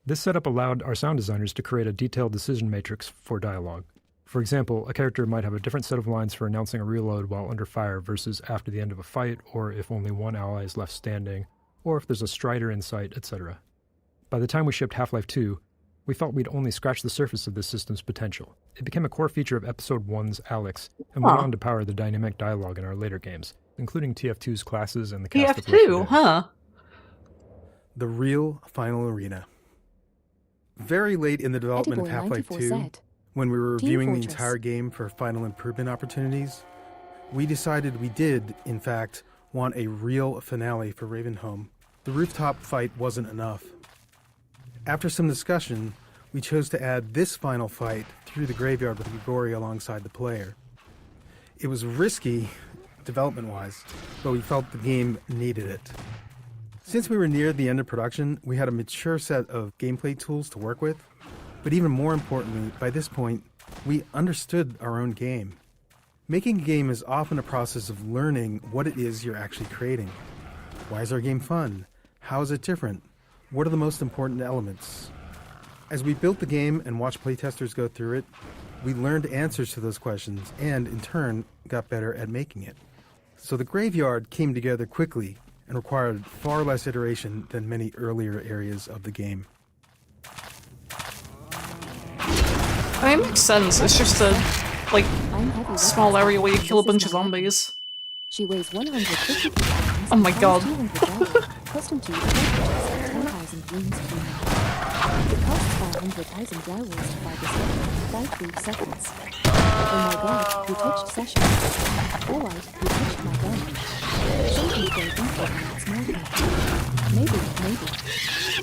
This setup allowed our sound designers to create a detailed decision matrix for dialogue. For example, a character might have a different set of lines for announcing a reload while under fire versus after the end of a fight, or if only one ally is left standing, or if there's a strider in sight, etc. By the time we shipped Half-Life 2, we felt we'd only scratched the surface of this system's potential. It became a core feature of Episode 1's Alex, and went on to power the dynamic dialogue in our later games, including TF2's classes and the cast of
TF2, huh?
The real final arena. Very late in the development of Half-Life 2, when we were reviewing the entire game for final improvement opportunities, we decided we did, in fact, want a real finale for Ravenholm. The rooftop fight wasn't enough. After some discussion, we chose to add this final fight through the graveyard with Grigori alongside the player. It was risky, development-wise, but we felt the game needed it. Since we were near the end of production, we had a mature set of gameplay tools to work with, but even more importantly, by this point, we understood our own game. Making a game is often a process of learning what it is you're actually creating. Why is our game fun? How is it different? What are the most important elements? As we built the game and watched playtesters go through it, we learned answers to those questions and, in turn, got better at making it. So the graveyard came together quickly and required far less iteration than many earlier areas of the game.
It makes sense. It's just a, like, small area where you kill a bunch of zombies.
She weighs 150 kilograms.
Oh my god.
Custom to 10,000 wounds per minute. It costs 500,000 dry rolls to fight this weapon, 5 brief seconds. Oh my god, you touched session. Alright, you touched my gun. Something to go think about when it's my turn. Maybe.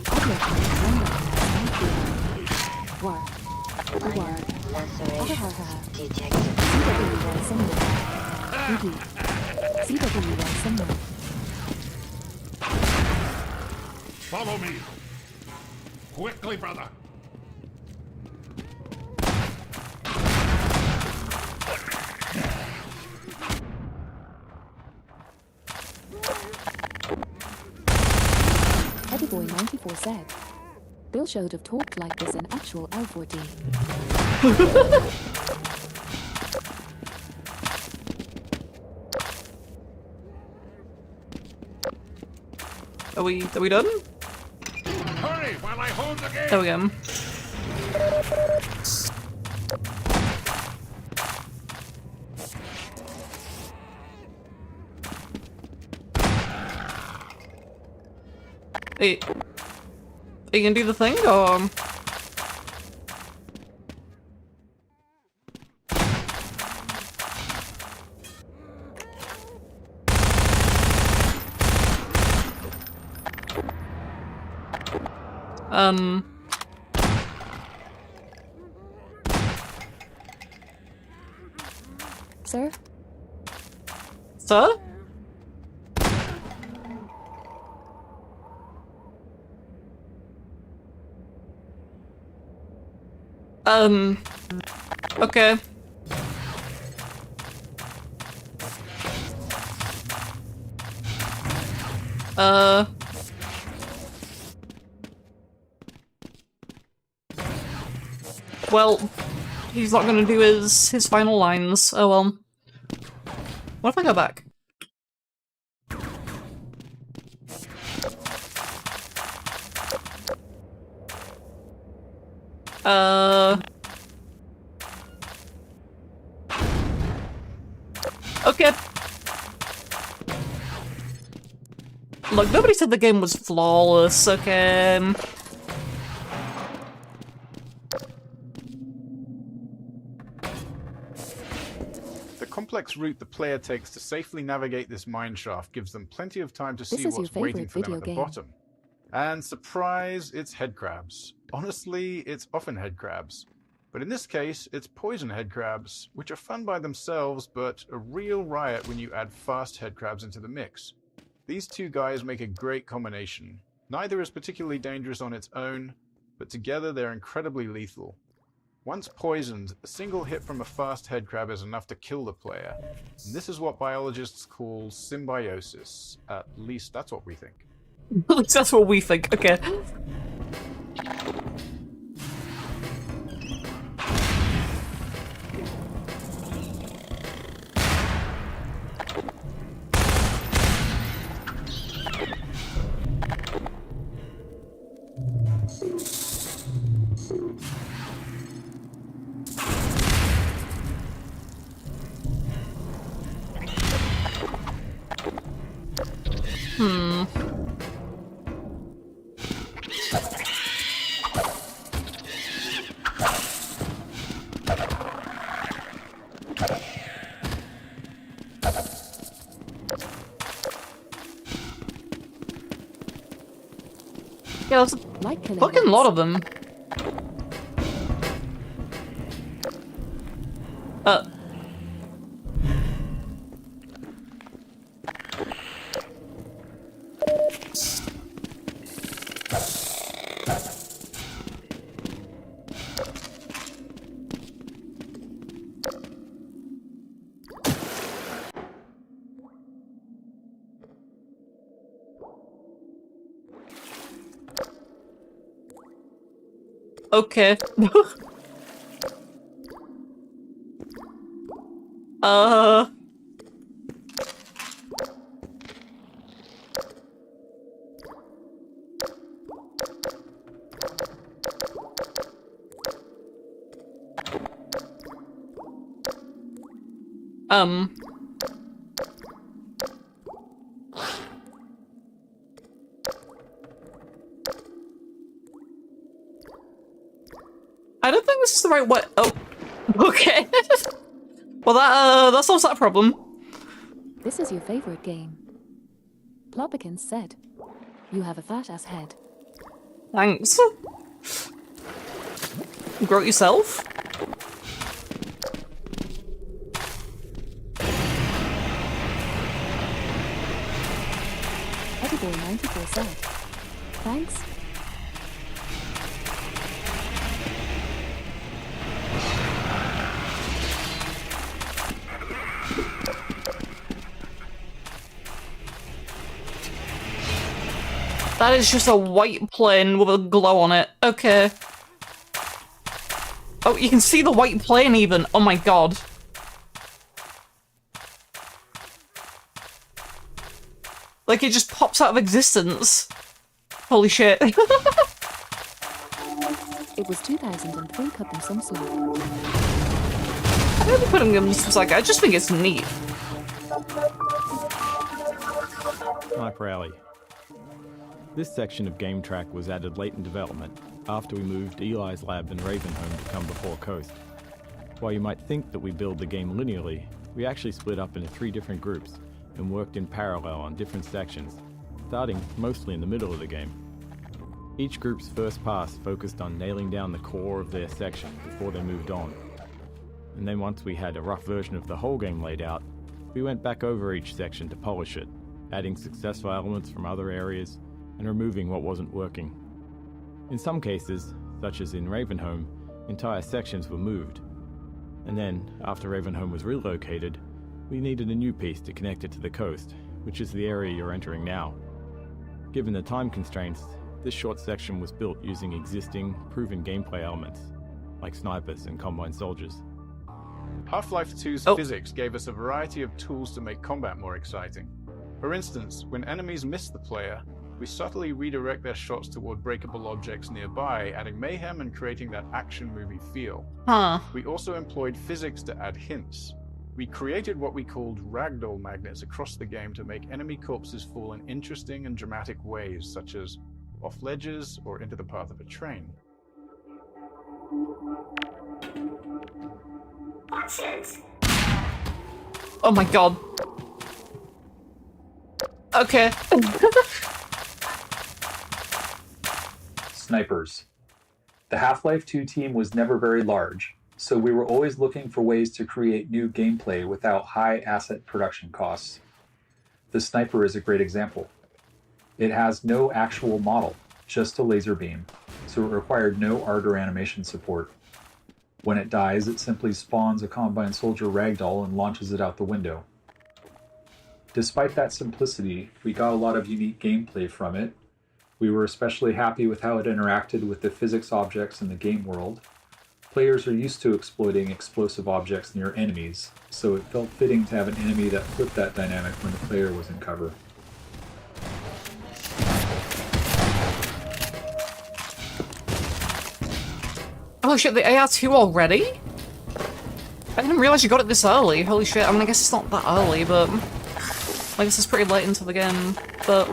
I'll let you remember. War. CW1 somewhere. CW1 somewhere.
Follow me. Quickly, brother.
Eddie94 said, Bill should have talked like this in actual L4D.
Are we done?
Hurry while I hold the game.
There we go. Hey, are you gonna do the thing, or?
Sir?
Sir? Okay. Well, he's not gonna do his final lines. Oh well. What if I go back? Okay. Look, nobody said the game was flawless, okay?
The complex route the player takes to safely navigate this mineshaft gives them plenty of time to see what's waiting for them at the bottom. And surprise, it's headcrabs. Honestly, it's often headcrabs. But in this case, it's poison headcrabs, which are fun by themselves, but a real riot when you add fast headcrabs into the mix. These two guys make a great combination. Neither is particularly dangerous on its own, but together they're incredibly lethal. Once poisoned, a single hit from a fast headcrab is enough to kill the player. And this is what biologists call symbiosis. At least that's what we think.
At least that's what we think, okay. Yeah, there's a fucking lot of them. Okay. I don't think this is the right way. Oh, okay. Well, that solves that problem.
This is your favorite game. Plopikins said, you have a fat-ass head.
Thanks. Grow it yourself?
Eddie94 said, thanks.
That is just a white plane with a glow on it. Okay. Oh, you can see the white plane even. Oh my god. Like, it just pops out of existence. Holy shit.
It was 2003. Cut them some slack.
I don't think putting them some slack. I just think it's neat.
Sniper Alley. This section of Game Track was added late in development, after we moved Eli's lab and Ravenholm to come before Coast. While you might think that we build the game linearly, we actually split up into 3 different groups and worked in parallel on different sections, starting mostly in the middle of the game. Each group's first pass focused on nailing down the core of their section before they moved on. And then once we had a rough version of the whole game laid out, we went back over each section to polish it, adding successful elements from other areas and removing what wasn't working. In some cases, such as in Ravenholm, entire sections were moved. And then, after Ravenholm was relocated, we needed a new piece to connect it to the coast, which is the area you're entering now. Given the time constraints, this short section was built using existing, proven gameplay elements, like snipers and combine soldiers.
Half-Life 2's physics gave us a variety of tools to make combat more exciting. For instance, when enemies miss the player, we subtly redirect their shots toward breakable objects nearby, adding mayhem and creating that action movie feel. We also employed physics to add hints. We created what we called ragdoll magnets across the game to make enemy corpses fall in interesting and dramatic ways, such as off ledges or into the path of a train.
Oh my god. Okay.
Snipers. The Half-Life 2 team was never very large, so we were always looking for ways to create new gameplay without high asset production costs. The sniper is a great example. It has no actual model, just a laser beam, so it required no art or animation support. When it dies, it simply spawns a Combine Soldier ragdoll and launches it out the window. Despite that simplicity, we got a lot of unique gameplay from it. We were especially happy with how it interacted with the physics objects in the game world. Players are used to exploiting explosive objects near enemies, so it felt fitting to have an enemy that flipped that dynamic when the player was in cover.
Oh shit, the AR2 already? I didn't realize you got it this early. Holy shit, I mean, I guess it's not that early, but... I guess it's pretty late into the game, but...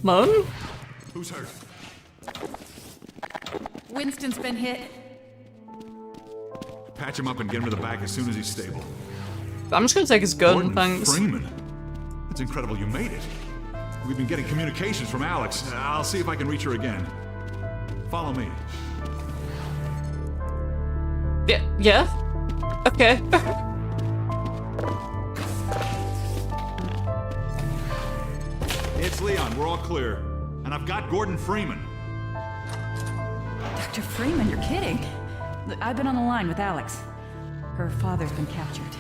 Moan?
Who's hurt?
Winston's been hit.
Patch him up and get him to the back as soon as he's stable.
I'm just gonna take his gun,
Gordon
thanks.
Freeman. It's incredible you made it. We've been getting communications from Alex. I'll see if I can reach her again. Follow me.
Yeah? Okay.
It's Leon. We're all clear. And I've got Gordon Freeman.
Dr. Freeman, you're kidding. I've been on the line with Alex. Her father's been captured.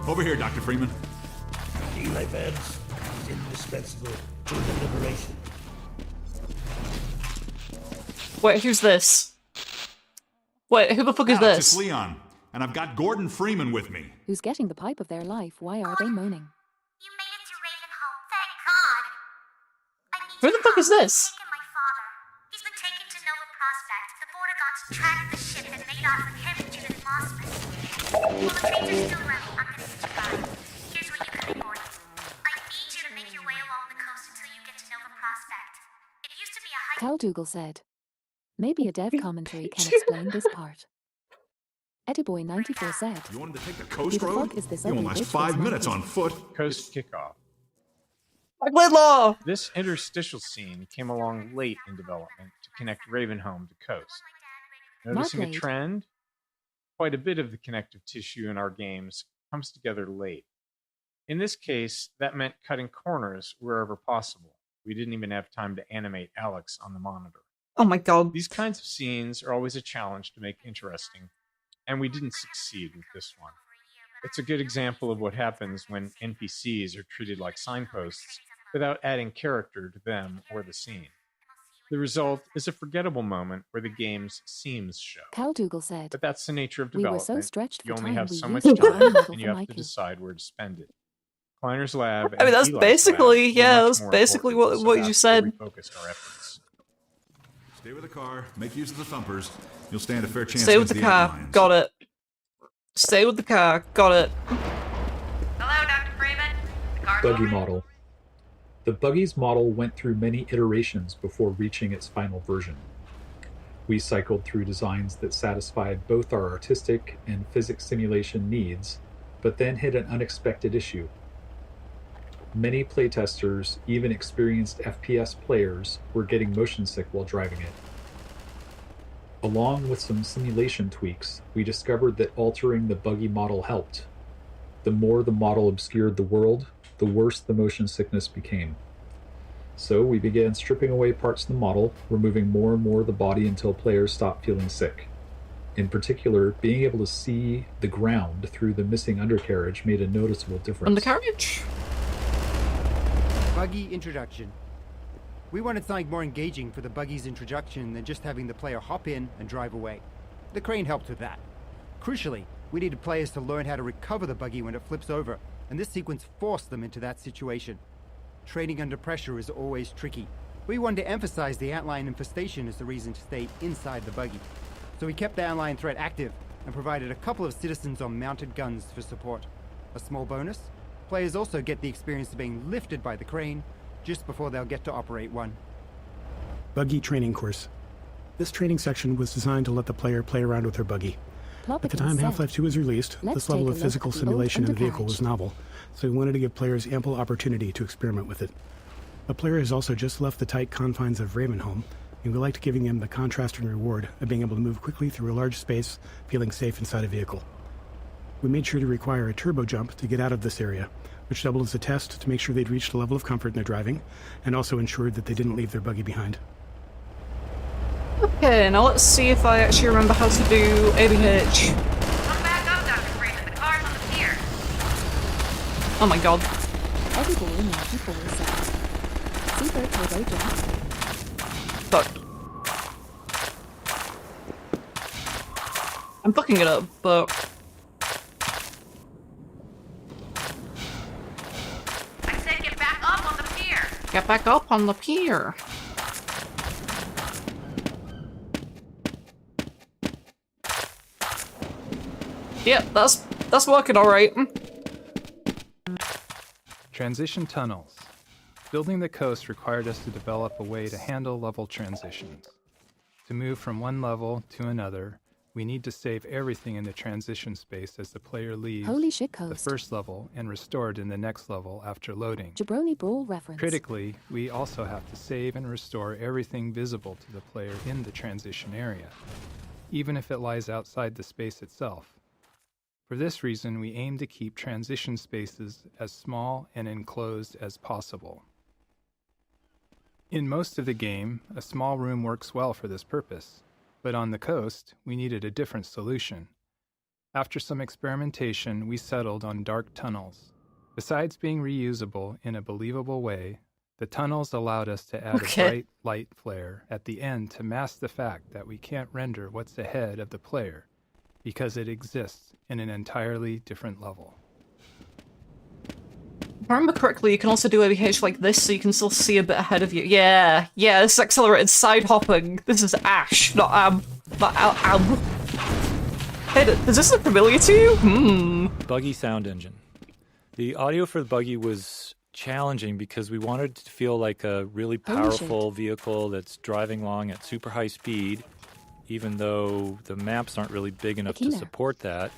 Over here, Dr. Freeman.
Eli Vance is indispensable to the liberation.
Wait, who's this? Wait, who the fuck is
Alex,
this?
It's Leon. And I've got Gordon Freeman with me.
Who's getting the pipe of their life? Why are they moaning?
Who the fuck is this?
He's been taken to Nova Prospect. The border guards tracked the ship and made off with him to Judith Mossman. While the trains are still running, I'm gonna get you back. Here's where you come in, Gordon. I need you to make your way along the coast until you get to Nova Prospect. It used to be a
Caldugal said. Maybe a dev commentary can explain this part. Ediboy94 said.
You wanted to take the coast
Who the
road?
fuck is this
You
ugly
won't last
bitch
5
that's
minutes
not
on
here?
foot.
Coast kickoff.
Lidlaw!
This interstitial scene came along late in development to connect Ravenholm to Coast. Noticing a
Marblade.
trend? Quite a bit of the connective tissue in our games comes together late. In this case, that meant cutting corners wherever possible. We didn't even have time to animate Alex on the monitor.
Oh my god.
These kinds of scenes are always a challenge to make interesting, and we didn't succeed with this one. It's a good example of what happens when NPCs are treated like signposts without adding character to them or the scene. The result is a forgettable moment where the game's seams show.
Caldugal said.
But that's the nature of
We were
development.
so stretched
You
for
only
time
have
we
so
used
much
the
time,
model
and you
for
have to
Mikey.
decide where to spend it. Kleiner's lab
I mean,
and
that's
Eli's
basically,
lab were
yeah,
much
that's
more
basically
important, so
what you
that's where
said.
we focused our efforts.
Stay with the car, make use of the thumpers. You'll stand a fair chance
Stay with
against
the car.
antlions.
Got it. Stay with the car. Got it.
Hello, Dr. Freeman. The car's
Buggy
over.
model. The Buggy's model went through many iterations before reaching its final version. We cycled through designs that satisfied both our artistic and physics simulation needs, but then hit an unexpected issue. Many playtesters, even experienced FPS players, were getting motion sick while driving it. Along with some simulation tweaks, we discovered that altering the Buggy model helped. The more the model obscured the world, the worse the motion sickness became. So we began stripping away parts of the model, removing more and more of the body until players stopped feeling sick. In particular, being able to see the ground through the missing undercarriage made a noticeable difference.
Undercarriage?
Buggy introduction. We wanted something more engaging for the Buggy's introduction than just having the player hop in and drive away. The crane helped with that. Crucially, we needed players to learn how to recover the Buggy when it flips over, and this sequence forced them into that situation. Training under pressure is always tricky. We wanted to emphasize the antlion infestation as the reason to stay inside the Buggy. So we kept the antlion threat active and provided a couple of citizens on mounted guns for support. A small bonus, players also get the experience of being lifted by the crane just before they'll get to operate one.
Buggy training course. This training section was designed to let the player play around with her buggy. At the time Half-Life 2 was released, this level of physical simulation in the vehicle was novel, so we wanted to give players ample opportunity to experiment with it. The player has also just left the tight confines of Ravenholm, and we liked giving him the contrast and reward of being able to move quickly through a large space, feeling safe inside a vehicle. We made sure to require a turbo jump to get out of this area, which doubled as a test to make sure they'd reached a level of comfort in their driving, and also ensured that they didn't leave their buggy behind.
Okay, now let's see if I actually remember how to do ABH.
Come back up, Dr. Freeman. The car's on the pier.
Oh my god.
Ediboy 94 said. Super turbo jump.
Fuck. I'm fucking it up, but...
I said get back up on the pier.
Get back up on the pier. Yep, that's working alright.
Transition tunnels. Building the coast required us to develop a way to handle level transitions. To move from one level to another, we need to save everything in the transition space as the player leaves
Holy shit,
the
Coast.
first level and restored in the next level after loading.
Jabroni Brawl reference.
Critically, we also have to save and restore everything visible to the player in the transition area, even if it lies outside the space itself. For this reason, we aim to keep transition spaces as small and enclosed as possible. In most of the game, a small room works well for this purpose, but on the coast, we needed a different solution. After some experimentation, we settled on dark tunnels. Besides being reusable in a believable way, the tunnels allowed us to add a bright light flare at the end to mask the fact that we can't render what's ahead of the player, because it exists in an entirely different level.
If I remember correctly, you can also do ABH like this, so you can still see a bit ahead of you. Yeah, this is accelerated side hopping. This is Ash, not Am. Hey, does this look familiar to you?
Buggy sound engine. The audio for the Buggy was
challenging because we wanted it to feel like a really powerful vehicle that's driving along at super high speed, even though the maps aren't really big enough to support that.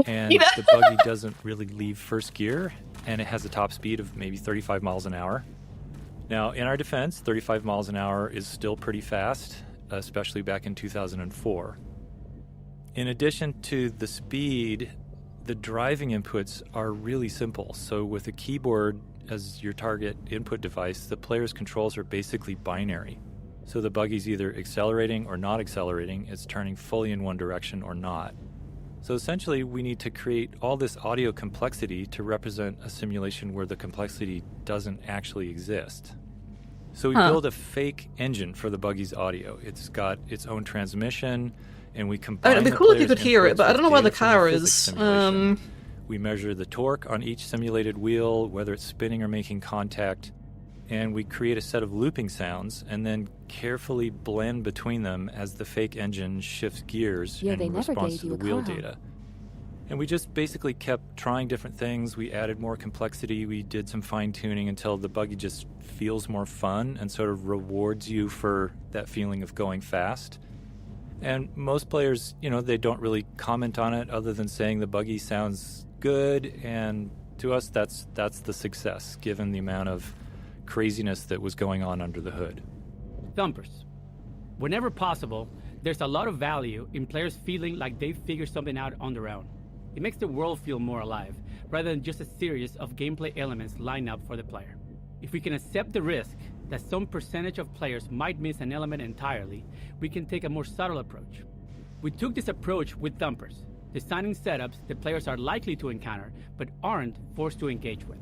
And the buggy doesn't really leave first gear, and it has a top speed of maybe 35 miles an hour. Now, in our defense, 35 miles an hour is still pretty fast, especially back in 2004. In addition to the speed, the driving inputs are really simple. So with a keyboard as your target input device, the player's controls are basically binary. So the buggy's either accelerating or not accelerating, it's turning fully in one direction or not. So essentially, we need to create all this audio complexity to represent a simulation where the complexity doesn't actually exist. So we build a fake engine for the buggy's audio. It's got its own transmission, and we combine
it'd be cool if you could hear it, but I don't know where the car is.
We measure the torque on each simulated wheel, whether it's spinning or making contact, and we create a set of looping sounds and then carefully blend between them as the fake engine shifts gears in response to the wheel data. And we just basically kept trying different things. We added more complexity. We did some fine-tuning until the buggy just feels more fun and sort of rewards you for that feeling of going fast. And most players, they don't really comment on it other than saying the buggy sounds good, and to us that's the success, given the amount of craziness that was going on under the hood.
Thumpers. Whenever possible, there's a lot of value in players feeling like they've figured something out on their own. It makes the world feel more alive, rather than just a series of gameplay elements lined up for the player. If we can accept the risk that some percentage of players might miss an element entirely, we can take a more subtle approach. We took this approach with Thumpers, designing setups that players are likely to encounter, but aren't forced to engage with.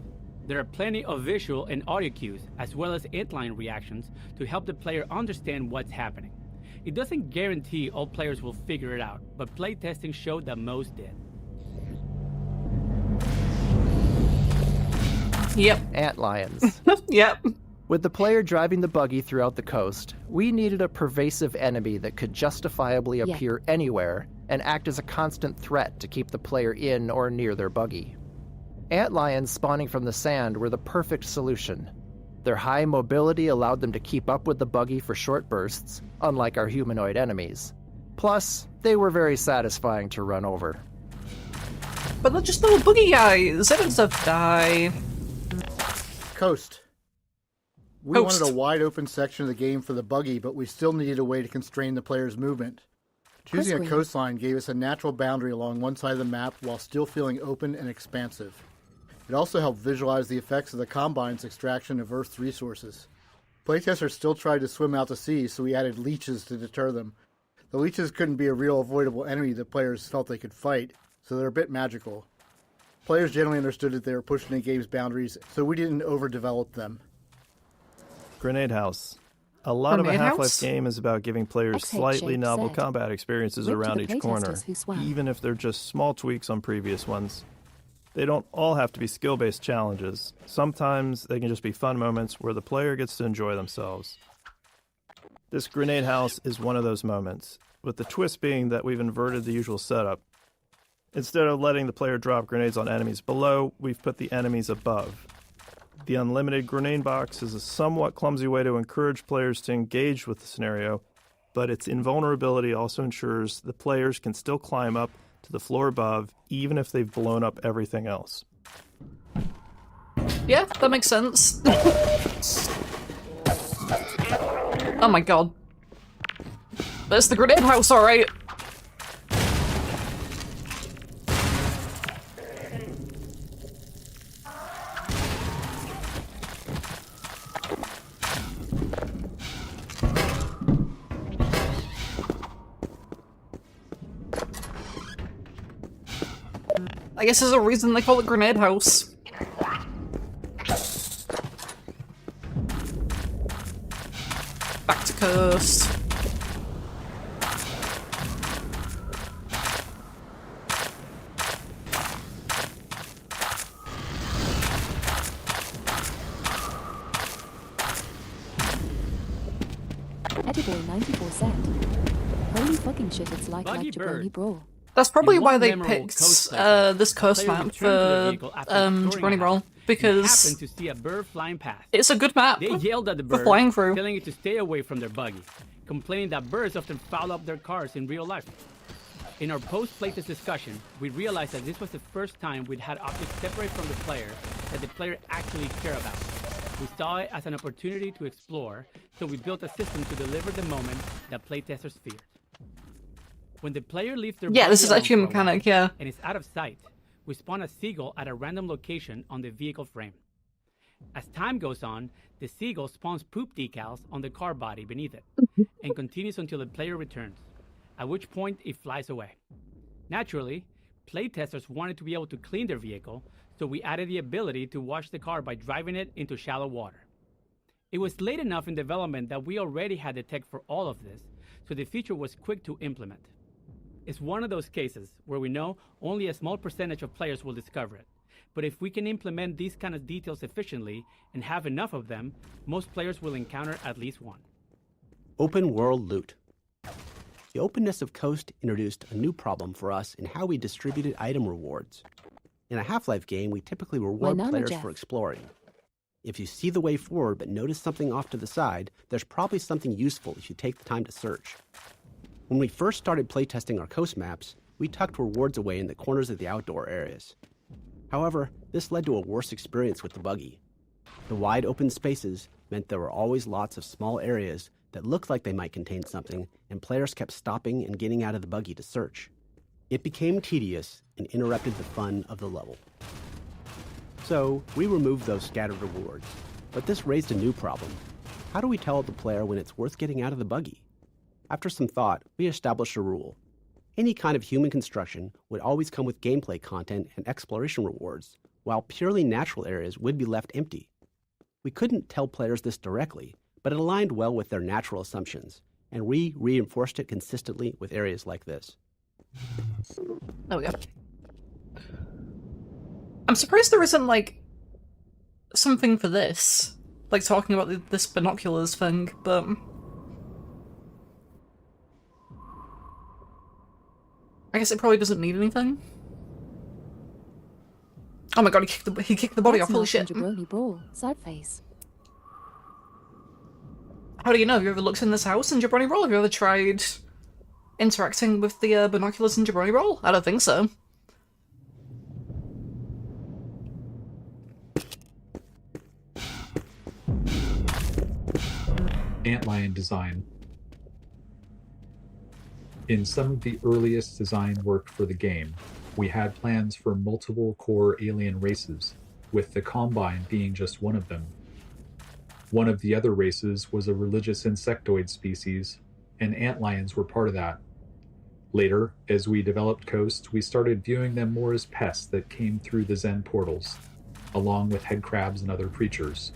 There are plenty of visual and audio cues, as well as inline reactions, to help the player understand what's happening. It doesn't guarantee all players will figure it out, but playtesting showed that most did.
Yep.
Antlions.
Yep.
With the player driving the buggy throughout the coast, we needed a pervasive enemy that could justifiably appear anywhere and act as a constant threat to keep the player in or near their buggy. Antlions spawning from the sand were the perfect solution. Their high mobility allowed them to keep up with the buggy for short bursts, unlike our humanoid enemies. Plus, they were very satisfying to run over.
But they're just little buggy guys. They don't deserve to die.
Coast. We wanted a wide open section of the game for the buggy, but we still needed a way to constrain the player's movement. Choosing a coastline gave us a natural boundary along one side of the map while still feeling open and expansive. It also helped visualize the effects of the Combine's extraction of Earth's resources. Playtesters still tried to swim out to sea, so we added leeches to deter them. The leeches couldn't be a real avoidable enemy that players felt they could fight, so they're a bit magical. Players generally understood that they were pushing the game's boundaries, so we didn't overdevelop them.
Grenade House. A lot of a Half-Life game is about giving players slightly novel combat experiences around each corner, even if they're just small tweaks on previous ones. They don't all have to be skill-based challenges. Sometimes they can just be fun moments where the player gets to enjoy themselves. This Grenade House is one of those moments, with the twist being that we've inverted the usual setup. Instead of letting the player drop grenades on enemies below, we've put the enemies above. The unlimited grenade box is a somewhat clumsy way to encourage players to engage with the scenario, but its invulnerability also ensures the players can still climb up to the floor above, even if they've blown up everything else.
Yeah, that makes sense. Oh my god. There's the grenade house, alright. I guess there's a reason they call it Grenade House. Back to coast.
Edible 94 cent. Holy fucking shit, it's like
Buggy
Jabroni
bird.
Brawl.
That's probably why they picked this coast map for Jabroni Roll, because
to see a bird flying past.
It's a good map.
They yelled at the bird,
flying through,
telling it to stay away from their buggy, complaining that birds often foul up their cars in real life. In our post-playtest discussion, we realized that this was the first time we'd had objects separate from the player that the player actually cared about. We saw it as an opportunity to explore, so we built a system to deliver the moment that playtesters feared. When the player leaves their
this is
buggy
actually a
alone for
mechanic,
while and is out of sight, we spawn a seagull at a random location on the vehicle frame. As time goes on, the seagull spawns poop decals on the car body beneath it, and continues until the player returns, at which point it flies away. Naturally, playtesters wanted to be able to clean their vehicle, so we added the ability to wash the car by driving it into shallow water. It was late enough in development that we already had the tech for all of this, so the feature was quick to implement. It's one of those cases where we know only a small percentage of players will discover it. But if we can implement these kind of details efficiently and have enough of them, most players will encounter at least one.
Open world loot. The openness of Coast introduced a new problem for us in how we distributed item rewards. In a Half-Life game, we typically reward players for exploring. If you see the way forward but notice something off to the side, there's probably something useful if you take the time to search. When we first started playtesting our Coast maps, we tucked rewards away in the corners of the outdoor areas. However, this led to a worse experience with the buggy. The wide open spaces meant there were always lots of small areas that looked like they might contain something, and players kept stopping and getting out of the buggy to search. It became tedious and interrupted the fun of the level. So, we removed those scattered rewards. But this raised a new problem. How do we tell the player when it's worth getting out of the buggy? After some thought, we established a rule. Any kind of human construction would always come with gameplay content and exploration rewards, while purely natural areas would be left empty. We couldn't tell players this directly, but it aligned well with their natural assumptions, and we reinforced it consistently with areas like this.
There we go. I'm surprised there isn't, like, something for this. Like, talking about this binoculars thing, but... I guess it probably doesn't need anything. Oh my god, he kicked the body off, holy shit.
Jabroni Brawl, side face.
How do you know? Have you ever looked in this house in Jabroni Roll? Have you ever tried interacting with the binoculars in Jabroni Roll? I don't think so.
Antlion design. In some of the earliest design work for the game, we had plans for multiple core alien races, with the Combine being just one of them. One of the other races was a religious insectoid species, and antlions were part of that. Later, as we developed Coast, we started viewing them more as pests that came through the Zen portals, along with headcrabs and other creatures.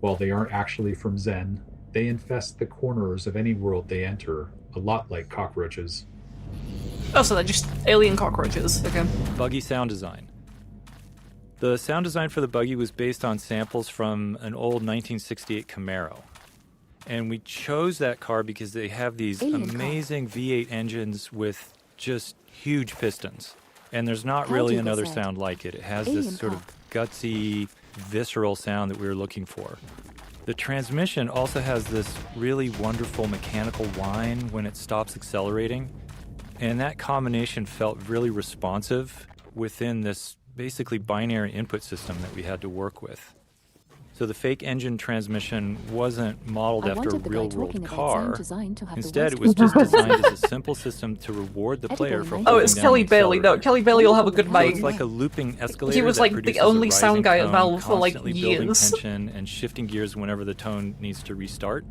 While they aren't actually from Zen, they infest the corners of any world they enter, a lot like cockroaches.
Oh, so they're just alien cockroaches. Okay.
Buggy sound design. The sound design for the buggy was based on samples from an old 1968 Camaro. And we chose that car because they have these amazing V8 engines with just huge pistons. And there's not really another sound like it. It has this sort of gutsy, visceral sound that we were looking for. The transmission also has this really wonderful mechanical whine when it stops accelerating. And that combination felt really responsive within this basically binary input system that we had to work with. So the fake engine transmission wasn't modeled after a real-world car. Instead, it was just designed as a simple system to reward the player for holding down.
Oh, it's Kelly Bailey. No, Kelly Bailey will have a good mic.
It's like a looping escalator.
He was like the only sound guy at Valve for like
constantly
years.
Building tension and shifting gears whenever the tone needs to restart.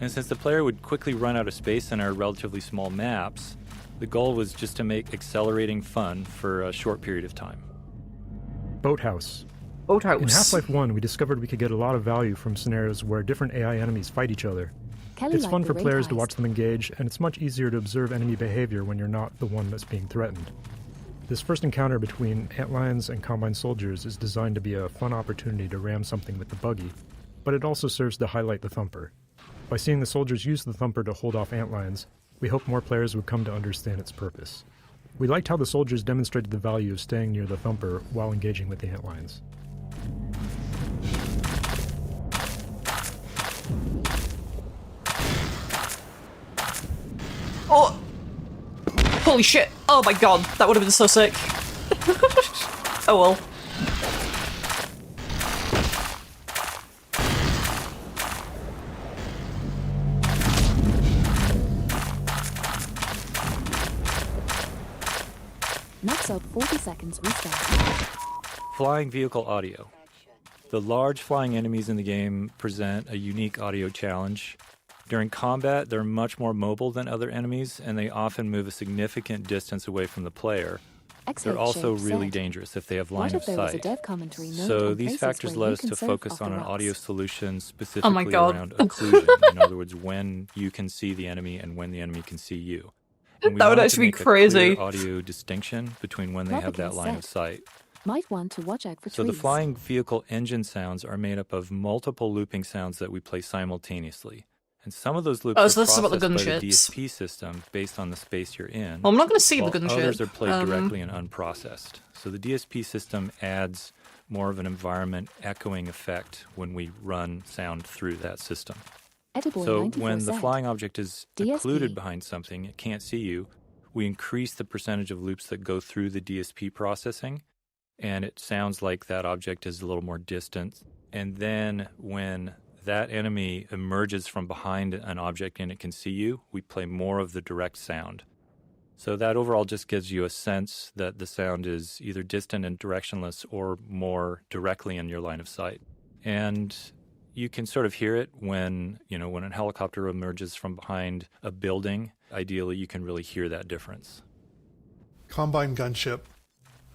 And since the player would quickly run out of space in our relatively small maps, the goal was just to make accelerating fun for a short period of time.
Boathouse.
Boathouse.
In Half-Life 1, we discovered we could get a lot of value from scenarios where different AI enemies fight each other. It's fun for players to watch them engage, and it's much easier to observe enemy behavior when you're not the one that's being threatened. This first encounter between antlions and Combine soldiers is designed to be a fun opportunity to ram something with the buggy, but it also serves to highlight the thumper. By seeing the soldiers use the thumper to hold off antlions, We hoped more players would come to understand its purpose. We liked how the soldiers demonstrated the value of staying near the thumper while engaging with the antlines.
Oh! Holy shit! Oh my god, that would have been so sick. Oh well.
Next up, 40 seconds restart.
Flying vehicle audio. The large flying enemies in the game present a unique audio challenge. During combat, they're much more mobile than other enemies, and they often move a significant distance away from the player. They're also really dangerous if they have line of sight. So these factors led us to focus on an audio solution specifically around occlusion. In other words, when you can see the enemy and when the enemy can see you. And
that would actually be crazy.
A clear audio distinction between when they have that line of sight.
Might want to watch out for
So the flying vehicle engine sounds are made up of multiple looping sounds that we play simultaneously. And some of those loops are processed by the DSP system based on the space you're in.
Well, I'm not going to see the gunship.
Others are played directly and unprocessed. So the DSP system adds more of an environment echoing effect when we run sound through that system. So when the flying object is occluded behind something, it can't see you, we increase the percentage of loops that go through the DSP processing, and it sounds like that object is a little more distant. And then when that enemy emerges from behind an object and it can see you, we play more of the direct sound. So that overall just gives you a sense that the sound is either distant and directionless or more directly in your line of sight. And you can sort of hear it when a helicopter emerges from behind a building. Ideally, you can really hear that difference.
Combine gunship.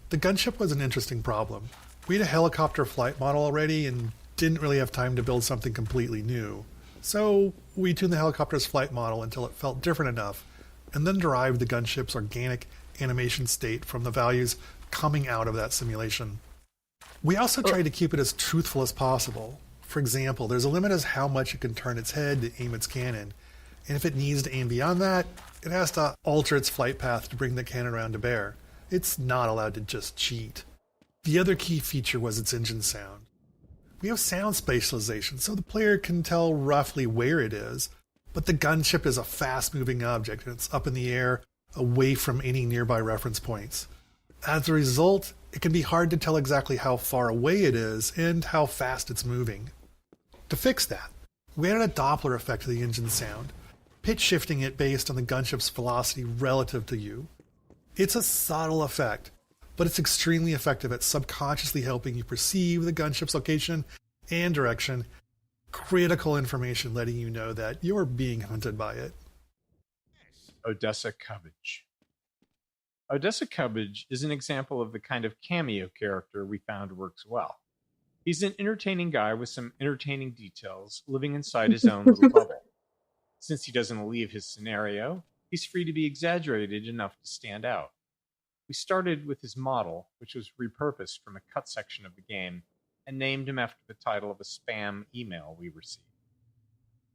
The gunship was an interesting problem. We had a helicopter flight model already and didn't really have time to build something completely new. So we tuned the helicopter's flight model until it felt different enough, and then derived the gunship's organic animation state from the values coming out of that simulation. We also tried to keep it as truthful as possible. For example, there's a limit as how much it can turn its head to aim its cannon, and if it needs to aim beyond that, it has to alter its flight path to bring the cannon around to bear. It's not allowed to just cheat. The other key feature was its engine sound. We have sound spatialization, so the player can tell roughly where it is, but the gunship is a fast-moving object, and it's up in the air, away from any nearby reference points. As a result, it can be hard to tell exactly how far away it is and how fast it's moving. To fix that, we added a Doppler effect to the engine sound, pitch shifting it based on the gunship's velocity relative to you. It's a subtle effect, but it's extremely effective at subconsciously helping you perceive the gunship's location and direction, critical information letting you know that you're being hunted by it.
Odessa Cubbage. Odessa Cubbage is an example of the kind of cameo character we found works well. He's an entertaining guy with some entertaining details living inside his own little bubble. Since he doesn't leave his scenario, he's free to be exaggerated enough to stand out. We started with his model, which was repurposed from a cut section of the game, and named him after the title of a spam email we received.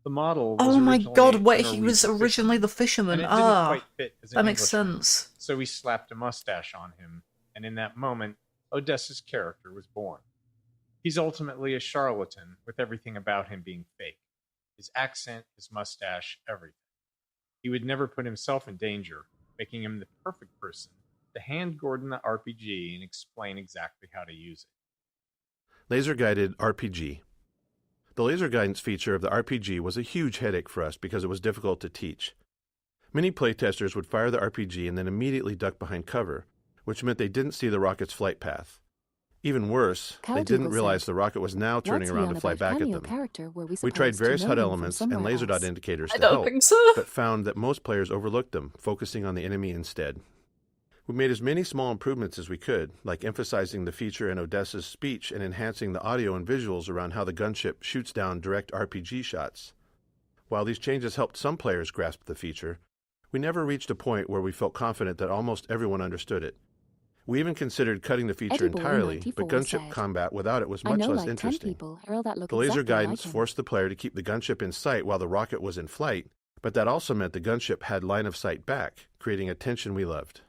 The model was
oh my god, wait, he was originally the fisherman.
Quite fit as
that makes
Englishman,
sense.
So we slapped a mustache on him, and in that moment, Odessa's character was born. He's ultimately a charlatan, with everything about him being fake. His accent, his mustache, everything. He would never put himself in danger, making him the perfect person to hand Gordon the RPG and explain exactly how to use it.
Laser-guided RPG. The laser guidance feature of the RPG was a huge headache for us because it was difficult to teach. Many playtesters would fire the RPG and then immediately duck behind cover, which meant they didn't see the rocket's flight path. Even worse, they didn't realize the rocket was now turning around to fly back at them. We tried various HUD elements and laser dot indicators to help, but found that most players overlooked them, focusing on the enemy instead. We made as many small improvements as we could, like emphasizing the feature in Odessa's speech and enhancing the audio and visuals around how the gunship shoots down direct RPG shots. While these changes helped some players grasp the feature, we never reached a point where we felt confident that almost everyone understood it. We even considered cutting the feature entirely, but gunship combat without it was much less interesting. The laser guidance forced the player to keep the gunship in sight while the rocket was in flight, But that also meant the gunship had line of sight back, creating a tension we loved.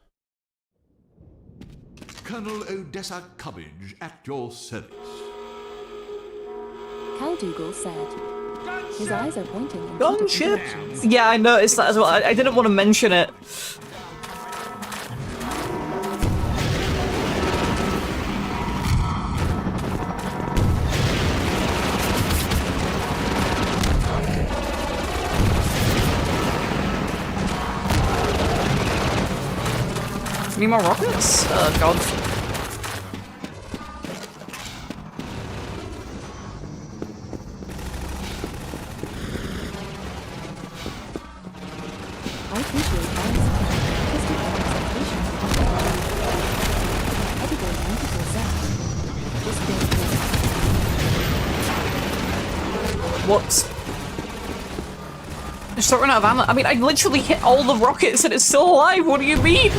Colonel Odessa Cubbage at your service.
Cal Dougal said. His eyes are pointing in
Gunship? Yeah, I noticed that as well. I didn't want to mention it. Need more rockets? God.
I appreciate
What? It's not running out of ammo. I mean, I literally hit all the rockets and it's still alive. What do you mean?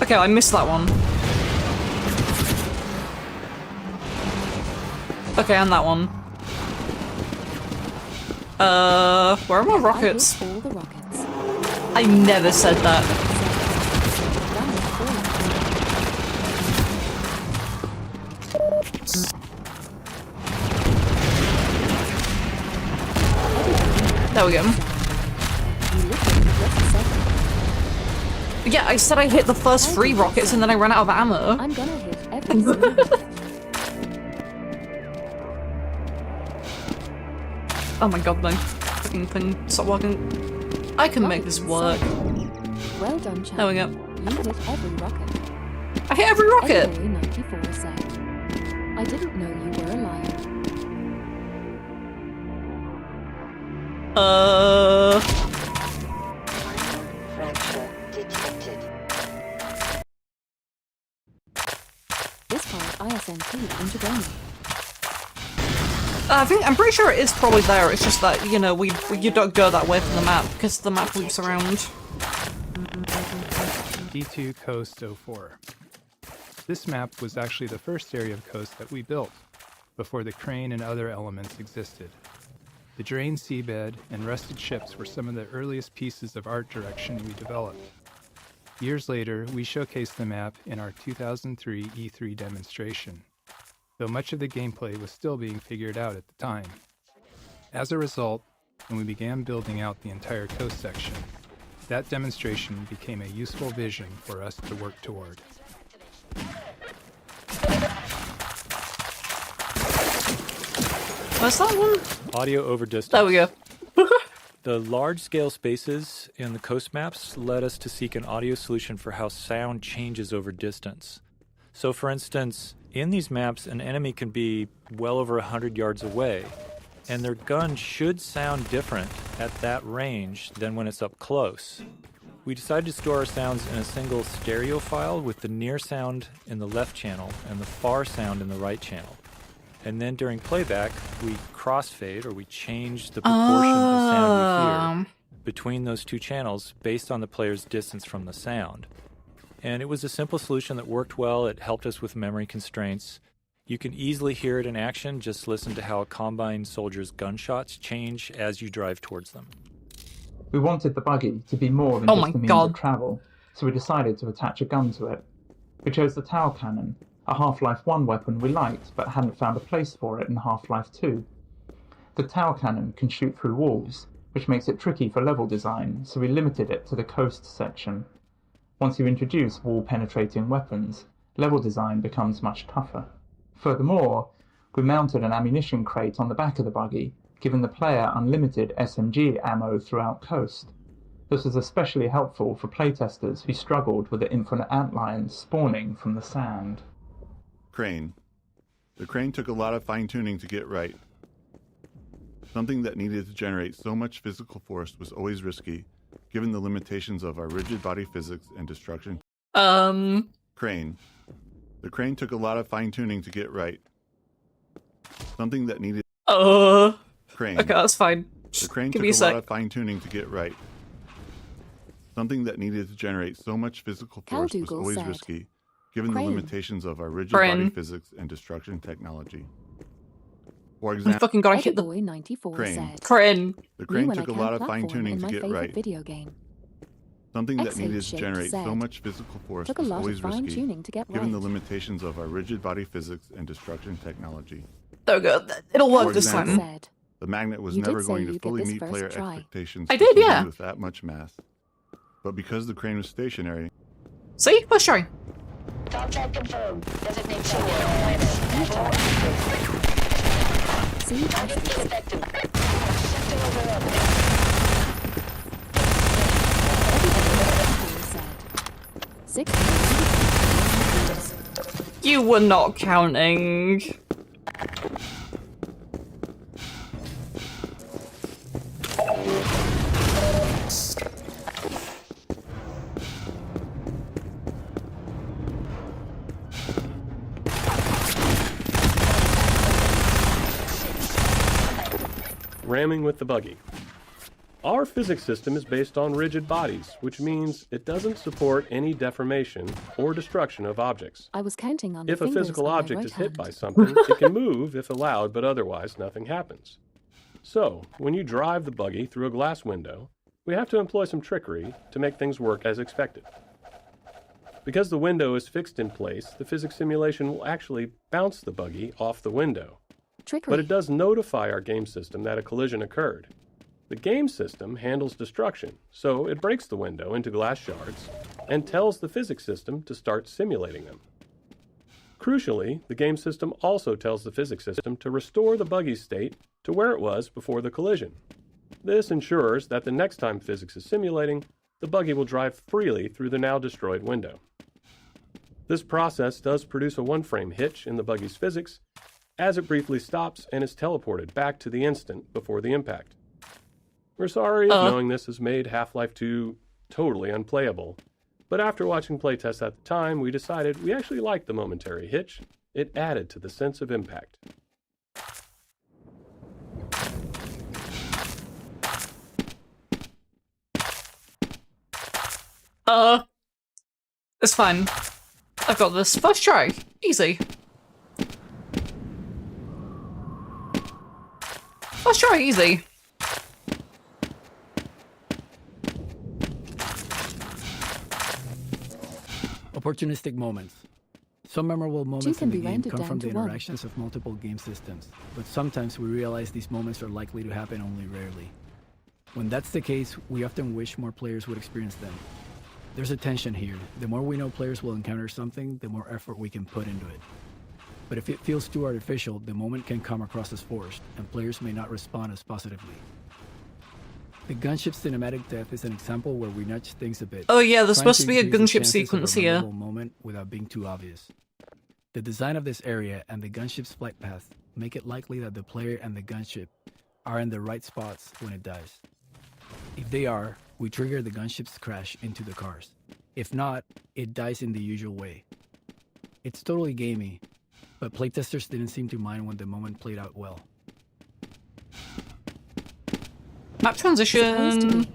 Okay, I missed that one. Okay, and that one. Where are my rockets?
all the rockets.
I never said that. There we go. Yeah, I said I hit the first 3 rockets and then I ran out of ammo.
I'm gonna hit every single
Oh my god, no. Fucking thing. Stop working. I can make this work.
Well done, champ.
There we go.
You hit every rocket.
I hit every rocket!
Edward 94 said. I didn't know you were a liar. This part ISNT into gaming.
I'm pretty sure it is probably there. It's just that, you know, you don't go that way from the map because the map loops around.
D2 Coast 04. This map was actually the first area of coast that we built, before the crane and other elements existed. The drained seabed and rusted ships were some of the earliest pieces of art direction we developed. Years later, we showcased the map in our 2003 E3 demonstration, though much of the gameplay was still being figured out at the time. As a result, when we began building out the entire coast section, that demonstration became a useful vision for us to work toward.
What's that one?
Audio over distance.
There we go.
The large-scale spaces in the coast maps led us to seek an audio solution for how sound changes over distance. So for instance, in these maps, an enemy can be well over 100 yards away, and their gun should sound different at that range than when it's up close. We decided to store our sounds in a single stereo file with the near sound in the left channel and the far sound in the right channel. And then during playback, we crossfade, or we change the proportion of sound we hear between those two channels based on the player's distance from the sound. And it was a simple solution that worked well. It helped us with memory constraints. You can easily hear it in action. Just listen to how a Combine soldier's gunshots change as you drive towards them.
We wanted the buggy to be more than just a means of travel, so we decided to attach a gun to it. We chose the Tower Cannon, a Half-Life 1 weapon we liked but hadn't found a place for it in Half-Life 2. The Tower Cannon can shoot through walls, which makes it tricky for level design, so we limited it to the coast section. Once you introduce wall-penetrating weapons, level design becomes much tougher. Furthermore, we mounted an ammunition crate on the back of the buggy, giving the player unlimited SMG ammo throughout coast. This was especially helpful for playtesters who struggled with the infinite antlions spawning from the sand.
Crane. The crane took a lot of fine-tuning to get right. Something that needed to generate so much physical force was always risky, given the limitations of our rigid body physics and destruction. Crane. The crane took a lot of fine-tuning to get right. Something that needed... Crane.
Okay, that's fine.
The crane
Give
took
me a
lot of fine-tuning to get right. Something that needed to generate so much physical force was always risky, given the limitations of our rigid body physics and destruction technology. For example,
fucking gotta hit the crane.
The crane took a lot of fine-tuning to get right.
Video game.
Something that needed to generate so much physical force was always risky, given the limitations of our rigid body physics and destruction technology.
So good. It'll work this time.
The magnet was never going to fully meet player expectations with that much mass. But because the crane was stationary...
See? First try.
Contract confirmed. Designate
You were not counting.
Ramming with the buggy. Our physics system is based on rigid bodies, which means it doesn't support any deformation or destruction of objects.
I was counting on
if a physical object is hit by something, it can move if allowed, but otherwise nothing happens. So, when you drive the buggy through a glass window, we have to employ some trickery to make things work as expected. Because the window is fixed in place, the physics simulation will actually bounce the buggy off the window.
Trickery.
But it does notify our game system that a collision occurred. The game system handles destruction, so it breaks the window into glass shards and tells the physics system to start simulating them. Crucially, the game system also tells the physics system to restore the buggy's state to where it was before the collision. This ensures that the next time physics is simulating, the buggy will drive freely through the now destroyed window. This process does produce a one-frame hitch in the buggy's physics, as it briefly stops and is teleported back to the instant before the impact. We're sorry if knowing this has made Half-Life 2 totally unplayable, but after watching playtests at the time, we decided we actually liked the momentary hitch. It added to the sense of impact.
It's fine. I've got this. First try. Easy. First try, easy.
Opportunistic moments. Some memorable moments in the game come from the interactions of multiple game systems, but sometimes we realize these moments are likely to happen only rarely. When that's the case, we often wish more players would experience them. There's a tension here. The more we know players will encounter something, the more effort we can put into it. But if it feels too artificial, the moment can come across as forced, and players may not respond as positively. The gunship cinematic death is an example where we nudge things a bit.
Oh yeah, there's supposed to be a gunship sequence here.
Moment without being too obvious. The design of this area and the gunship's flight path make it likely that the player and the gunship are in the right spots when it dies. If they are, we trigger the gunship's crash into the cars. If not, it dies in the usual way. It's totally gamey, but playtesters didn't seem to mind when the moment played out well.
Map transition.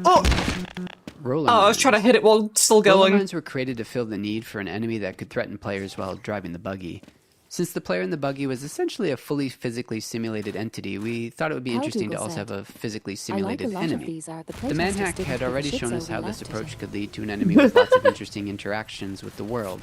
I was trying to hit it while still going.
Roller mines were created to fill the need for an enemy that could threaten players while driving the buggy. Since the player in the buggy was essentially a fully physically simulated entity, we thought it would be interesting to also have a physically simulated enemy. The Manhack had already shown us how this approach could lead to an enemy with lots of interesting interactions with the world.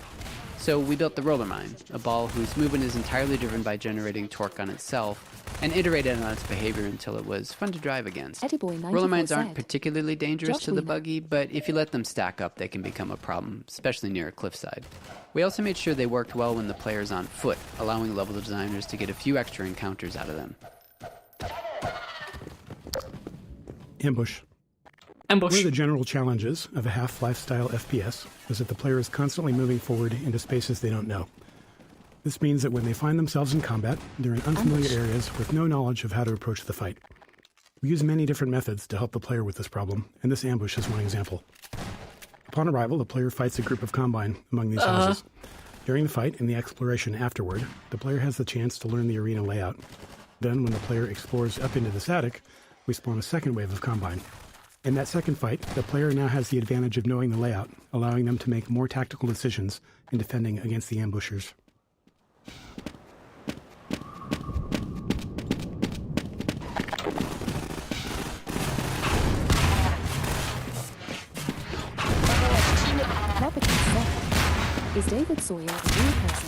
So we built the roller mine, a ball whose movement is entirely driven by generating torque on itself, and iterated on its behavior until it was fun to drive against. Roller mines aren't particularly dangerous to the buggy, but if you let them stack up, they can become a problem, especially near a cliffside. We also made sure they worked well when the player's on foot, allowing level designers to get a few extra encounters out of them.
Ambush. One of the general challenges of a Half-Life style FPS is that the player is constantly moving forward into spaces they don't know. This means that when they find themselves in combat, they're in unfamiliar areas with no knowledge of how to approach the fight. We use many different methods to help the player with this problem, and this ambush is one example. Upon arrival, the player fights a group of Combine among these houses. During the fight and the exploration afterward, the player has the chance to learn the arena layout. Then, when the player explores up into this attic, we spawn a second wave of Combine. In that second fight, the player now has the advantage of knowing the layout, allowing them to make more tactical decisions in defending against the ambushers.
Is David Sawyer a real person?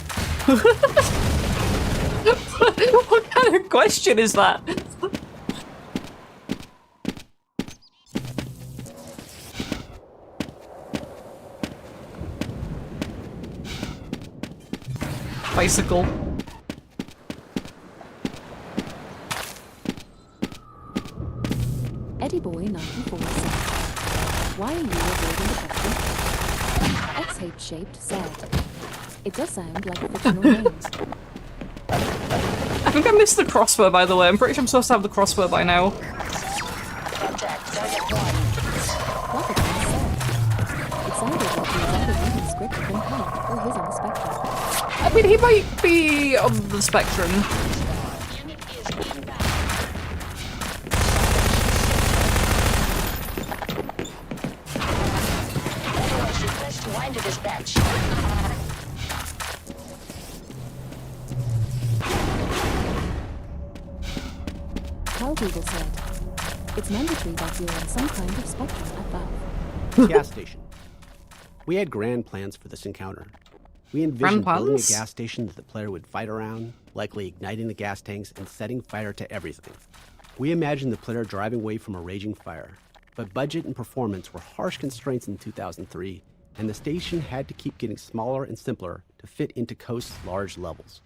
What kind of question is that? Bicycle.
Eddie Boy 94 said, why are you avoiding the question? X-shaped said, it does sound like a fictional name.
I think I missed the crossbow, by the way. I'm pretty sure I'm supposed to have the crossbow by now.
Contact target 1. It sounded like he was either reading script from Kent or he's on the spectrum.
I mean, he might be on the spectrum.
Google said, it's mandatory that you're on some kind of spectrum at Valve.
Gas station. We had grand plans for this encounter. We envisioned building a gas station that the player would fight around, likely igniting the gas tanks and setting fire to everything. We imagined the player driving away from a raging fire, but budget and performance were harsh constraints in 2003, and the station had to keep getting smaller and simpler to fit into Coast's large levels.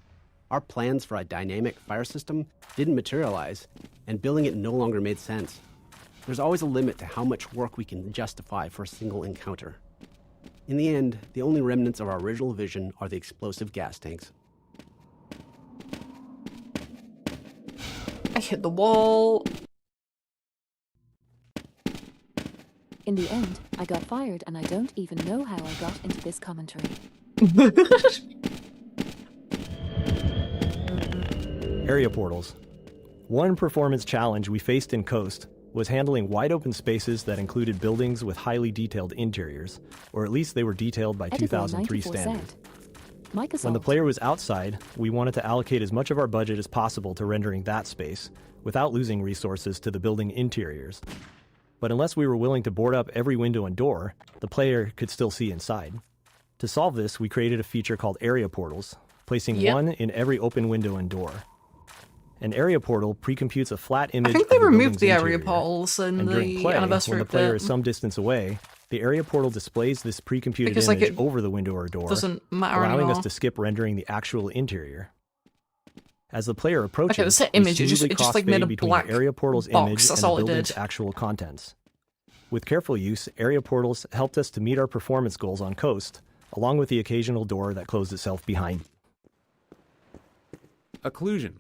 Our plans for a dynamic fire system didn't materialize, and building it no longer made sense. There's always a limit to how much work we can justify for a single encounter. In the end, the only remnants of our original vision are the explosive gas tanks.
I hit the wall.
In the end, I got fired and I don't even know how I got into this commentary.
Area portals. One performance challenge we faced in Coast was handling wide open spaces that included buildings with highly detailed interiors, or at least they were detailed by 2003 standards. When the player was outside, we wanted to allocate as much of our budget as possible to rendering that space, without losing resources to the building interiors. But unless we were willing to board up every window and door, the player could still see inside. To solve this, we created a feature called area portals, placing one in every open window and door. An area portal pre-computes a flat image.
I think they removed the area portals in
the
anniversary
when the player is some distance away, the area portal displays this pre-computed image over the window or door,
doesn't matter
allowing
anymore.
us to skip rendering the actual interior. As the player approaches,
the set image, it just like made a
between
black
the area portal's
box.
image
That's
and
all
the
it
building's
did.
actual contents. With careful use, area portals helped us to meet our performance goals on Coast, along with the occasional door that closed itself behind.
Occlusion.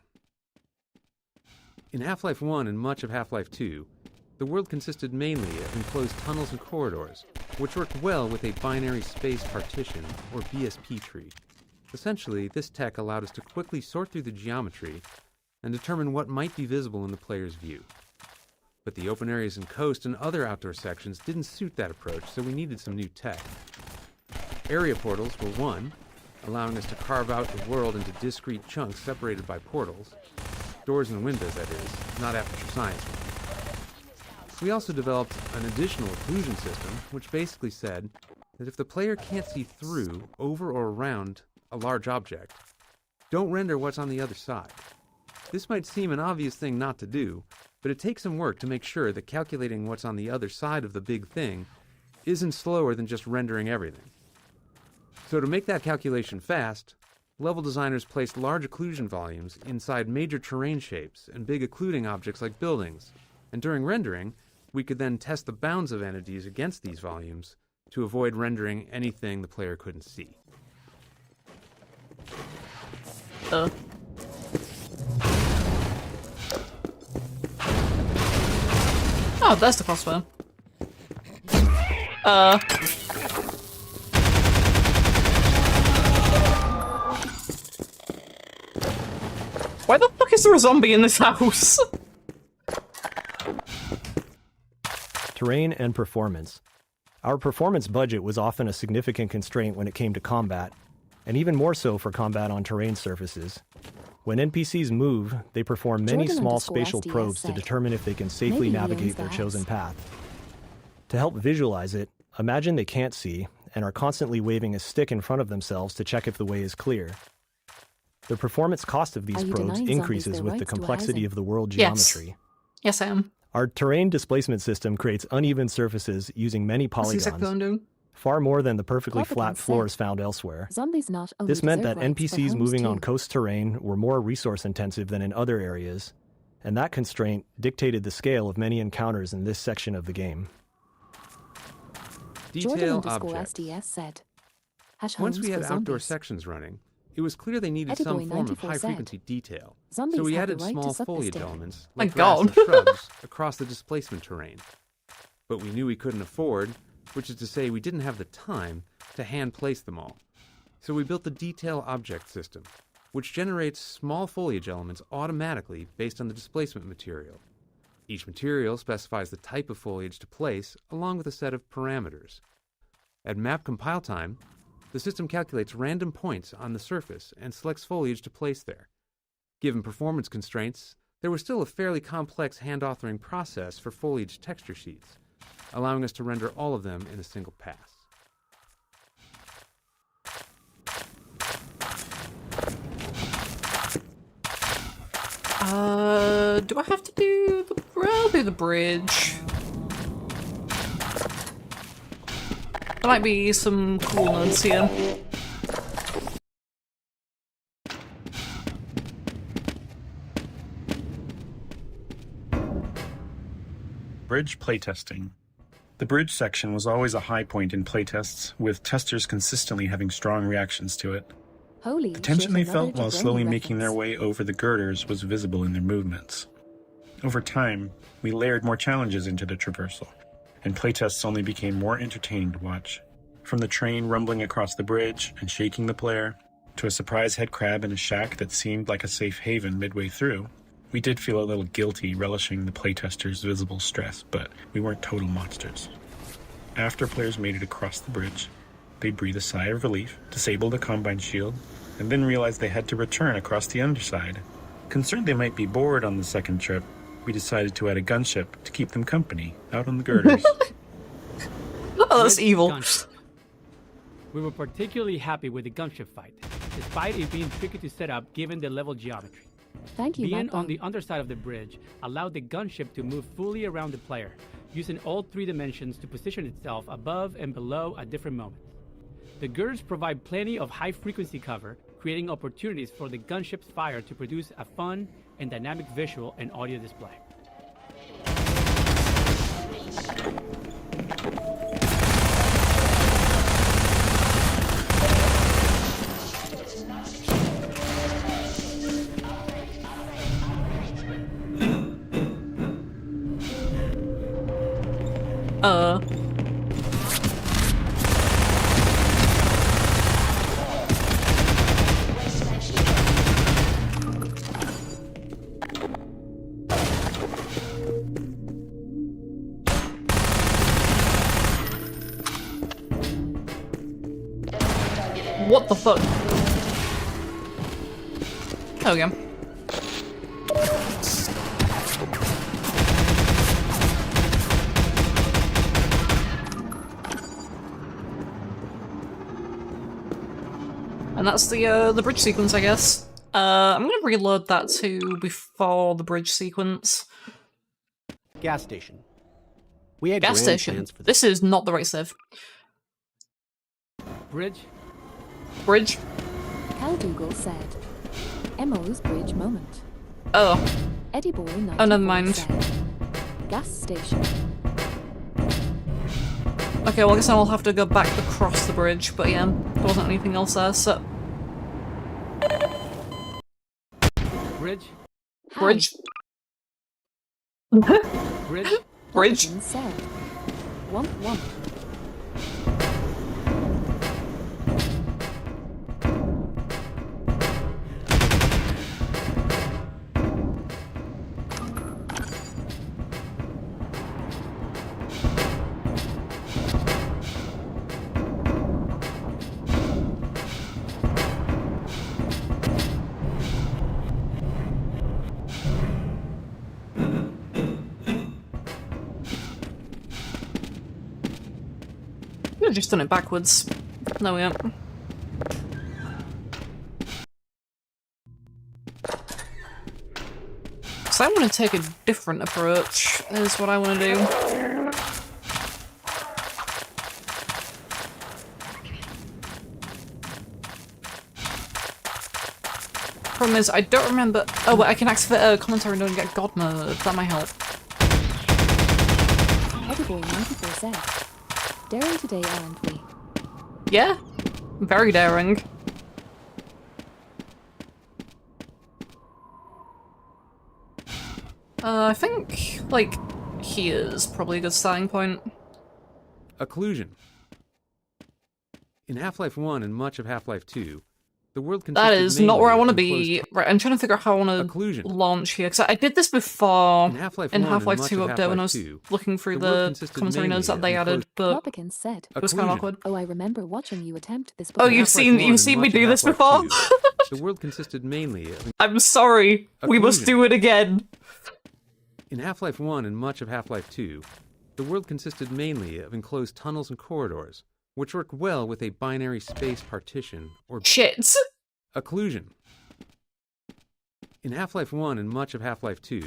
In Half-Life 1 and much of Half-Life 2, the world consisted mainly of enclosed tunnels and corridors, which worked well with a binary space partition, or BSP tree. Essentially, this tech allowed us to quickly sort through the geometry and determine what might be visible in the player's view. But the open areas in Coast and other outdoor sections didn't suit that approach, so we needed some new tech. Area portals were one, allowing us to carve out the world into discrete chunks separated by portals. Doors and windows, that is, not aperture science. We also developed an additional occlusion system, which basically said that if the player can't see through, over, or around a large object, don't render what's on the other side. This might seem an obvious thing not to do, but it takes some work to make sure that calculating what's on the other side of the big thing isn't slower than just rendering everything. So to make that calculation fast, level designers placed large occlusion volumes inside major terrain shapes and big occluding objects like buildings, and during rendering, we could then test the bounds of entities against these volumes to avoid rendering anything the player couldn't see.
Oh, that's the crossbow. Why the fuck is there a zombie in this house?
terrain and performance. Our performance budget was often a significant constraint when it came to combat, and even more so for combat on terrain surfaces. When NPCs move, they perform many small spatial probes to determine if they can safely navigate their chosen path. To help visualize it, imagine they can't see and are constantly waving a stick in front of themselves to check if the way is clear. The performance cost of these probes increases with the complexity of the world geometry.
Yes, I am.
Our terrain displacement system creates uneven surfaces using many polygons, far more than the perfectly flat floors found elsewhere. This meant that NPCs moving on coast terrain were more resource-intensive than in other areas, and that constraint dictated the scale of many encounters in this section of the game.
Detail objects. Once we had outdoor sections running, it was clear they needed some form of high-frequency detail, so we added small foliage elements like grass and shrubs across the displacement terrain. But we knew we couldn't afford, which is to say we didn't have the time, to hand-place them all. So we built the detail object system, which generates small foliage elements automatically based on the displacement material. Each material specifies the type of foliage to place, along with a set of parameters. At map compile time, the system calculates random points on the surface and selects foliage to place there. Given performance constraints, there was still a fairly complex hand-authoring process for foliage texture sheets, allowing us to render all of them in a single pass.
Do I have to do the... I'll do the bridge. There might be some coolness here.
Bridge playtesting. The bridge section was always a high point in playtests, with testers consistently having strong reactions to it. The tension they felt while slowly making their way over the girders was visible in their movements. Over time, we layered more challenges into the traversal, and playtests only became more entertaining to watch. From the train rumbling across the bridge and shaking the player, to a surprise head crab in a shack that seemed like a safe haven midway through, we did feel a little guilty relishing the playtesters' visible stress, but we weren't total monsters. After players made it across the bridge, they'd breathe a sigh of relief, disable the Combine shield, and then realize they had to return across the underside. Concerned they might be bored on the second trip, we decided to add a gunship to keep them company out on the girders.
Oh, that's evil.
Gunship. We were particularly happy with the gunship fight, despite it being tricky to set up given the level geometry.
Thank you,
Being on the underside of the bridge allowed the gunship to move fully around the player, using all 3 dimensions to position itself above and below at different moments. The girders provide plenty of high-frequency cover, creating opportunities for the gunship's fire to produce a fun and dynamic visual and audio display.
What the fuck? There we go. And that's the bridge sequence, I guess. I'm gonna reload that too before the bridge sequence.
Gas station. We had
gas station. This is not the right save.
Bridge.
Bridge. Caldugal said, "Emo's bridge moment."
Oh.
Eddie Boy.
Oh, never mind.
Said, gas station.
Okay, well I guess I'll have to go back across the bridge, but yeah, there wasn't anything else there, so...
Bridge.
Bridge.
Bridge.
Bridge.
Said, womp womp.
have just done it backwards. No, we haven't. So I want to take a different approach, is what I want to do. Problem is, I don't remember. Oh, but I can activate a commentary and don't get God mode. That might help.
Ediboy 94 said, "Daring today, aren't we?"
Yeah, very daring. I think, like, here's probably a good starting point.
Occlusion. In Half-Life 1 and much of Half-Life 2, the world consisted
That is not where I want to
mainly
be. Right, I'm trying to figure out how I want to launch here. Because I did this before in Half-Life 2 update when I was looking through the commentary notes that they added, but
Lobikins said,
it was kind of awkward.
"Oh, I remember watching you attempt this.
Oh, you've seen me do this before?
The world consisted mainly of...
I'm sorry. We must do it again.
In Half-Life 1 and much of Half-Life 2, the world consisted mainly of enclosed tunnels and corridors, which worked well with a binary space partition or...
Shit!
Occlusion. In Half-Life 1 and much of Half-Life 2,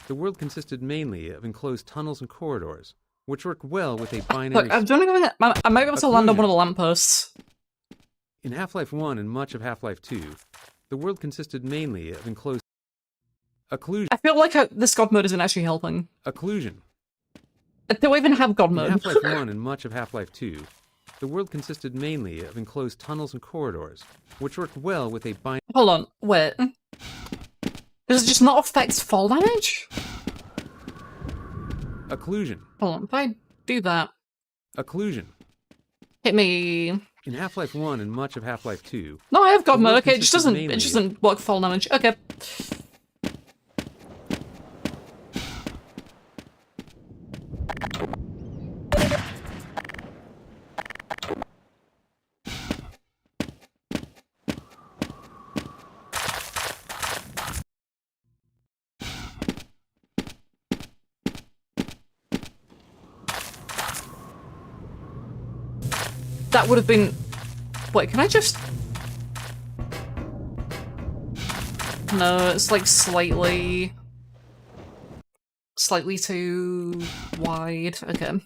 the world consisted mainly of enclosed tunnels and corridors, which worked well with a binary...
Look, I might be able to land on one of the lampposts.
In Half-Life 1 and much of Half-Life 2, the world consisted mainly of enclosed... Occlusion.
I feel like this God mode isn't actually helping.
Occlusion.
Do I even have God mode?
In Half-Life 1 and much of Half-Life 2, the world consisted mainly of enclosed tunnels and corridors, which worked well with a binary...
Hold on, wait. Does it just not affect fall damage?
Occlusion.
Hold on, if I do that...
Occlusion.
Hit me...
In Half-Life 1 and much of Half-Life 2...
No, I have God mode, okay, it just doesn't work fall damage. Okay. That would have been... Wait, can I just... No, it's like slightly too wide. Okay.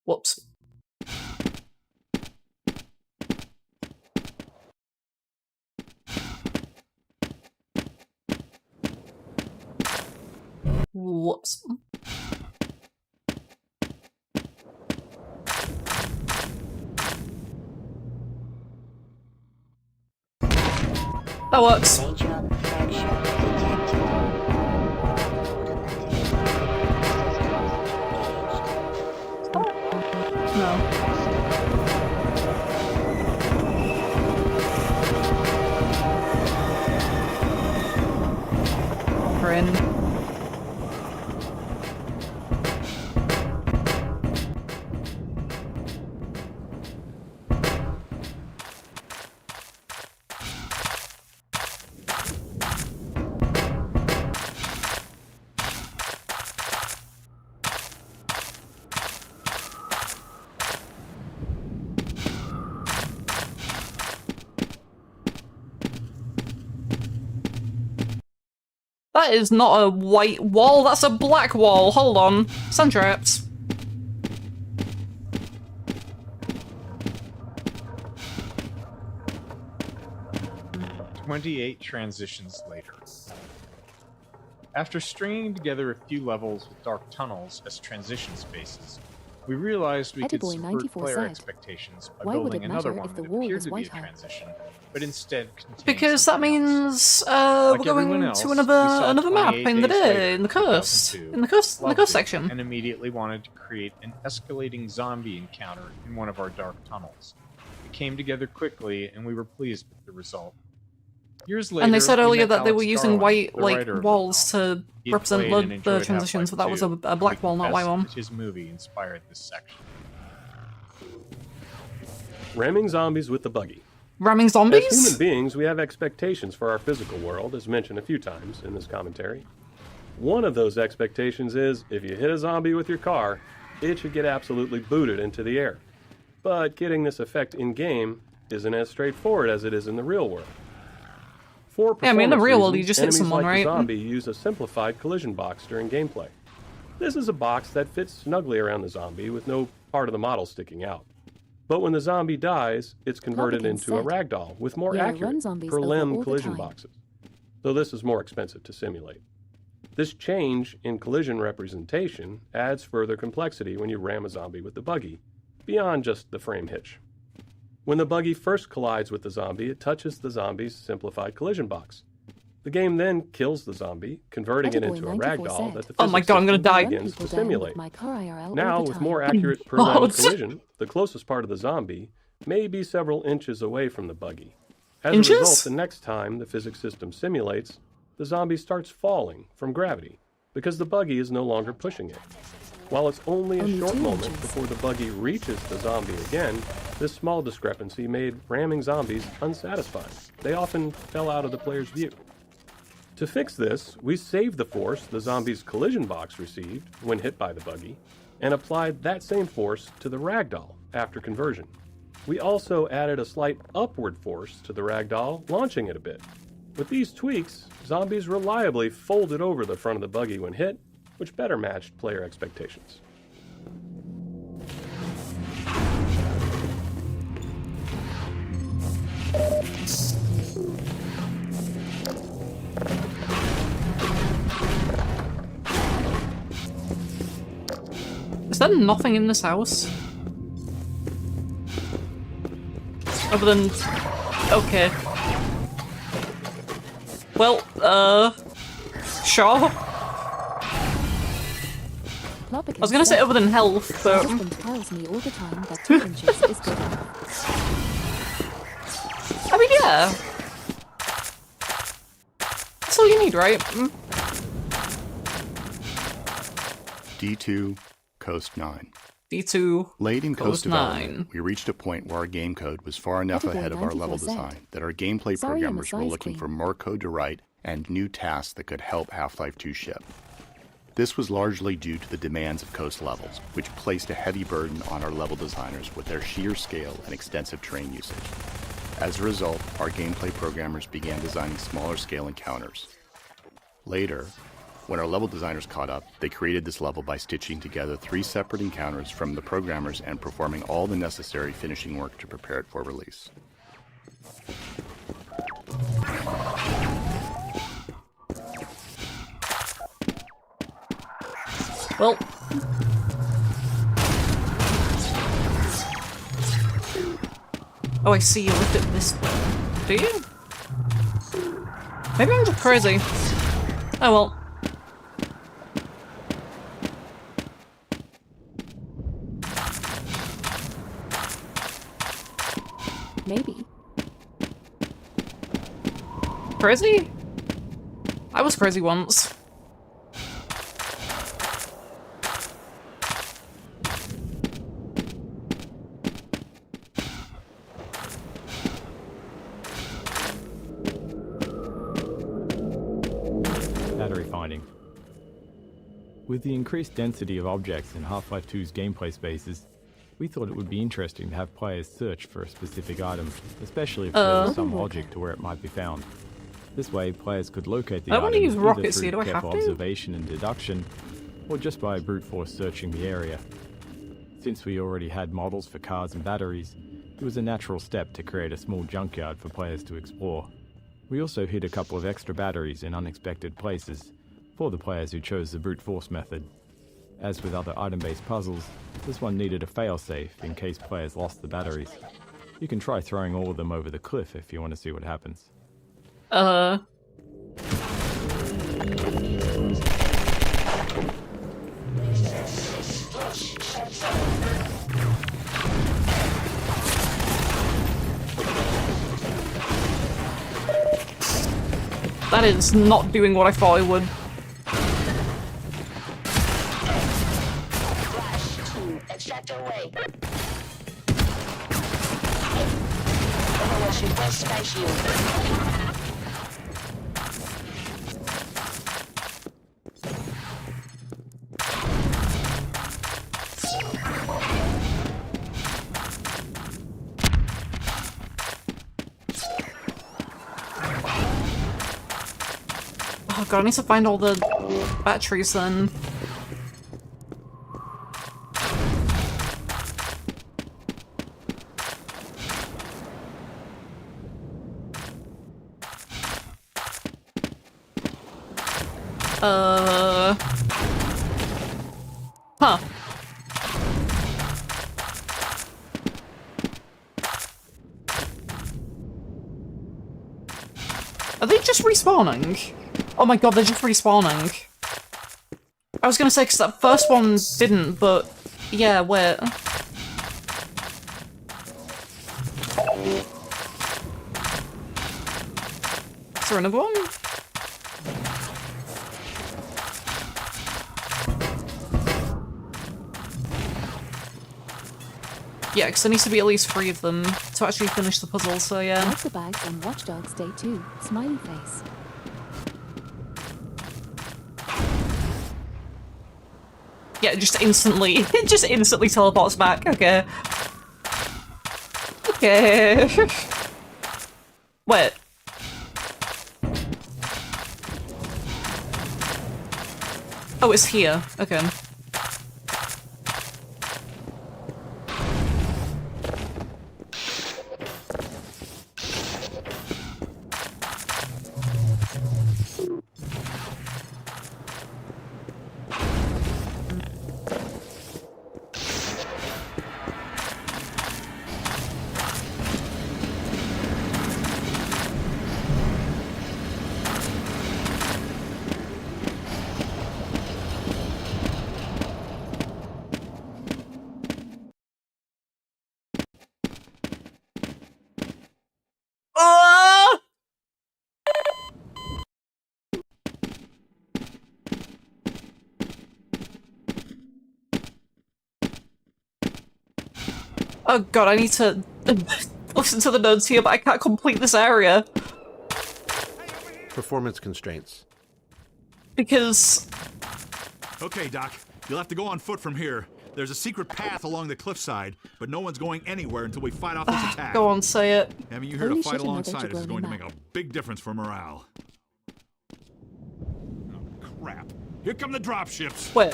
Whoops. Whoops. That works. No. Bryn. That is not a white wall, that's a black wall. Hold on. Sun traps.
"28 transitions later. After stringing together a few levels with dark tunnels as transition spaces, we realized we could subvert player expectations by building another one that appeared to be a transition, but instead contained
because that means we're going to another map in the coast section.
And immediately wanted to create an escalating zombie encounter in one of our dark tunnels. It came together quickly, and we were pleased with the result. Years later,
and they said earlier that they were
Alex
using
Garland,
white walls to represent the transitions, but that was a black wall, not white one.
His movie inspired this section.
Ramming zombies with the buggy.
Ramming zombies?
As human beings, we have expectations for our physical world, as mentioned a few times in this commentary. One of those expectations is, if you hit a zombie with your car, it should get absolutely booted into the air. But getting this effect in-game isn't as straightforward as it is in the real world. For performance
in the real world, you
reasons,
just hit
enemies
someone,
like
right?
the zombie use a simplified collision box during gameplay. This is a box that fits snugly around the zombie with no part of the model sticking out. But when the zombie dies, it's converted into a ragdoll with more accurate per-limb collision boxes. So this is more expensive to simulate. This change in collision representation adds further complexity when you ram a zombie with the buggy, beyond just the frame hitch. When the buggy first collides with the zombie, it touches the zombie's simplified collision box. The game then kills the zombie, converting it into a ragdoll that the physics system begins to simulate. Now, with more accurate per-limb collision, the closest part of the zombie may be several inches away from the buggy. As a result, the next time the physics system simulates, the zombie starts falling from gravity because the buggy is no longer pushing it. While it's only a short moment before the buggy reaches the zombie again, this small discrepancy made ramming zombies unsatisfying. They often fell out of the player's view. To fix this, we saved the force the zombie's collision box received when hit by the buggy, and applied that same force to the ragdoll after conversion. We also added a slight upward force to the ragdoll, launching it a bit. With these tweaks, zombies reliably folded over the front of the buggy when hit, which better matched player expectations.
Is there nothing in this house? Other than... okay. Well, sure. I was gonna say other than health, but... I mean, yeah. That's all you need, right?
D2, Coast 9.
D2,
Late in Coast development,
9.
we reached a point where our game code was far enough ahead of our level design that our gameplay programmers were looking for more code to write and new tasks that could help Half-Life 2 ship. This was largely due to the demands of Coast levels, which placed a heavy burden on our level designers with their sheer scale and extensive terrain usage. As a result, our gameplay programmers began designing smaller scale encounters. Later, when our level designers caught up, they created this level by stitching together 3 separate encounters from the programmers and performing all the necessary finishing work to prepare it for release.
Well... oh, I see you looked at this one. Do you? Maybe I'm just crazy. Oh well.
Maybe.
Crazy? I was crazy once.
Battery finding. With the increased density of objects in Half-Life 2's gameplay spaces, we thought it would be interesting to have players search for a specific item, especially if there was some logic to where it might be found. This way, players could locate the item either through careful observation and deduction, or just by brute force searching the area. Since we already had models for cars and batteries, it was a natural step to create a small junkyard for players to explore. We also hid a couple of extra batteries in unexpected places for the players who chose the brute force method. As with other item-based puzzles, this one needed a failsafe in case players lost the batteries. You can try throwing all of them over the cliff if you want to see what happens.
That is not doing what I thought it would. god, I need to find all the batteries then. Huh. Are they just respawning? Oh my god, they're just respawning. I was gonna say, because that first one didn't, but... Yeah, wait. Is there another one? Yeah, because there needs to be at least 3 of them to actually finish the puzzle, so yeah.
Like the bags on Watch Dogs Day 2. Smiley face.
Yeah, just instantly teleports back, okay. Okay. Wait. Oh, it's here, okay. Oh god, I need to listen to the notes here, but I can't complete this area.
Performance constraints.
Because...
Okay, Doc. You'll have to go on foot from here. There's a secret path along the cliffside, but no one's going anywhere until we fight off this attack.
Go on, say it.
Having you here to fight alongside us is going to make a big difference for morale. Oh, crap. Here come the dropships.
Wait.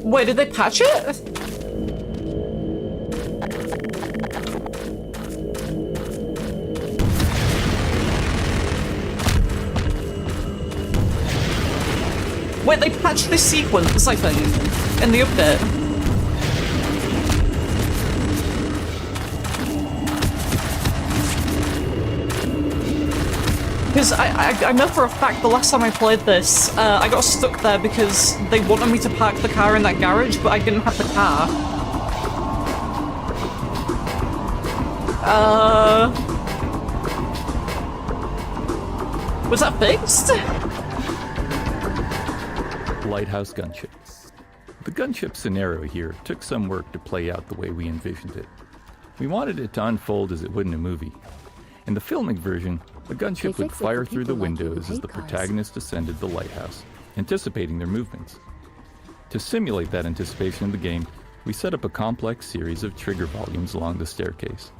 Wait, did they patch it? Wait, they patched this sequence, I think, in the update. Because I know for a fact the last time I played this, I got stuck there because they wanted me to park the car in that garage, but I didn't have the car. Was that fixed?
Lighthouse gunship. The gunship scenario here took some work to play out the way we envisioned it. We wanted it to unfold as it would in a movie. In the filmic version, the gunship would fire through the windows as the protagonist ascended the lighthouse, anticipating their movements. To simulate that anticipation in the game, we set up a complex series of trigger volumes along the staircase.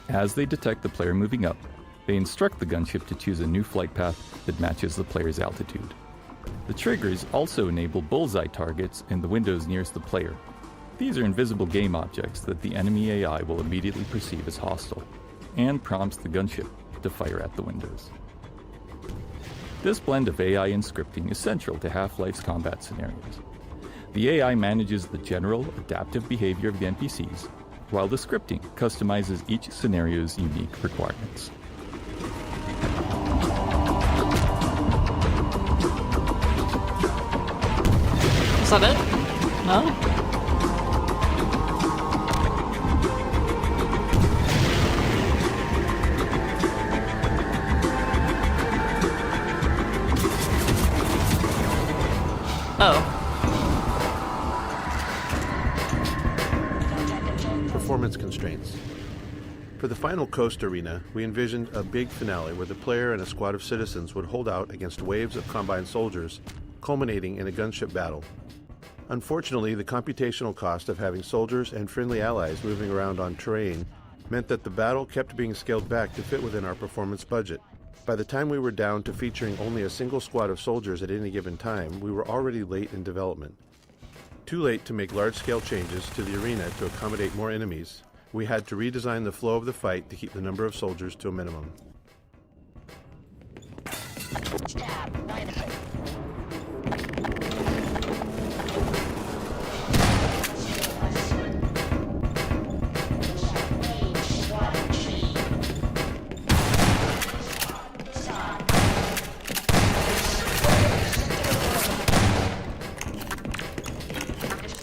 As they detect the player moving up, they instruct the gunship to choose a new flight path that matches the player's altitude. The triggers also enable bullseye targets in the windows nearest the player. These are invisible game objects that the enemy AI will immediately perceive as hostile, and prompts the gunship to fire at the windows. This blend of AI and scripting is central to Half-Life's combat scenarios. The AI manages the general adaptive behavior of the NPCs, while the scripting customizes each scenario's unique requirements.
Is that it? No? Oh.
Performance constraints. For the final coast arena, we envisioned a big finale where the player and a squad of citizens would hold out against waves of combined soldiers, culminating in a gunship battle. Unfortunately, the computational cost of having soldiers and friendly allies moving around on terrain meant that the battle kept being scaled back to fit within our performance budget. By the time we were down to featuring only a single squad of soldiers at any given time, we were already late in development. Too late to make large-scale changes to the arena to accommodate more enemies, we had to redesign the flow of the fight to keep the number of soldiers to a minimum.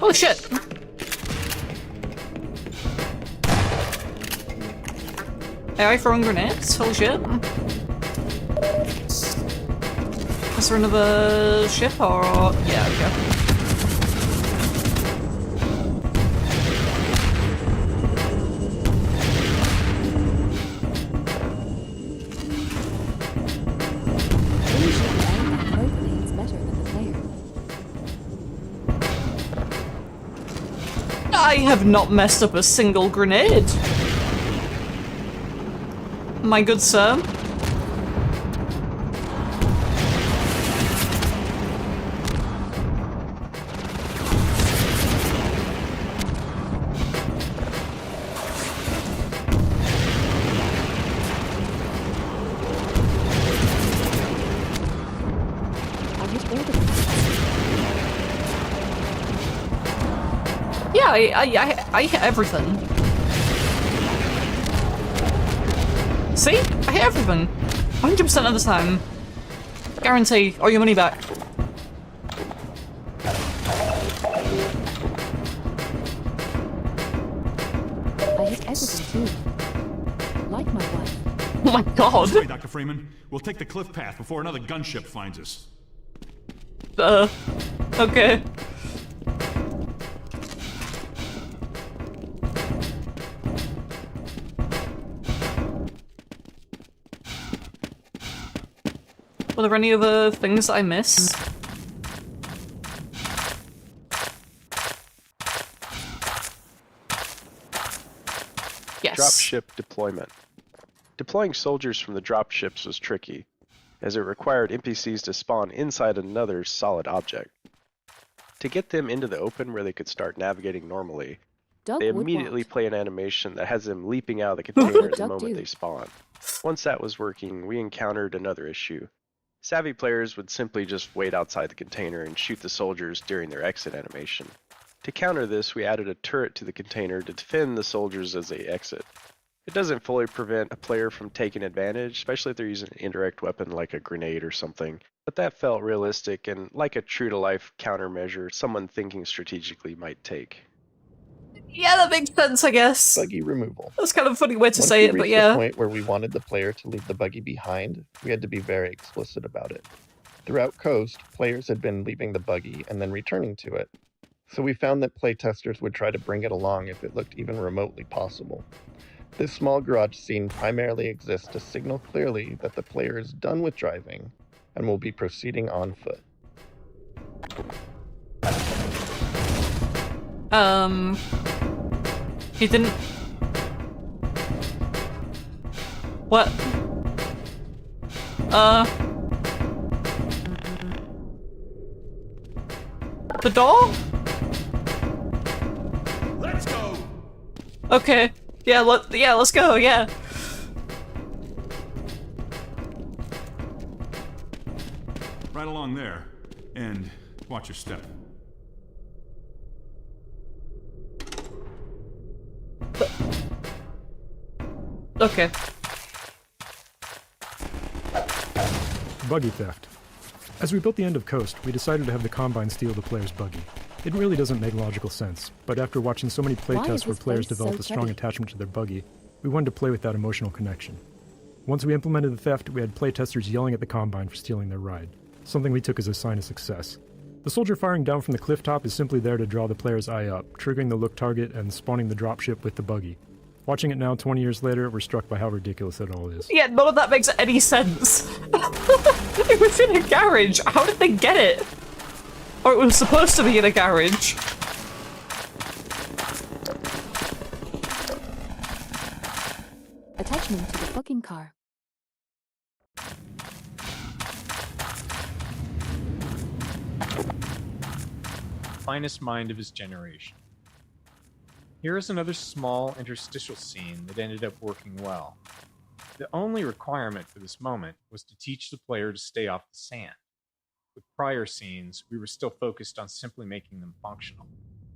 Oh shit! AI throwing grenades? Holy shit. Is there another ship or... yeah, okay. I have not messed up a single grenade. My good sir. Yeah, I hit everything. See? I hit everything. 100% of the time. Guarantee. Or your money back.
I hit everything too. Like my wife.
Oh my god.
Sorry, Dr. Freeman. We'll take the cliff path before another gunship finds us.
Okay. Were there any other things I missed? Yes.
Dropship deployment. Deploying soldiers from the dropships was tricky, as it required NPCs to spawn inside another solid object. To get them into the open where they could start navigating normally, they immediately play an animation that has them leaping out of the container the moment they spawn. Once that was working, we encountered another issue. Savvy players would simply just wait outside the container and shoot the soldiers during their exit animation. To counter this, we added a turret to the container to defend the soldiers as they exit. It doesn't fully prevent a player from taking advantage, especially if they're using an indirect weapon like a grenade or something, but that felt realistic and like a true-to-life countermeasure someone thinking strategically might take.
Yeah, that makes sense, I guess.
Buggy removal.
That's kind of a funny way to say it, but yeah.
Once we reached the point where we wanted the player to leave the buggy behind, we had to be very explicit about it. Throughout Coast, players had been leaving the buggy and then returning to it. So we found that playtesters would try to bring it along if it looked even remotely possible. This small garage scene primarily exists to signal clearly that the player is done with driving and will be proceeding on foot.
He didn't... What? The door?
Let's go!
Okay. Yeah, let's go, yeah.
Right along there. And watch your step.
Okay.
Buggy theft. As we built the end of Coast, we decided to have the Combine steal the player's buggy. It really doesn't make logical sense, but after watching so many playtests where players develop a strong attachment to their buggy, we wanted to play with that emotional connection. Once we implemented the theft, we had playtesters yelling at the Combine for stealing their ride, something we took as a sign of success. The soldier firing down from the cliff top is simply there to draw the player's eye up, triggering the look target and spawning the dropship with the buggy. Watching it now, 20 years later, we're struck by how ridiculous it all is.
Yeah, none of that makes any sense. It was in a garage. How did they get it? Or it was supposed to be in a garage.
Attachment to the fucking car.
finest mind of his generation. Here is another small interstitial scene that ended up working well. The only requirement for this moment was to teach the player to stay off the sand. With prior scenes, we were still focused on simply making them functional.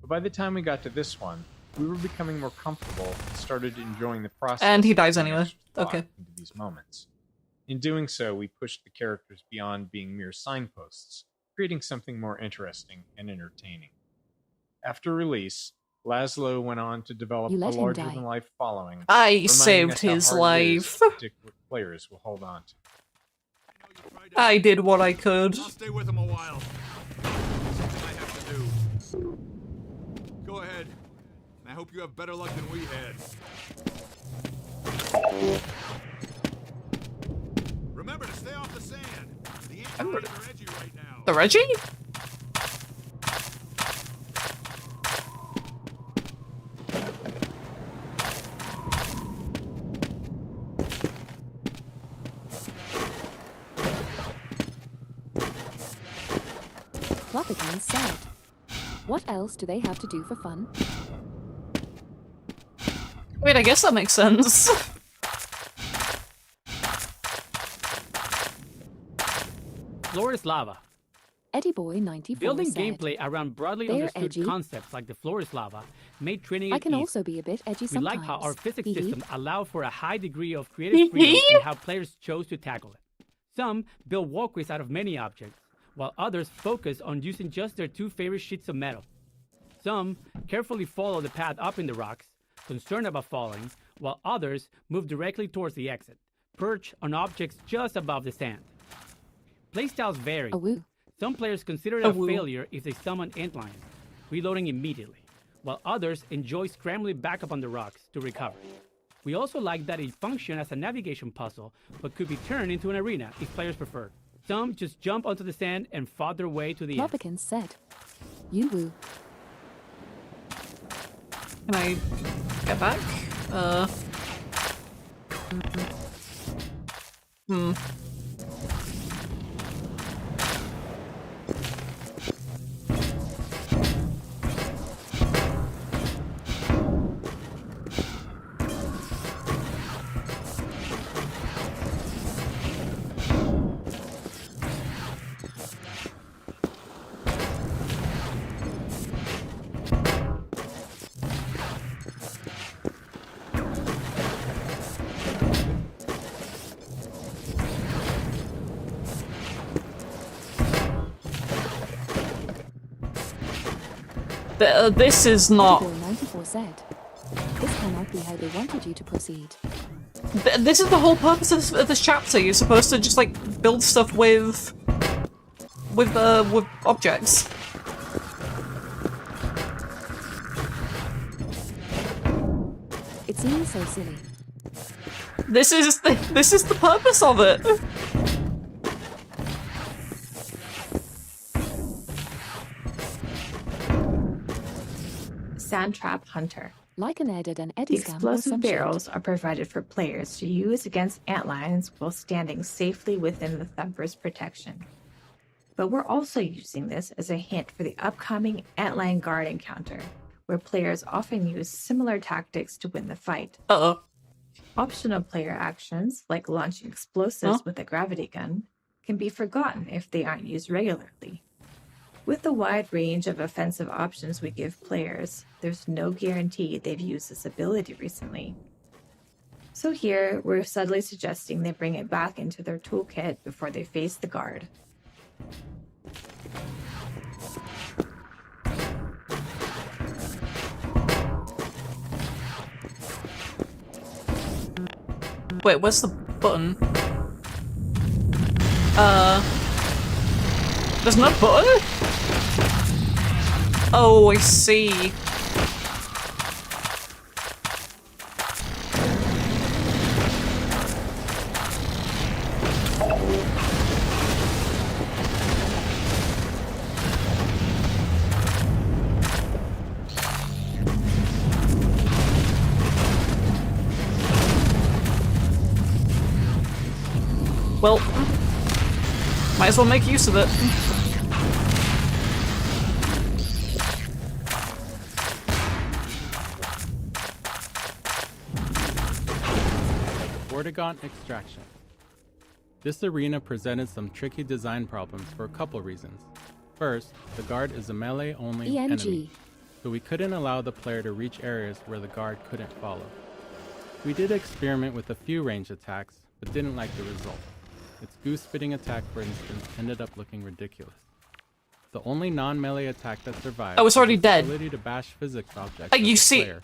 But by the time we got to this one, we were becoming more comfortable and started enjoying the process.
And he dies anyway. Okay.
Into these moments. In doing so, we pushed the characters beyond being mere signposts, creating something more interesting and entertaining. After release, Laszlo went on to develop a larger-than-life following.
I saved his life.
Players will hold on to.
I did what I could.
I'll stay with him a while. Something I have to do. Go ahead. I hope you have better luck than we had. Remember to stay off the sand. The ants are edgy right now.
The Reggie?
Floppican said, "What else do they have to do for fun?"
Wait, I guess that makes sense.
Floor is lava.
Eddie Boy 94
Building
said,
gameplay around broadly
"They're
understood
edgy.
concepts like the floor is lava made training
I
it
can
easy.
also be a bit edgy
We
sometimes.
like how our physics
Hee-hee.
systems allow for a high degree of creative freedom in how players chose to tackle it. Some build walkways out of many objects, while others focus on using just their two favorite sheets of metal. Some carefully follow the path up in the rocks, concerned about falling, while others move directly towards the exit, perch on objects just above the sand. Playstyles vary. Some players consider it a failure if they summon antlions, reloading immediately, while others enjoy scrambling back up on the rocks to recover. We also like that it functions as a navigation puzzle, but could be turned into an arena if players prefer. Some just jump onto the sand and fought their way to the end.
Floppican said, "You woo."
Can I get back? This is not...
Eddie Boy 94 said, "This cannot be how they wanted you to proceed."
This is the whole purpose of this chapter. You're supposed to just, like, build stuff with objects.
It seems so silly.
This is the purpose of it.
Sandtrap Hunter.
Like an edit and
The
Eddie scam or
explosive
some
barrels
shit.
are provided for players to use against antlions while standing safely within the thumper's protection. But we're also using this as a hint for the upcoming antlion guard encounter, where players often use similar tactics to win the fight.
Uh-oh.
Optional player actions, like launching explosives with a gravity gun, can be forgotten if they aren't used regularly. With the wide range of offensive options we give players, there's no guarantee they've used this ability recently. So here, we're subtly suggesting they bring it back into their toolkit before they face the guard.
Wait, where's the button? There's no button? Oh, I see. Well, might as well make use of it.
Vortigaunt extraction. This arena presented some tricky design problems for a couple reasons. First, the guard is a melee-only enemy, so we couldn't allow the player to reach areas where the guard couldn't follow. We did experiment with a few range attacks, but didn't like the result. Its goose-spitting attack, for instance, ended up looking ridiculous. The only non-melee attack that survived
was already dead.
The ability to bash physics objects
You
with the
see-
player.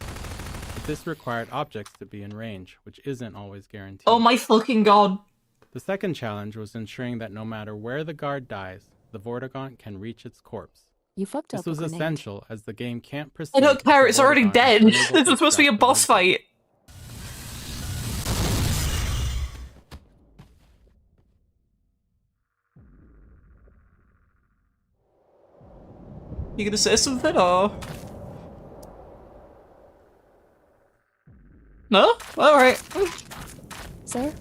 But this required objects to be in range, which isn't always guaranteed.
Oh my fucking god.
The second challenge was ensuring that no matter where the guard dies, the Vortigaunt can reach its corpse.
You fucked up.
This was essential, as the game can't proceed.
I don't care,
if
it's
the
already
Vortigaunt
dead.
is unable
This
to
is supposed to be a
extract the
boss fight. You gonna say something, or? No? Alright.
Sir?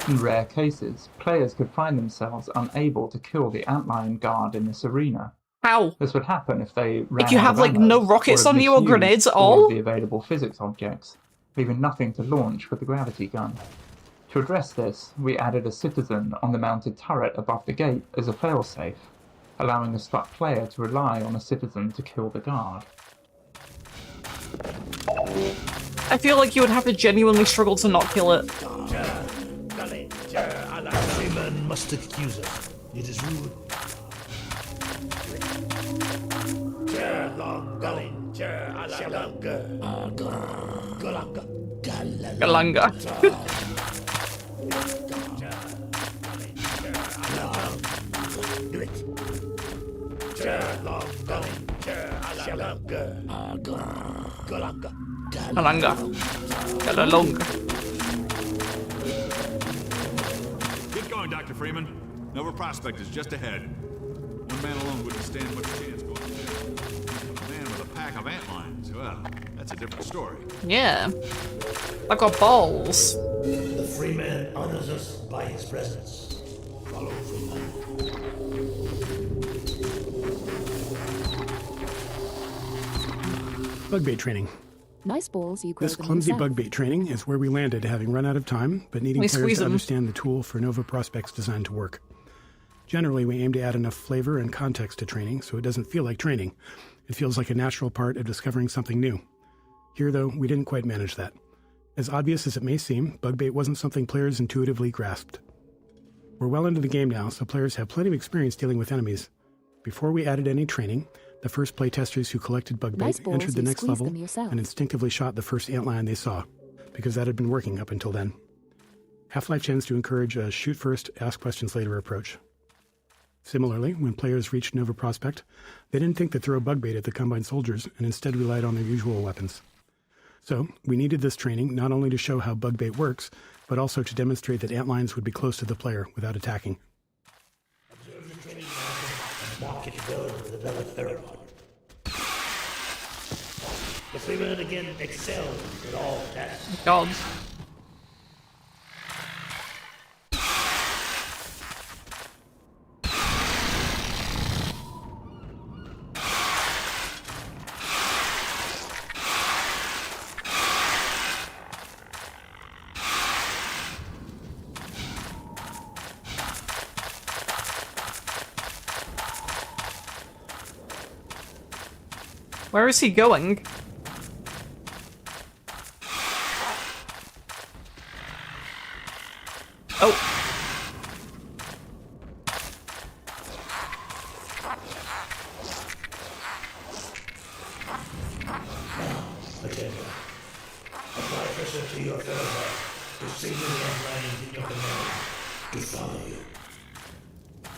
In rare cases, players could find themselves unable to kill the antlion guard in this arena.
How?
This would happen if they ran
If you
out
have,
of
like,
ammo,
no rockets
or
on you or
misused
grenades at
all
all?
of the available physics objects, leaving nothing to launch with the gravity gun. To address this, we added a citizen on the mounted turret above the gate as a failsafe, allowing a stuck player to rely on a citizen to kill the guard.
I feel like you would have to genuinely struggle to not kill it.
Freeman must excuse us. It is rude.
Galanga. Galanga. Galalonga.
Keep going, Dr. Freeman. Nova Prospect is just ahead. One man alone wouldn't stand much chance going there. A man with a pack of antlions, well, that's a different story.
Yeah. I got balls.
The Freeman honors us by his presence. Follow Freeman.
Bug bait training.
Nice balls, you grow
This
them
clumsy
yourself.
bug bait training is where we landed, having run out of time, but needing
We
players
squeeze
to
'em.
understand the tool for Nova Prospect's design to work. Generally, we aim to add enough flavor and context to training so it doesn't feel like training. It feels like a natural part of discovering something new. Here, though, we didn't quite manage that. As obvious as it may seem, bug bait wasn't something players intuitively grasped. We're well into the game now, so players have plenty of experience dealing with enemies. Before we added any training, the first playtesters who collected bug bait
Nice balls,
entered the
you
next
squeeze
level
them yourself.
and instinctively shot the first antlion they saw, because that had been working up until then. Half-Life tends to encourage a shoot first, ask questions later approach. Similarly, when players reached Nova Prospect, they didn't think to throw bug bait at the Combine soldiers and instead relied on their usual weapons. So, we needed this training not only to show how bug bait works, but also to demonstrate that antlions would be close to the player without attacking.
Observe the training and mark it well with another pheromone. The Freeman again excels in all tasks.
God. Where is he going? Oh.
Agenda. Apply pressure to your pheromone to signal the antlions in your command to follow you.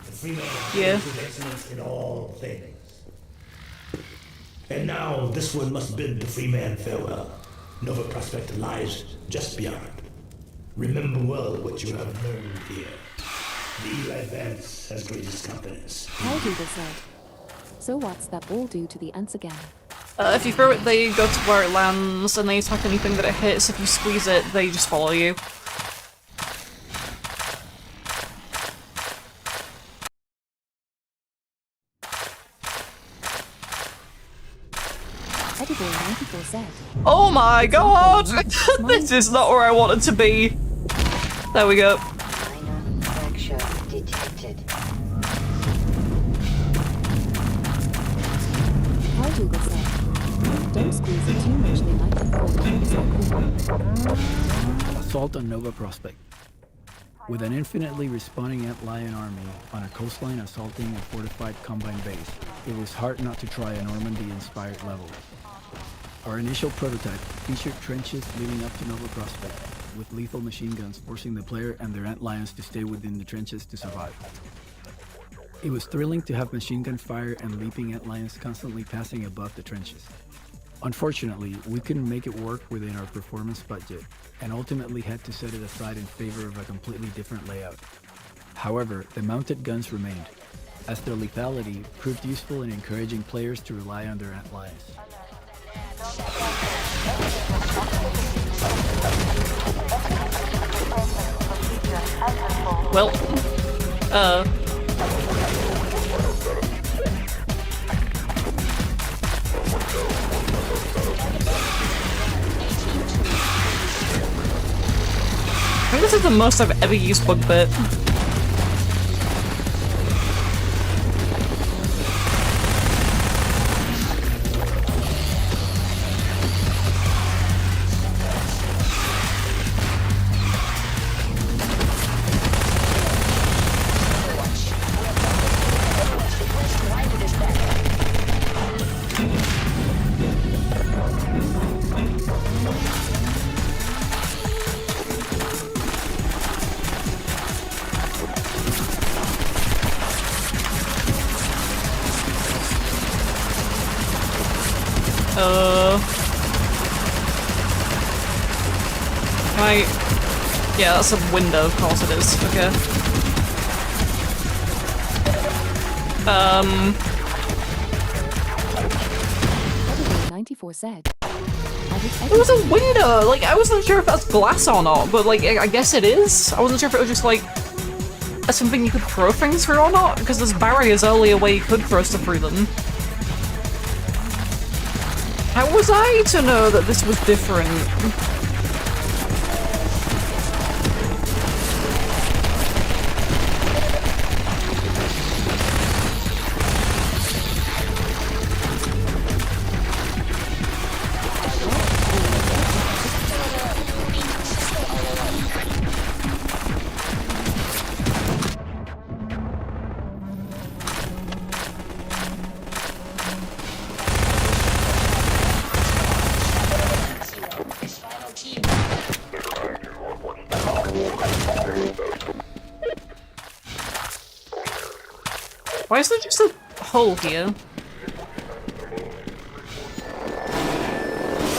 The Freeman
Yeah.
with excellence in all things. And now this one must bid the Freeman farewell. Nova Prospect lies just beyond. Remember well what you have learned here. The Eli Vance has greatest confidence.
How do they said? So what's that ball do to the ants again?
If you throw it, they go to where it lands, and they attack anything that it hits. If you squeeze it, they just follow you. Oh my god! This is not where I wanted to be. There we go.
Fracture detected. Don't squeeze it too much, they might get cold.
Assault on Nova Prospect. With an infinitely respawning ant lion army on a coastline assaulting a fortified combine base, it was hard not to try a Normandy-inspired level. Our initial prototype featured trenches leading up to Nova Prospect, with lethal machine guns forcing the player and their ant lions to stay within the trenches to survive. It was thrilling to have machine gun fire and leaping ant lions constantly passing above the trenches. Unfortunately, we couldn't make it work within our performance budget, and ultimately had to set it aside in favor of a completely different layout. However, the mounted guns remained, as their lethality proved useful in encouraging players to rely on their ant lions.
Well, I think this is the most I've ever used bug bit. Right. Yeah, that's a window, of course it is. Okay. It was a window! Like, I wasn't sure if that's glass or not, but like, I guess it is. I wasn't sure if it was just like something you could throw things through or not, because there's barriers earlier where you could throw stuff through them. How was I to know that this was different? Why is there just a hole here?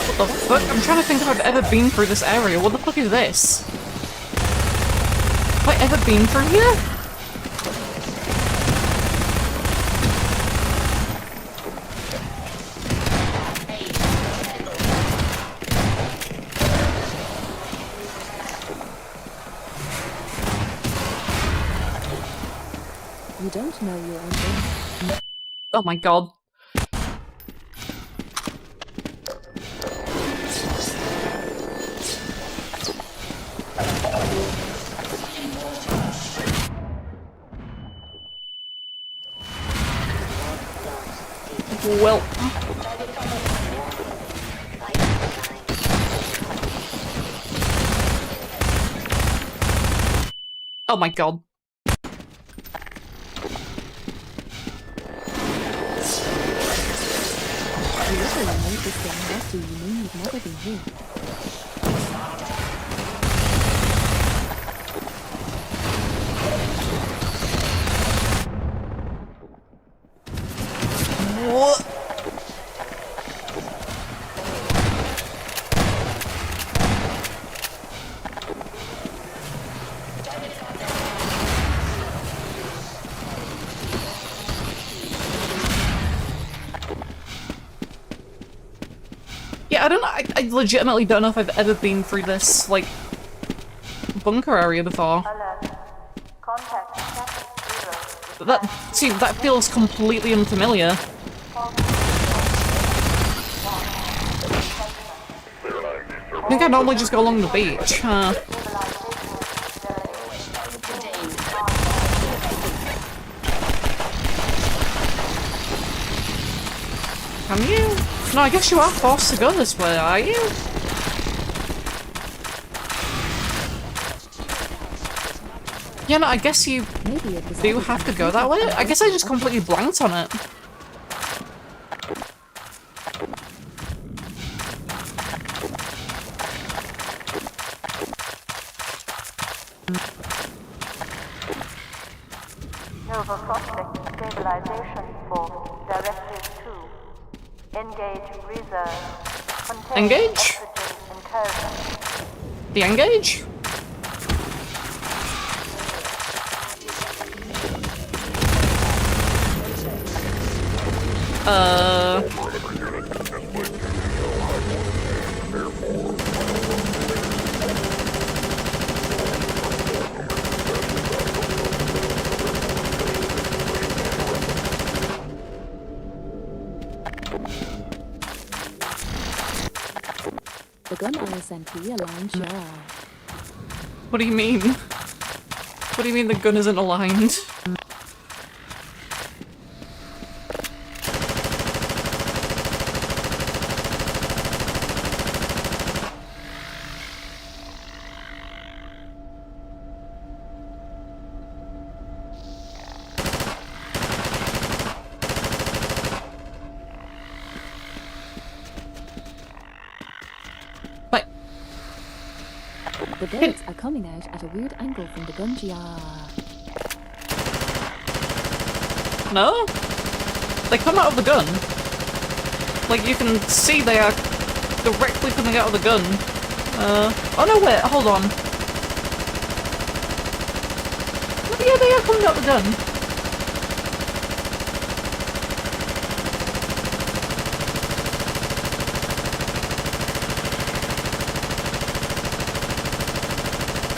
What the fuck? I'm trying to think if I've ever been through this area. What the fuck is this? Have I ever been through here?
You don't know your own thing.
Oh my god. Well. Oh my god.
Do you mean you've never been here?
What? Yeah, I don't know. I legitimately don't know if I've ever been through this, like, bunker area before. That feels completely unfamiliar. I think I normally just go along the beach. Can you? No, I guess you are forced to go this way, are you? Yeah, no, I guess you do have to go that way. I guess I just completely blanked on it.
Nova Prospect Stabilization Force Directive 2. Engage reserve. Contain
Engage?
oxygen incursion.
The engage?
The gun RSNP aligned, sure.
What do you mean? What do you mean the gun isn't aligned?
The birds are coming out at a weird angle from the gun GR.
No? They come out of the gun. Like, you can see they are directly coming out of the gun. Oh no, wait, hold on. Yeah, they are coming out of the gun.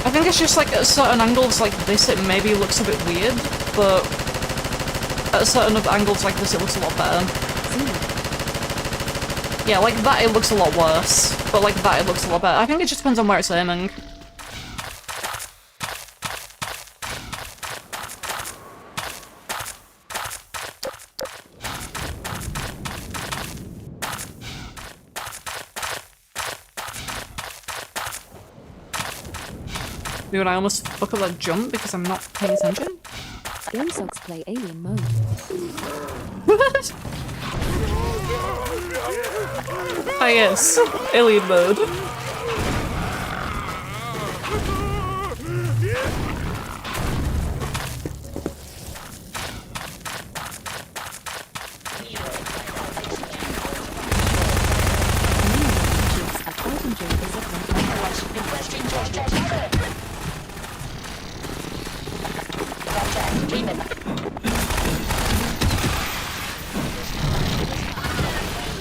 I think it's just like at certain angles like this it maybe looks a bit weird, but at certain other angles like this it looks a lot better. Yeah, like that it looks a lot worse, but like that it looks a lot better. I think it just depends on where it's aiming. Dude, I almost fuck up that jump because I'm not paying attention.
Game sucks play alien mode.
What? Ah yes, alien mode.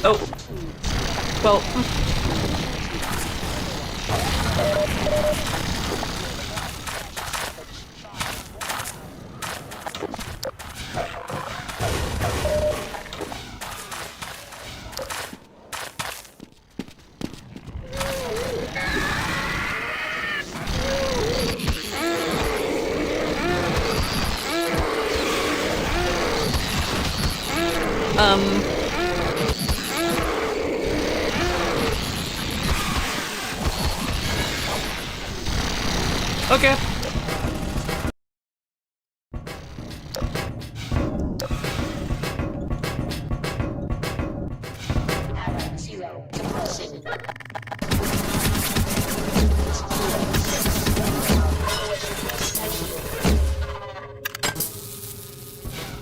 Oh. Well. Okay.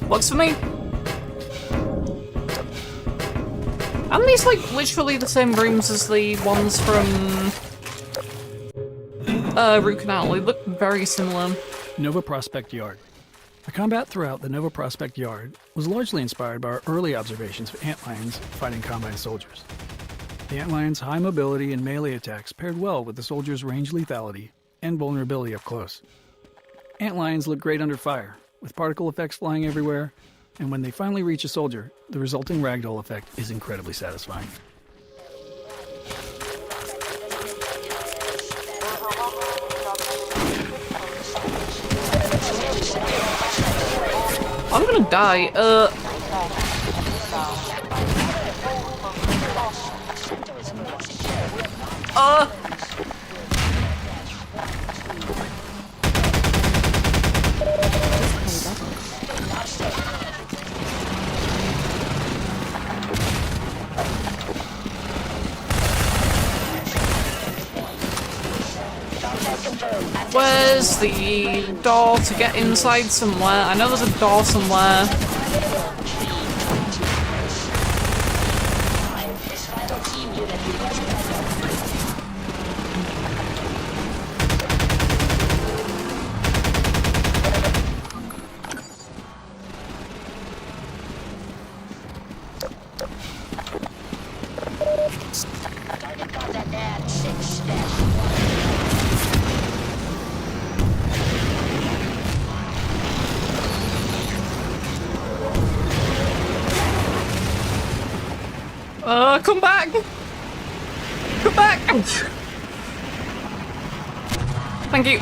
Works for me. Aren't these like literally the same rooms as the ones from Root Canal? They look very similar.
Nova Prospect Yard. The combat throughout the Nova Prospect Yard was largely inspired by our early observations of antlions fighting Combine soldiers. The antlions' high mobility and melee attacks paired well with the soldiers' range lethality and vulnerability up close. Antlions look great under fire, with particle effects flying everywhere, and when they finally reach a soldier, the resulting ragdoll effect is incredibly satisfying.
I'm gonna die. Where's the door to get inside somewhere? I know there's a door somewhere. Come back! Come back! Thank you.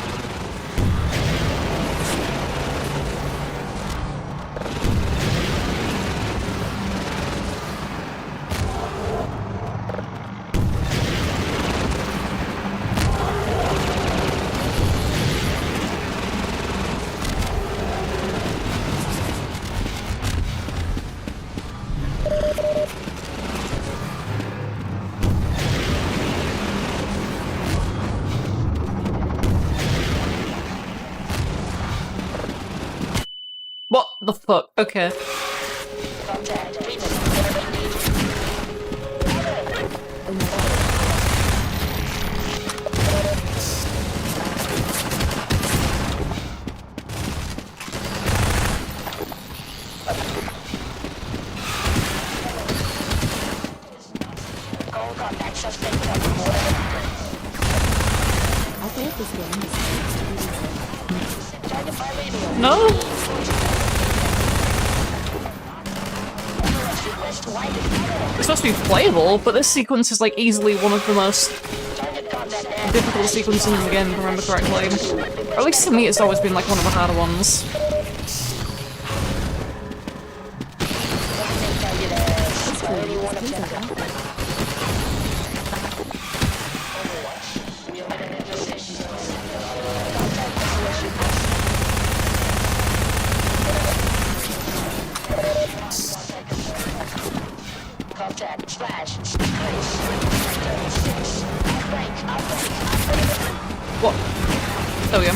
What the fuck? Okay. No? It's supposed to be playable, but this sequence is like easily one of the most difficult sequences in the game, if I remember correctly. Or at least to me it's always been like one of the harder ones. What? There we go.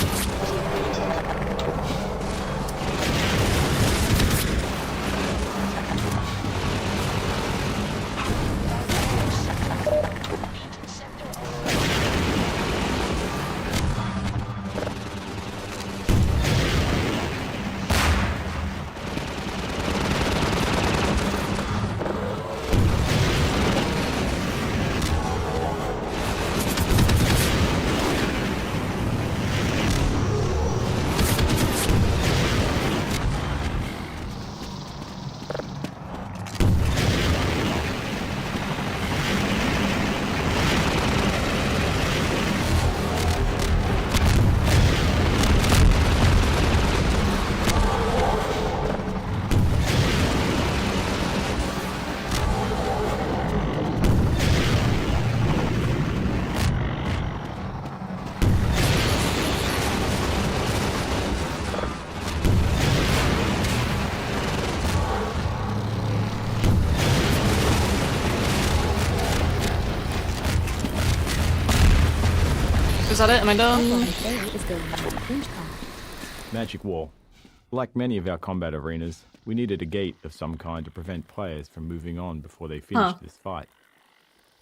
Is that it? Am I done?
Magic wall. Like many of our combat arenas, we needed a gate of some kind to prevent players from moving on before they finished this fight.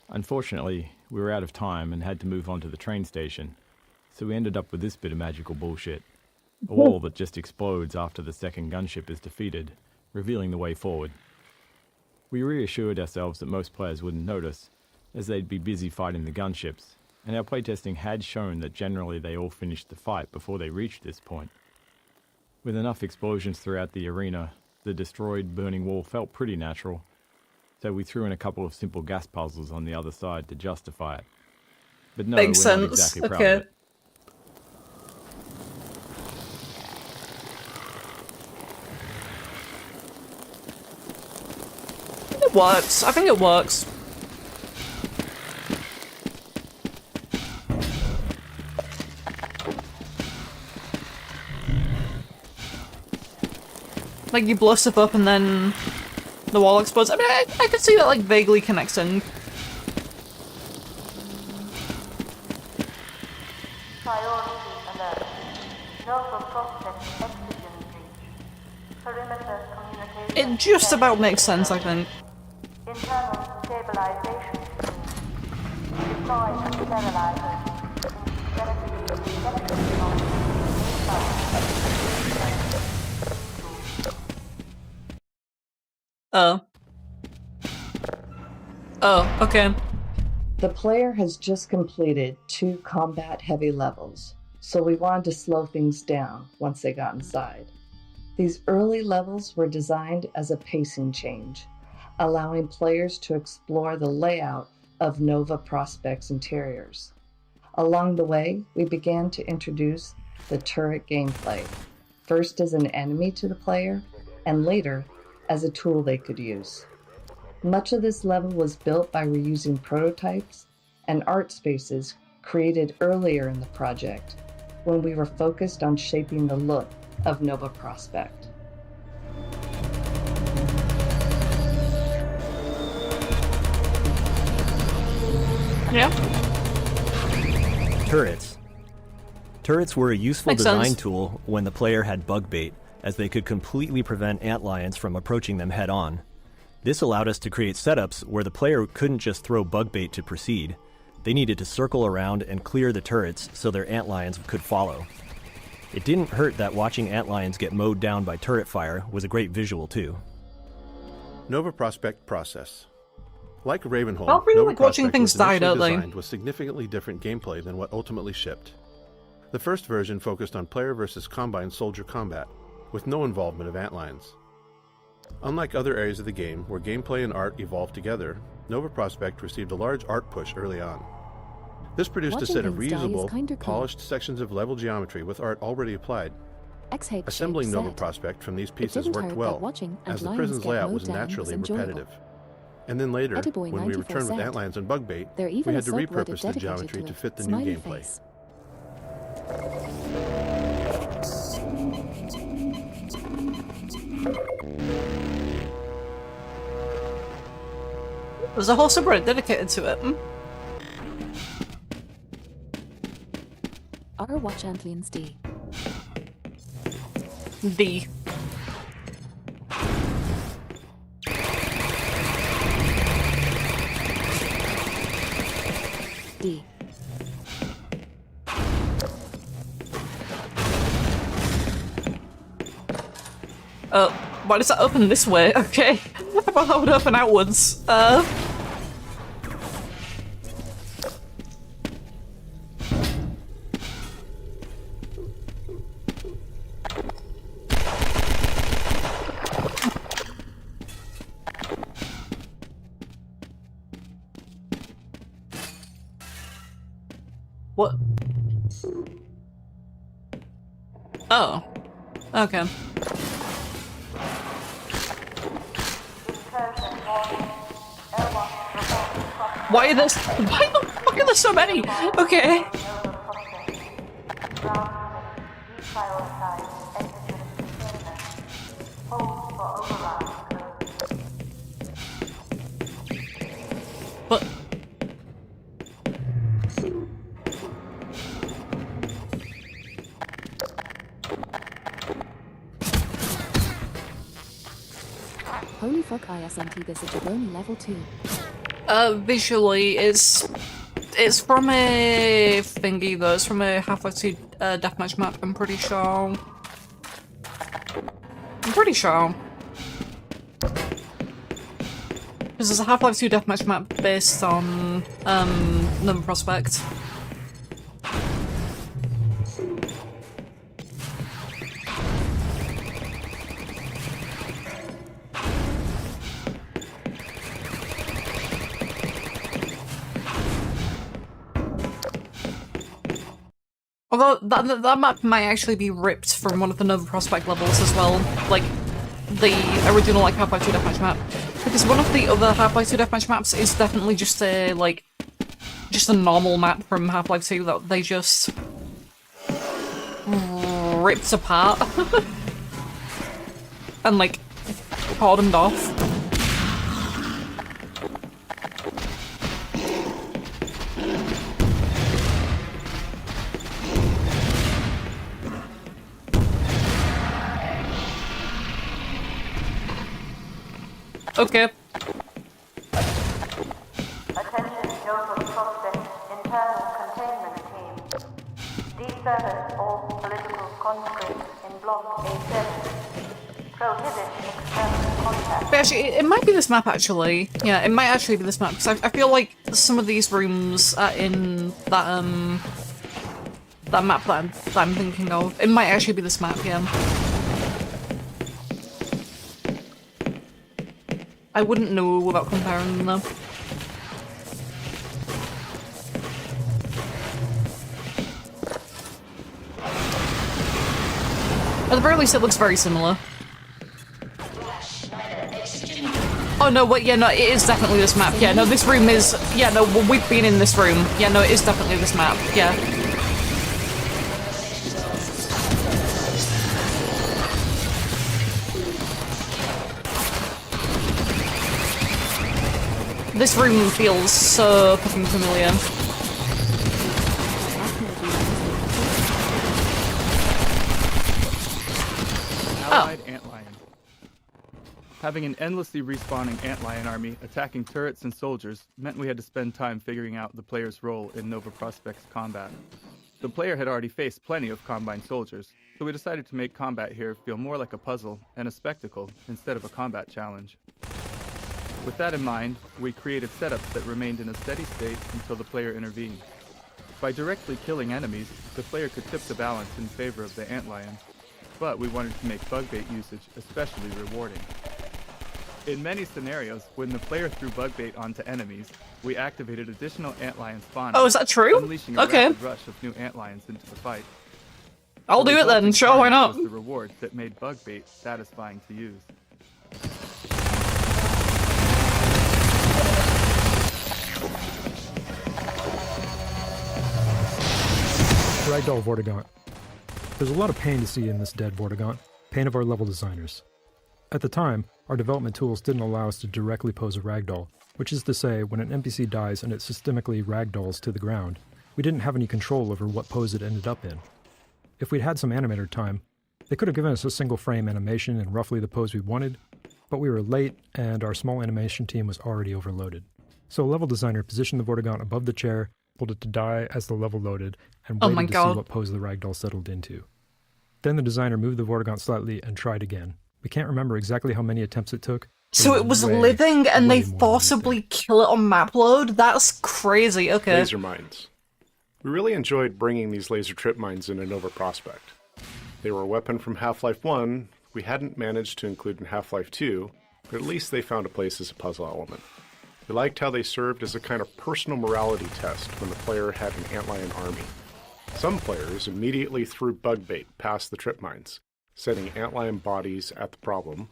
Unfortunately, we were out of time and had to move on to the train station, so we ended up with this bit of magical bullshit. A wall that just explodes after the second gunship is defeated, revealing the way forward. We reassured ourselves that most players wouldn't notice, as they'd be busy fighting the gunships, and our playtesting had shown that generally they all finished the fight before they reached this point. With enough explosions throughout the arena, the destroyed, burning wall felt pretty natural, so we threw in a couple of simple gas puzzles on the other side to justify it. But no,
Makes
we're not
sense.
exactly proud
Okay.
of it.
works. I think it works. Like, you blow stuff up and then the wall explodes. I mean, I could see that, like, vaguely connecting.
Priority alert. Nova Prospect oxygen breach. Perimeter communication.
It just about makes sense, I think.
Internal stabilization scheme. Deploy sterilizers.
Oh. Oh, okay.
The player has just completed 2 combat heavy levels, so we wanted to slow things down once they got inside. These early levels were designed as a pacing change, allowing players to explore the layout of Nova Prospect's interiors. Along the way, we began to introduce the turret gameplay, first as an enemy to the player, and later as a tool they could use. Much of this level was built by reusing prototypes and art spaces created earlier in the project, when we were focused on shaping the look of Nova Prospect.
Yeah.
Turrets. Turrets were a useful
Makes
design
sense.
tool when the player had bug bait, as they could completely prevent antlions from approaching them head-on. This allowed us to create setups where the player couldn't just throw bug bait to proceed. They needed to circle around and clear the turrets so their antlions could follow. It didn't hurt that watching antlions get mowed down by turret fire was a great visual too.
Nova Prospect process. Like Ravenholm,
I really
Nova
like watching
Prospect
things
was
die,
initially
don't they?
designed with significantly different gameplay than what ultimately shipped. The first version focused on player versus combine soldier combat, with no involvement of antlions. Unlike other areas of the game where gameplay and art evolved together, Nova Prospect received a large art push early on. This produced a
Watching
set of
things die is
reusable,
kinda cool.
polished sections of level geometry with art already applied.
X-Shape
Assembling Nova
set.
Prospect from these
It
pieces
didn't
worked
hurt
well,
that watching
as the
antlions
prison's
get
layout
mowed
was
down
naturally
enjoyable.
repetitive. And then later,
Ediboy
when we returned with
94
antlions and bug bait,
They're
we
even
had to
a subreddit
repurpose the
dedicated
geometry
to
to
it.
fit the
Smiley
new gameplay.
face.
There's a whole subreddit dedicated to it.
R watch antlions D.
D.
D.
Why does that open this way? Okay. I thought that would open outwards. What? Oh. Okay. Why are there? Why the fuck are there so many? Okay. But
Holy fuck ISMT, this is jabroni level 2.
visually, it's from a thingy though. It's from a Half-Life 2 deathmatch map. I'm pretty sure. Because there's a Half-Life 2 deathmatch map based on Nova Prospect. Although that map might actually be ripped from one of the Nova Prospect levels as well, like the original like Half-Life 2 deathmatch map. Because one of the other Half-Life 2 Deathmatch maps is definitely just a, like, just a normal map from Half-Life 2 that they just ripped apart and, like, cordoned off. Okay.
Attention Nova Prospect Internal Containment Team. Desever all political conscripts in Block A7. Prohibit external contact.
But actually, it might be this map, actually. Yeah, it might actually be this map, because I feel like some of these rooms are in that, that map that I'm thinking of. It might actually be this map, yeah. I wouldn't know without comparing them, though. At the very least, it looks very similar. Oh no, wait, yeah, no, it is definitely this map. Yeah, no, this room is... Yeah, no, we've been in this room. Yeah, no, it is definitely this map. Yeah. This room feels so fucking familiar.
Allied antlion. Having an endlessly respawning antlion army attacking turrets and soldiers meant we had to spend time figuring out the player's role in Nova Prospect's combat. The player had already faced plenty of Combine soldiers, so we decided to make combat here feel more like a puzzle and a spectacle instead of a combat challenge. With that in mind, we created setups that remained in a steady state until the player intervened. By directly killing enemies, the player could tip the balance in favor of the antlion, but we wanted to make bug bait usage especially rewarding. In many scenarios, when the player threw bug bait onto enemies, we activated additional antlion spawners.
Oh, is that true?
Unleashing a
Okay.
rapid rush of new antlions into the fight.
I'll
The
do it then,
resulting
sure, why not?
was the reward that made bug bait satisfying to use.
Ragdoll Vortigaunt. There's a lot of pain to see in this dead Vortigaunt, pain of our level designers. At the time, our development tools didn't allow us to directly pose a ragdoll, which is to say, when an NPC dies and it systemically ragdolls to the ground, we didn't have any control over what pose it ended up in. If we'd had some animator time, they could have given us a single frame animation in roughly the pose we wanted, but we were late and our small animation team was already overloaded. So a level designer positioned the Vortigaunt above the chair, told it to die as the level loaded, and
Oh
waited
my
to
God.
see what pose the ragdoll settled into. Then the designer moved the Vortigaunt slightly and tried again. We can't remember exactly how many attempts it took. but
So it was living and they forcibly kill it on map load? That's crazy, okay.
Laser mines. We really enjoyed bringing these laser trip mines into Nova Prospect. They were a weapon from Half-Life 1 we hadn't managed to include in Half-Life 2, but at least they found a place as a puzzle element. We liked how they served as a kind of personal morality test when the player had an antlion army. Some players immediately threw bug bait past the trip mines, setting antlion bodies at the problem,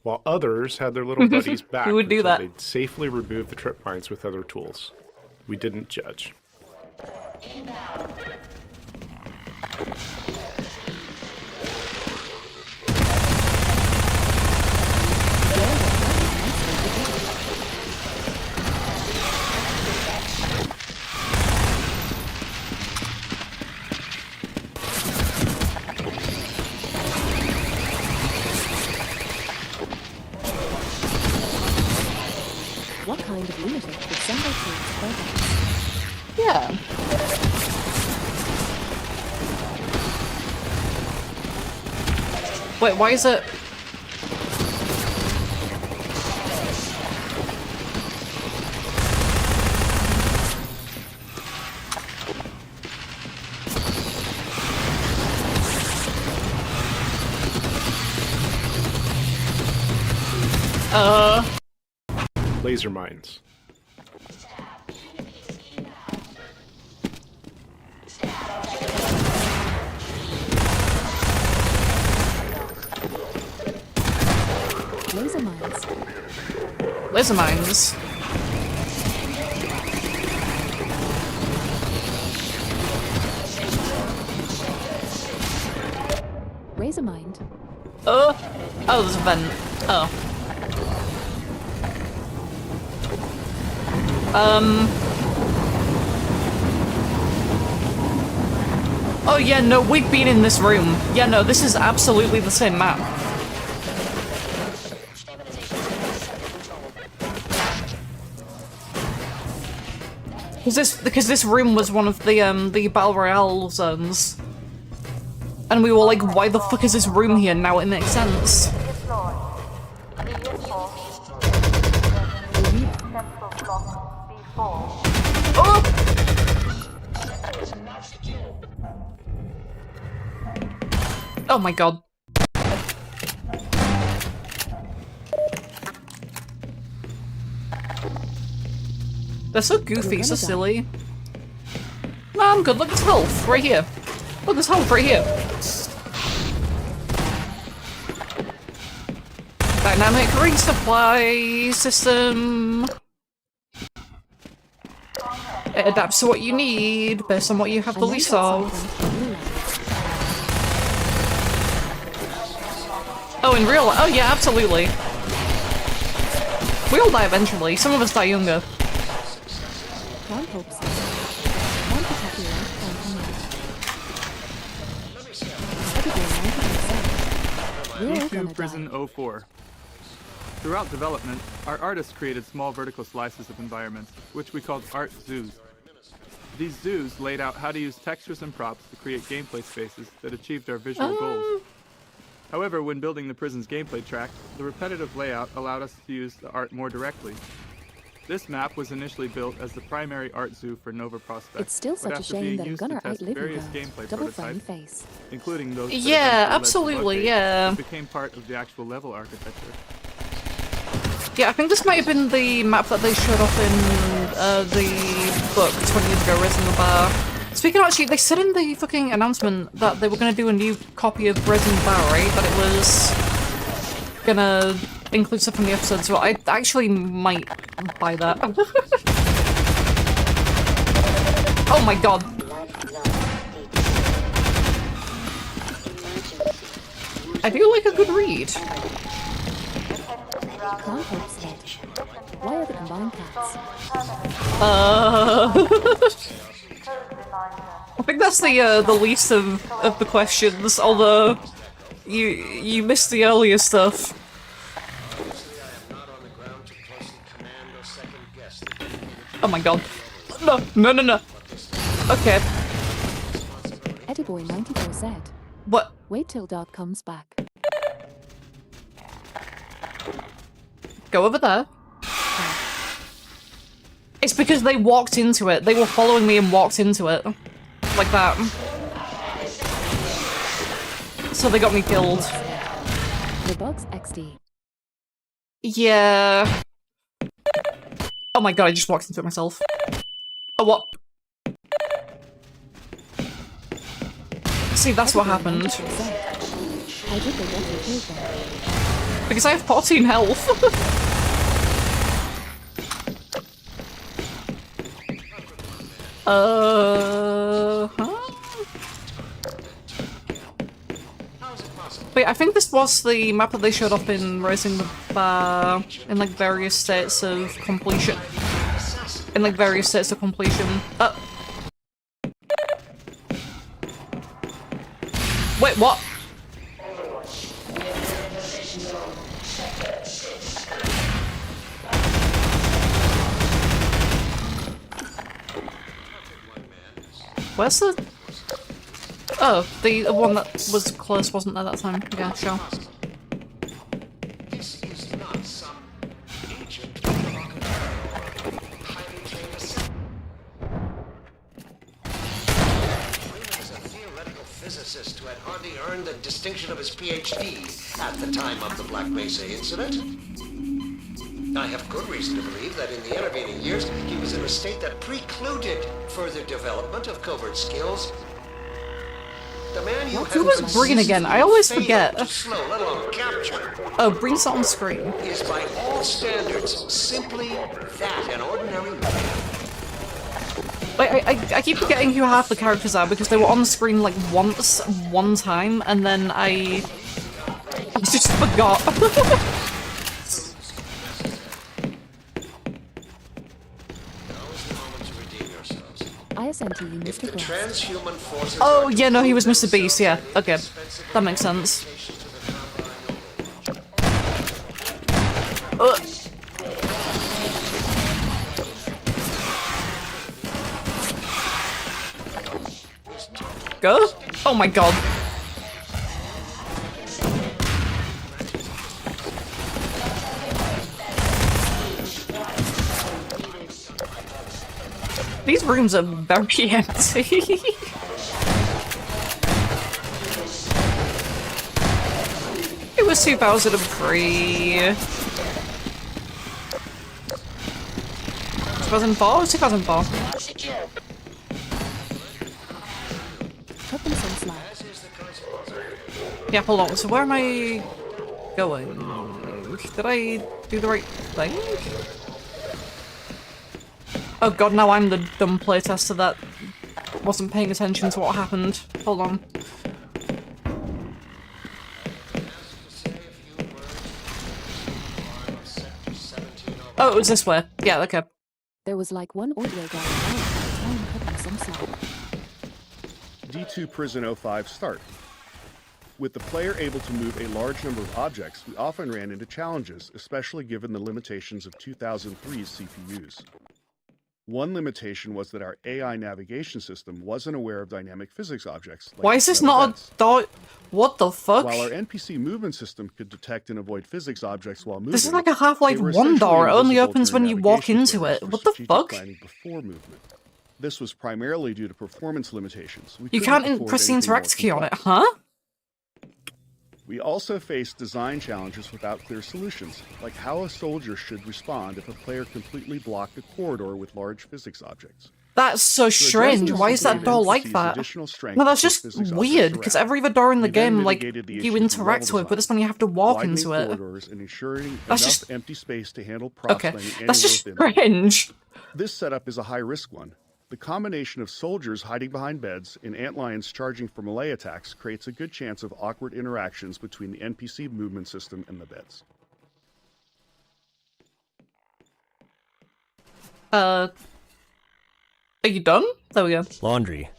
while others had their little buddies back
Who would do
until
that?
they'd safely remove the trip mines with other tools. We didn't judge.
What kind of lunatic would send their kids further?
Yeah. Wait, why is it...
Laser mines.
Laser mines.
Laser mines.
Razor mind.
Oh, there's a vent. Oh. Oh yeah, no, we've been in this room. Yeah, no, this is absolutely the same map. Because this room was one of the Battle Royale zones. And we were like, why the fuck is this room here? Now it makes sense. Oh! Oh my god. They're so goofy, so silly. No, I'm good. Look, there's health right here. Look, there's health right here. Dynamic resupply system. It adapts to what you need based on what you have the least of. Oh, in real life? Oh yeah, absolutely. We all die eventually. Some of us die younger.
HL2 Prison 04. Throughout development, our artists created small vertical slices of environments, which we called art zoos. These zoos laid out how to use textures and props to create gameplay spaces that achieved our visual goals. However, when building the prison's gameplay track, the repetitive layout allowed us to use the art more directly. This map was initially built as the primary art zoo for Nova Prospect.
It's still such a shame that I'm gonna outlive you
gameplay
Double funny
prototypes,
face.
including those that
Yeah,
eventually led to
absolutely,
Bug
yeah.
that became part of the actual level architecture.
Yeah, I think this might have been the map that they showed off in the book 20 years ago, Resin the Bar. Speaking of, actually, they said in the fucking announcement that they were going to do a new copy of Resin the Bar, right? That it was gonna include stuff from the episode, so I actually might buy that. Oh my god. I do like a good read.
Why are the combined cats?
I think that's the least of the questions, although you missed the earlier stuff. Oh my god. No, no, no, no. Okay.
Eddie Boy 94 said.
What?
Wait till Dot comes back.
Go over there. It's because they walked into it. They were following me and walked into it. Like that. So they got me killed.
The Bugs XD.
Yeah. Oh my god, I just walked into it myself. Oh, what? See, that's what happened. Because I have 14 health. Wait, I think this was the map that they showed up in Raising the Bar in like various states of completion. In like various states of completion. Wait, what? Where's the... Oh, the one that was close wasn't there that time. Yeah, sure.
This is not some ancient physicist who had hardly earned the distinction of his PhD at the time of the Black Mesa incident. I have good reason to believe that in the intervening years, he was in a state that precluded further development of covert skills. The man you
Who was Breen again? I always forget.
to slow, let alone capture,
Oh, Breen's on screen.
is by all standards simply that, an ordinary man.
Like, I keep forgetting who half the characters are because they were on the screen like once, one time, and then I just forgot.
If the transhuman forces
Oh, yeah, no, he was Mr. Beast, yeah. Okay, that makes sense. Go? Oh my god. These rooms are very empty. It was 2003. 2004? 2004. Yeah, hold on. So where am I going? Did I do the right thing? Oh god, now I'm the dumb playtester that wasn't paying attention to what happened. Hold on. Oh, it was this way. Yeah, okay.
There was like one audio guy time cutting some slack.
D2 Prison 05 start. With the player able to move a large number of objects, we often ran into challenges, especially given the limitations of 2003's CPUs. One limitation was that our AI navigation system wasn't aware of dynamic physics objects. Like
why is this not a dot? What the fuck?
While our NPC movement system could detect and avoid physics objects while moving,
This is like a Half-Life 1 door. It only opens when you walk into it. What the fuck?
Before movement. This was primarily due to performance limitations.
You can't press the interact key on it, huh?
We also faced design challenges without clear solutions, like how a soldier should respond if a player completely blocked a corridor with large physics objects.
That's so strange. Why is that door like that? No, that's just weird, because every other door in the game, like, you interact with, but this one you have to walk into it.
And ensuring
That's
enough
just...
empty space to handle props
okay,
landing
that's just
anywhere within it.
strange.
This setup is a high-risk one. The combination of soldiers hiding behind beds and antlions charging for melee attacks creates a good chance of awkward interactions between the NPC movement system and the beds.
Are you done? There we go.
Laundry.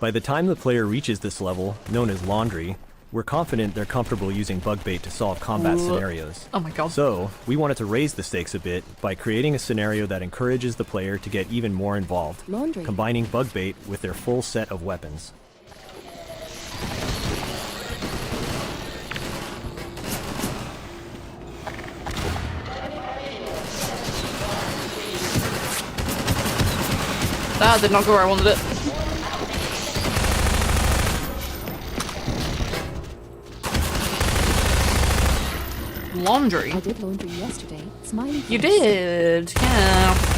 By the time the player reaches this level, known as Laundry, we're confident they're comfortable using bug bait to solve combat scenarios.
Oh my god.
So, we wanted to raise the stakes a bit by creating a scenario that encourages the player to get even more involved, combining bug bait with their full set of weapons.
Ah, did not go where I wanted it. Laundry.
I did laundry yesterday. Smiley face.
You did, yeah.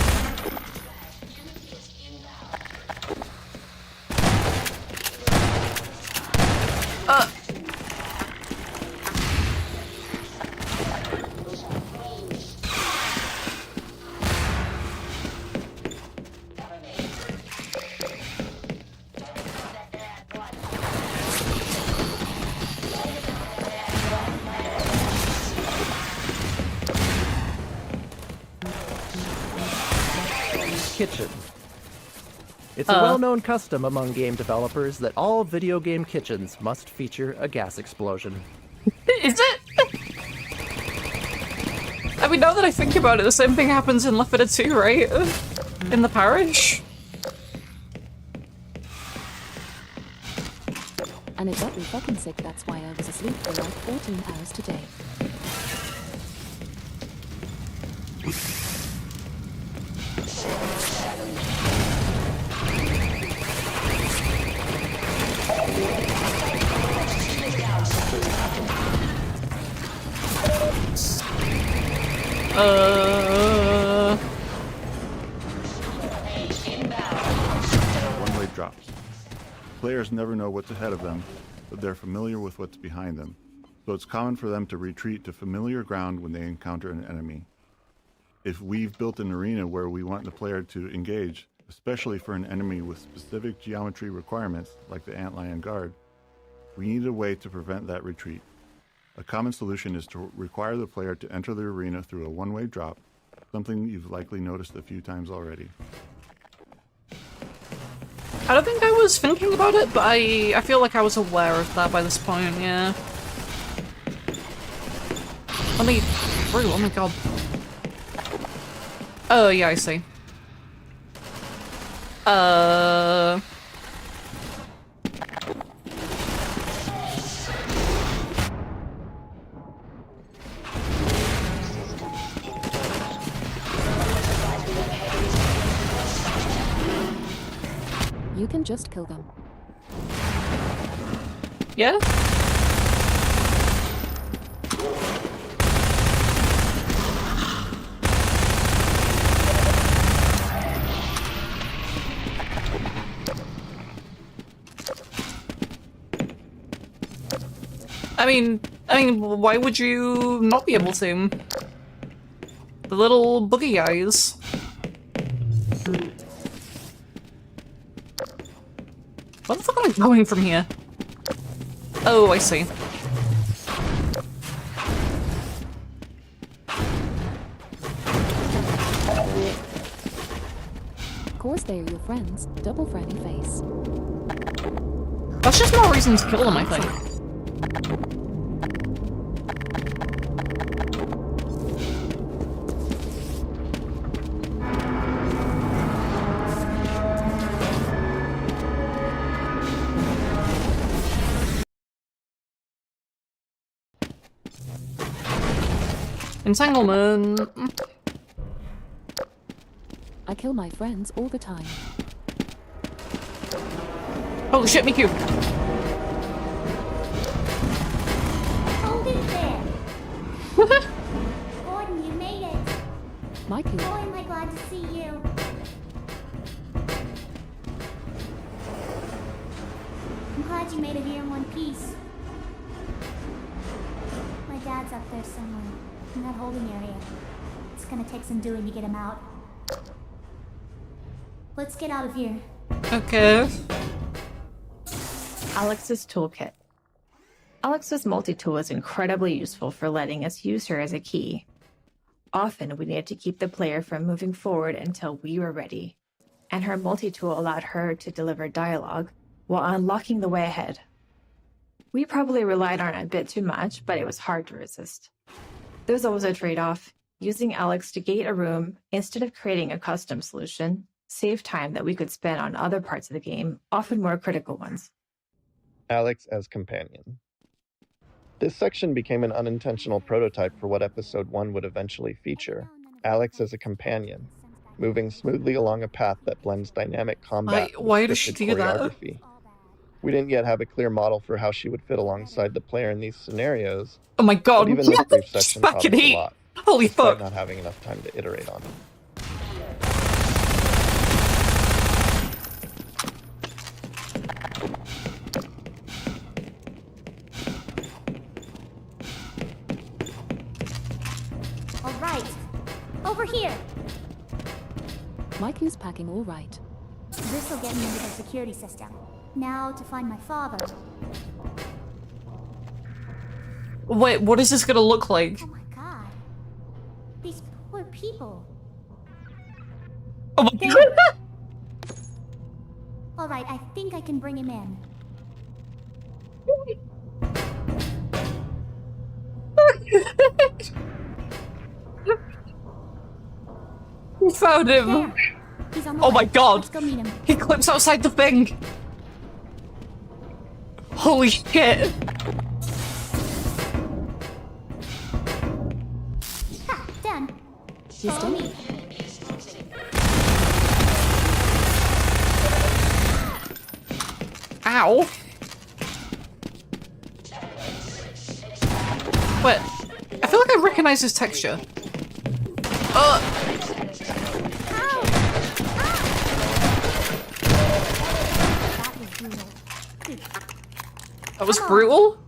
Kitchen. It's a well-known custom among game developers that all video game kitchens must feature a gas explosion.
Is it? I mean, now that I think about it, the same thing happens in Left 4 Dead 2, right? In the parish?
And it got me fucking sick, that's why I was asleep for like 14 hours today.
One blade drops.
Players never know what's ahead of them, but they're familiar with what's behind them, so it's common for them to retreat to familiar ground when they encounter an enemy. If we've built an arena where we want the player to engage, especially for an enemy with specific geometry requirements like the antlion guard, we need a way to prevent that retreat. A common solution is to require the player to enter the arena through a one-way drop, something you've likely noticed a few times already.
I don't think I was thinking about it, but I feel like I was aware of that by this point, yeah. Let me through, oh my god. Oh yeah, I see.
You can just kill them.
Yeah? I mean, why would you not be able to? The little boogie guys. Where the fuck am I going from here? Oh, I see.
Of course they're your friends. Double frowny face.
That's just more reason to kill them, I think. Entanglement.
I kill my friends all the time.
Holy shit, me too.
Hold it there. Gordon, you made it.
Mikey.
Boy, am I glad to see you. I'm glad you made it here in one piece. My dad's up there somewhere, in that holding area. It's gonna take some doing to get him out. Let's get out of here.
Okay.
Alex's toolkit. Alex's multi-tool is incredibly useful for letting us use her as a key. Often we needed to keep the player from moving forward until we were ready, and her multi-tool allowed her to deliver dialogue while unlocking the way ahead. We probably relied on it a bit too much, but it was hard to resist. There's always a trade-off. Using Alex to gate a room instead of creating a custom solution saved time that we could spend on other parts of the game, often more critical ones.
Alex as companion. This section became an unintentional prototype for what Episode 1 would eventually feature, Alex as a companion, moving smoothly along a path that blends dynamic combat
why
with
does she
scripted
do that?
choreography. We didn't yet have a clear model for how she would fit alongside the player in these scenarios.
Oh my god,
but even this brief section taught us a lot,
Holy
despite
fuck.
not having enough time to iterate on it.
All right. Over here.
Mikey's packing all right.
This'll get me into the security system. Now to find my father.
Wait, what is this gonna look like?
Oh my god. These poor people.
Oh my
There.
god.
All right, I think I can bring him in.
We found him.
There. He's on the
Oh
way.
my god.
Let's go meet him.
He clips outside the thing. Holy shit.
Ha! Done.
He's
Follow
done.
me.
Ow. Wait, I feel like I recognize his texture.
That was brutal.
That was brutal?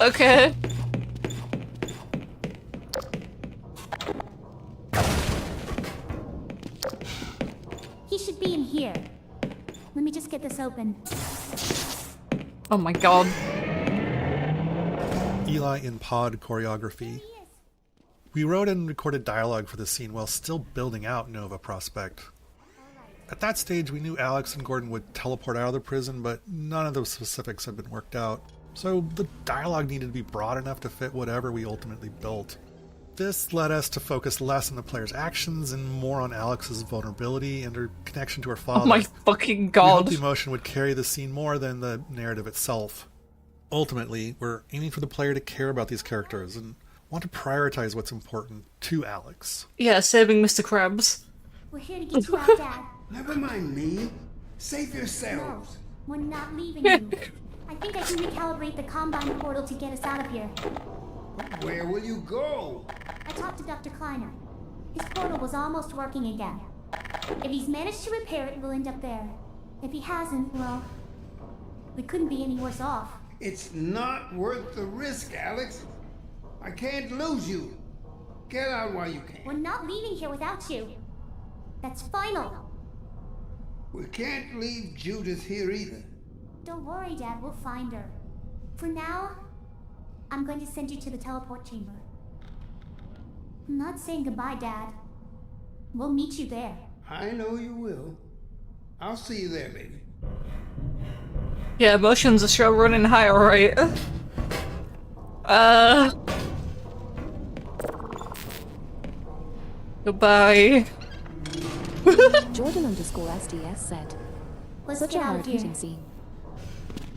Okay.
He should be in here. Let me just get this open.
Oh my god.
Eli in pod choreography. We wrote and recorded dialogue for the scene while still building out Nova Prospect. At that stage, we knew Alex and Gordon would teleport out of the prison, but none of those specifics had been worked out. So the dialogue needed to be broad enough to fit whatever we ultimately built. This led us to focus less on the player's actions and more on Alex's vulnerability and her connection to her father.
Oh my fucking
We
god.
hoped the emotion would carry the scene more than the narrative itself. Ultimately, we're aiming for the player to care about these characters and want to prioritize what's important to Alex.
Yeah, saving Mr. Krabs.
We're here to get you out, Dad.
Never mind me. Save
No,
yourselves.
we're not leaving you. I think I can recalibrate the Combine portal to get us out of here.
Where will you go?
I talked to Dr. Kleiner. His portal was almost working again. If he's managed to repair it, we'll end up there. If he hasn't, well, we couldn't be any worse off.
It's not worth the risk, Alex. I can't lose you. Get out while you can.
We're not leaving here without you. That's final.
We can't leave Judith here either.
Don't worry, Dad. We'll find her. For now, I'm going to send you to the teleport chamber. I'm not saying goodbye, Dad. We'll meet you there.
I know you will. I'll see you there, baby.
Yeah, emotions are sure running high, alright. Goodbye.
Jordan_SDS said.
Let's
Such
get
a
out of
hard
here.
hitting scene.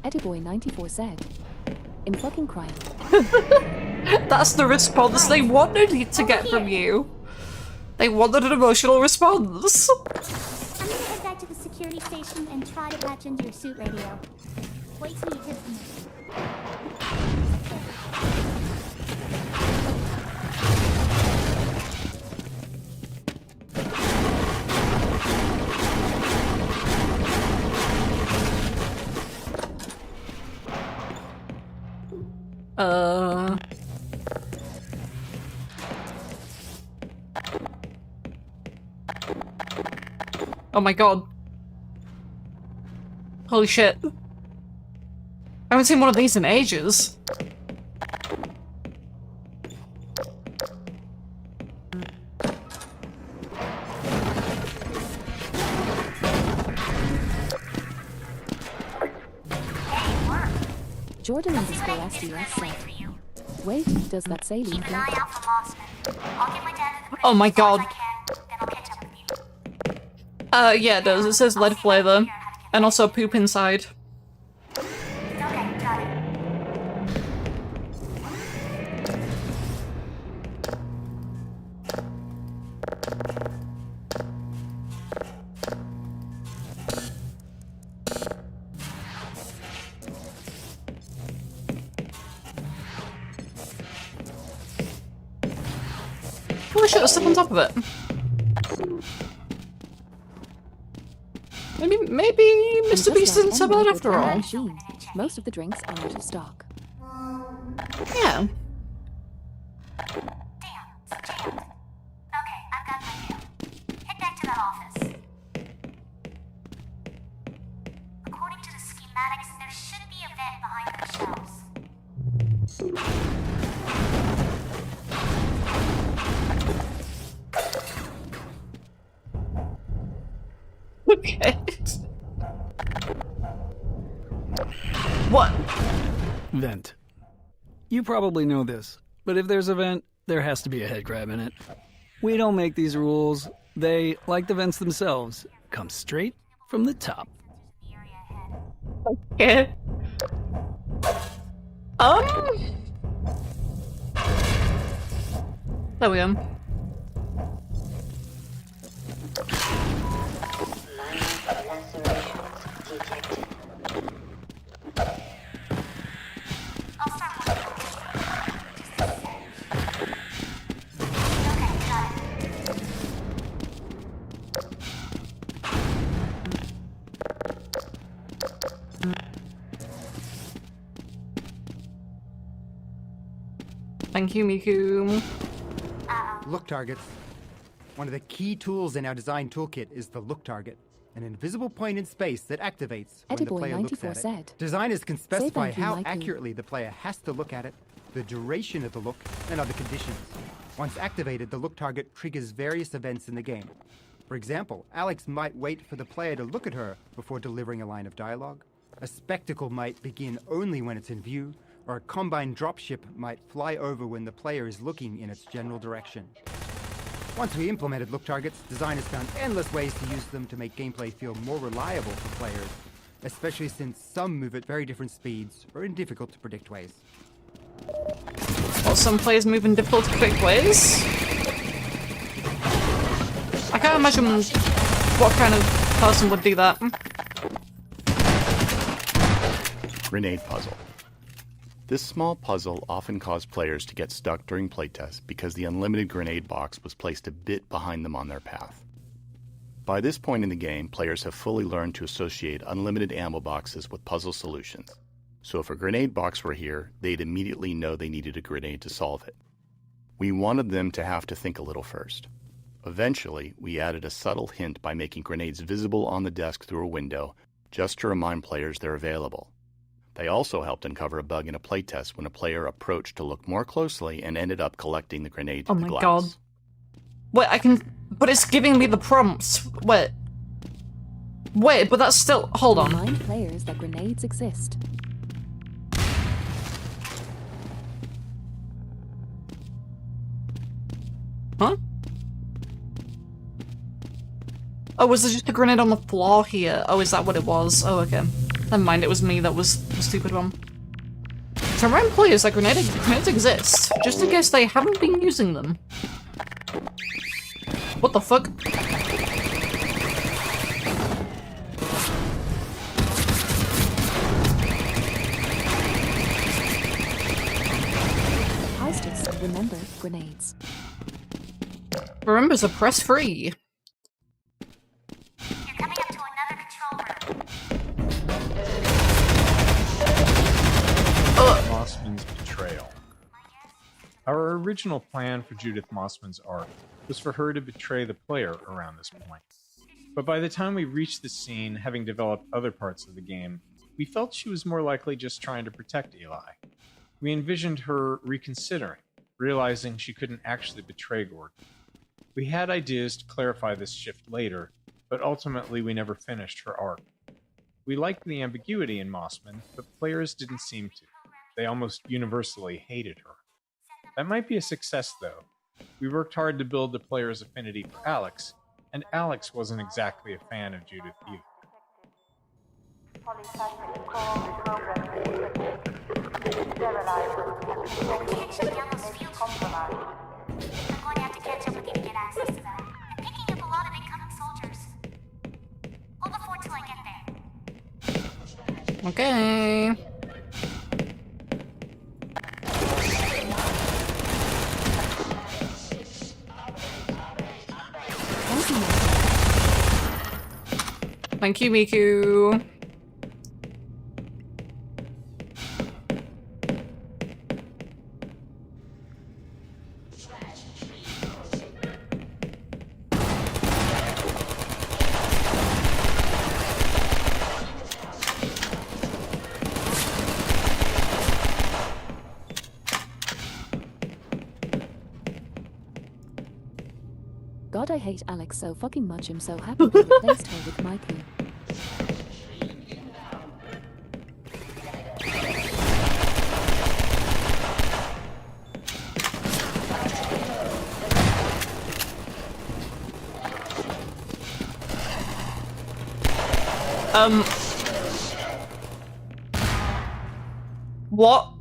Eddie94 said. I'm fucking crying.
That's the response they wanted to get from you. They wanted an emotional response.
I'm gonna head back to the security station and try to patch into your suit radio. Wait till you hear from me.
Oh my god. Holy shit. I haven't seen one of these in ages.
Jordan_SDS said. Wait, does that say leave?
Oh my god. Yeah, it does. It says lead flavor. And also poop inside. Oh shit, there's stuff on top of it. Maybe Mr. Beast isn't so bad after all.
Most of the drinks are out of stock.
Yeah.
Head back to that office. According to the schematics, there should be a vent behind those shelves.
Okay. What?
Vent. You probably know this, but if there's a vent, there has to be a head grab in it. We don't make these rules. They, like the vents themselves, come straight from the top.
Okay. There we go. Thank you, Miku.
Look targets. One of the key tools in our design toolkit is the look target, an invisible point in space that activates when the player looks at it. Designers can specify how accurately the player has to look at it, the duration of the look, and other conditions. Once activated, the look target triggers various events in the game. For example, Alex might wait for the player to look at her before delivering a line of dialogue. A spectacle might begin only when it's in view, or a combine dropship might fly over when the player is looking in its general direction. Once we implemented look targets, designers found endless ways to use them to make gameplay feel more reliable for players, especially since some move at very different speeds or in difficult to predict ways.
Well, some players move in difficult to predict ways. I can't imagine what kind of person would do that.
Grenade puzzle. This small puzzle often caused players to get stuck during playtests because the unlimited grenade box was placed a bit behind them on their path. By this point in the game, players have fully learned to associate unlimited ammo boxes with puzzle solutions. So if a grenade box were here, they'd immediately know they needed a grenade to solve it. We wanted them to have to think a little first. Eventually, we added a subtle hint by making grenades visible on the desk through a window, just to remind players they're available. They also helped uncover a bug in a playtest when a player approached to look more closely and ended up collecting the grenade to the glass.
Oh my god. Wait, I can... But it's giving me the prompts. Wait. Wait, but that's still... Hold on.
Remind players that grenades exist.
Huh? Oh, was there just a grenade on the floor here? Oh, is that what it was? Oh, okay. Never mind, it was me that was the stupid one. To remind players that grenades exist, just in case they haven't been using them. What the fuck?
Heisters, remember grenades.
Remember to press free.
Mossman's betrayal. Our original plan for Judith Mossman's arc was for her to betray the player around this point. But by the time we reached the scene, having developed other parts of the game, we felt she was more likely just trying to protect Eli. We envisioned her reconsidering, realizing she couldn't actually betray Gordon. We had ideas to clarify this shift later, but ultimately we never finished her arc. We liked the ambiguity in Mossman, but players didn't seem to. They almost universally hated her. That might be a success, though. We worked hard to build the player's affinity for Alex, and Alex wasn't exactly a fan of Judith either.
I'm going to have to catch up with you to get access to that. I'm picking up a lot of incoming soldiers. Hold the fort till I get there.
Okay. Thank you, Miku.
God, I hate Alex so fucking much. I'm so happy they replaced her with Mikey.
What?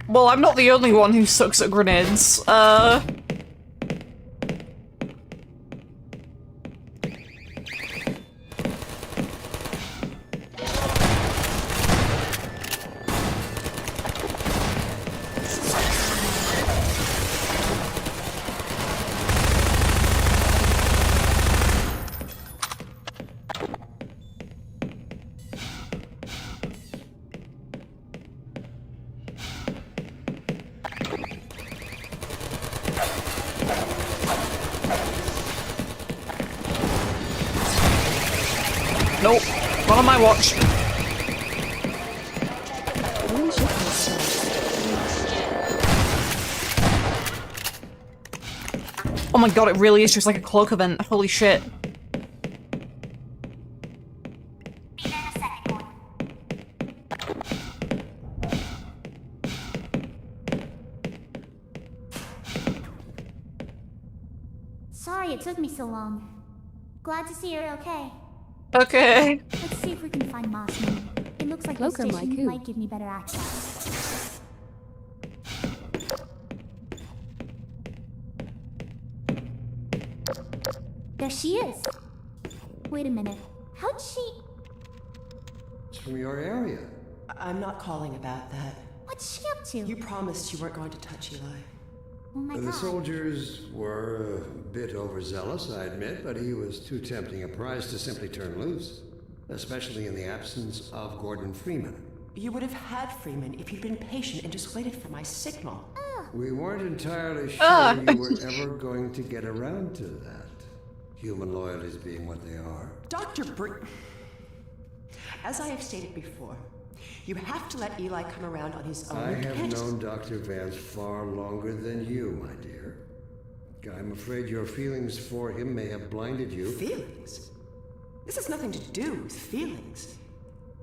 Well, I'm not the only one who sucks at grenades. Nope. Not on my watch.
Holy shit, this
Oh my god, it really is just like a cloak event. Holy shit.
Sorry it took me so long. Glad to see you're okay.
Okay.
Let's see if we can find Mossman. It looks like this
Loker
station
Maiku.
might give me better access. There she is. Wait a minute. How'd she...
It's from your area.
I'm not calling about that.
What's she up to?
You promised you weren't going to touch Eli.
Oh my
The
god.
soldiers were a bit overzealous, I admit, but he was too tempting a prize to simply turn loose. Especially in the absence of Gordon Freeman.
You would have had Freeman if you'd been patient and just waited for my signal.
We weren't entirely sure you were ever going to get around to that. Human loyalties being what they are.
Dr. As I have stated before, you have to let Eli come around on his own.
I
You
have
can't just-
known Dr. Vance far longer than you, my dear. I'm afraid your feelings for him may have blinded you.
Feelings? This has nothing to do with feelings.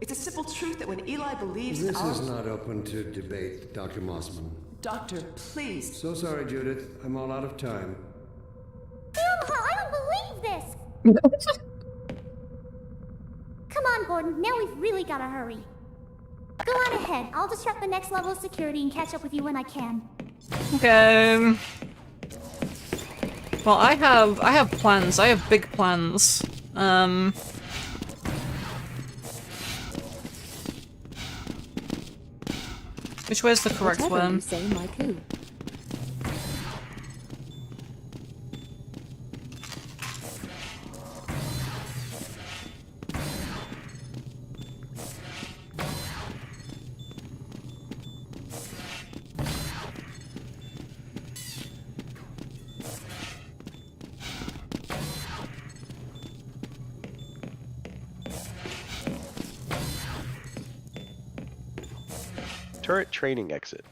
It's a simple truth that when Eli believes
This
our...
is not open to debate, Dr. Mossman.
Doctor, please.
So sorry, Judith. I'm all out of time.
I don't believe this! Come on, Gordon. Now we've really gotta hurry. Go on ahead. I'll disrupt the next level of security and catch up with you when I can.
Okay. Well, I have plans. I have big plans. Which way is the correct
Whatever
one?
you say, Maiku.
Turret training exit.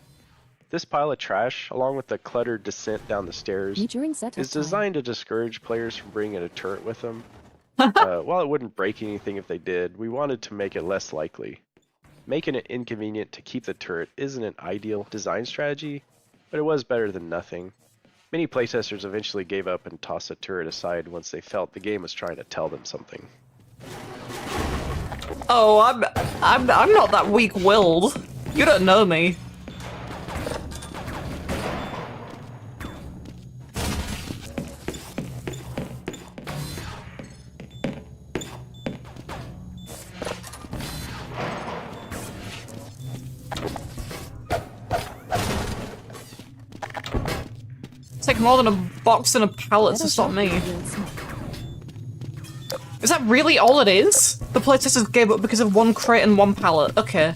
This pile of trash, along with the cluttered descent down the stairs,
Meet during setup
is
time.
designed to discourage players from bringing a turret with them. While it wouldn't break anything if they did, we wanted to make it less likely. Making it inconvenient to keep the turret isn't an ideal design strategy, but it was better than nothing. Many playtesters eventually gave up and tossed the turret aside once they felt the game was trying to tell them something.
Oh, I'm not that weak-willed. You don't know me. Take more than a box and a pallet to stop me. Is that really all it is? The playtesters gave up because of one crate and one pallet. Okay.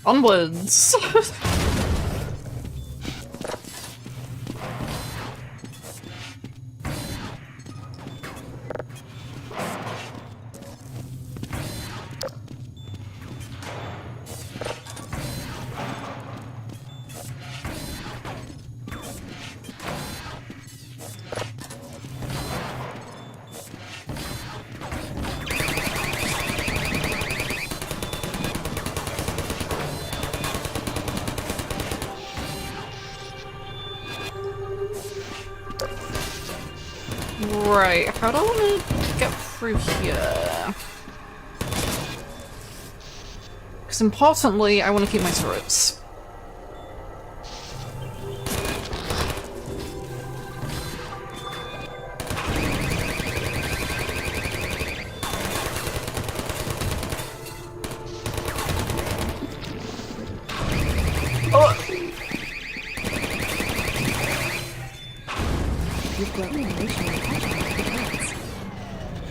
Onwards! Right, how do I want to get through here? Because importantly, I want to keep my turrets.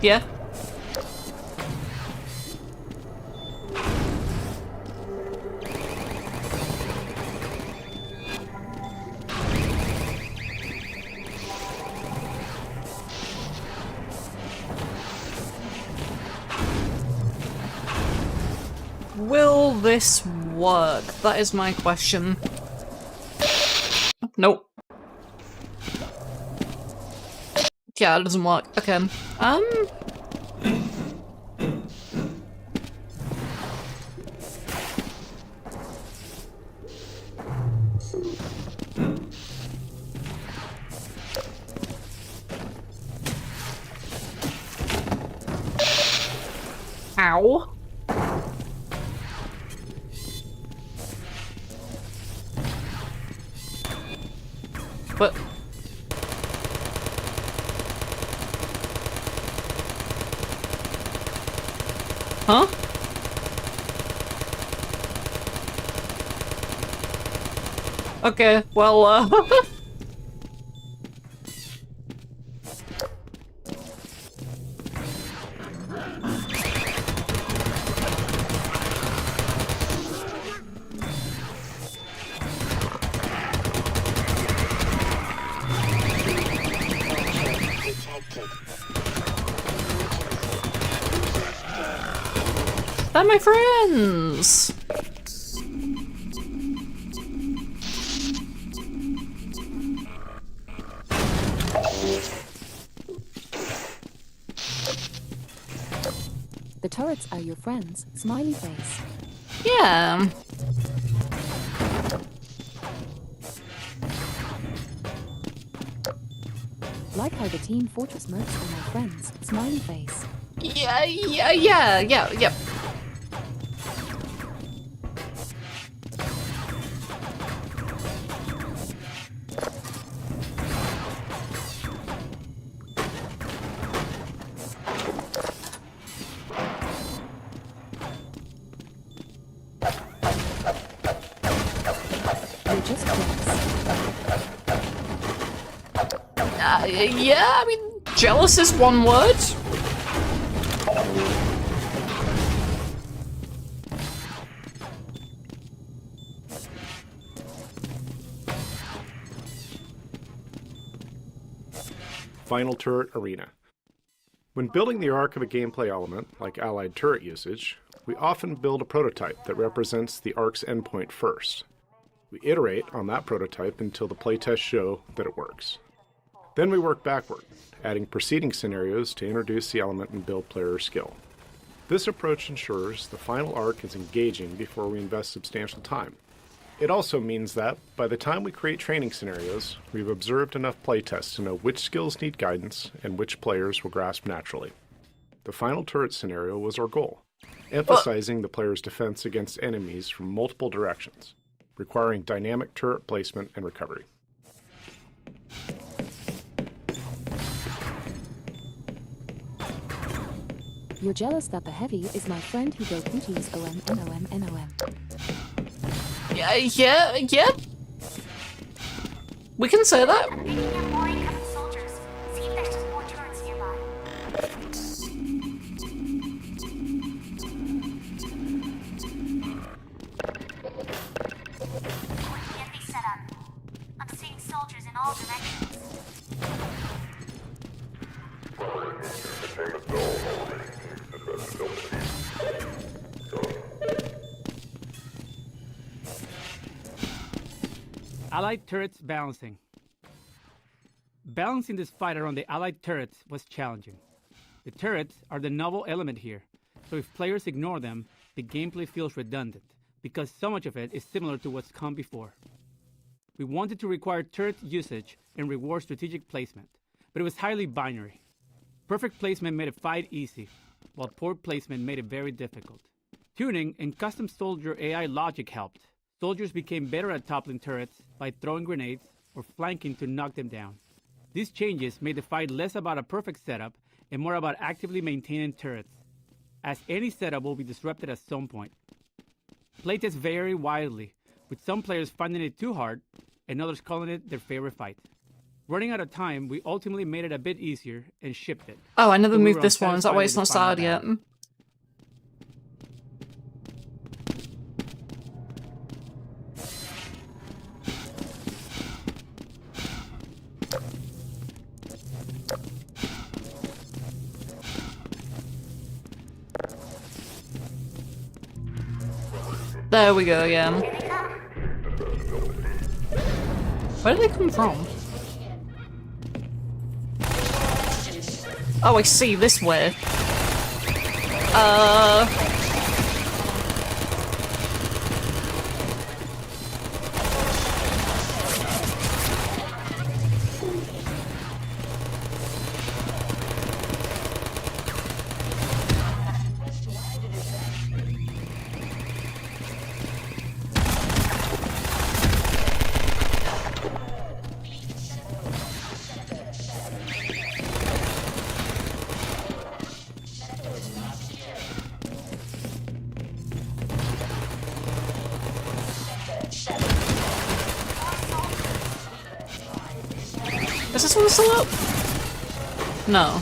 Yeah. Will this work? That is my question. Nope. Yeah, it doesn't work. Okay. Ow. But huh? Okay, well, they're my friends!
The turrets are your friends, smiley face.
Yeah.
Like how the Team Fortress mercs are my friends, smiley face.
Yeah.
You're just jealous.
Yeah, I mean, jealous is one word.
Final Turret Arena. When building the arc of a gameplay element, like allied turret usage, we often build a prototype that represents the arc's endpoint first. We iterate on that prototype until the playtests show that it works. Then we work backward, adding preceding scenarios to introduce the element and build player skill. This approach ensures the final arc is engaging before we invest substantial time. It also means that, by the time we create training scenarios, we've observed enough playtests to know which skills need guidance and which players will grasp naturally. The final turret scenario was our goal, emphasizing the player's defense against enemies from multiple directions, requiring dynamic turret placement and recovery.
You're jealous that the heavy is my friend who built booties OM.
Yeah. We can say that.
I'm seeing soldiers in all directions.
Allied turrets balancing. Balancing this fight around the allied turrets was challenging. The turrets are the novel element here, so if players ignore them, the gameplay feels redundant, because so much of it is similar to what's come before. We wanted to require turret usage and reward strategic placement, but it was highly binary. Perfect placement made a fight easy, while poor placement made it very difficult. Tuning and custom soldier AI logic helped. Soldiers became better at toppling turrets by throwing grenades or flanking to knock them down. These changes made the fight less about a perfect setup and more about actively maintaining turrets, as any setup will be disrupted at some point. Playtests vary widely, with some players finding it too hard and others calling it their favorite fight. Running out of time, we ultimately made it a bit easier and shipped it.
Oh, I never
So we
moved
were
this one. Is that why it's not
unsatisfied with
started
the final
yet? There we go, yeah. Where did they come from? Oh, I see, this way. Is this one still up? No.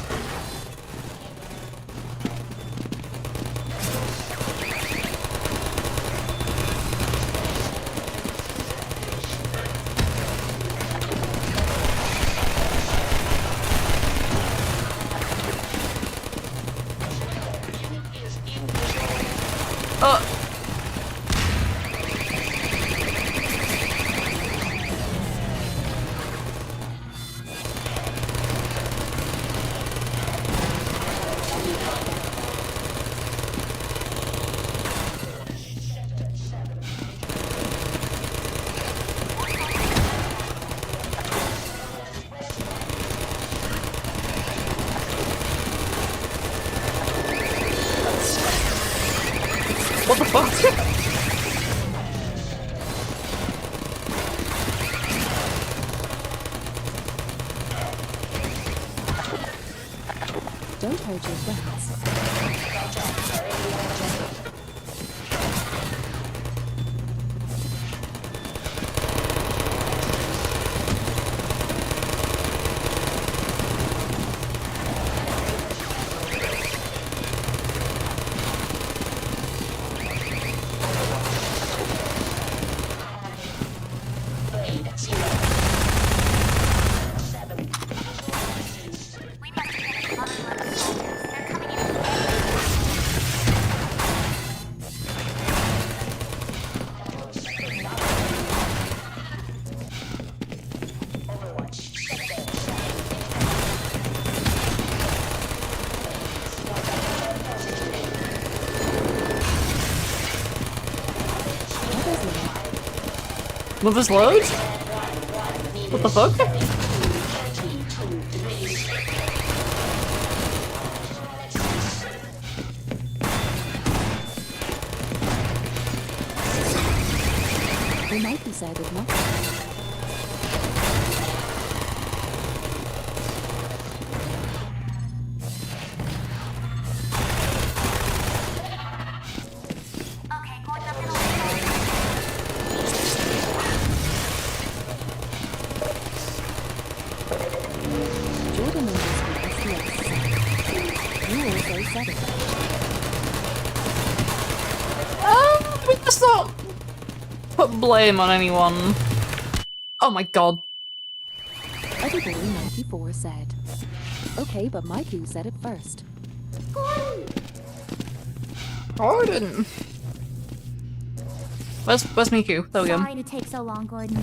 What the fuck?
Don't hurt your friends.
Mother's load? What the fuck?
They might be sad with nothing.
We must not put blame on anyone. Oh my god.
Everybody94 said. Okay, but Maiku said it first.
Gordon. Where's Miku? There we go.
Sorry to take so long, Gordon.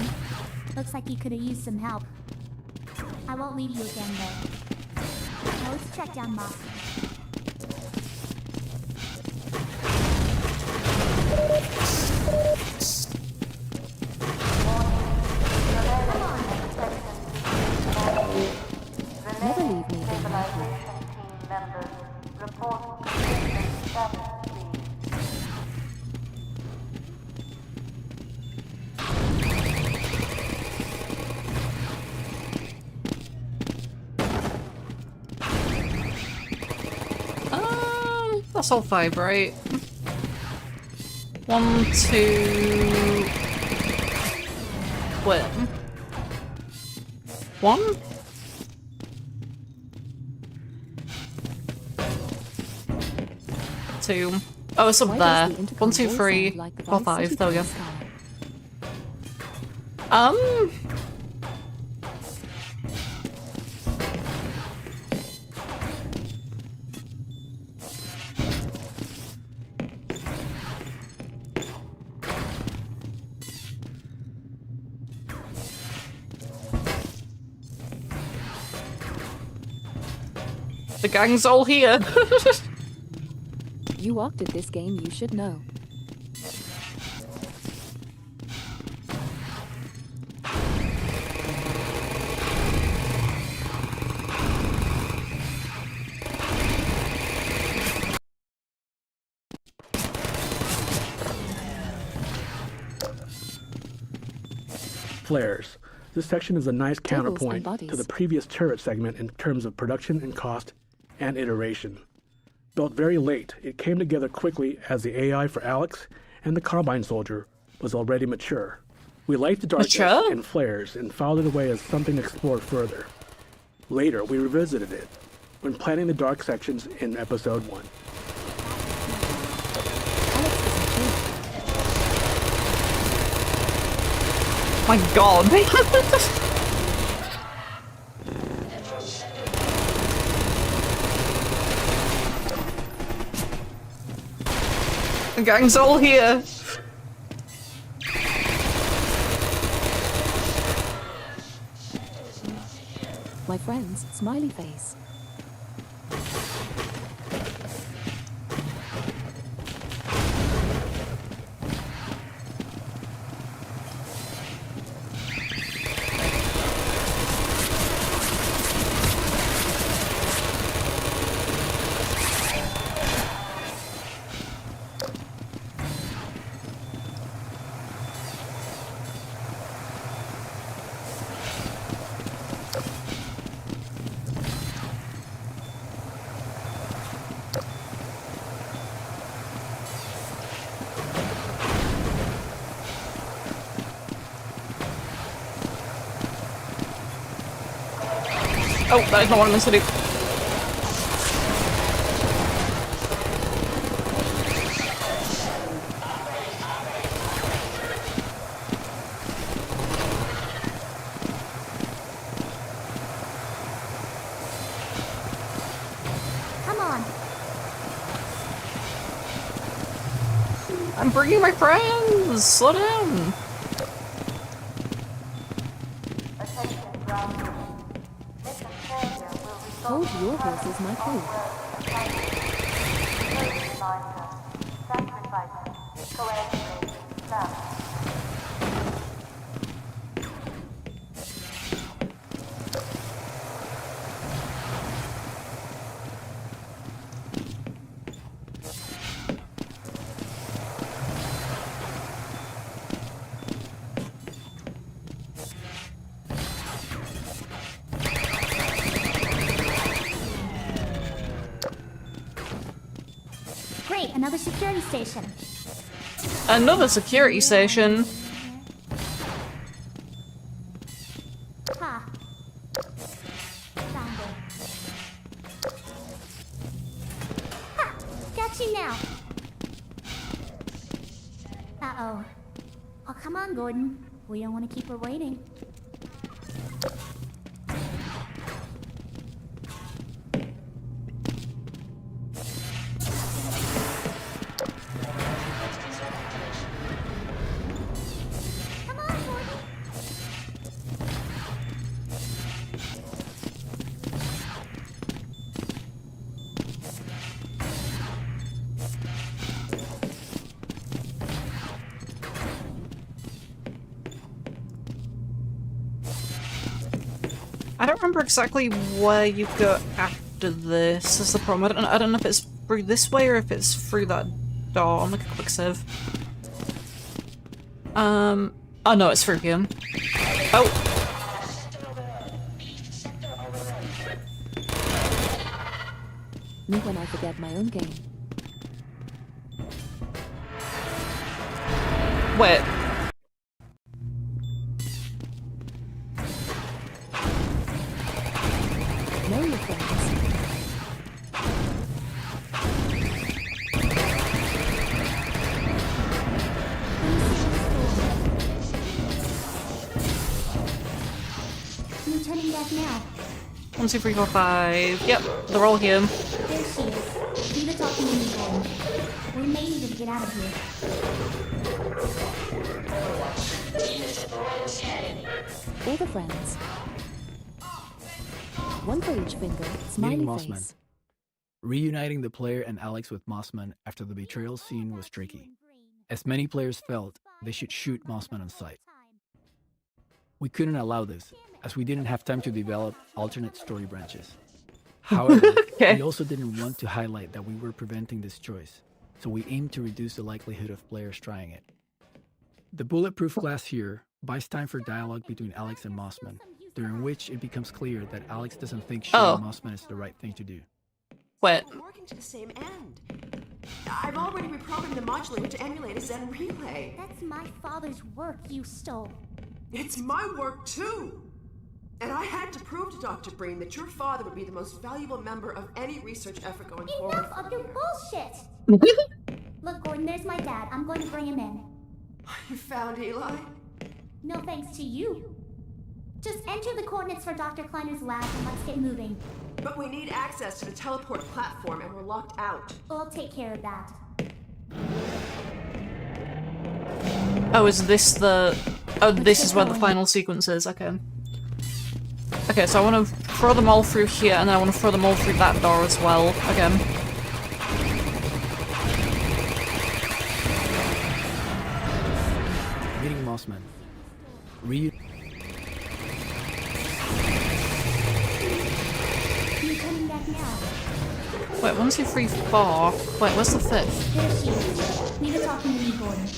Looks like you could have used some help. I won't leave you again, though. Now let's check down Mossman.
Never leave me again, Maiku.
That's all 5, right? 1, 2... Wait. 1? Two. Oh, it's up
Why
there.
does the intercom
1, 2,
voice
3,
sound like the
4,
Vice
5.
City
There we go.
police car?
The gang's all here.
You walked at this game, you should know.
Flares. This section is a nice
Tables and
counterpoint
bodies.
to the previous turret segment in terms of production and cost and iteration. Built very late, it came together quickly as the AI for Alex and the Combine Soldier was already mature. We liked the darkness
Mature?
and flares and filed it away as something to explore further. Later, we revisited it when planning the dark sections in episode 1.
My god. The gang's all here.
My friends, smiley face.
Oh, that is not what I meant to do.
Come on.
I'm bringing my friends! Slow down!
Hold your horses, my crew.
Great, another security station.
Another security station.
Ha. Found it. Ha! Got you now. Uh-oh. Oh, come on, Gordon. We don't want to keep her waiting.
I don't remember exactly where you go after this, is the problem. I don't know if it's through this way or if it's through that door. I'll make a quick save. Oh no, it's through here. Oh!
Me when I forget my own game.
Wait.
now.
1, 2, 3, 4, 5. Yep, they're all here.
There she is. Need to talk to me again. We may need to get out of here.
All the friends. One for each finger, smiley
Meeting
face.
Mossman. Reuniting the player and Alex with Mossman after the betrayal scene was tricky. As many players felt, they should shoot Mossman on sight. We couldn't allow this, as we didn't have time to develop alternate story branches. However, we also didn't want to highlight that we were preventing this choice, so we aimed to reduce the likelihood of players trying it. The bulletproof glass here buys time for dialogue between Alex and Mossman, during which it becomes clear that Alex doesn't think shooting Mossman is the right thing to do.
What?
We're working to the same end. I've already reprogrammed the modulator to emulate a Zen relay.
That's my father's work you stole.
It's my work too. And I had to prove to Dr. Breen that your father would be the most valuable member of any research effort going forward.
Enough of your bullshit! Look, Gordon, there's my dad. I'm going to bring him in.
You found Eli?
No thanks to you. Just enter the coordinates for Dr. Kleiner's lab and let's get moving.
But we need access to the teleport platform and we're locked out.
I'll take care of that.
Oh, is this the... Oh, this is where the final sequence is. Okay. Okay, so I want to throw them all through here, and then I want to throw them all through that door as well, again.
Meeting Mossman.
You coming back now?
Wait, 1, 2, 3, 4. Wait, where's the 5th?
There she is. Need to talk to me, Gordon.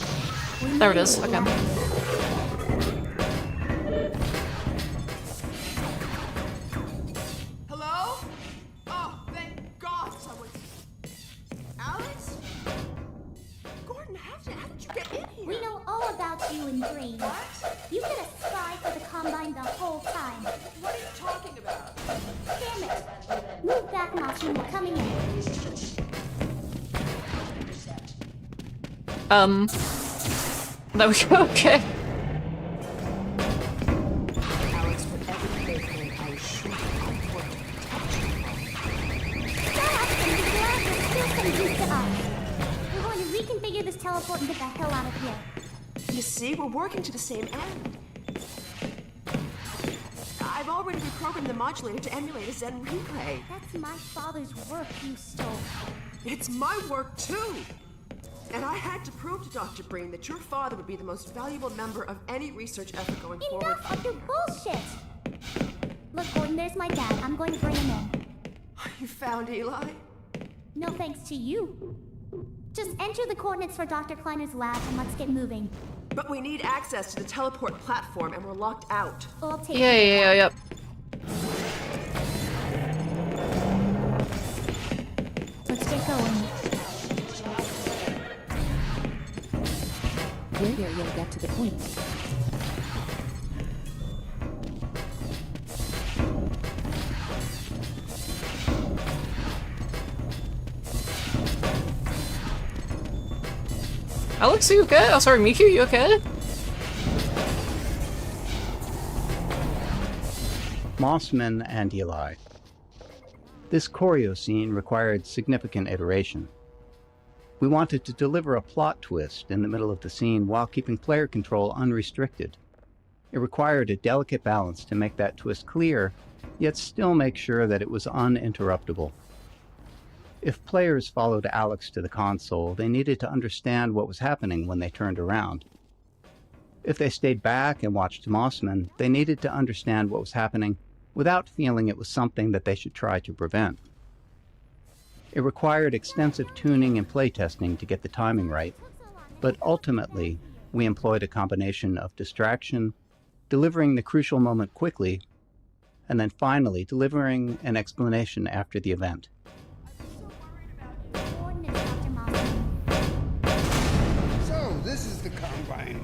There it is, okay.
Hello? Oh, thank God someone... Alex? Gordon, how did you get in here?
We know all about you and Green. You've been a spy for the Combine the whole time.
What are you talking about?
Damn it! Move back, Mossman. We're coming in.
There we go, okay.
Alex, whatever you're doing, I assure you I want to protect you.
Stop! And be glad there's still some use to us. We're going to reconfigure this teleport and get the hell out of here.
You see, we're working to the same end. I've already reprogrammed the modulator to emulate a Zen relay.
That's my father's work you stole.
It's my work too. And I had to prove to Dr. Breen that your father would be the most valuable member of any research effort going forward.
Enough of your bullshit! Look, Gordon, there's my dad. I'm going to bring him in.
You found Eli?
No thanks to you. Just enter the coordinates for Dr. Kleiner's lab and let's get moving.
But we need access to the teleport platform and we're locked out.
I'll take
Yep.
Let's get going.
Here, you'll get to the point.
Alex, are you okay? Oh, sorry, Miku, you okay?
Mossman and Eli. This choreo scene required significant iteration. We wanted to deliver a plot twist in the middle of the scene while keeping player control unrestricted. It required a delicate balance to make that twist clear, yet still make sure that it was uninterruptible. If players followed Alex to the console, they needed to understand what was happening when they turned around. If they stayed back and watched Mossman, they needed to understand what was happening without feeling it was something that they should try to prevent. It required extensive tuning and playtesting to get the timing right, but ultimately, we employed a combination of distraction, delivering the crucial moment quickly, and then finally delivering an explanation after the event.
So, this is the Combine.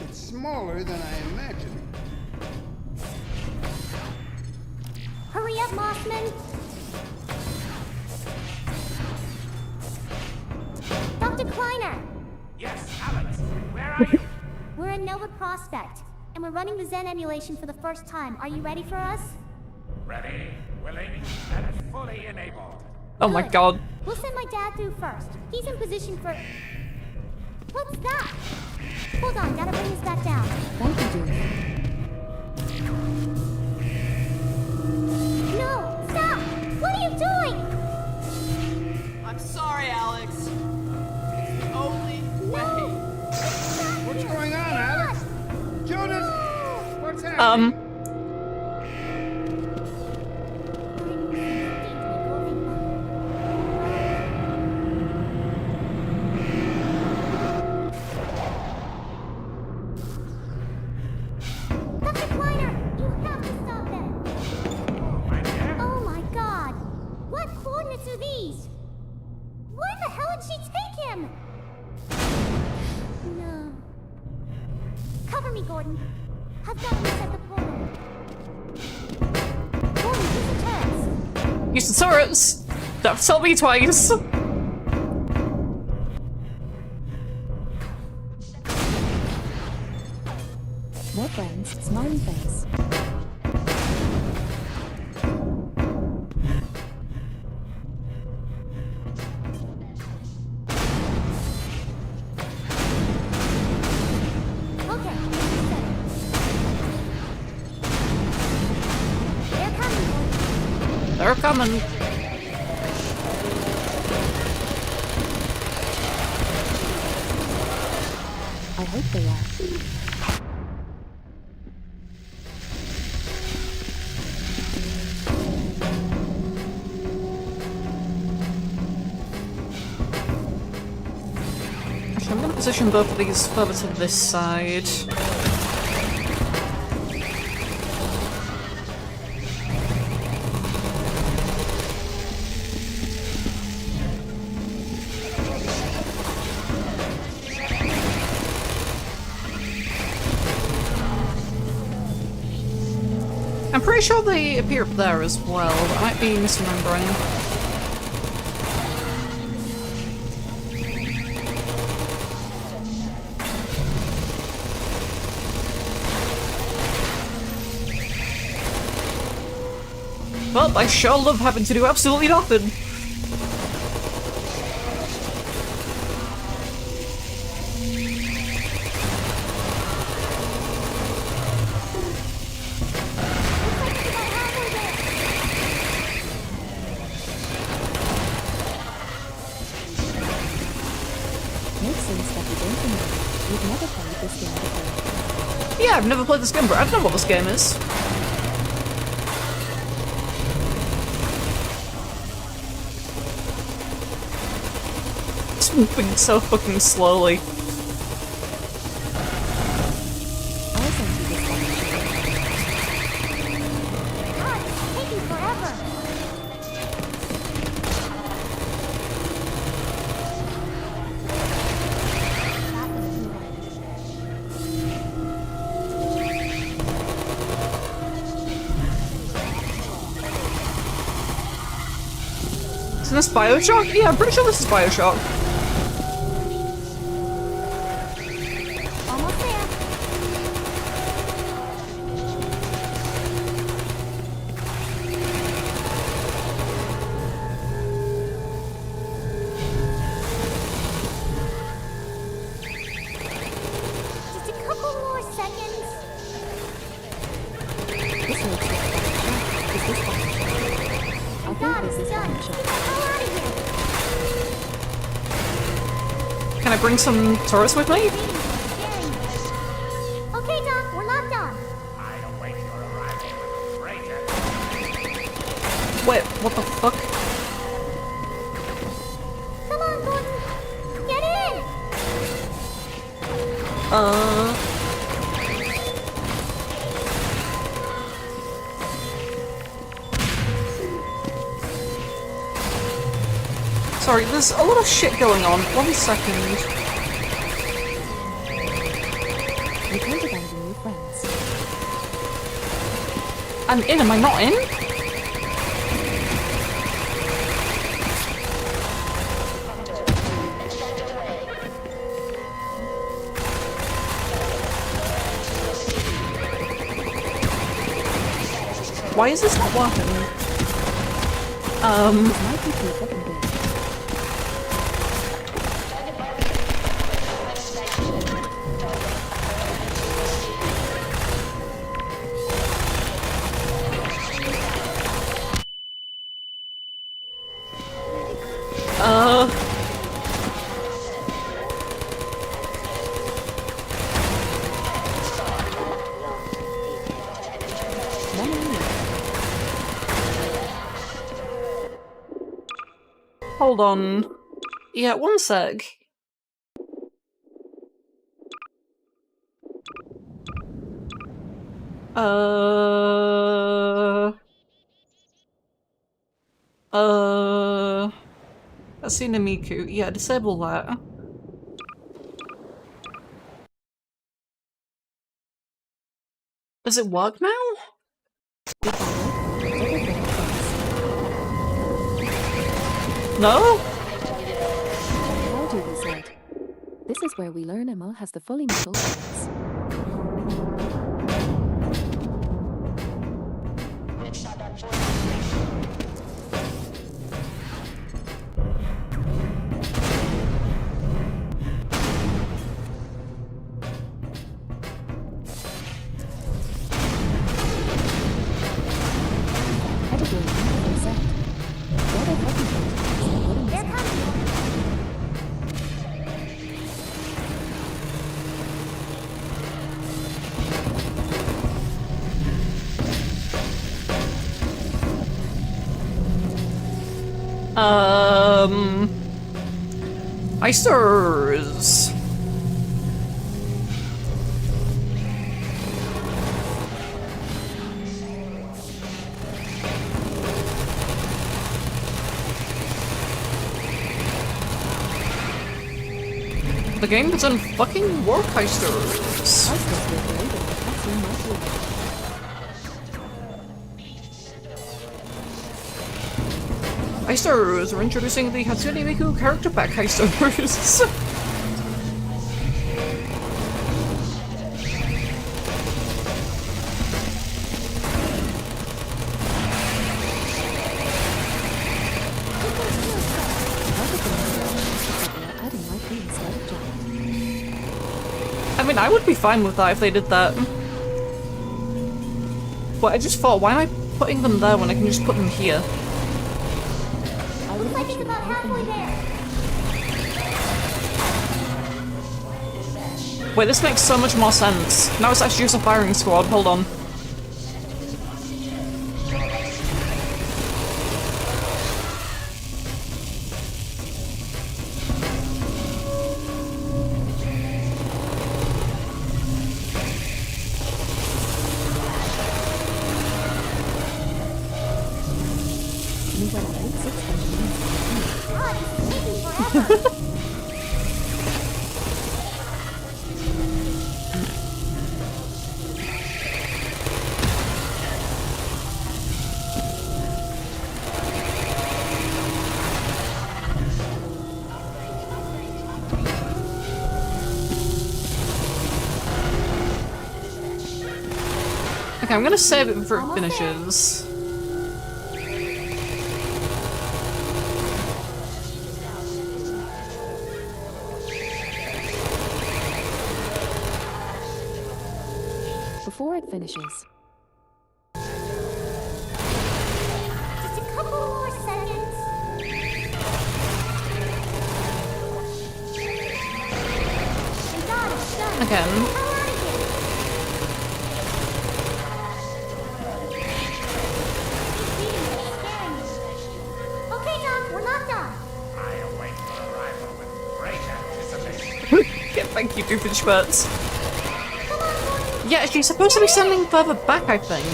It's smaller than I imagined.
Hurry up, Mossman! Dr. Kleiner!
Yes, Alex, where are you?
We're in Nova Prospect, and we're running the Zen emulation for the first time. Are you ready for us?
Ready, willing, and fully enabled.
Oh my god.
We'll send my dad through first. He's in position for... What's that? Hold on, gotta bring this back down.
Thank you, Judith.
No! Stop! What are you doing?
I'm sorry, Alex. It's the only way.
What's going on, Alex? Judith! What's happening?
Dr. Kleiner, you have to stop that! Oh my god! What coordinates are these? Where the hell did she take him? No. Cover me, Gordon. I've got to reset the portal. Gordon, use the turrets.
Use the turrets! Don't have to tell me twice!
More friends, smiling face.
Okay, reset it. They're coming, Gordon.
They're coming.
I hope they are.
Actually, I'm gonna position both of these further to this side. I'm pretty sure they appear up there as well. I might be misremembering. Well, I sure love having to do absolutely nothing.
Makes sense that you don't remember. You've never played this game before.
Yeah, I've never played this game, but I don't know what this game is. It's moving so fucking slowly.
I'll send you this one.
God, it's taking forever.
Isn't this Bioshock? Yeah, I'm pretty sure this is Bioshock.
Almost there. Just a couple more seconds.
This looks like Bioshock. Is this Bioshock? I think
God,
this
it's
is
done. Get the
Bioshock.
hell out of here.
Can I bring some tourists with me?
Okay, Doc, we're not done.
I await your arrival with great anticipation.
Wait, what the fuck?
Come on, Gordon. Get in.
Sorry, there's a lot of shit going on. 1 second.
You can't abandon your friends.
I'm in, am I not in? Why is this not working? Hold on. Yeah, one sec. Asuna Miku. Yeah, disable that. Does it work now? No?
How do we said? This is where we learn Emma has the fully metal parts.
Icers. The game doesn't fucking work, Icers. Heisters! We're introducing the Hatsune Miku character pack Heisters! I mean, I would be fine with that if they did that. But I just thought, why am I putting them there when I can just put them here?
Looks like it's about halfway there.
Wait, this makes so much more sense. Now it's actually just a firing squad, hold on. Okay, I'm gonna save it before it finishes.
Before it finishes.
Just a couple more seconds. And done, done.
Again.
Okay, Doc, we're not done.
I await your arrival with great anticipation.
Get thank you, Doofenshmirtz. Yeah, she's supposed to be sending further back, I think.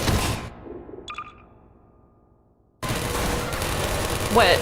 Wait.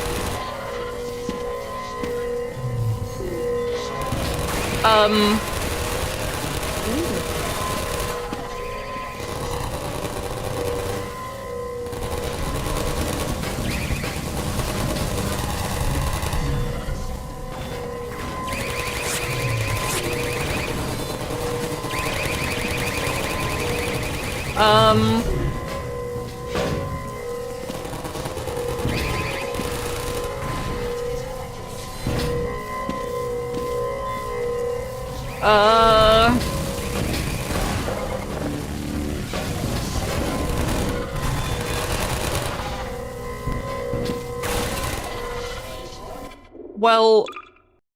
Well,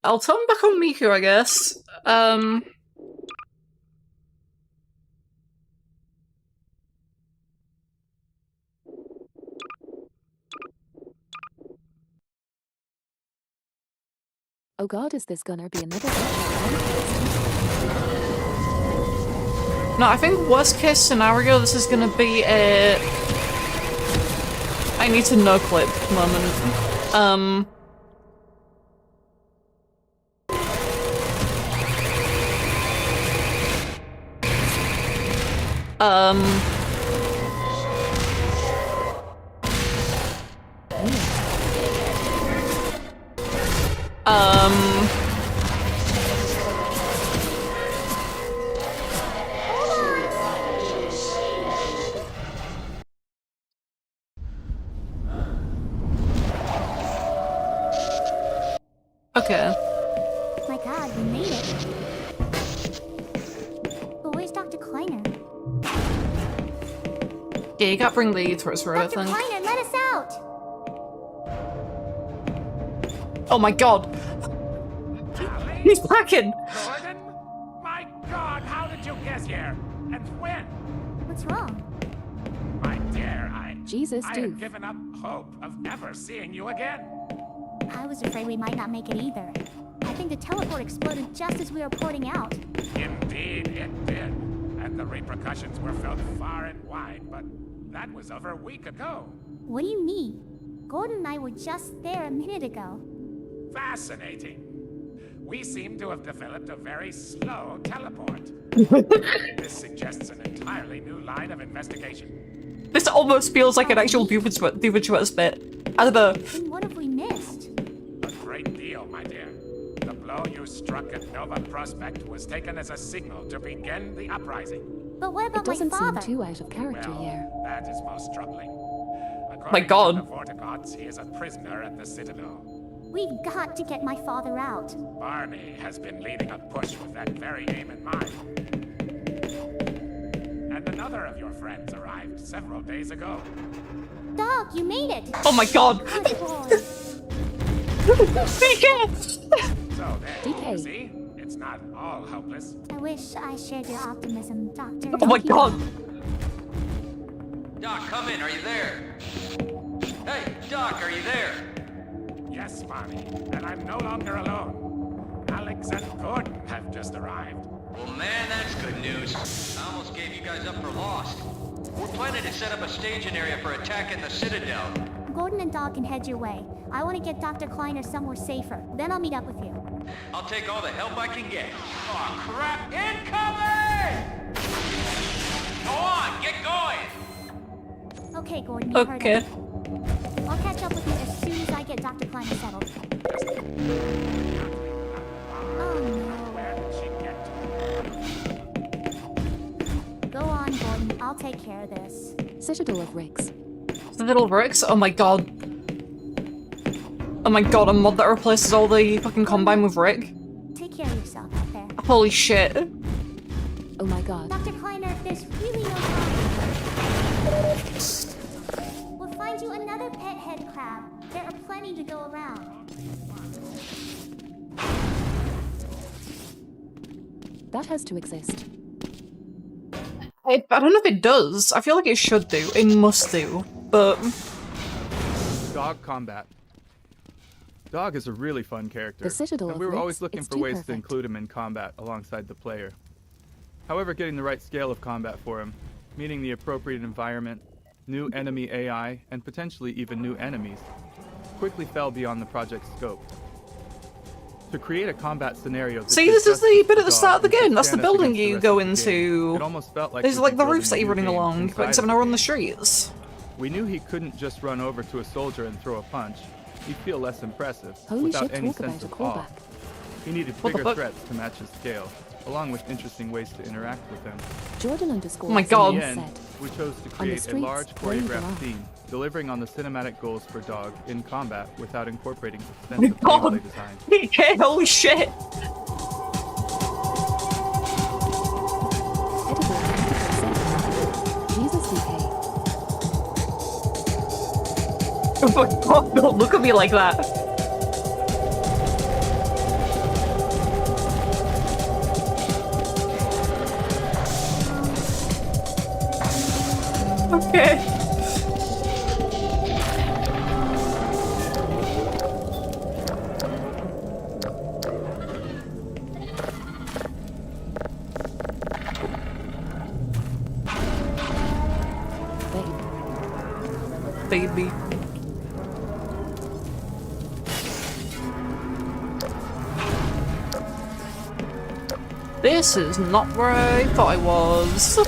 I'll turn back on Miku, I guess.
Oh god, is this gonna be another
No, I think worst case scenario, this is gonna be a... I need to no-clip moment. Okay.
My god, we made it. But where's Dr. Kleiner?
Yeah, you gotta bring the turrets through, I think.
Dr. Kleiner, let us out!
Oh my god! He's packing!
Gordon? My God, how did you get here? And when?
What's wrong?
My dear,
Jesus,
I had given up hope of ever seeing you again.
I was afraid we might not make it either. I think the teleport exploded just as we were porting out.
Indeed, it did. And the repercussions were felt far and wide, but that was over a week ago.
What do you mean? Gordon and I were just there a minute ago.
Fascinating. We seem to have developed a very slow teleport. This suggests an entirely new line of investigation.
This almost feels like an actual Doofenshmirtz bit. I don't know.
Then what have we missed?
A great deal, my dear. The blow you struck at Nova Prospect was taken as a signal to begin the uprising.
But what
It
about my
doesn't
father?
seem too out of character here.
That is most troubling.
My God.
To the Vortigoths, he is a prisoner at the Citadel.
We've got to get my father out.
Barney has been leading a push with that very aim in mind. And another of your friends arrived several days ago.
Dog, you made it!
Oh my god!
Good boy.
So there, you see, it's not all hopeless.
I wish I shared your optimism, Doctor.
Oh my god!
Doc, come in. Are you there? Hey, Doc, are you there?
Yes, Barney, and I'm no longer alone. Alex and Gordon have just arrived.
Well, man, that's good news. I almost gave you guys up for lost. We're planning to set up a staging area for attacking the Citadel.
Gordon and Dog can head your way. I want to get Dr. Kleiner somewhere safer. Then I'll meet up with you.
I'll take all the help I can get. Oh, crap! Incoming! Go on, get going!
Okay, Gordon, you heard
Okay.
it. I'll catch up with you as soon as I get Dr. Kleiner settled. Oh no. Go on, Gordon. I'll take care of this.
Citadel of Riggs.
The little bricks? Oh my god. Oh my god, a mod that replaces all the fucking Combine with Rick?
Take care of yourself out there.
Holy shit.
Oh my god.
Dr. Kleiner, there's really no time. We'll find you another pet head crab. There are plenty to go around.
That has to exist.
I don't know if it does. I feel like it should do. It must do. But...
Dog combat. Dog is a really fun character,
The Citadel
and we
of
were always
Riggs,
looking
it's
for
too
ways to
perfect.
include him in combat alongside the player. However, getting the right scale of combat for him, meaning the appropriate environment, new enemy AI, and potentially even new enemies, quickly fell beyond the project's scope. To create a combat scenario that
See,
did
this is
justice
the
to
bit at the
Dog
start of the
and could
game. That's the
stand us
building
against the
you
rest
go
of the game,
into.
it almost felt like
There's
we'd
like
be
the
building
roofs
a
that you're
new
running
game
along,
inside
except
of
now
it.
we're on the streets.
We knew he couldn't just run over to a soldier and throw a punch. He'd feel less impressive,
Holy
without
shit,
any
talk
sense
about
of
a
awe.
callback.
He needed
What the
bigger
fuck?
threats to match his scale, along with interesting ways to interact with him.
Jordan underscore
Oh my god.
In the end, we chose to
On the
create a
streets,
large
laying
choreographed
around.
scene, delivering on the cinematic goals for Dog in combat without incorporating
Oh my
extensive
god.
gameplay design.
PK, holy shit. God, don't look at me like that. Okay. Baby. This is not where I thought I was.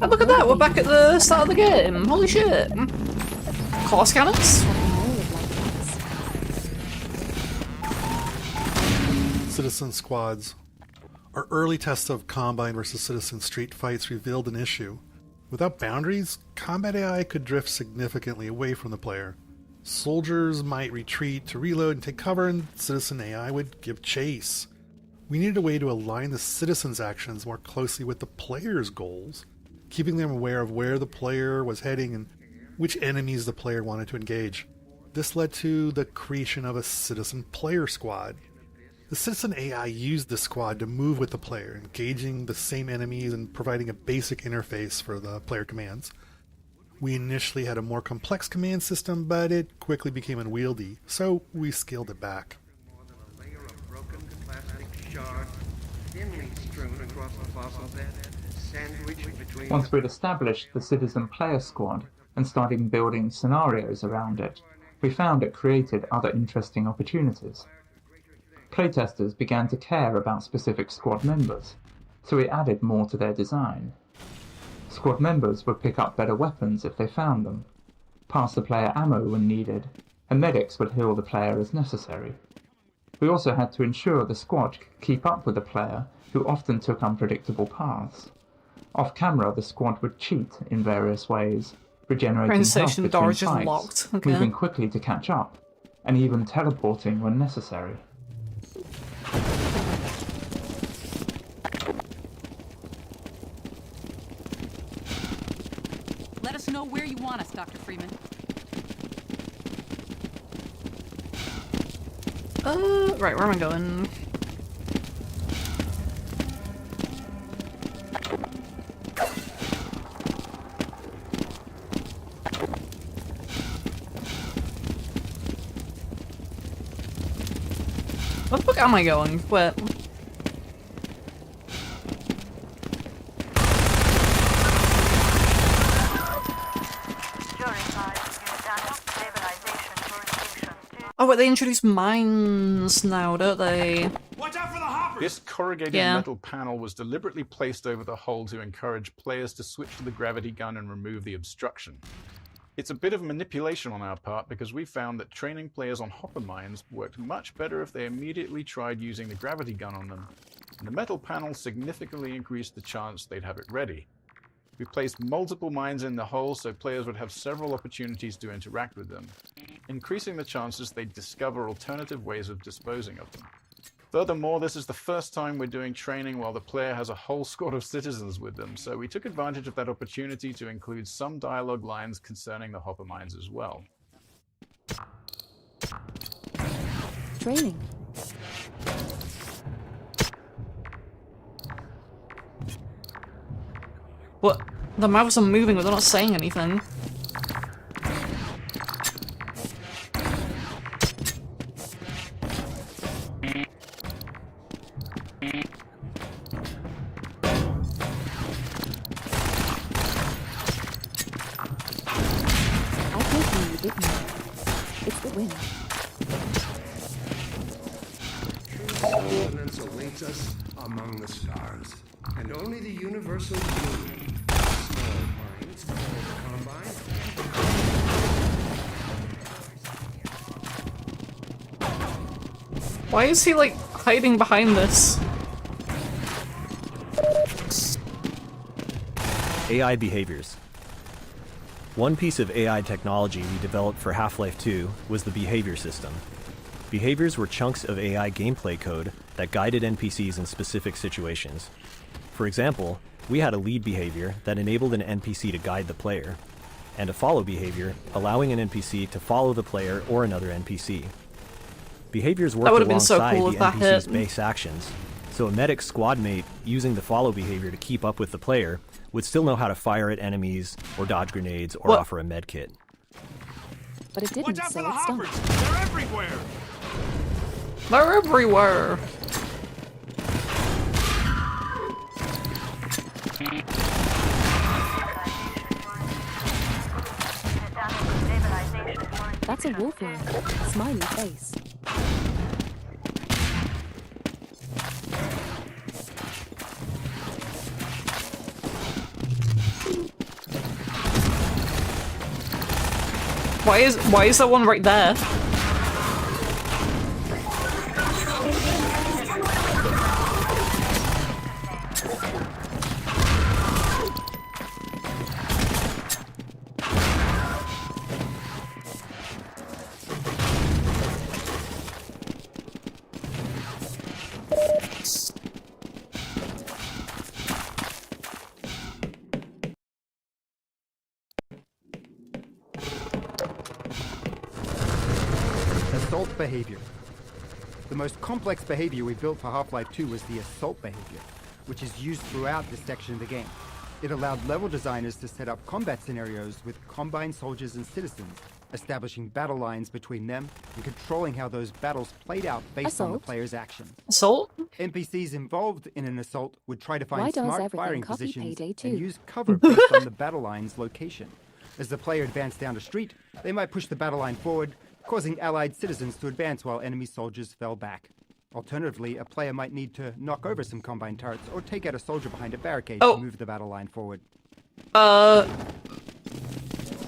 Oh, look at that, we're back at the start of the game. Holy shit. Core scanners?
Citizen squads. Our early tests of Combine versus Citizen street fights revealed an issue. Without boundaries, combat AI could drift significantly away from the player. Soldiers might retreat to reload and take cover, and Citizen AI would give chase. We needed a way to align the citizens' actions more closely with the player's goals, keeping them aware of where the player was heading and which enemies the player wanted to engage. This led to the creation of a Citizen Player Squad. The Citizen AI used the squad to move with the player, engaging the same enemies and providing a basic interface for the player commands. We initially had a more complex command system, but it quickly became unwieldy, so we scaled it back.
Once we'd established the Citizen Player Squad and started building scenarios around it, we found it created other interesting opportunities. Playtesters began to care about specific squad members, so we added more to their design. Squad members would pick up better weapons if they found them, pass the player ammo when needed, and medics would heal the player as necessary. We also had to ensure the squad could keep up with the player, who often took unpredictable paths. Off-camera, the squad would cheat in various ways, regenerating
Train
health
station
between
door just
fights,
locked. Okay.
moving quickly to catch up, and even teleporting when necessary.
Let us know where you want us, Dr. Freeman.
Right, where am I going? Where the fuck am I going? Where? Oh, wait, they introduce mines now, don't they?
Watch out for the hoppers! This corrugated metal panel was deliberately placed over the hull to encourage players to switch to the gravity gun and remove the obstruction. It's a bit of manipulation on our part because we found that training players on hopper mines worked much better if they immediately tried using the gravity gun on them, and the metal panel significantly increased the chance they'd have it ready. We placed multiple mines in the hull so players would have several opportunities to interact with them, increasing the chances they'd discover alternative ways of disposing of them. Furthermore, this is the first time we're doing training while the player has a whole squad of citizens with them, so we took advantage of that opportunity to include some dialogue lines concerning the hopper mines as well.
Training.
What? The mouths are moving, but they're not saying anything.
It's the wind.
Prominence awaits us among the stars, and only the universal union, small minds called Combine.
Why is he, like, hiding behind this?
AI behaviors. One piece of AI technology we developed for Half-Life 2 was the behavior system. Behaviors were chunks of AI gameplay code that guided NPCs in specific situations. For example, We had a lead behavior that enabled an NPC to guide the player, and a follow behavior, allowing an NPC to follow the player or another NPC. Behaviors work alongside the NPC's base actions, so a medic squad mate using the follow behavior to keep up with the player would still know how to fire at enemies, or dodge grenades, or offer a med kit.
But it didn't, so it stopped.
They're everywhere!
They're everywhere!
That's a wolf line. Smiley face.
Why is that one right there?
Assault behavior. The most complex behavior we built for Half-Life 2 was the assault behavior, which is used throughout this section of the game. It allowed level designers to set up combat scenarios with Combine soldiers and citizens, establishing battle lines between them and controlling how those battles played out based on the player's actions.
Assault?
NPCs involved in an assault would try to
Why
find
does
smart
everything
firing
copy
positions
Payday 2?
and use cover based on the battle line's location. As the player advanced down a street, they might push the battle line forward, causing allied citizens to advance while enemy soldiers fell back. Alternatively, a player might need to knock over some Combine turrets or take out a soldier behind a barricade to move the battle line forward.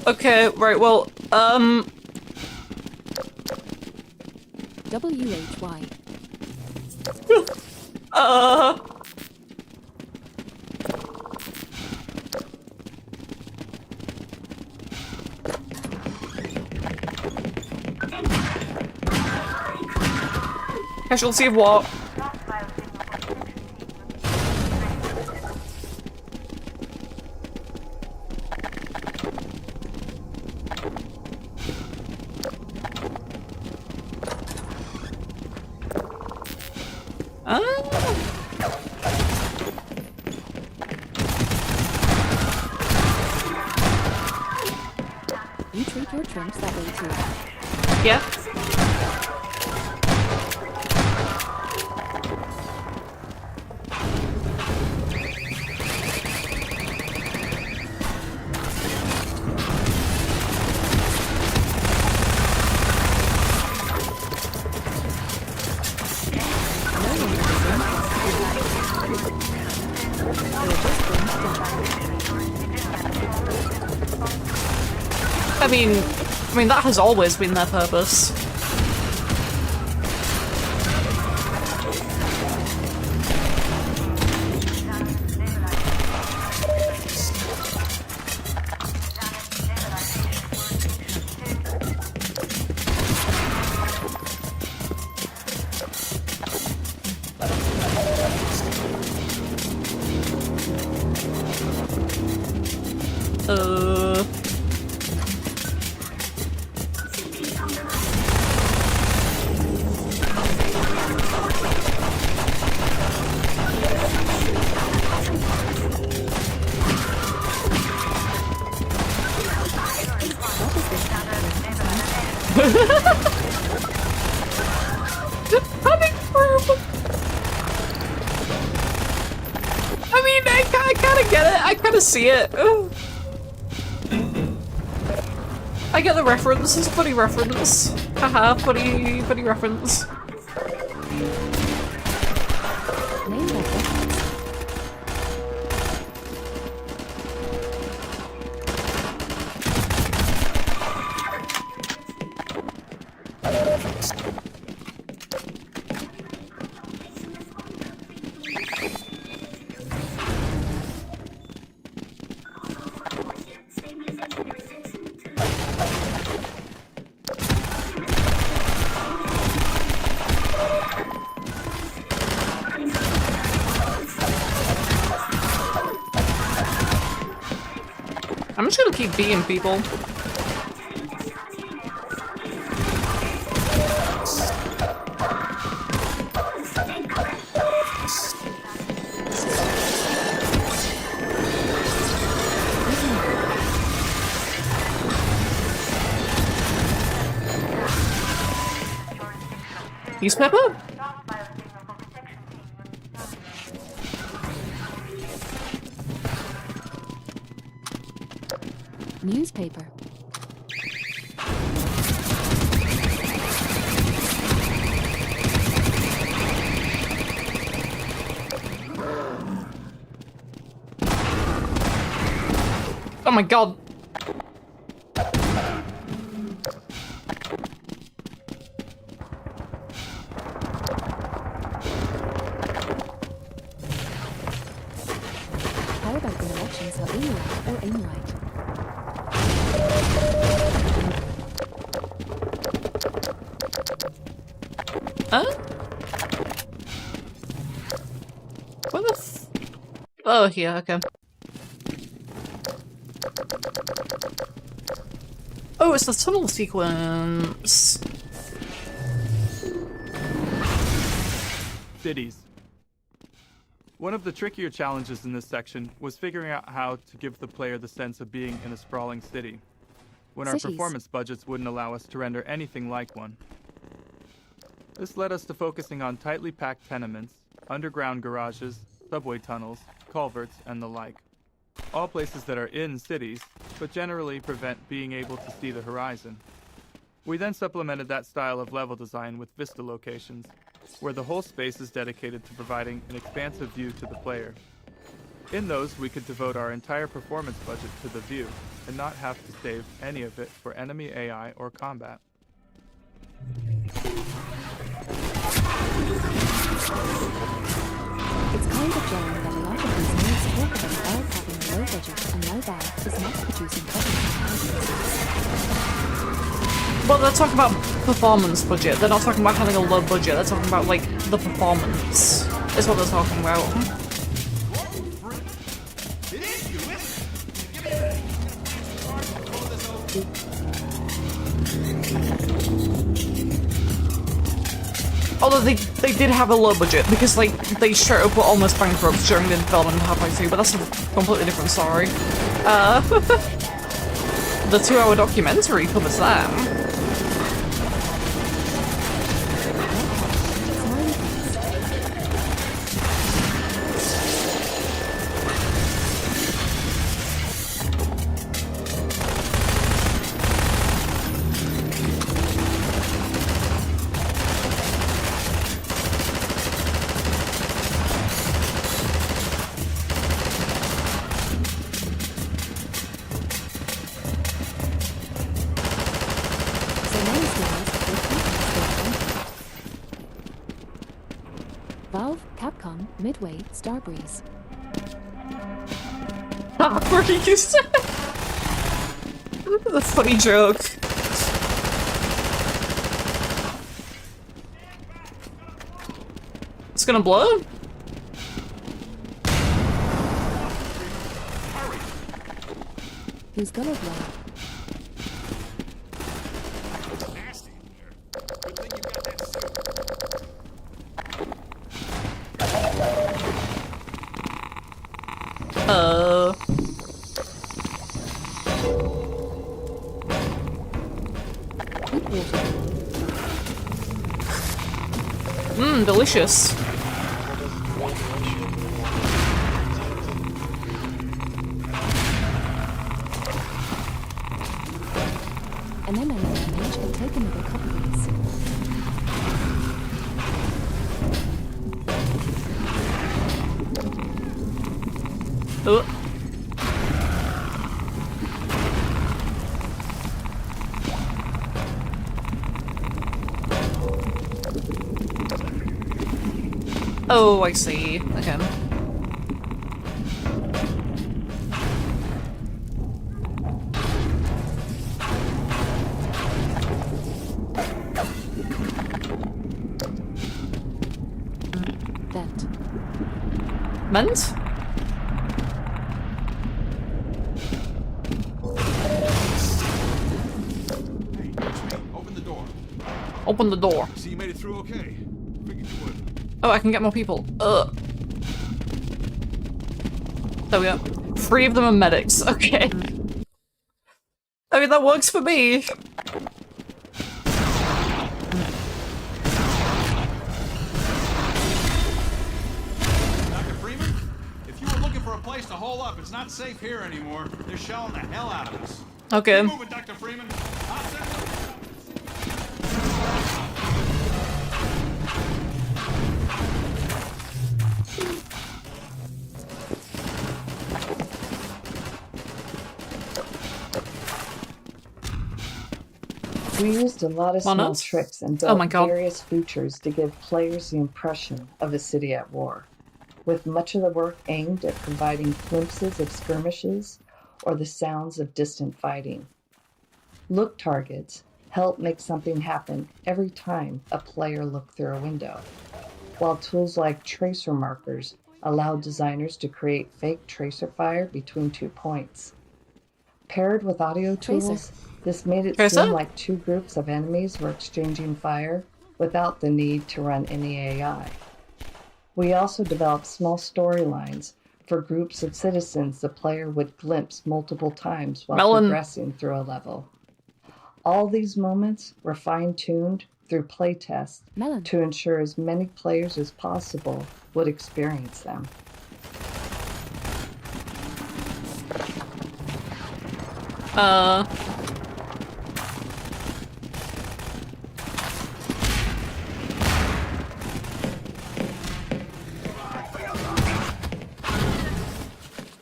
Okay, right, well,
WHY.
Casualty of what?
You treat your trimps that way too.
Yeah. I mean that has always been their purpose. See it. Ooh. I get the reference. It's a funny reference. Haha, funny reference. keep beating people. Newspaper?
Newspaper.
Oh my god.
How about the elections are aim right or aim right?
Huh? What the f- Oh, here, okay. Oh, it's the tunnel sequence.
Cities. One of the trickier challenges in this section was figuring out how to give the player the sense of being in a sprawling city, when our
Cities.
performance budgets wouldn't allow us to render anything like one. This led us to focusing on tightly packed tenements, underground garages, subway tunnels, culverts, and the like. All places that are in cities, but generally prevent being able to see the horizon. We then supplemented that style of level design with vista locations, where the whole space is dedicated to providing an expansive view to the player. In those, we could devote our entire performance budget to the view, and not have to save any of it for enemy AI or combat.
It's kind of jarring that a lot of these moves talk about Valve having a low budget and now Valve is not producing products.
Well, they're talking about performance budget. They're not talking about having a low budget. They're talking about, like, the performance. Is what they're talking about. Although they did have a low budget, because, like, they straight up were almost bankrupt during the development of Half-Life 2, but that's a completely different story. The 2-hour documentary covers that.
Valve, Capcom, Midway, Starbreeze.
Starbreeze! That's a funny joke. It's gonna blow?
Who's gonna blow?
Delicious.
An MMA match will take another couple weeks.
Oh, I see. Okay.
Vent.
Vent? Open the door.
See, you made it through okay. Figured you would.
Oh, I can get more people. Ugh. There we go. 3 of them are medics. Okay. I mean, that works for me.
Dr. Freeman, if you were looking for a place to hole up, it's not safe here anymore. They're shelling the hell out of us.
Okay.
Keep moving, Dr. Freeman. I'll send
We used a lot of small tricks and built various features to give players the impression of a city at war, with much of the work aimed at providing glimpses of skirmishes or the sounds of distant fighting. Look targets help make something happen every time a player looked through a window, while tools like tracer markers allowed designers to create fake tracer fire between 2 points. Paired with audio tools, this made it seem like 2 groups of enemies were exchanging fire without the need to run any AI. We also developed small storylines for groups of citizens the player would glimpse multiple times while progressing through a level. All these moments were fine-tuned through playtests to ensure as many players as possible would experience them.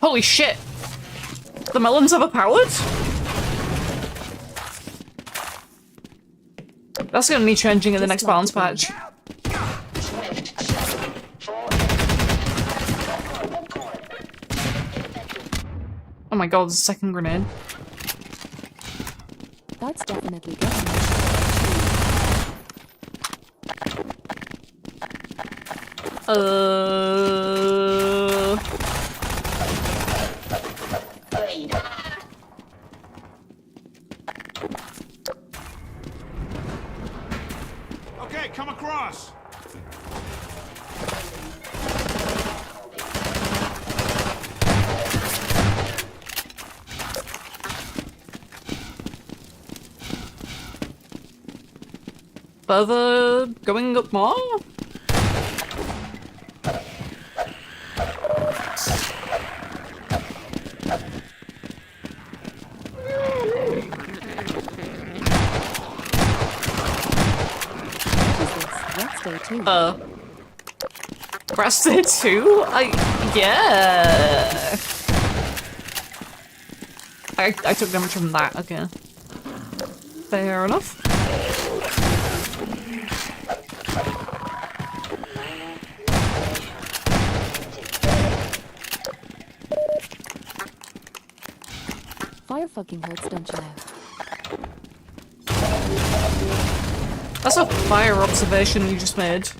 Holy shit! The melon's overpowered? That's gonna need changing in the next balance patch. Oh my god, there's a second grenade.
That's definitely getting
Okay, come across.
Further going up more? Rest Day 2? Yeah. I took damage from that, okay. Fair enough.
Fire fucking hurts, don't you know?
That's a fire observation you just made.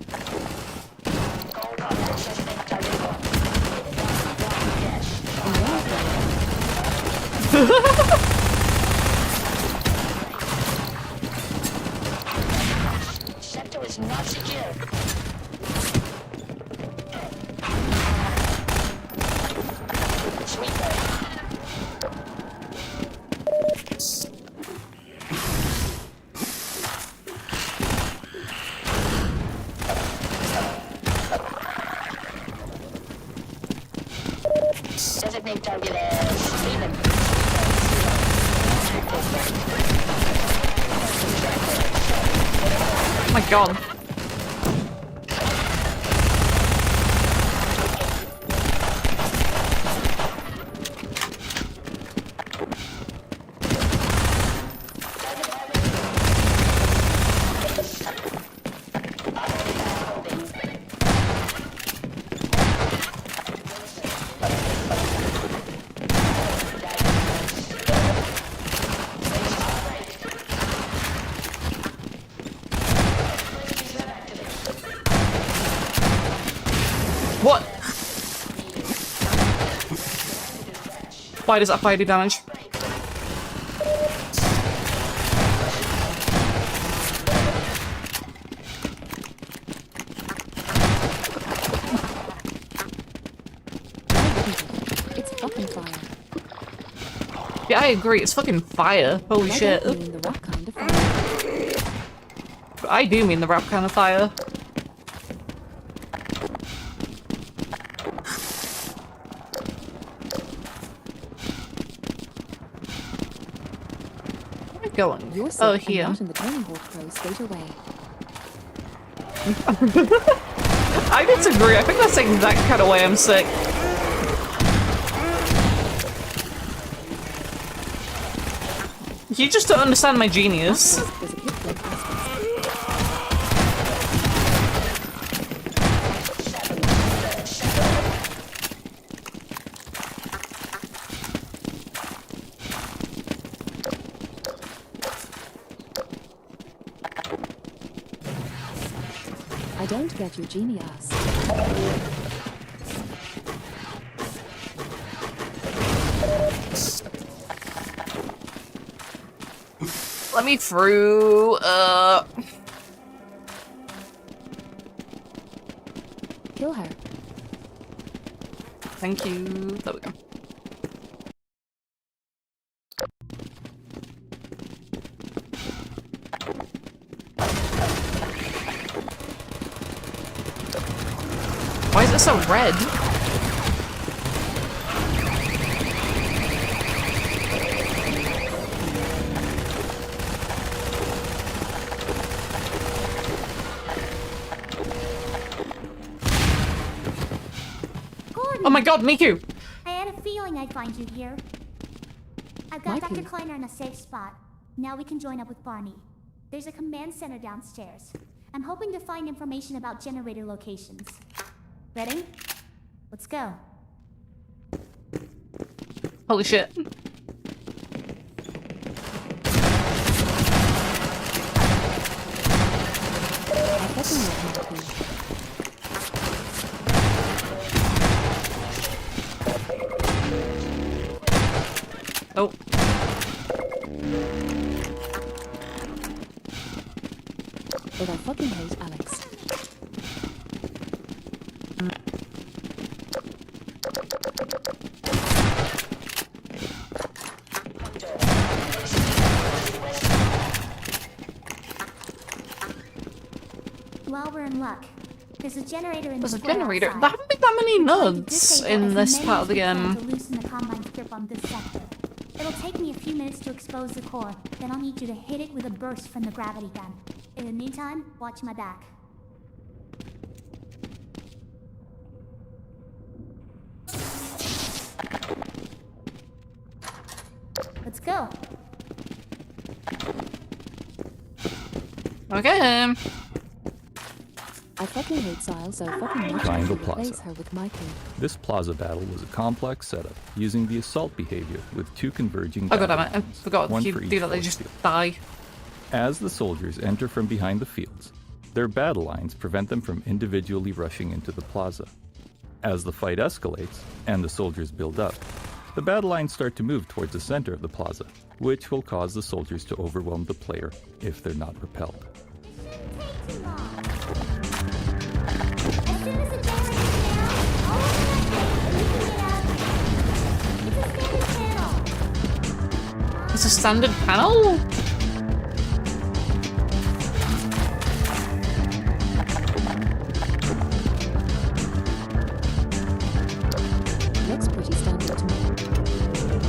Sector is not secure. Sweeper. Designate target as Freeman.
Oh my god. What? Why does that fire do damage? I agree. It's fucking fire. Holy shit. I do mean the rap kind of fire. Where am I going?
You're
Oh,
sick
here.
and not in the training hall, Crow. Straight away.
I disagree. I think that's the exact kind of way I'm sick. You just don't understand my genius.
I don't get your genius.
Let me through,
Kill her.
Thank you. There we go. Why is it so red? Oh my god, Miku!
I had a feeling I'd find you here. I've got Dr. Kleiner in a safe spot. Now we can join up with Barney. There's a command center downstairs. I'm hoping to find information about generator locations. Ready? Let's go.
Holy shit. Oh.
But I fucking hate Alex.
Well, we're in luck. There's a generator in
There's
the
a
floor
generator.
outside.
There haven't been that many
We're trying to
nodes
disable
in
as
this
many
part
as
of the
we can
game.
to loosen the Combine's grip on this sector. It'll take me a few minutes to expose the core. Then I'll need you to hit it with a burst from the gravity gun. In the meantime, watch my back. Let's go.
Okay.
I fucking hate Sile, so fucking much
Triangle
to replace
Plaza.
her with Mikey.
This plaza battle was a complex setup, using the assault behavior with two converging
Oh god damn it, I
battle lines,
forgot
one
if you
for each
do that they
force
just
field.
die.
As the soldiers enter from behind the fields, their battle lines prevent them from individually rushing into the plaza. As the fight escalates, and the soldiers build up, the battle lines start to move towards the center of the plaza, which will cause the soldiers to overwhelm the player if they're not repelled.
It's a standard panel.
It's a standard panel?
Looks pretty standard to me.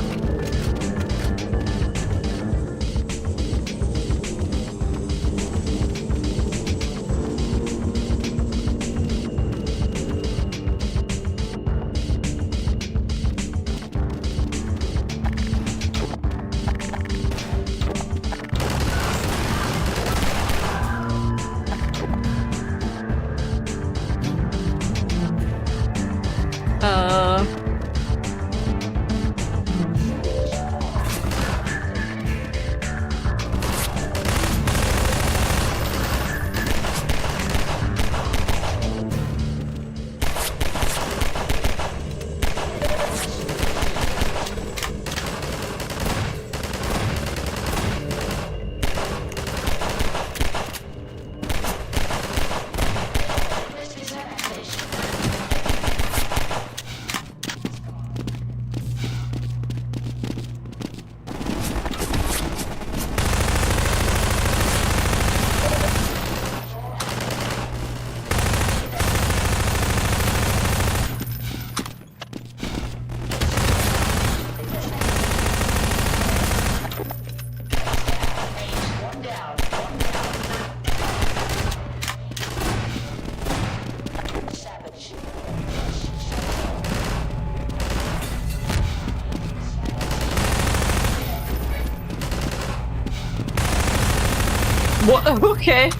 What? Okay.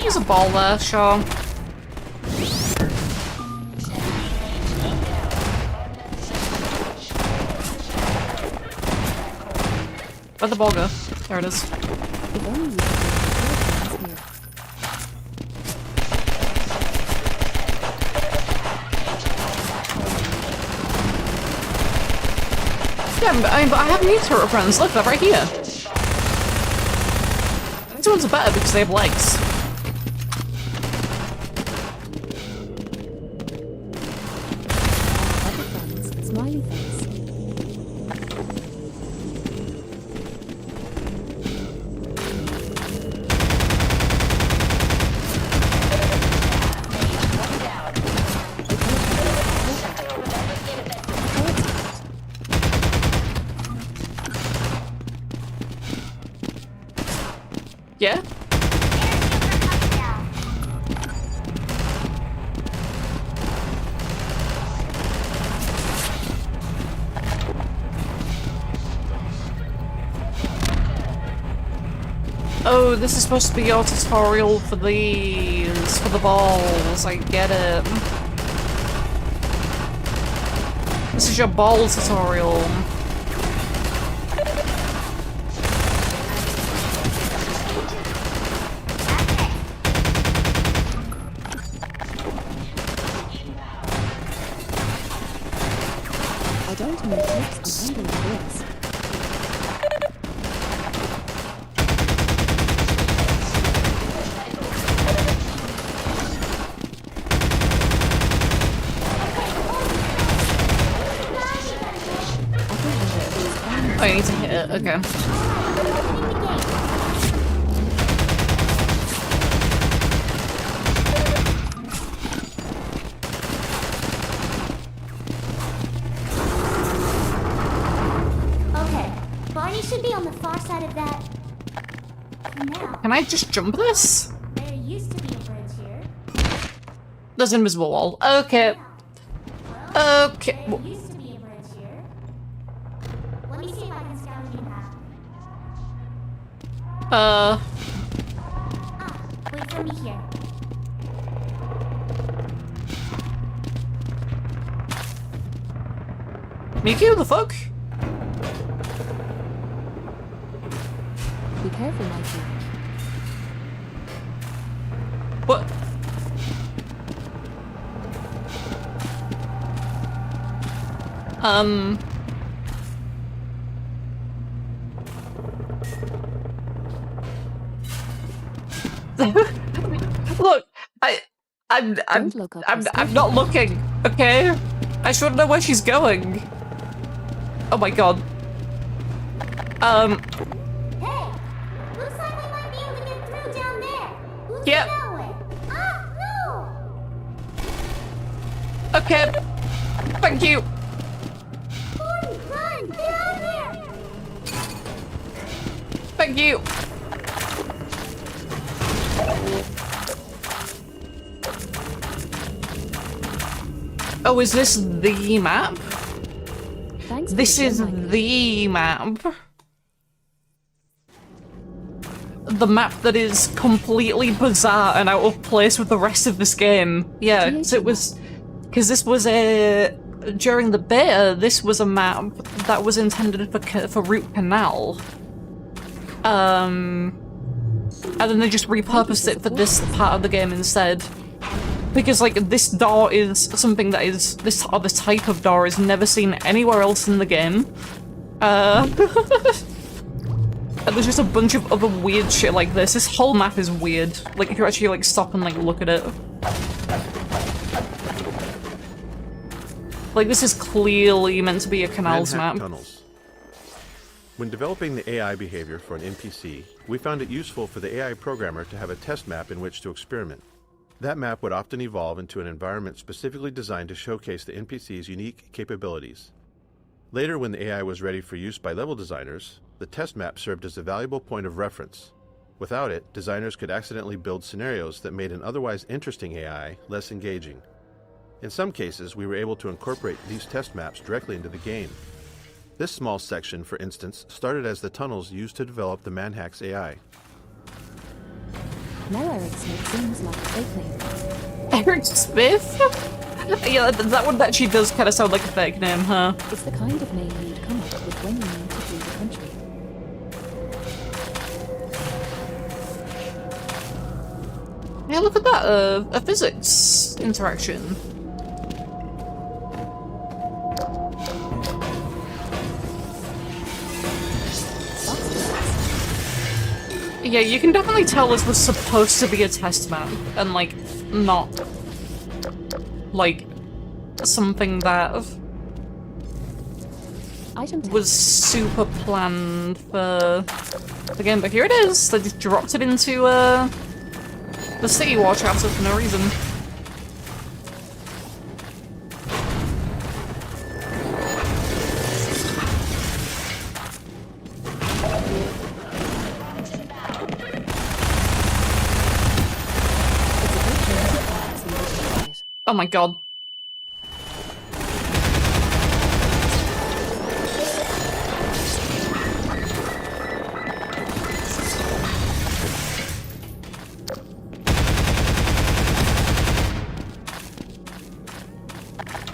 There's a ball there, sure. Where'd the ball go? There it is. Yeah, but I have new turtle friends. Look, they're right here. These ones are better because they have legs.
Smiley face.
Yeah? Oh, this is supposed to be your tutorial for these, for the balls, I get it. This is your ball tutorial.
I don't know tricks on handling this.
Oh, I need to hit it, okay.
Okay, Barney should be on the far side of that. For now.
Can I just jump this?
There used to be a bridge here.
There's an invisible wall. Okay. Okay.
There used to be a bridge here. Let me see if I can scout a new path. Wait for me here.
Miku, the fuck?
Be careful, Mikey.
What? Look, I'm not looking, okay? I should know where she's going. Oh my god.
Hey! Looks like we might be able to get through down there. Who's
Yep.
that way? Ah, no!
Okay. Thank you.
Gordon, run! Get out of there!
Thank you. Oh, is this the map?
Thanks.
This is the map. The map that is completely bizarre and out of place with the rest of this game. Yeah, because it was... Because this was a... During the beta, this was a map that was intended for Root Canal. And then they just repurposed it for this part of the game instead. Because, like, this door is something that is... This type of door is never seen anywhere else in the game. And there's just a bunch of other weird shit like this. This whole map is weird. Like, if you actually, like, stop and, like, look at it. Like, this is clearly meant to be a canals map.
Tunnels. When developing the AI behavior for an NPC, we found it useful for the AI programmer to have a test map in which to experiment. That map would often evolve into an environment specifically designed to showcase the NPC's unique capabilities. Later, when the AI was ready for use by level designers, the test map served as a valuable point of reference. Without it, designers could accidentally build scenarios that made an otherwise interesting AI less engaging. In some cases, we were able to incorporate these test maps directly into the game. This small section, for instance, started as the tunnels used to develop the Manhax AI.
Now Eric Smith seems like a fake name.
Eric Smith? Yeah, that one actually does kind of sound like a fake name, huh?
It's the kind of name you'd come up with when you need to flee the country.
Yeah, look at that, a physics interaction. Yeah, you can definitely tell this was supposed to be a test map, and, like, not, like, something that was super planned for the game, but here it is! They just dropped it into, the City War chapter for no reason. Oh my god.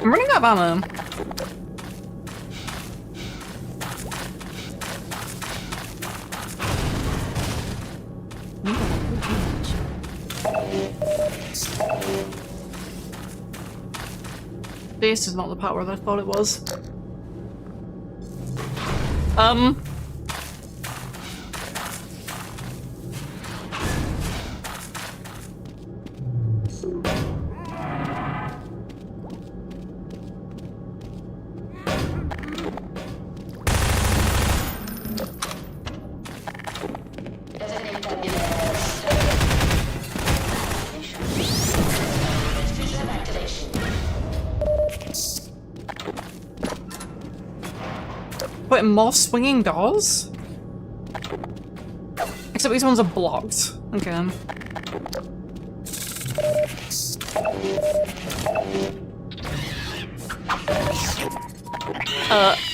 I'm running out of ammo. This is not the power that I thought it was. Wait, more swinging doors? Except these ones are blocked. Okay.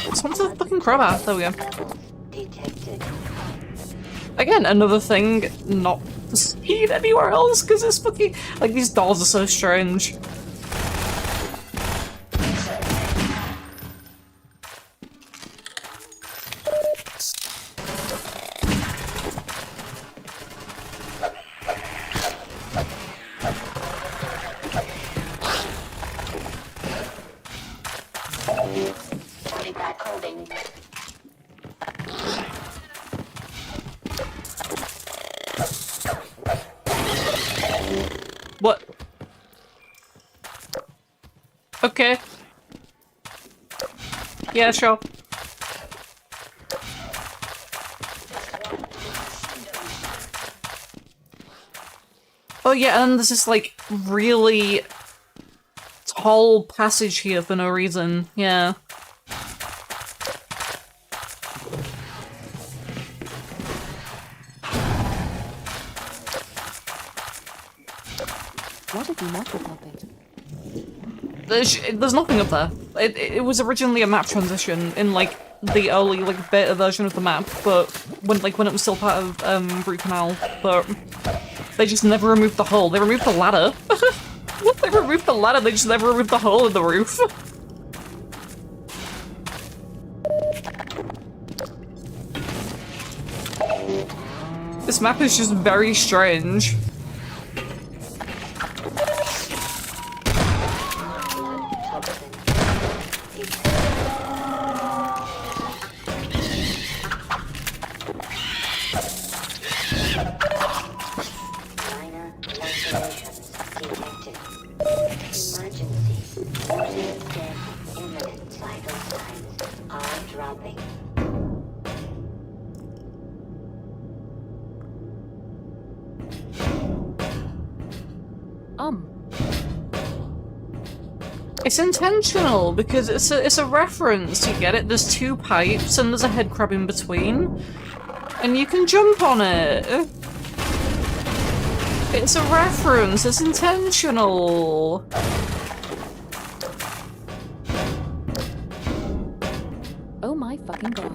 This one's a fucking crowbar. There we go. Again, another thing not seen anywhere else, because it's fucking... Like, these doors are so strange. What? Okay. Yeah, sure. Oh yeah, and there's this like really tall passage here for no reason. Yeah.
What if you not look up it?
There's nothing up there. It was originally a map transition in like the early like beta version of the map, but when it was still part of Root Canal, but they just never removed the hole. They removed the ladder. They removed the ladder, they just never removed the hole in the roof. This map is just very strange. It's intentional because it's a reference. You get it? There's two pipes and there's a head crab in between, and you can jump on it. It's a reference. It's intentional.
Oh my fucking god.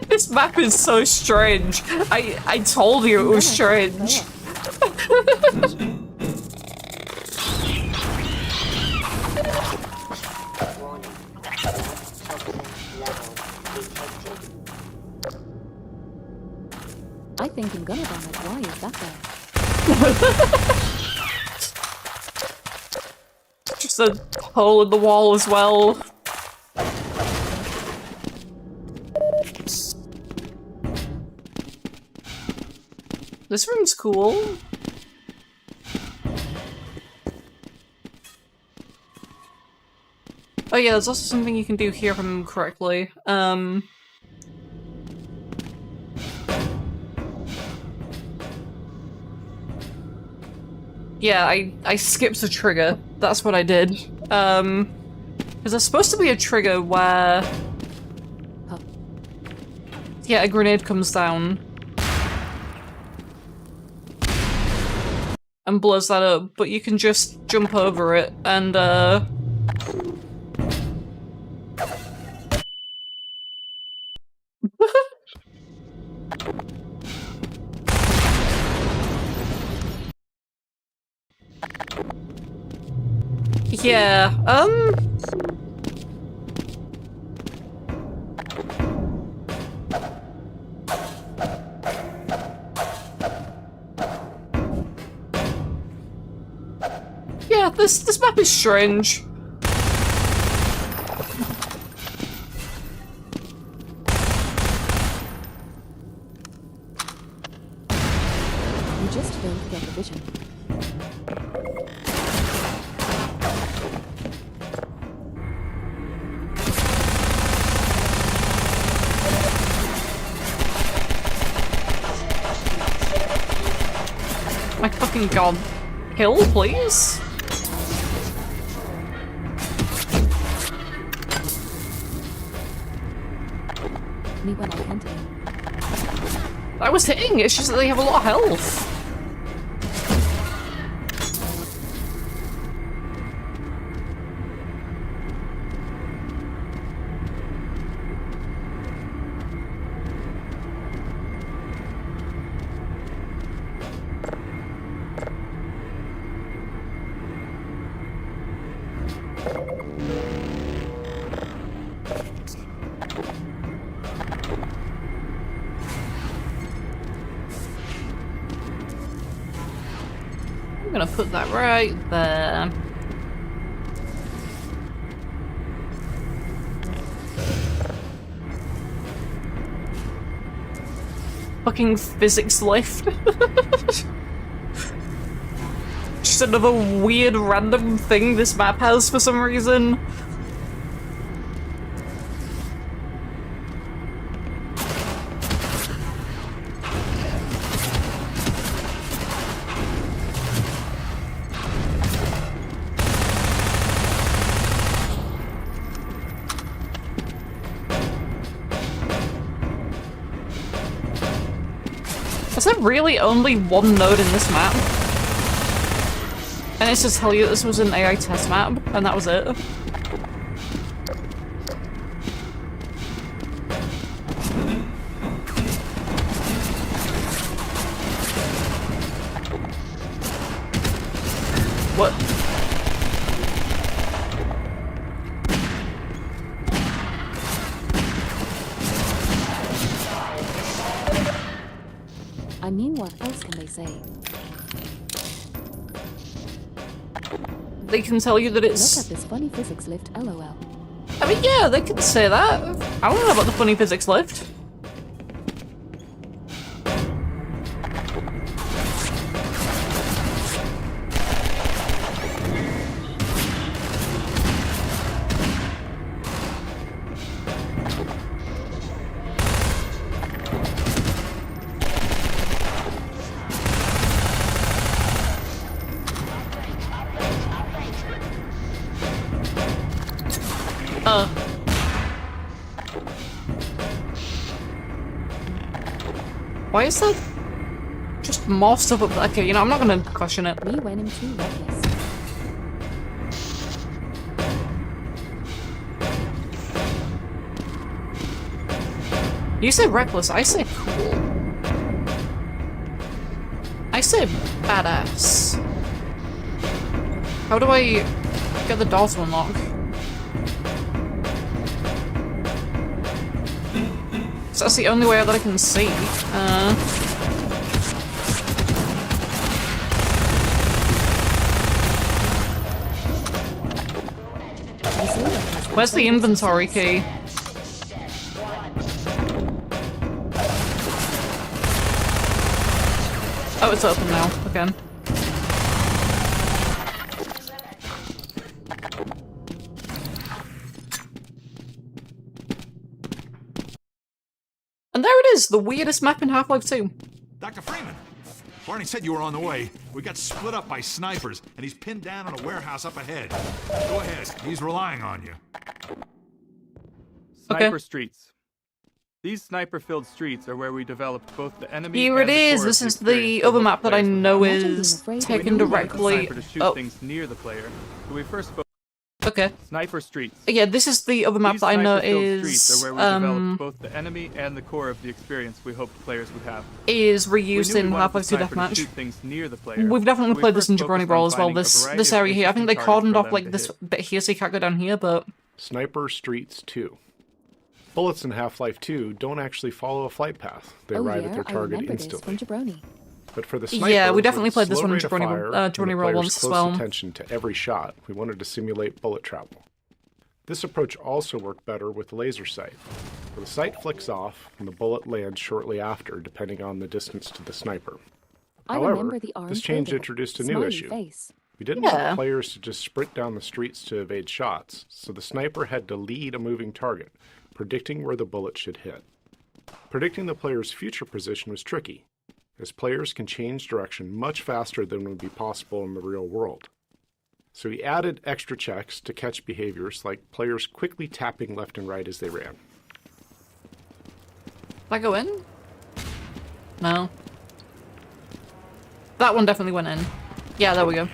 This map is so strange. I told you it was strange.
I think I'm gonna bomb it. Why is that there?
Just a hole in the wall as well. This room's cool. Oh yeah, there's also something you can do here if I remember correctly. Yeah, I skipped a trigger. That's what I did. Because there's supposed to be a trigger where... Yeah, a grenade comes down. And blows that up, but you can just jump over it and, yeah, yeah, this map is strange.
You just failed to get the vision.
My fucking god. Kill, please?
Me when I can't aim.
I was hitting, it's just that they have a lot of health. I'm gonna put that right there. Fucking physics lift. Just another weird random thing this map has for some reason. Is there really only one node in this map? And it's to tell you that this was an AI test map, and that was it? What?
I mean, what else can they say?
They can tell you that it's...
Look at this funny physics lift, LOL.
I mean, yeah, they can say that. I don't know about the funny physics lift. Why is that just more stuff up there? Okay, you know, I'm not gonna question it.
We went into reckless.
You say reckless, I say cool. I say badass. How do I get the door to unlock? So that's the only way that I can see. Where's the inventory key? Oh, it's open now, again. And there it is, the weirdest map in Half-Life 2.
Dr. Freeman! Barney said you were on the way. We got split up by snipers, and he's pinned down in a warehouse up ahead. Go ahead, he's relying on you.
Sniper streets. These sniper-filled streets are where we developed both the enemy
Here
and
it
the
is.
core
This
of
is
the
the
experience
other
that
map that I
players would
know
have.
is taken
We wanted
directly.
the sniper to shoot things near the player, so we first spoke.
Okay.
Sniper streets.
Yeah, this is the other map
These
that I know
sniper-filled streets
is
are where we developed both the enemy and the core of the experience we hoped players would have.
Is reused in Half-Life 2 Deathmatch. We've definitely played this in Jabroni Brawl as well. This area here. I think they cordoned off like this bit here so you can't go down here, but
Sniper Streets 2. Bullets in Half-Life 2 don't actually follow a flight path. They arrive at their target instantly. But for the sniper,
yeah, we definitely played this one in
Jabroni
Brawl once as well.
Attention to every shot. We wanted to simulate bullet travel. This approach also worked better with laser sight, where the sight flicks off and the bullet lands shortly after, depending on the distance to the sniper. However, this change introduced a new issue. We didn't want players to just sprint down the streets to evade shots, so the sniper had to lead a moving target, predicting where the bullet should hit. Predicting the player's future position was tricky, as players can change direction much faster than would be possible in the real world. So he added extra checks to catch behaviors like players quickly tapping left and right as they ran.
Did I go in? No. That one definitely went in. Yeah, there we go.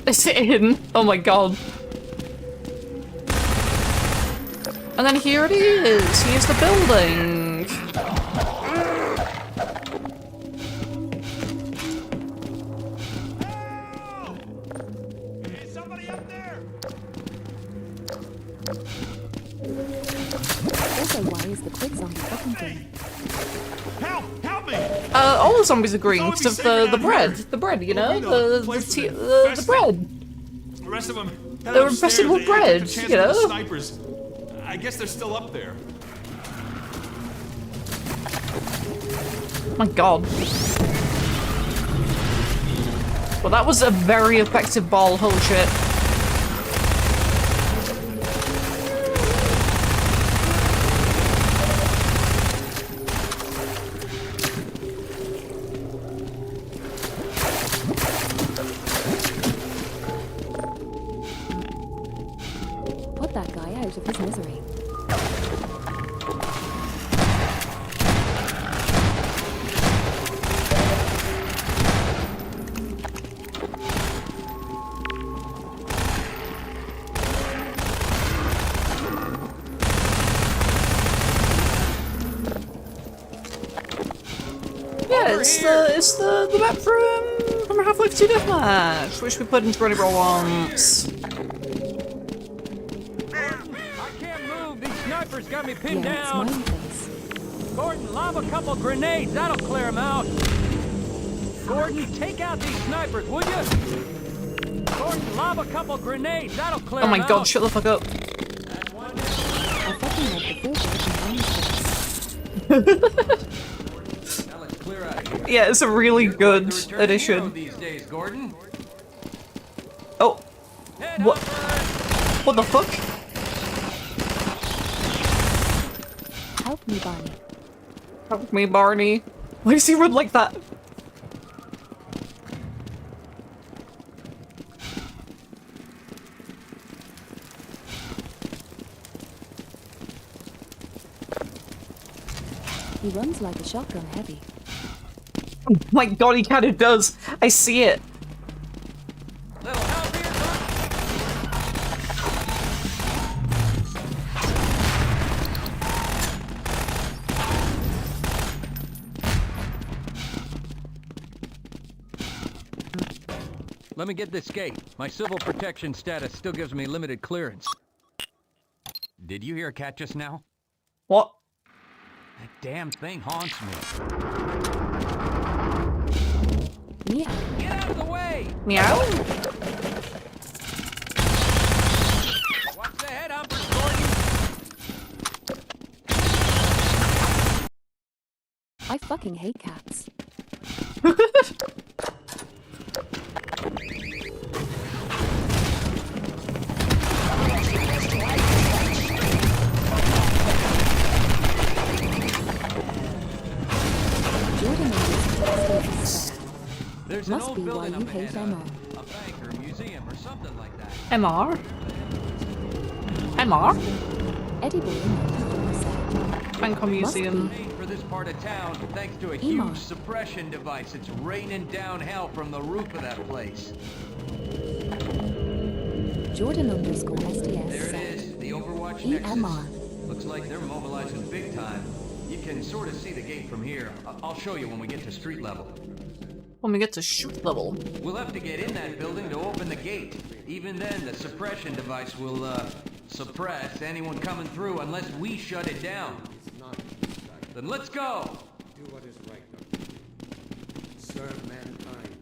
Is it in? Oh my god. And then here it is. Here's the building.
Also, why is the quick zombie fucking green?
Help me!
All the zombies are green because of the bread, you know, the bread.
The rest of them.
They're infested with bread, you know.
Snipers. I guess they're still up there.
Oh my god. Well, that was a very effective ball. Holy shit.
Put that guy out of his misery.
Yeah, it's the map from Half-Life 2 Deathmatch, which we played in Jabroni Brawl once.
These snipers got me pinned
Yeah,
down.
smiley face.
Gordon, lob a couple grenades. That'll clear them out. Gordon, take out these snipers, would you? Gordon, lob a couple grenades. That'll clear
Oh my
them
god,
out.
shut the fuck up.
I fucking love the fish and face.
Now let's clear out of here.
Yeah, it's a really good addition.
These days, Gordon.
Oh. What? What the fuck?
Help me, Barney.
Help me, Barney. Why does he run like that?
He runs like a shotgun heavy.
Oh my god, he kind of does. I see it.
Let me get this gate. My civil protection status still gives me limited clearance. Did you hear a cat just now?
What?
That damn thing haunts me.
Meow.
Get out of the way!
Meow?
Watch the head, Gordon!
I fucking hate cats.
There's
Must
an old
be why
building
you
up
hate
ahead,
MR.
a bank or a museum or something like that.
MR? MR?
Eddie Boy.
Bangkok Museum.
For this part of town, thanks to a huge suppression device, it's raining down hell from the roof of that place.
Jordan_SDS.
There it is, the Overwatch
EMR.
Nexus. Looks like they're mobilizing big time. You can sort of see the gate from here. I'll show you when we get to street level.
When we get to shoot level.
We'll have to get in that building to open the gate. Even then, the suppression device will, suppress anyone coming through unless we shut it down. Then let's go!
Do what is right, Doctor. Serve mankind.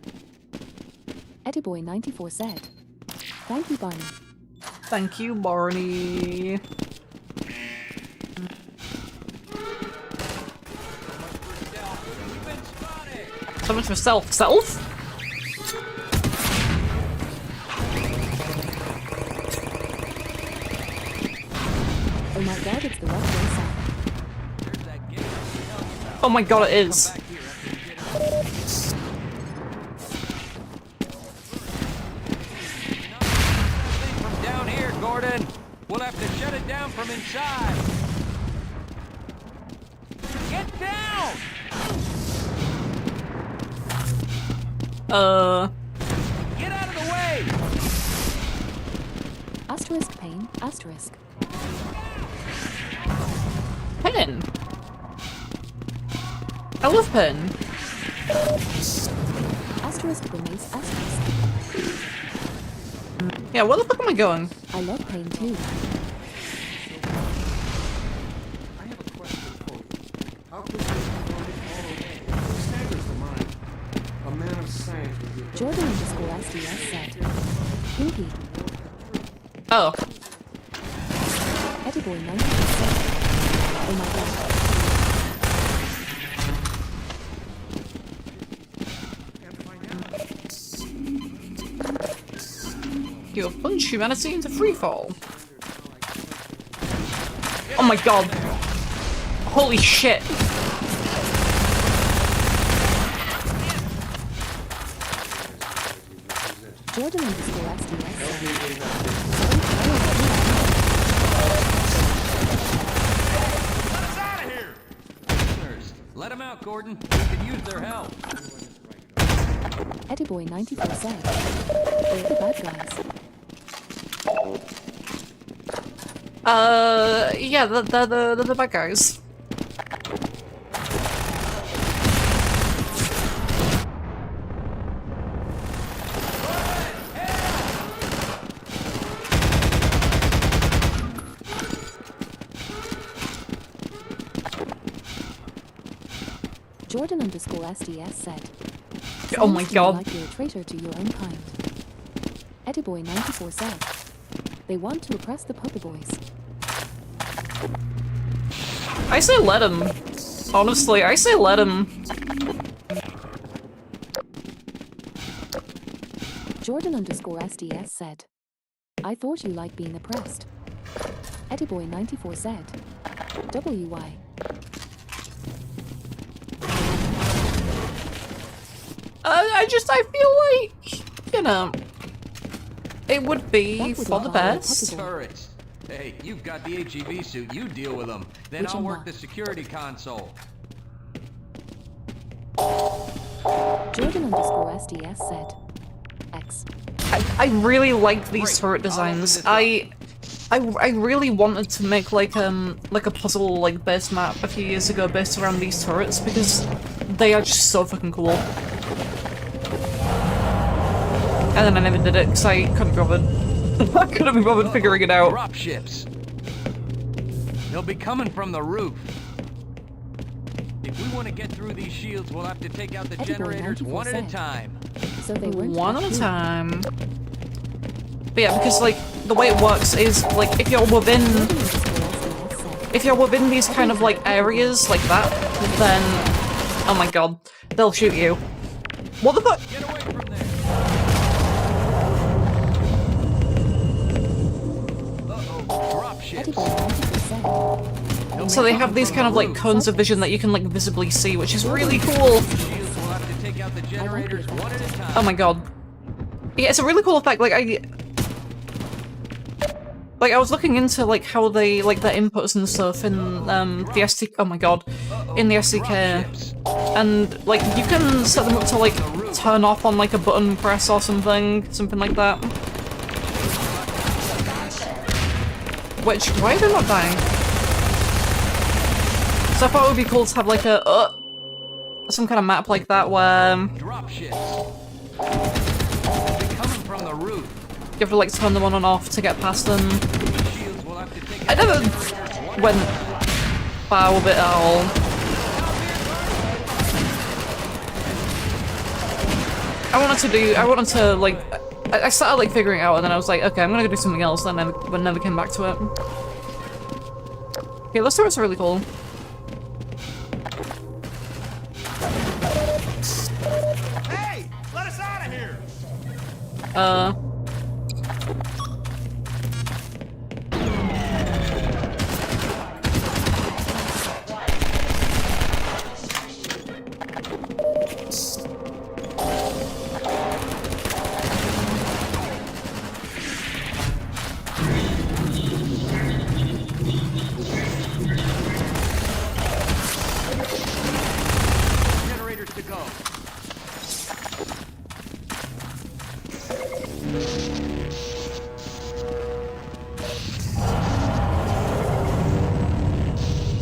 Eddie Boy 94 said. Thank you, Barney.
Thank you, Barney. So much for self. Self?
Oh my god, it's the rough way side.
Oh my god, it is.
From down here, Gordon. We'll have to shut it down from inside. Get down! Get out of the way!
Asterisk pain, asterisk.
Pen. I love pen.
Asterisk remains asterisk.
Yeah, where the fuck am I going?
I love pain too.
I have a question for you. How could you have thrown it all away? It staggers the mind. A man of science would be...
Jordan_SDS said. Pinky.
Oh.
Eddie Boy 94 said. Oh my god.
You have plunged humanity into freefall. Oh my god. Holy shit.
Jordan_SDS
Let them out, Gordon. We could use their help.
Eddie Boy 94 said. They're the bad guys.
Yeah, they're the bad guys.
Jordan_SDS said.
Oh my god.
Like you're a traitor to your own kind. Eddie Boy 94 said. They want to oppress the puppy boys.
I say let him. Honestly, I say let him.
Jordan_SDS said. I thought you liked being oppressed. Eddie Boy 94 said. WY.
I feel like, you know, it would be for the best.
Turrets. Hey, you've got the HEV suit. You deal with them. Then I'll work the security console.
Jordan_SDS said, X.
I really like these turret designs. I really wanted to make like a puzzle like base map a few years ago based around these turrets because they are just so fucking cool. And then I never did it because I couldn't be bothered. I couldn't be bothered figuring it out.
Drop ships. They'll be coming from the roof. If we want to get through these shields, we'll have to take out the generators one at a time.
So they weren't
one at a time. But yeah, because like the way it works is like if you're within these kind of like areas like that, then oh my god, they'll shoot you. What the fuck?
Get away from there. Uh-oh, drop ships.
So they have these kind of like cones of vision that you can like visibly see, which is really cool.
Shields will have to take out the generators one at a time.
Oh my god. Yeah, it's a really cool effect. Like I was looking into like how they like their inputs and stuff in the SDK. Oh my god, in the SDK, and like you can set them up to like turn off on like a button press or something like that. Which why are they not dying? So I thought it would be cool to have like a some kind of map like that where
drop ships. They'll be coming from the roof.
you have to like turn them on and off to get past them. I never went far with it at all. I wanted to like, I started like figuring it out and then I was like, okay, I'm gonna go do something else, but never came back to it. Okay, those turrets are really cool.
Hey! Let us out of here!
Generators to go.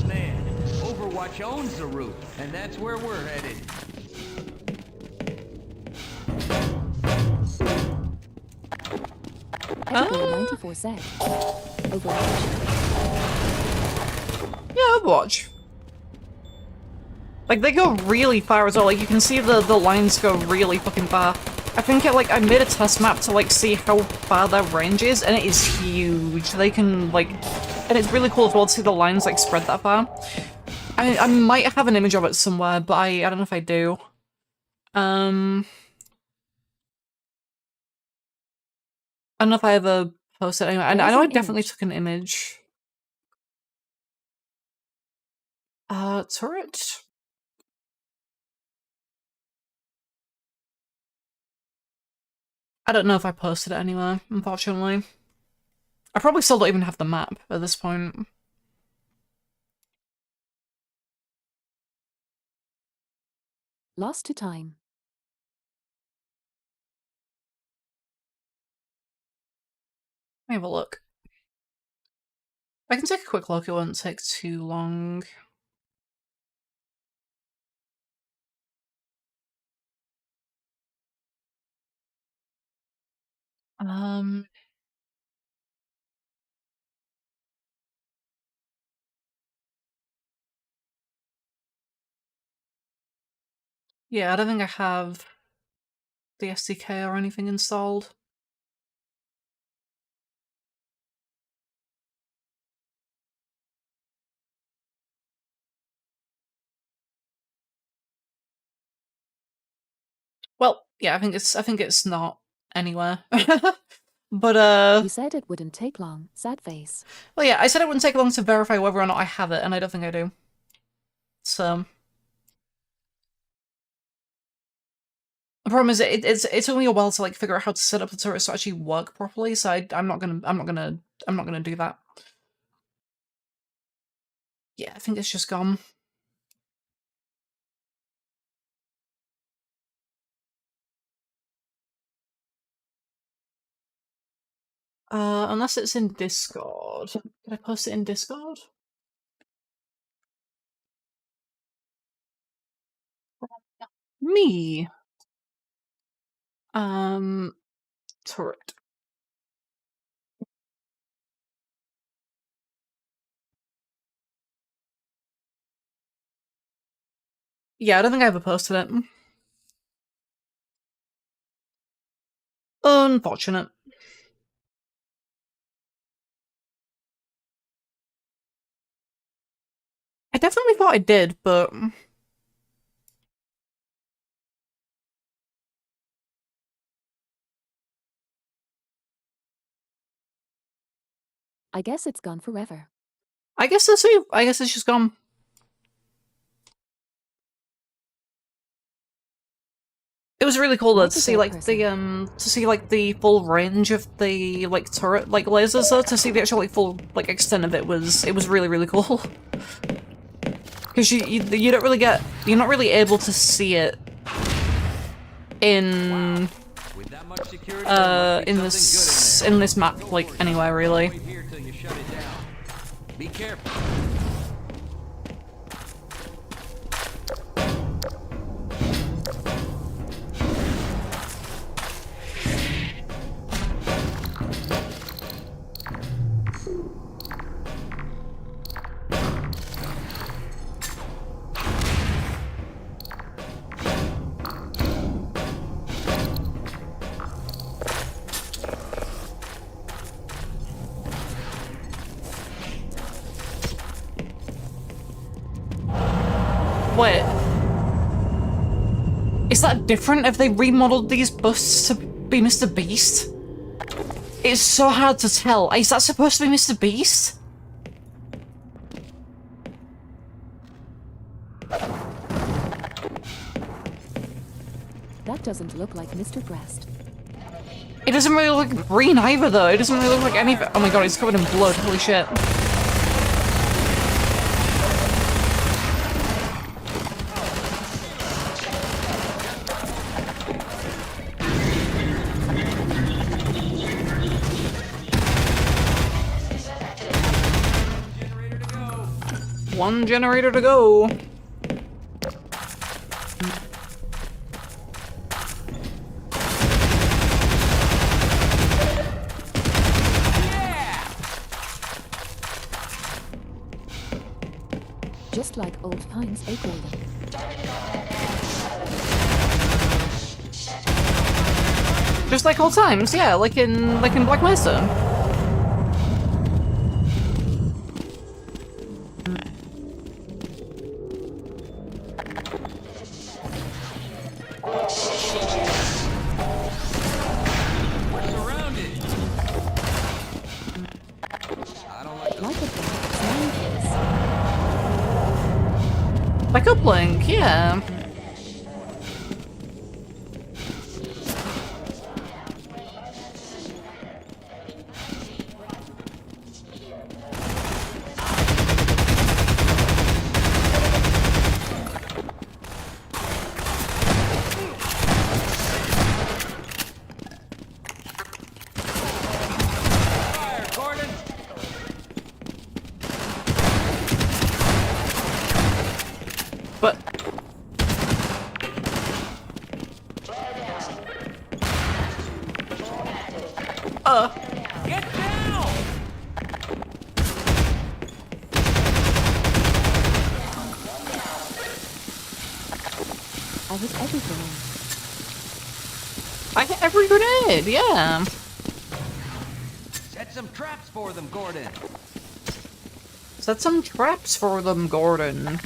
Man, Overwatch owns the roof, and that's where we're headed.
Edible 94 said, Overwatch.
Yeah, Overwatch. Like they go really far as well. Like you can see the lines go really fucking far. I think I made a test map to like see how far their range is, and it is huge. They can like, and it's really cool as well to see the lines like spread that far. I might have an image of it somewhere, but I don't know if I do. I don't know if I ever posted it anyway. I know I definitely took an image. Turret? I don't know if I posted it anywhere, unfortunately. I probably still don't even have the map at this point.
Lost to time.
Let me have a look. I can take a quick look, it won't take too long. Yeah, I don't think I have the SDK or anything installed. Well, yeah, I think it's not anywhere. But
You said it wouldn't take long, sad face.
well, yeah, I said it wouldn't take long to verify whether or not I have it, and I don't think I do. So the problem is it took me a while to like figure out how to set up the turrets to actually work properly. So I'm not gonna do that. Yeah, I think it's just gone. Unless it's in Discord. Can I post it in Discord? Me. Turret. Yeah, I don't think I ever posted it. Unfortunate. I definitely thought I did, but...
I guess it's gone forever.
I guess so too. I guess it's just gone. It was really cool though to see like the full range of the like turret like lasers though, to see the actual like full like extent of it was really cool. Because you don't really get, you're not really able to see it in this map like anywhere really.
Be careful.
Wait. Is that different if they remodeled these busts to be Mr. Beast? It's so hard to tell. Is that supposed to be Mr. Beast?
That doesn't look like Mr. Breast.
It doesn't really look green either though. It doesn't really look like any... Oh my god, he's covered in blood. Holy shit. One generator to go.
Just like old times, Gordon.
Just like old times, yeah, like in Black Mesa. Like uplink, yeah.
Get down!
I hit every grenade.
I hit every grenade, yeah.
Set some traps for them, Gordon.
Set some traps for them, Gordon.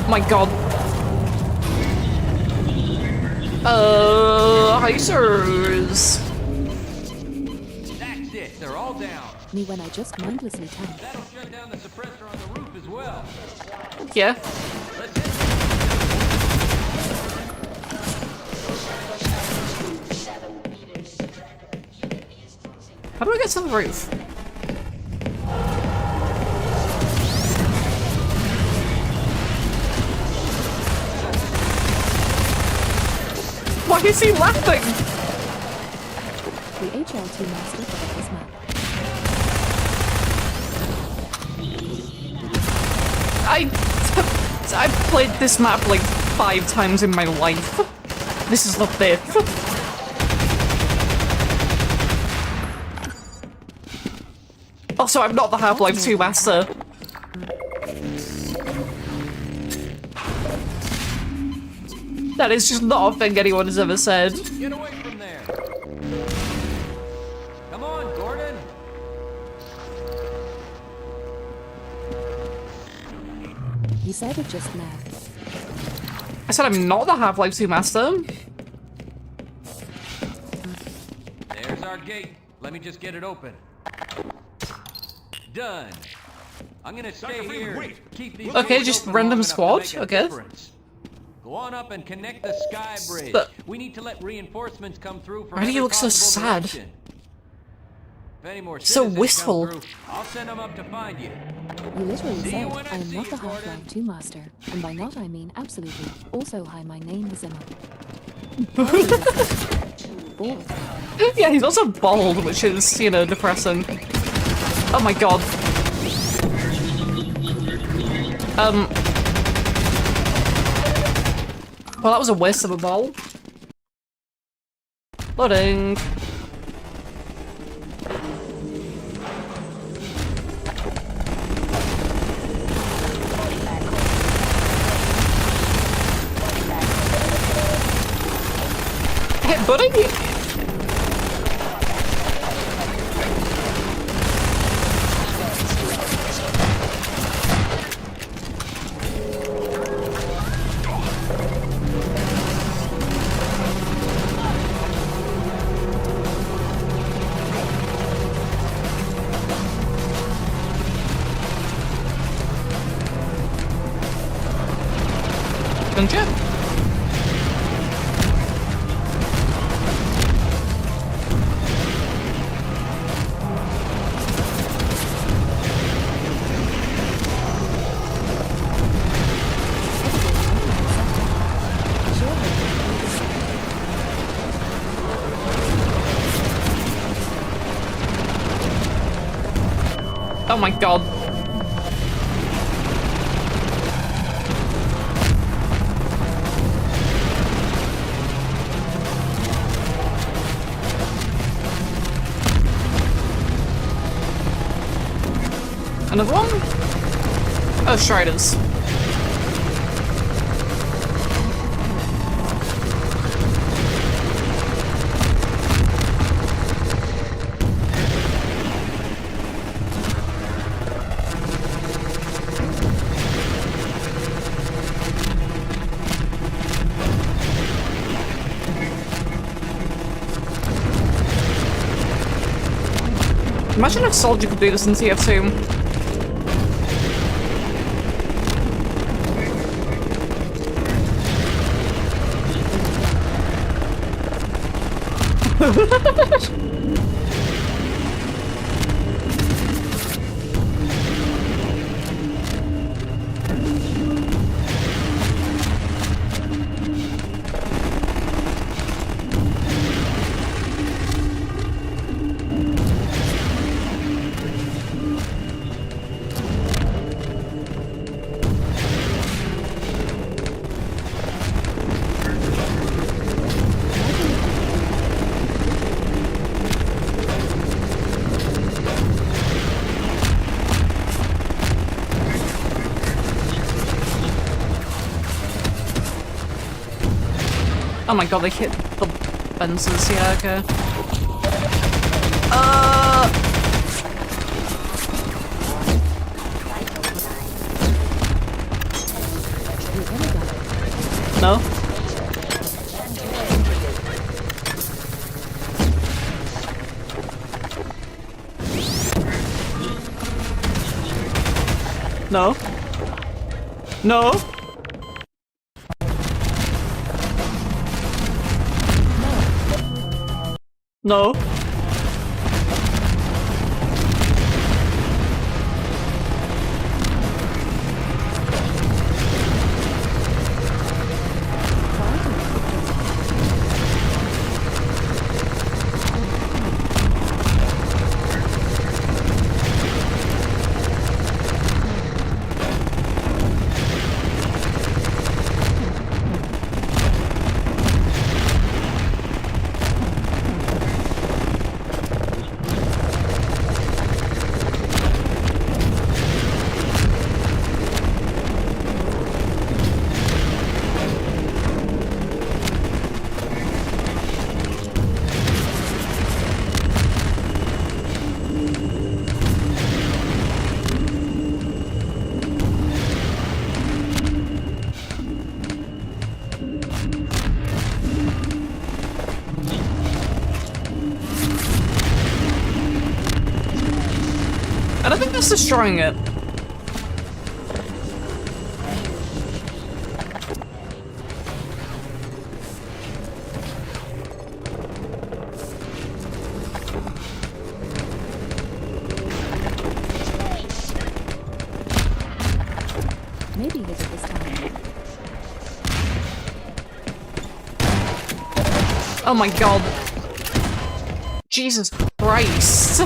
My god. Heisers.
That's it. They're all down.
Me when I just mindlessly tapped.
That'll shut down the suppressor on the roof as well.
Yeah.
Let's hit.
How do I get to the roof? Why is he laughing?
The HL2 master for this map.
I've played this map like 5 times in my life. This is the 5th. Also, I'm not the Half-Life 2 master. That is just not a thing anyone has ever said.
Get away from there. Come on, Gordon.
You said it just now.
I said I'm not the Half-Life 2 master.
There's our gate. Let me just get it open. Done. I'm gonna stay here. Keep these
Okay, just random squad. Okay.
Go on up and connect the sky bridge.
But
we need to let reinforcements come through from
why do you look so sad?
If any more
So
citizens
wistful.
come through, I'll send them up to find you.
You literally
See you
said
when I
I am
see
not
you,
the Half-Life 2 master, and by not I mean absolutely. Also, hi, my name is Emma. Bald.
Yeah, he's also bald, which is, you know, depressing. Oh my god. Well, that was a waste of a ball. Loading. Hey, buddy! Gunship. Oh my god. Another one? Oh, Striders. Imagine if Soldier could do this in TF2. Oh my god, they hit the fences, yeah, okay. No? No? No? No. I don't think that's destroying it.
Maybe hit it this time.
Oh my god. Jesus Christ.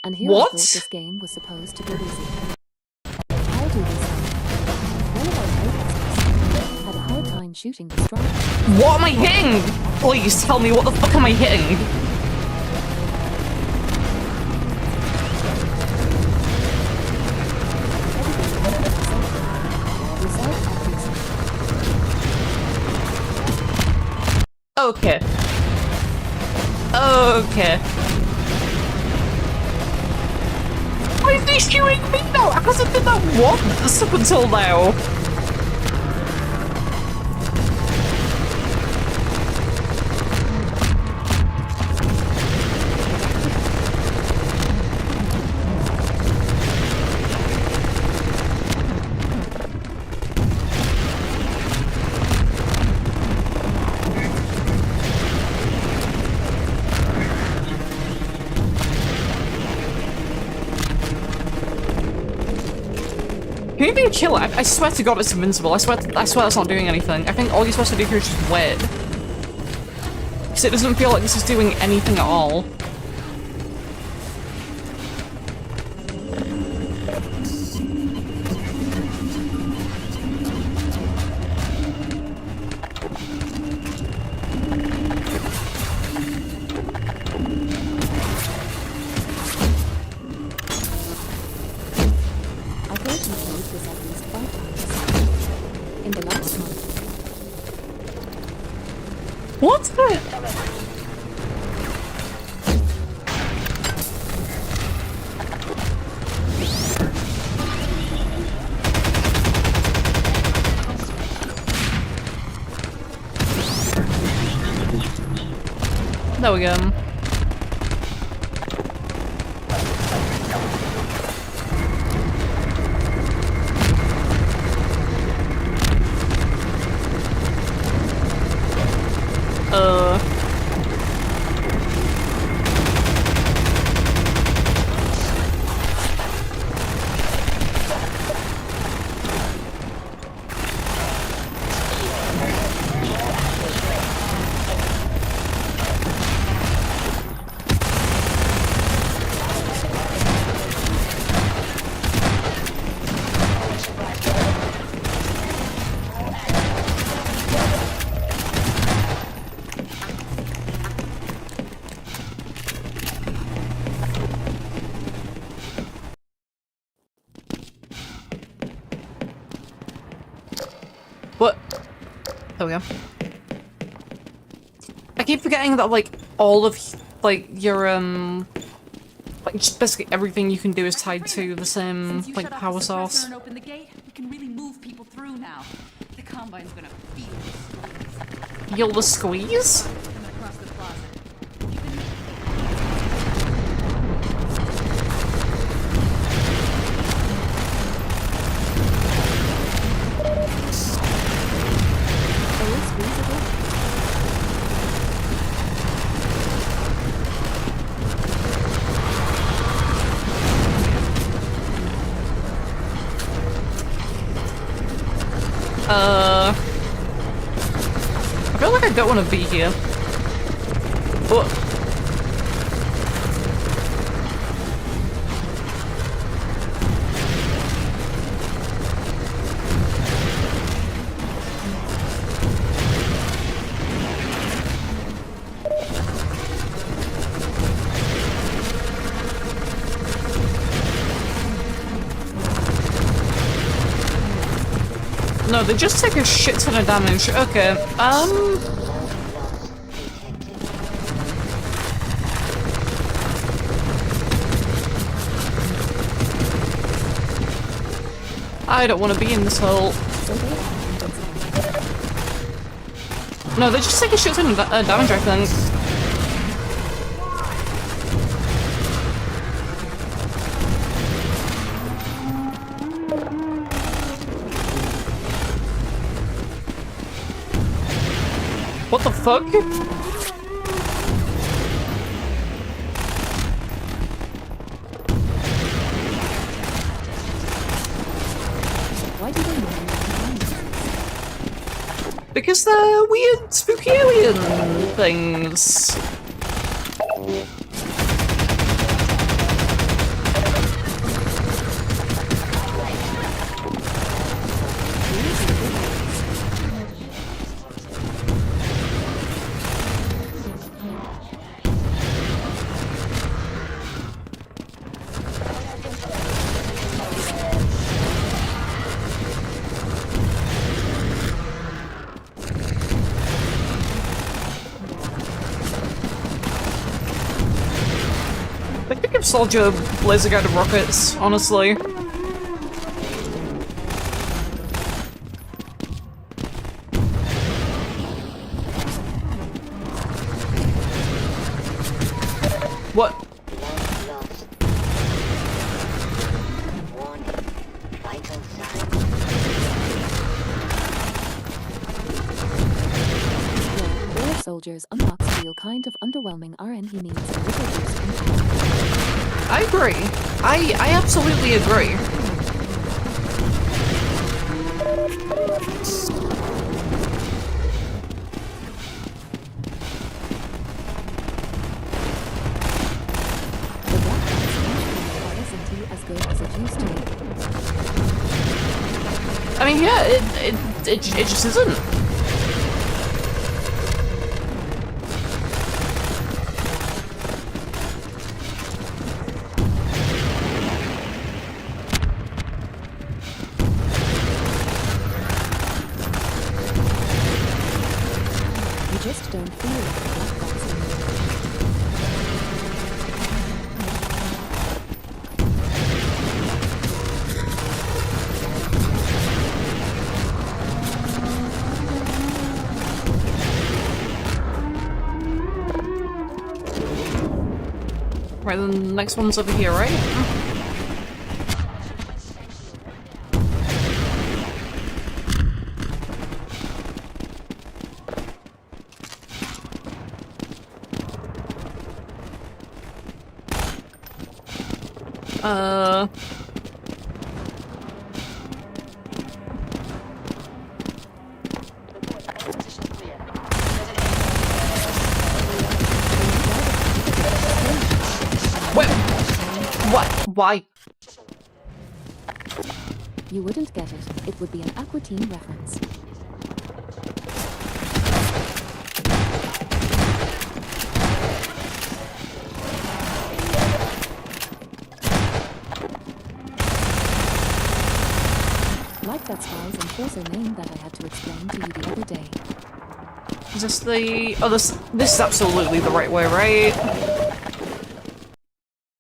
And here
What?
I thought this game was supposed to be easy. How do we start? One of our protesters had a hard time shooting the striker.
What am I hitting? Please tell me what the fuck am I hitting? Okay. Okay. Why is he shooting me now? I hasn't done that once up until now. Can you be chill? I swear to God it's invincible. I swear that's not doing anything. I think all you're supposed to do here is just wait. Because it doesn't feel like this is doing anything at all. What the? There we go. we go. I keep forgetting that, like, all of, like, your, like, just basically everything you can do is tied to the same, like, power source.
And open the gate, we can really move people through now. The Combine's gonna feel the
Feel the squeeze?
across the plaza.
I feel like I don't want to be here. But no, they just take a shit ton of damage. Okay, I don't want to be in this hole. No, they just take a shit ton of damage, I think. What the fuck?
Why do they know?
Because they're weird, spooky alien things. I think give Soldier laser guided rockets, honestly. What?
All soldiers unlocks feel kind of underwhelming RN he needs a little boost.
I agree. I absolutely agree.
Isn't he as good as it used to be?
I mean, yeah, it just isn't.
You just don't feel like a black box anymore.
Right, the next one's over here, right? Wait, what? Why?
You wouldn't get it. It would be an Aqua Teen reference. Like that Spy's Enforcer name that I had to explain to you the other day.
Is this the... Oh, this is absolutely the right way, right?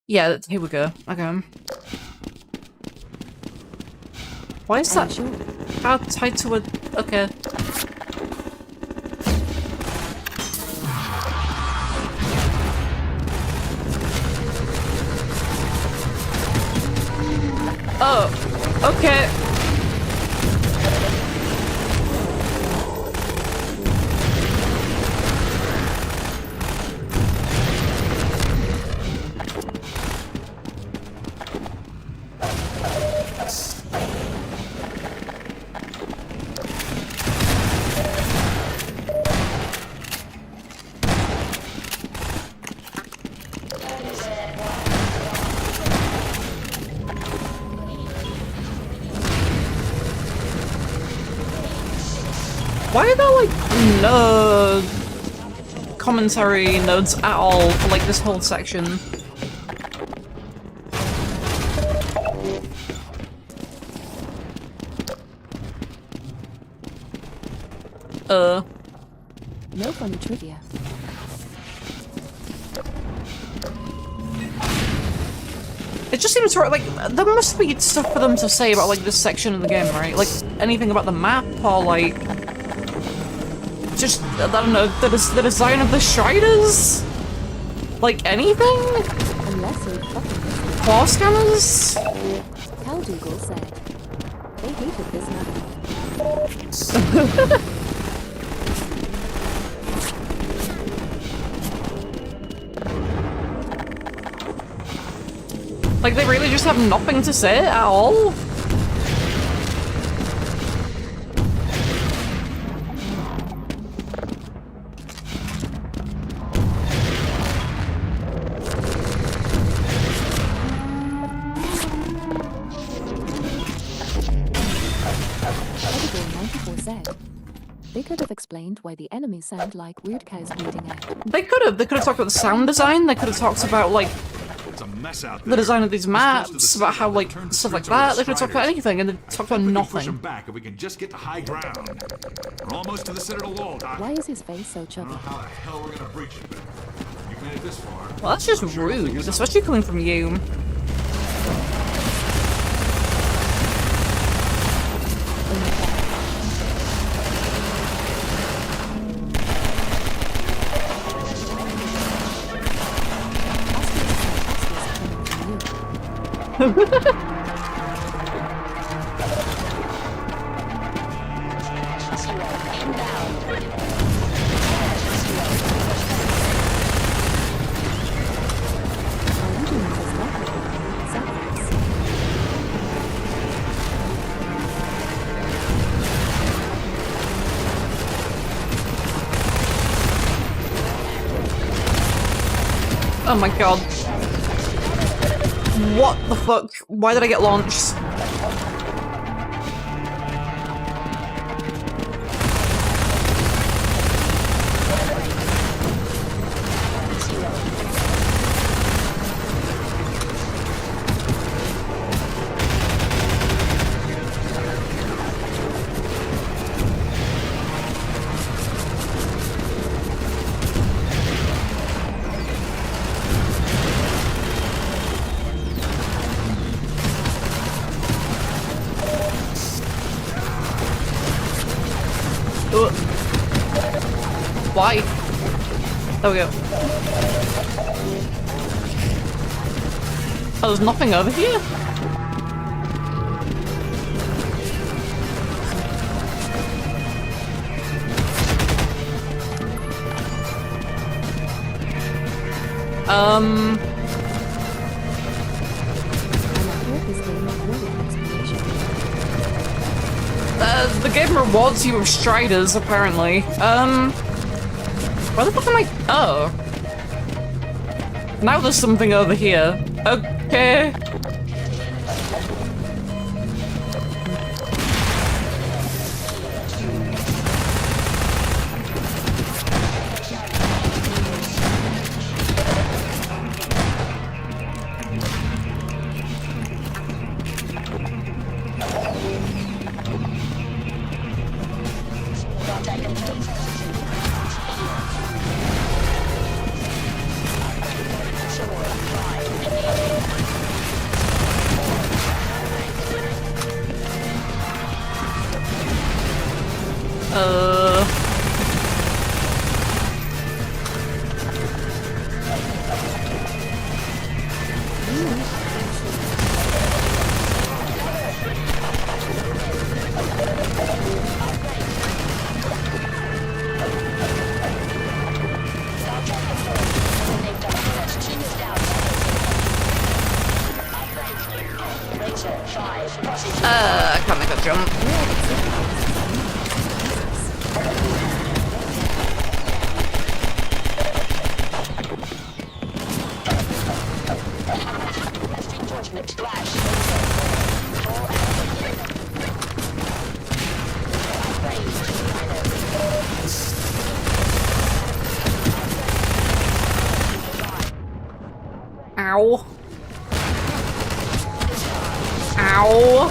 Yeah, here we go. Okay. Why is that... How tied to a... Okay. Oh, okay. Why are there, like, no commentary nodes at all for, like, this whole section?
No funny trivia.
It just seems right, like, there must be stuff for them to say about, like, this section of the game, right? Like, anything about the map, or, like... Just, I don't know, the design of the Shriders? Like, anything?
Unless you fucking
Claw scanners?
Caldugal said they hated this map.
Like, they really just have nothing to say at all?
They could have explained why the enemies sound like weird cows bleeding out.
They could have talked about the sound design, they could have talked about, like,
It's a mess out there.
the design of these maps, about how, like, stuff like that, they could have talked about anything, and they talked about
Push
nothing.
him back if we can just get to high ground. We're almost to the Citadel wall, Doc.
Why is his face so
I
chubby?
don't know how the hell we're gonna breach it, but you've made it this far.
Well, that's just rude, especially coming from you. Oh my god. What the fuck? Why did I get launched? Why? There we go. Oh, there's nothing over here? The game rewards you with Striders, apparently. Where the fuck am I? Oh. Now there's something over here. Okay. Jump. Ow. Ow.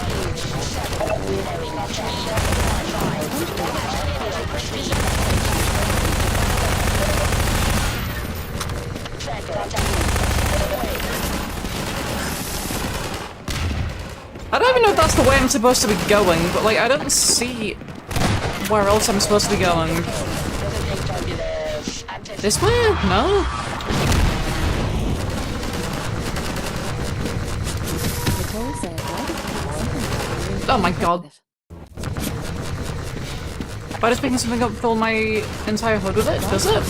I don't even know if that's the way I'm supposed to be going, but like I don't see where else I'm supposed to be going. This way? No? Oh my god. By just picking something up, fill my entire hood with it? Does it?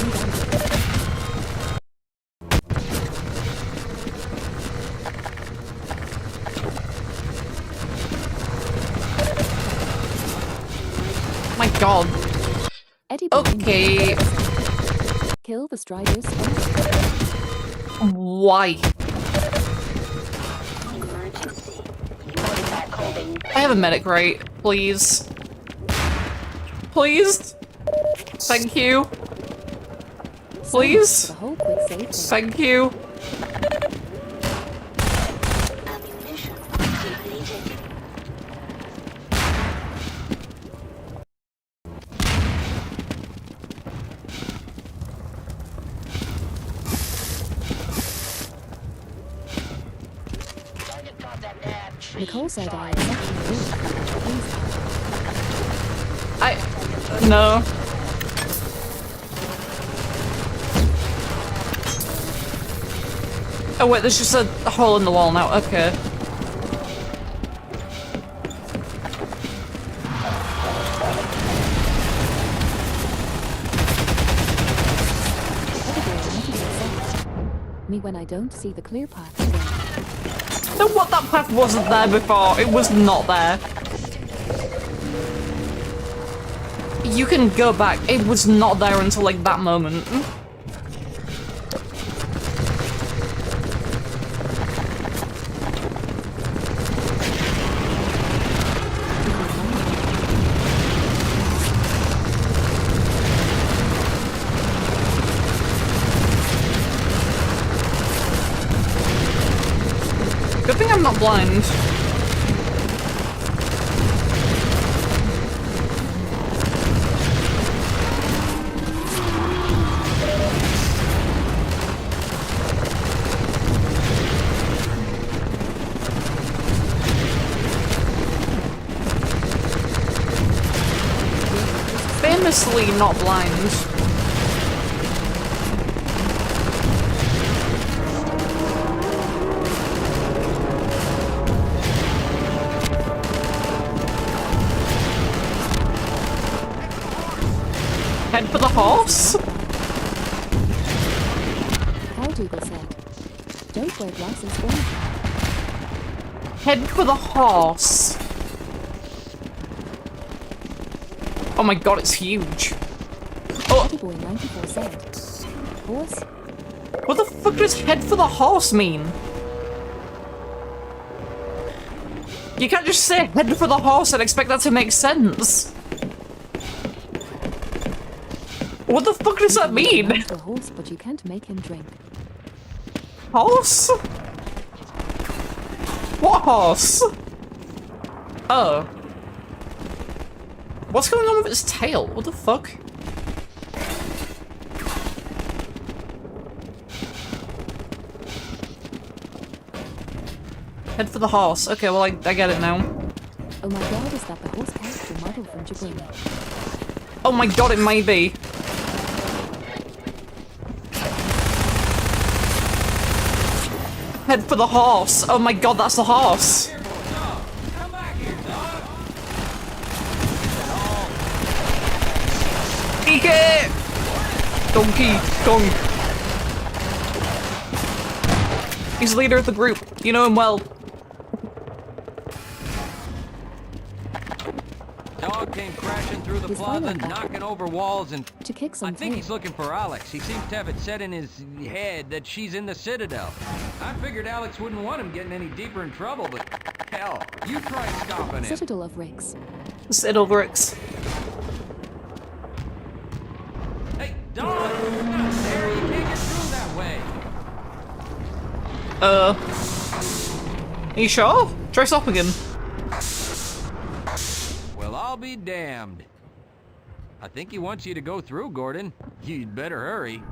My god. Okay.
Kill the Striders.
Why? I have a medic, right? Please. Please? Thank you. Please? Thank you.
Nicole said
no. Oh wait, there's just a hole in the wall now, okay.
Me when I don't see the clear path again.
No, what? That path wasn't there before. It was not there. You can go back. It was not there until like that moment. Good thing I'm not blind. Famously not blind. Head for the horse?
Dougal said, don't wear glasses or
Head for the horse. Oh my god, it's huge. Oh.
Boy 94 said, horse?
What the fuck does head for the horse mean? You can't just say head for the horse and expect that to make sense. What the fuck does that mean?
The horse, but you can't make him drink.
Horse? What horse? Oh. What's going on with its tail? What the fuck? Head for the horse. Okay, well I get it now.
Oh my god, is that the horse character model from Japan?
Oh my god, it may be. Head for the horse. Oh my god, that's the horse. Eek it! Donkey Kong. He's the leader of the group. You know him well.
came crashing through the plaza, knocking over walls, and
to kick some
I think he's looking for Alex. He seems to have it set in his head that she's in the Citadel. I figured Alex wouldn't want him getting any deeper in trouble, but hell, you try stopping him.
Citadel of Ricks.
Citadel of Ricks.
Hey, Dawn! Not there, you can't get through that way.
Are you sure? Try stopping him.
Well, I'll be damned. I think he wants you to go through, Gordon. You'd better hurry.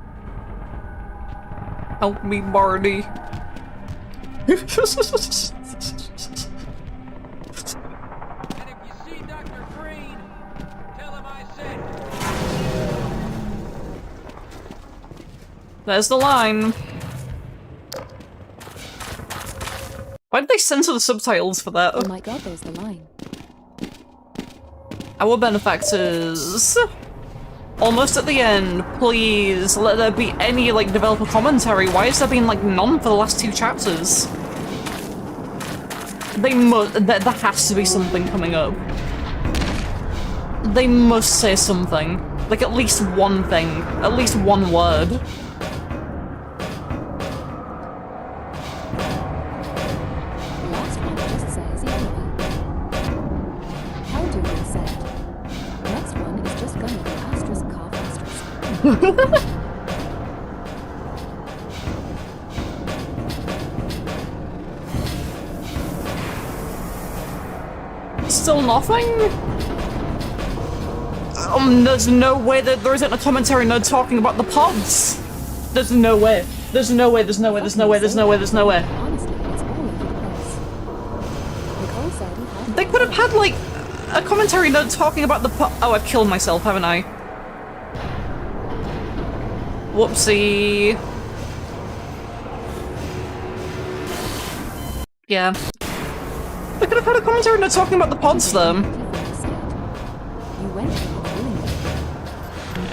Help me, Barney.
And if you see Dr. Green, tell him I said.
There's the line. Why did they censor the subtitles for that?
Oh my god, there's the line.
Our benefactors. Almost at the end, please let there be any, like, developer commentary. Why has there been, like, none for the last 2 chapters? There has to be something coming up. They must say something. Like, at least one thing. At least one word. Still nothing? There's no way that there isn't a commentary note talking about the pods. There's no way. There's no way, there's no way, there's no way, there's no way, there's no way. They could have had, like, a commentary note talking about the pod. Oh, I've killed myself, haven't I? Whoopsie. Yeah. They could have had a commentary note talking about the pods, though.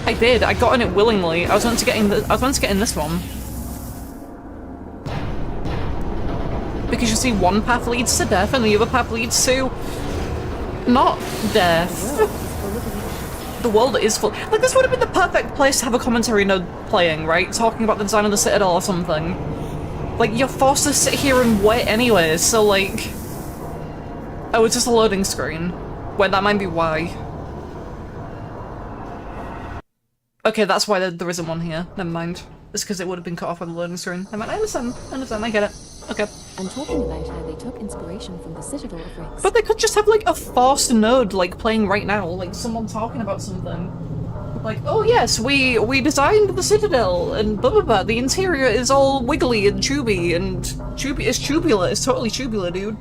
I did. I got in it willingly. I was meant to get in this one. Because you see, one path leads to death, and the other path leads to not death. The world is full. Like, this would have been the perfect place to have a commentary note playing, right? Talking about the design of the Citadel or something. Like, you're forced to sit here and wait anyways, so like... Oh, it's just a loading screen. Wait, that might be why. Okay, that's why there isn't one here. Never mind. It's because it would have been cut off on the loading screen. I understand, I get it. Okay.
I'm talking about how they took inspiration from the Citadel of Ricks.
But they could just have, like, a forced node, like, playing right now. Like, someone talking about something. Like, oh yes, we designed the Citadel, and blah blah blah. The interior is all wiggly and tubey, and it's tubular. It's totally tubular, dude.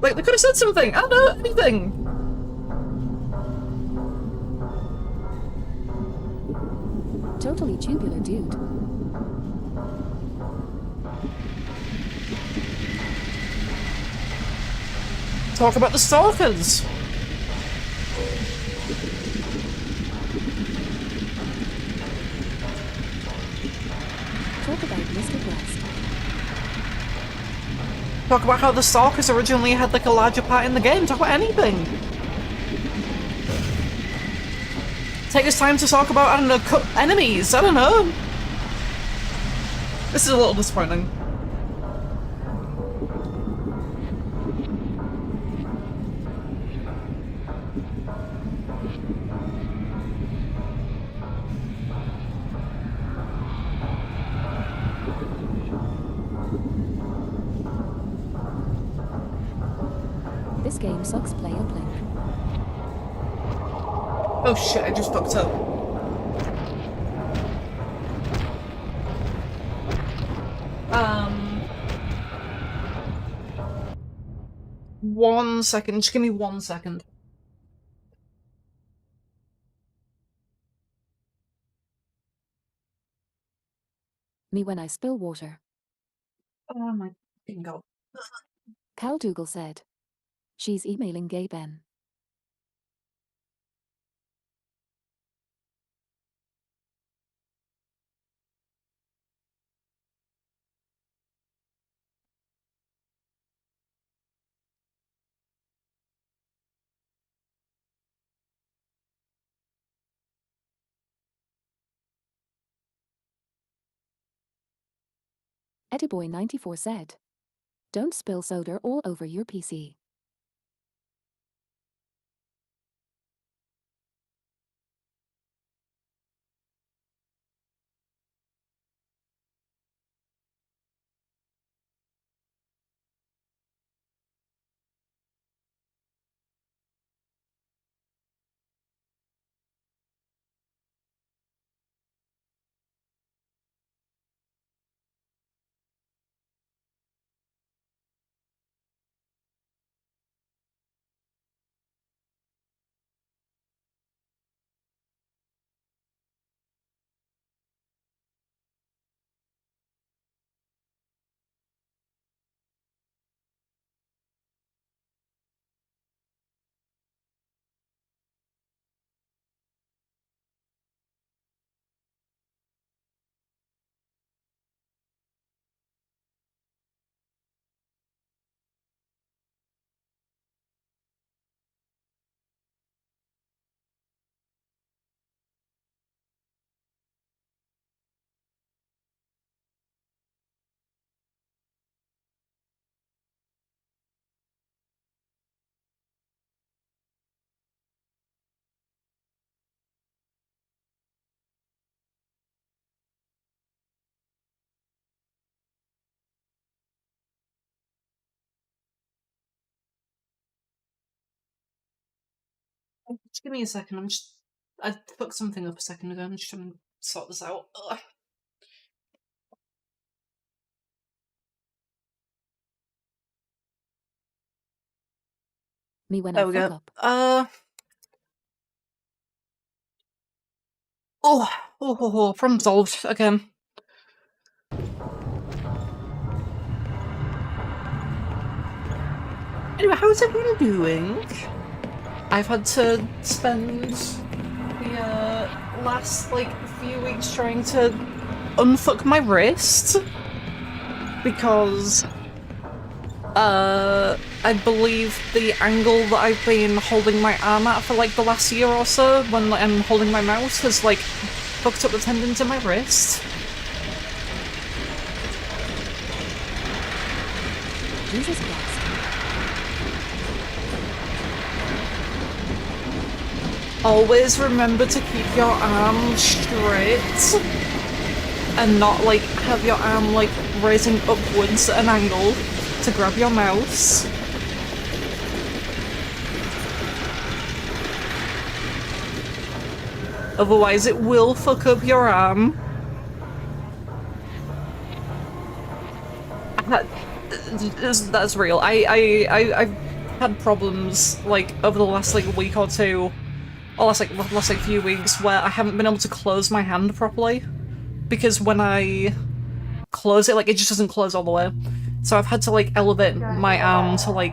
Like, they could have said something. I don't know, anything.
Totally tubular, dude.
Talk about the stalkers.
Talk about Mr. Blast.
Talk about how the stalkers originally had, like, a larger part in the game. Talk about anything. Take this time to talk about, I don't know, enemies. I don't know. This is a little disappointing.
This game sucks, player blank.
Oh shit, I just fucked up. One second, just give me 1 second.
Me when I spill water.
Oh my fucking god.
Cal Dougal said. She's emailing Gay Ben. Ediboy94 said. Don't spill soda all over your PC.
Just give me a second, I fucked something up a second ago, I'm just trying to sort this out. Ugh.
Me when
There
I
we
fuck
go.
up.
Problem solved again. Anyway, how's everyone doing? I've had to spend the last few weeks trying to unfuck my wrist because I believe the angle that I've been holding my arm at for the last year or so when I'm holding my mouse has fucked up the tendons in my wrist.
Jesus Christ.
Always remember to keep your arm straight and not have your arm raising upwards at an angle to grab your mouse. Otherwise it will fuck up your arm. That's real. I've had problems over the last week or two, or last few weeks, where I haven't been able to close my hand properly because when I close it, it just doesn't close all the way. So I've had to elevate my arm to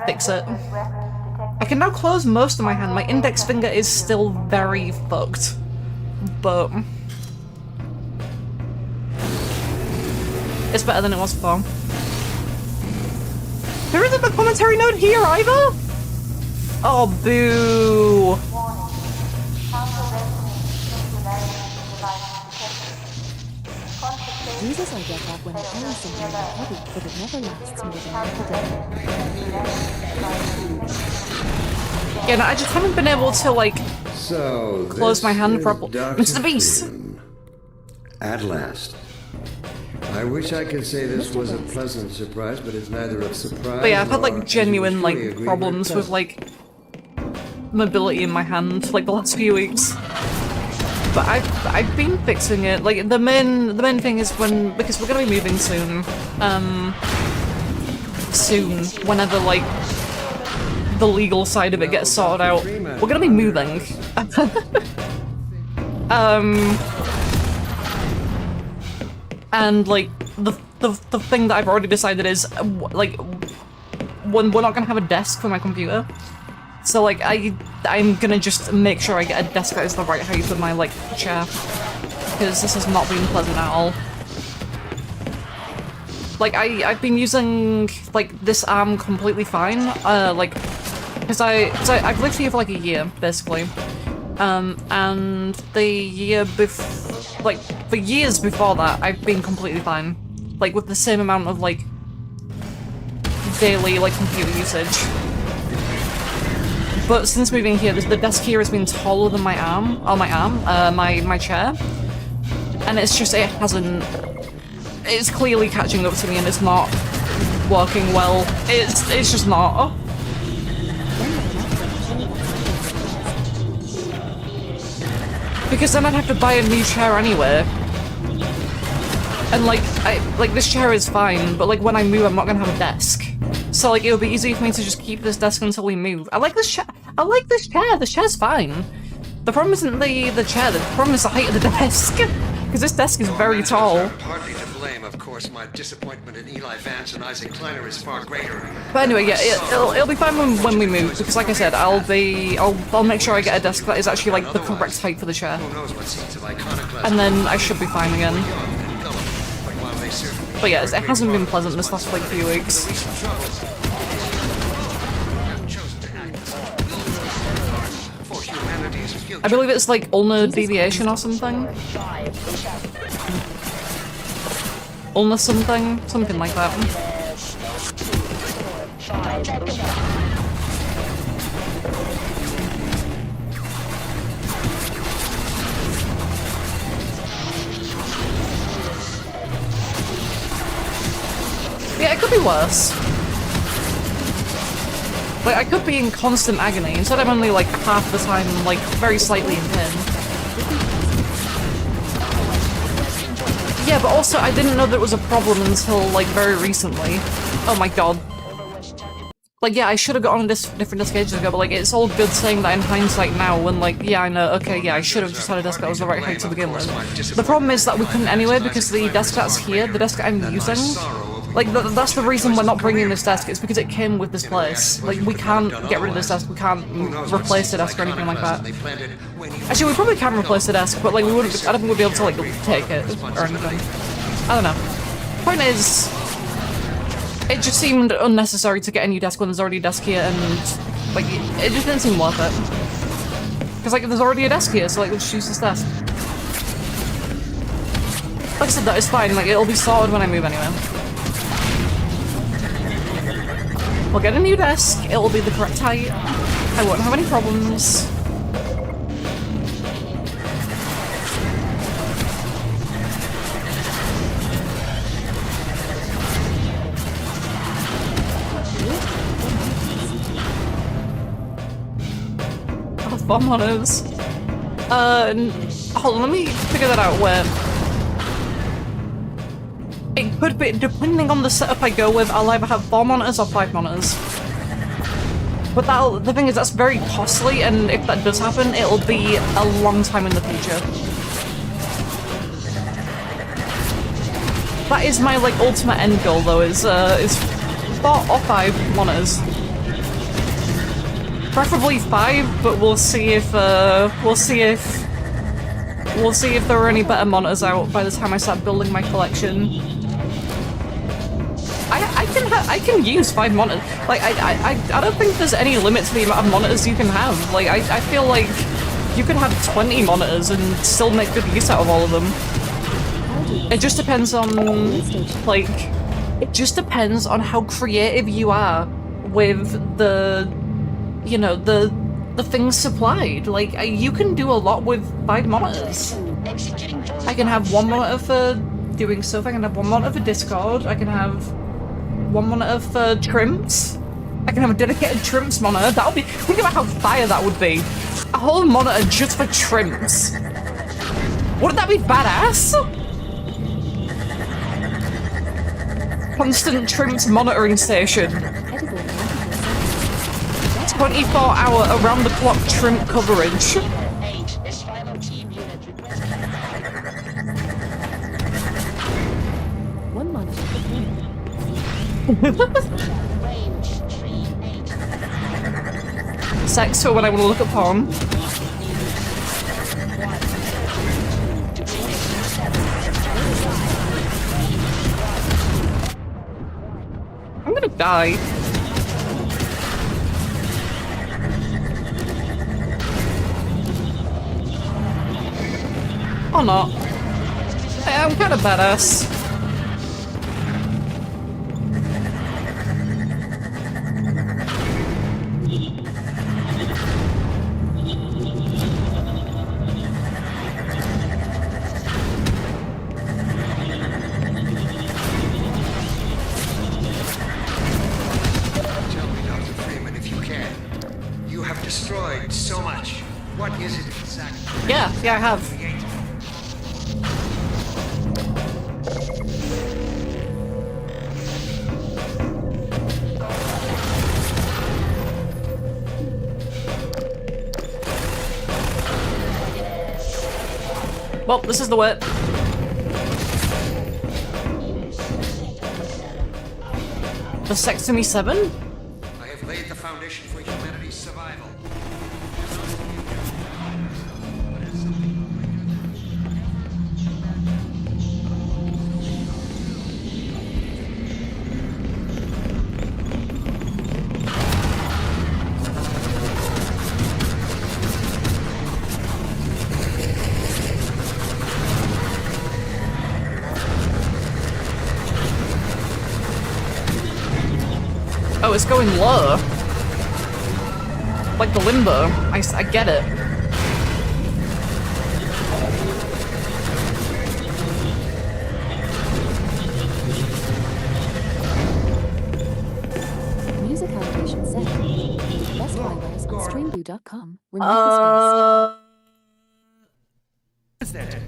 fix it. I can now close most of my hand. My index finger is still very fucked, but it's better than it was before. There isn't a commentary note here either? Oh, boo.
Jesus, I get that when I carry something that heavy, but it never lasts more than half a day.
Yeah, no, I just haven't been able to, close my hand properly. It's the beast!
Freeman. At last. I wish I could say this was a pleasant surprise, but it's neither a surprise.
But yeah, I've had
nor,
genuine
as you surely
problems
agree,
with mobility in my hand the last few weeks. But I've been fixing it. The main thing is because we're gonna be moving soon. Whenever the legal side of it gets sorted out. We're gonna be moving. And the thing that I've already decided is when we're not gonna have a desk for my computer. So I'm gonna just make sure I get a desk that is the right height for my chair, because this has not been pleasant at all. I've been using this arm completely fine, because I've lived here for a year basically, and the year for years before that I've been completely fine. like with the same amount of like daily like computer usage. But since moving here, the desk here has been taller than my arm, my chair, and it's just, it hasn't, it's clearly catching up to me and it's not working well. It's just not. Because then I'd have to buy a new chair anyway. And like, this chair is fine, but like when I move, I'm not gonna have a desk. So like, it would be easy for me to just keep this desk until we move. I like this chair. I like this chair. The chair's fine. The problem isn't the chair. The problem is the height of the desk. Because this desk is very tall.
Partly to blame, of course. My disappointment in Eli Vance and Isaac Kleiner is far greater.
But anyway, yeah, it'll be fine when we move. Because like I said, I'll make sure I get a desk that is actually like the correct height for the chair. And then I should be fine again. But yeah, it hasn't been pleasant this last like few weeks. I believe it's like ulnar deviation or something. Ulnar something like that. Yeah, it could be worse. Like, I could be in constant agony. Instead, I'm only like half the time, like, very slightly in pain. Yeah, but also, I didn't know that it was a problem until, like, very recently. Oh my god. Like, yeah, I should have got on a different desk ages ago, but, like, it's all good saying that in hindsight now, when, like, yeah, I know, okay, yeah, I should have just had a desk that was the right height to begin with. The problem is that we couldn't anyway, because the desk that's here, the desk I'm using, like, that's the reason we're not bringing this desk, it's because it came with this place. Like, we can't get rid of this desk, we can't replace the desk or anything like that. Actually, we probably can replace the desk, but, like, we wouldn't, I don't think we'd be able to, like, take it or anything. I don't know. Point is, it just seemed unnecessary to get a new desk when there's already a desk here, and, like, it just didn't seem worth it. Because, like, there's already a desk here, so, like, let's use this desk. Like I said, that is fine, like, it'll be sorted when I move anyway. We'll get a new desk, it'll be the correct height, I won't have any problems. Oh, bomb hunters. Hold on, let me figure that out where. It could be, depending on the setup I go with, I'll either have 4 monitors or 5 monitors. But the thing is, that's very costly, and if that does happen, it'll be a long time in the future. That is my, like, ultimate end goal, though, is 4 or 5 monitors. Preferably 5, but we'll see if there are any better monitors out by the time I start building my collection. I can use 5 monitors. Like, I don't think there's any limit to the amount of monitors you can have. Like, I feel like you could have 20 monitors and still make good use out of all of them. It just depends on, like, it just depends on how creative you are with the, you know, the things supplied. Like, you can do a lot with 5 monitors. I can have 1 monitor for doing stuff, I can have 1 monitor for Discord, I can have 1 monitor for Trimps, I can have a dedicated Trimps monitor. That would be, think about how fire that would be. A whole monitor just for Trimps. Wouldn't that be badass? Constant Trimps monitoring station. 24-hour around-the-clock Trimp coverage. Sex for when I want to look at porn. I'm gonna die. Or not. I'm kind of badass. Yeah, I have. Well, this is the way. Vasectomy 7?
I have laid the foundation for humanity's survival.
Oh, it's going low. Like the limbo. I get it.
Music allocation set. Best Buy Wares on streamblue.com. Remove the space.
Is that it?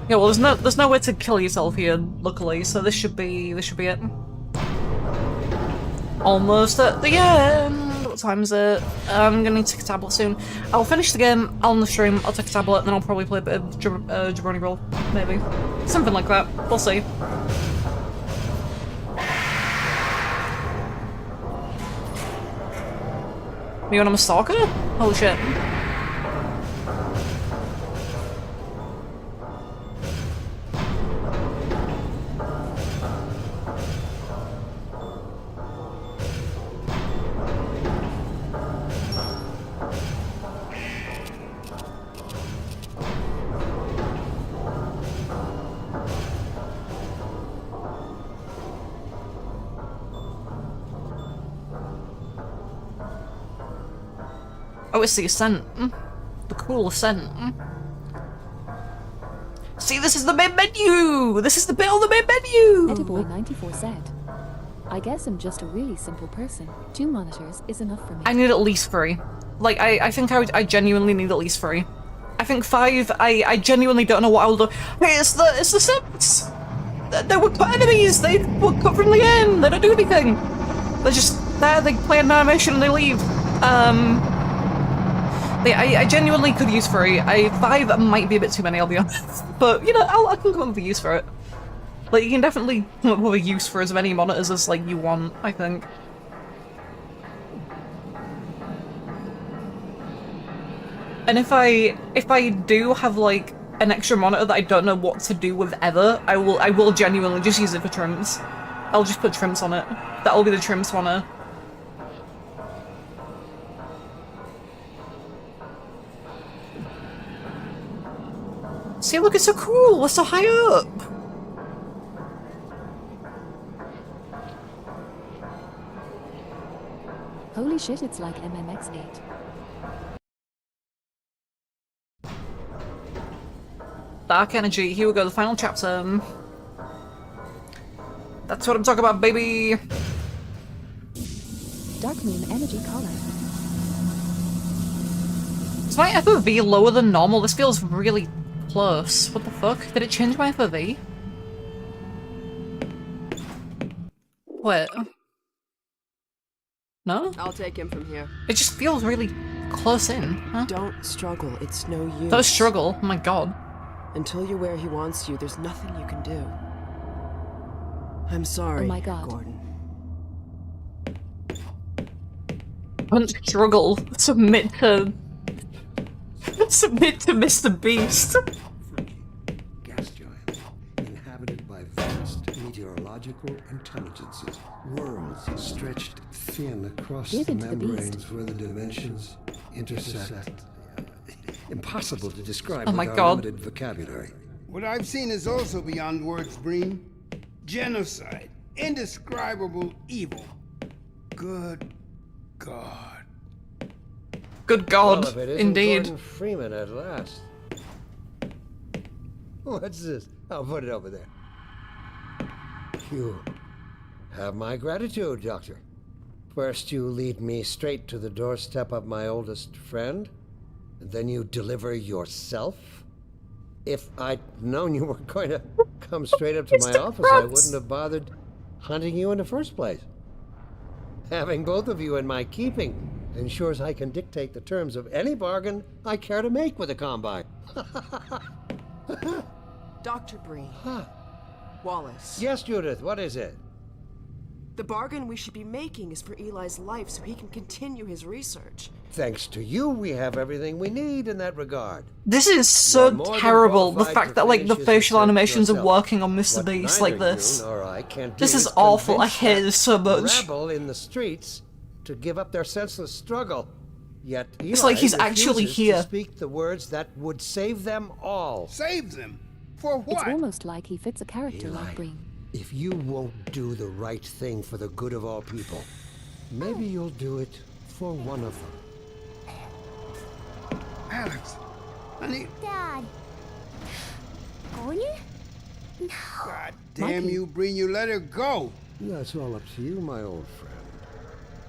Yeah, well, there's no way to kill yourself here, luckily, so this should be it. Almost at the end. What time is it? I'm gonna need to take a tablet soon. I'll finish the game, I'll on the stream, I'll take a tablet, and then I'll probably play a bit of Jabroni Roll, maybe. Something like that. We'll see. You want I'm a stalker? Holy shit. Oh, it's the ascent. The cool ascent. See, this is the main menu! This is the bit on the main menu!
Ediboy 94 said, I guess I'm just a really simple person. 2 monitors is enough for me.
I need at least 3. Like, I think I genuinely need at least 3. I think 5, I genuinely don't know what I will do. Hey, it's the Sims! They were enemies! They were cut from the game! They don't do anything! They're just there, they play an animation and they leave. I genuinely could use 3. 5 might be a bit too many, I'll be honest. But, you know, I can come up with a use for it. Like, you can definitely come up with a use for as many monitors as, like, you want, I think. And if I do have, like, an extra monitor that I don't know what to do with ever, I will genuinely just use it for trims. I'll just put trims on it. That'll be the trims monitor. See, look, it's so cool! We're so high up!
Holy shit, it's like MMX8.
Dark energy, here we go, the final chapter. That's what I'm talking about, baby!
Dark Moon energy color.
Is my FOV lower than normal? This feels really close. What the fuck? Did it change my FOV? What? No?
I'll take him from here.
It just feels really close in, huh?
Don't struggle, it's no use.
Don't struggle, oh my god.
Until you're where he wants you, there's nothing you can do. I'm sorry,
oh my god.
Gordon.
Don't struggle. Submit to Mr. Beast.
Gas giants, inhabited by vast meteorological intelligences, worlds stretched thin across the membranes where the dimensions intersect. Impossible to describe
oh my
with
God.
our limited vocabulary.
What I've seen is also beyond words, Breen. Genocide, indescribable evil. Good God.
Good God,
well, if it isn't
indeed.
Gordon Freeman at last. What's this? I'll put it over there. You have my gratitude, Doctor. First you lead me straight to the doorstep of my oldest friend, and then you deliver yourself? If I'd known you were going to come straight up to my office, I wouldn't have bothered hunting you in the first place. Having both of you in my keeping ensures I can dictate the terms of any bargain I care to make with the Combine.
Dr. Breen.
Huh.
Wallace.
Yes, Judith, what is it?
The bargain we should be making is for Eli's life so he can continue his research.
Thanks to you, we have everything we need in that regard.
This is so terrible, the fact that, like, the facial animations are working on Mr. Beast like this. This is awful, I hate it so much.
Rebel in the streets to give up their senseless struggle. Yet Eli
it's like he's actually here.
To speak the words that would save them all.
Save them? For what?
It's almost like he fits a character like Breen.
If you won't do the right thing for the good of all people, maybe you'll do it for one of them.
Alex, honey.
Dad. Gordon? No.
God damn you, Breen, you let her go.
That's all up to you, my old friend.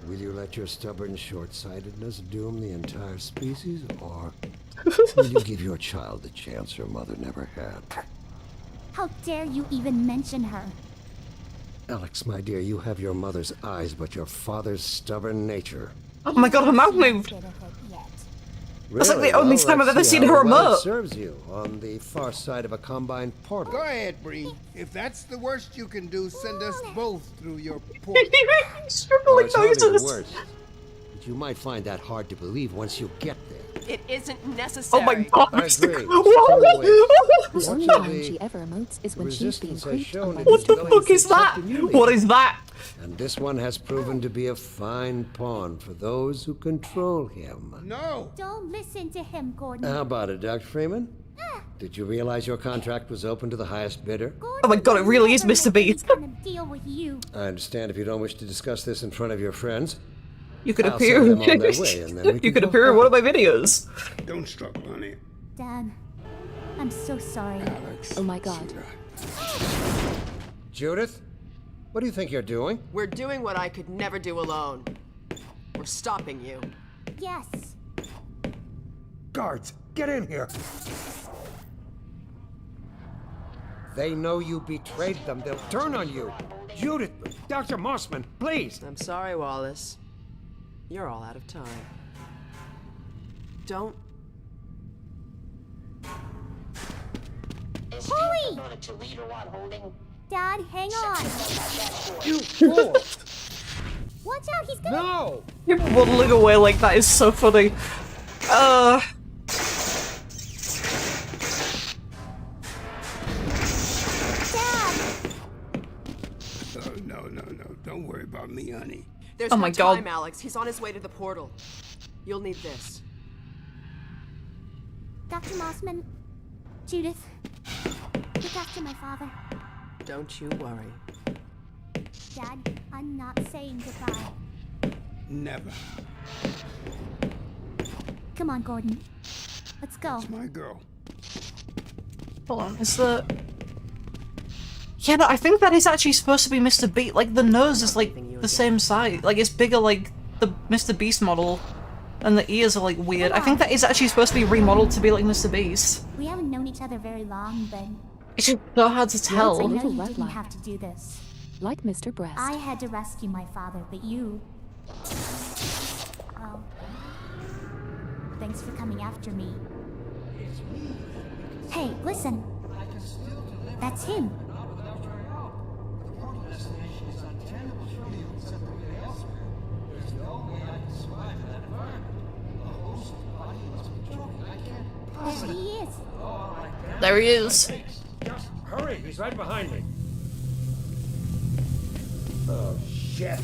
Will you let your stubborn short-sightedness doom the entire species, or will you give your child the chance her mother never had?
How dare you even mention her?
Alex, my dear, you have your mother's eyes, but your father's stubborn nature.
Oh my God, her mouth moved. That's like the only time I've ever seen her emote.
Serves you on the far side of a Combine portal.
Go ahead, Breen. If that's the worst you can do, send us both through your portal.
Struggling noises.
Worst, but you might find that hard to believe once you get there.
It isn't necessary.
Oh my God!
I agree.
The only time she ever emotes is when she's being creeped on by
What the fuck is that? What is that?
And this one has proven to be a fine pawn for those who control him.
No!
Don't listen to him, Gordon.
How about it, Dr. Freeman? Did you realize your contract was open to the highest bidder?
Oh my God, it really is Mr. Beast.
Deal with you.
I understand if you don't wish to discuss this in front of your friends.
You could
I'll
appear.
send them on their way, and then we
You
can
could
talk
appear in
about
one of my videos.
Don't struggle, honey.
Dad, I'm so sorry.
Alex,
oh my God.
Judith, what do you think you're doing?
We're doing what I could never do alone. We're stopping you.
Yes.
Guards, get in here. They know you betrayed them. They'll turn on you. Judith, Dr. Mossman, please.
I'm sorry, Wallace. You're all out of time. Don't.
Hurry! Dad, hang on.
You fool!
Watch out, he's gonna.
No!
Him waddling away like that is so funny.
No. Don't worry about me, honey.
There's
Oh
no
my God.
time, Alex. He's on his way to the portal. You'll need this.
Dr. Mossman, Judith, look after my father.
Don't you worry.
Dad, I'm not saying goodbye.
Never.
Come on, Gordon. Let's go.
That's my girl.
Hold on, is the... Yeah, no, I think that is actually supposed to be Mr. Beast. Like, the nose is, like, the same size. Like, it's bigger, like, the Mr. Beast model. And the ears are, like, weird. I think that is actually supposed to be remodeled to be like Mr. Beast.
We haven't known each other very long, but...
It's just so hard to
I
tell.
know you didn't have to do this.
Like Mr. Breast.
I had to rescue my father, but you... Well... Thanks for coming after me. Hey, listen! That's him! There he is!
There he is.
Hurry, he's right behind me. Oh, shit.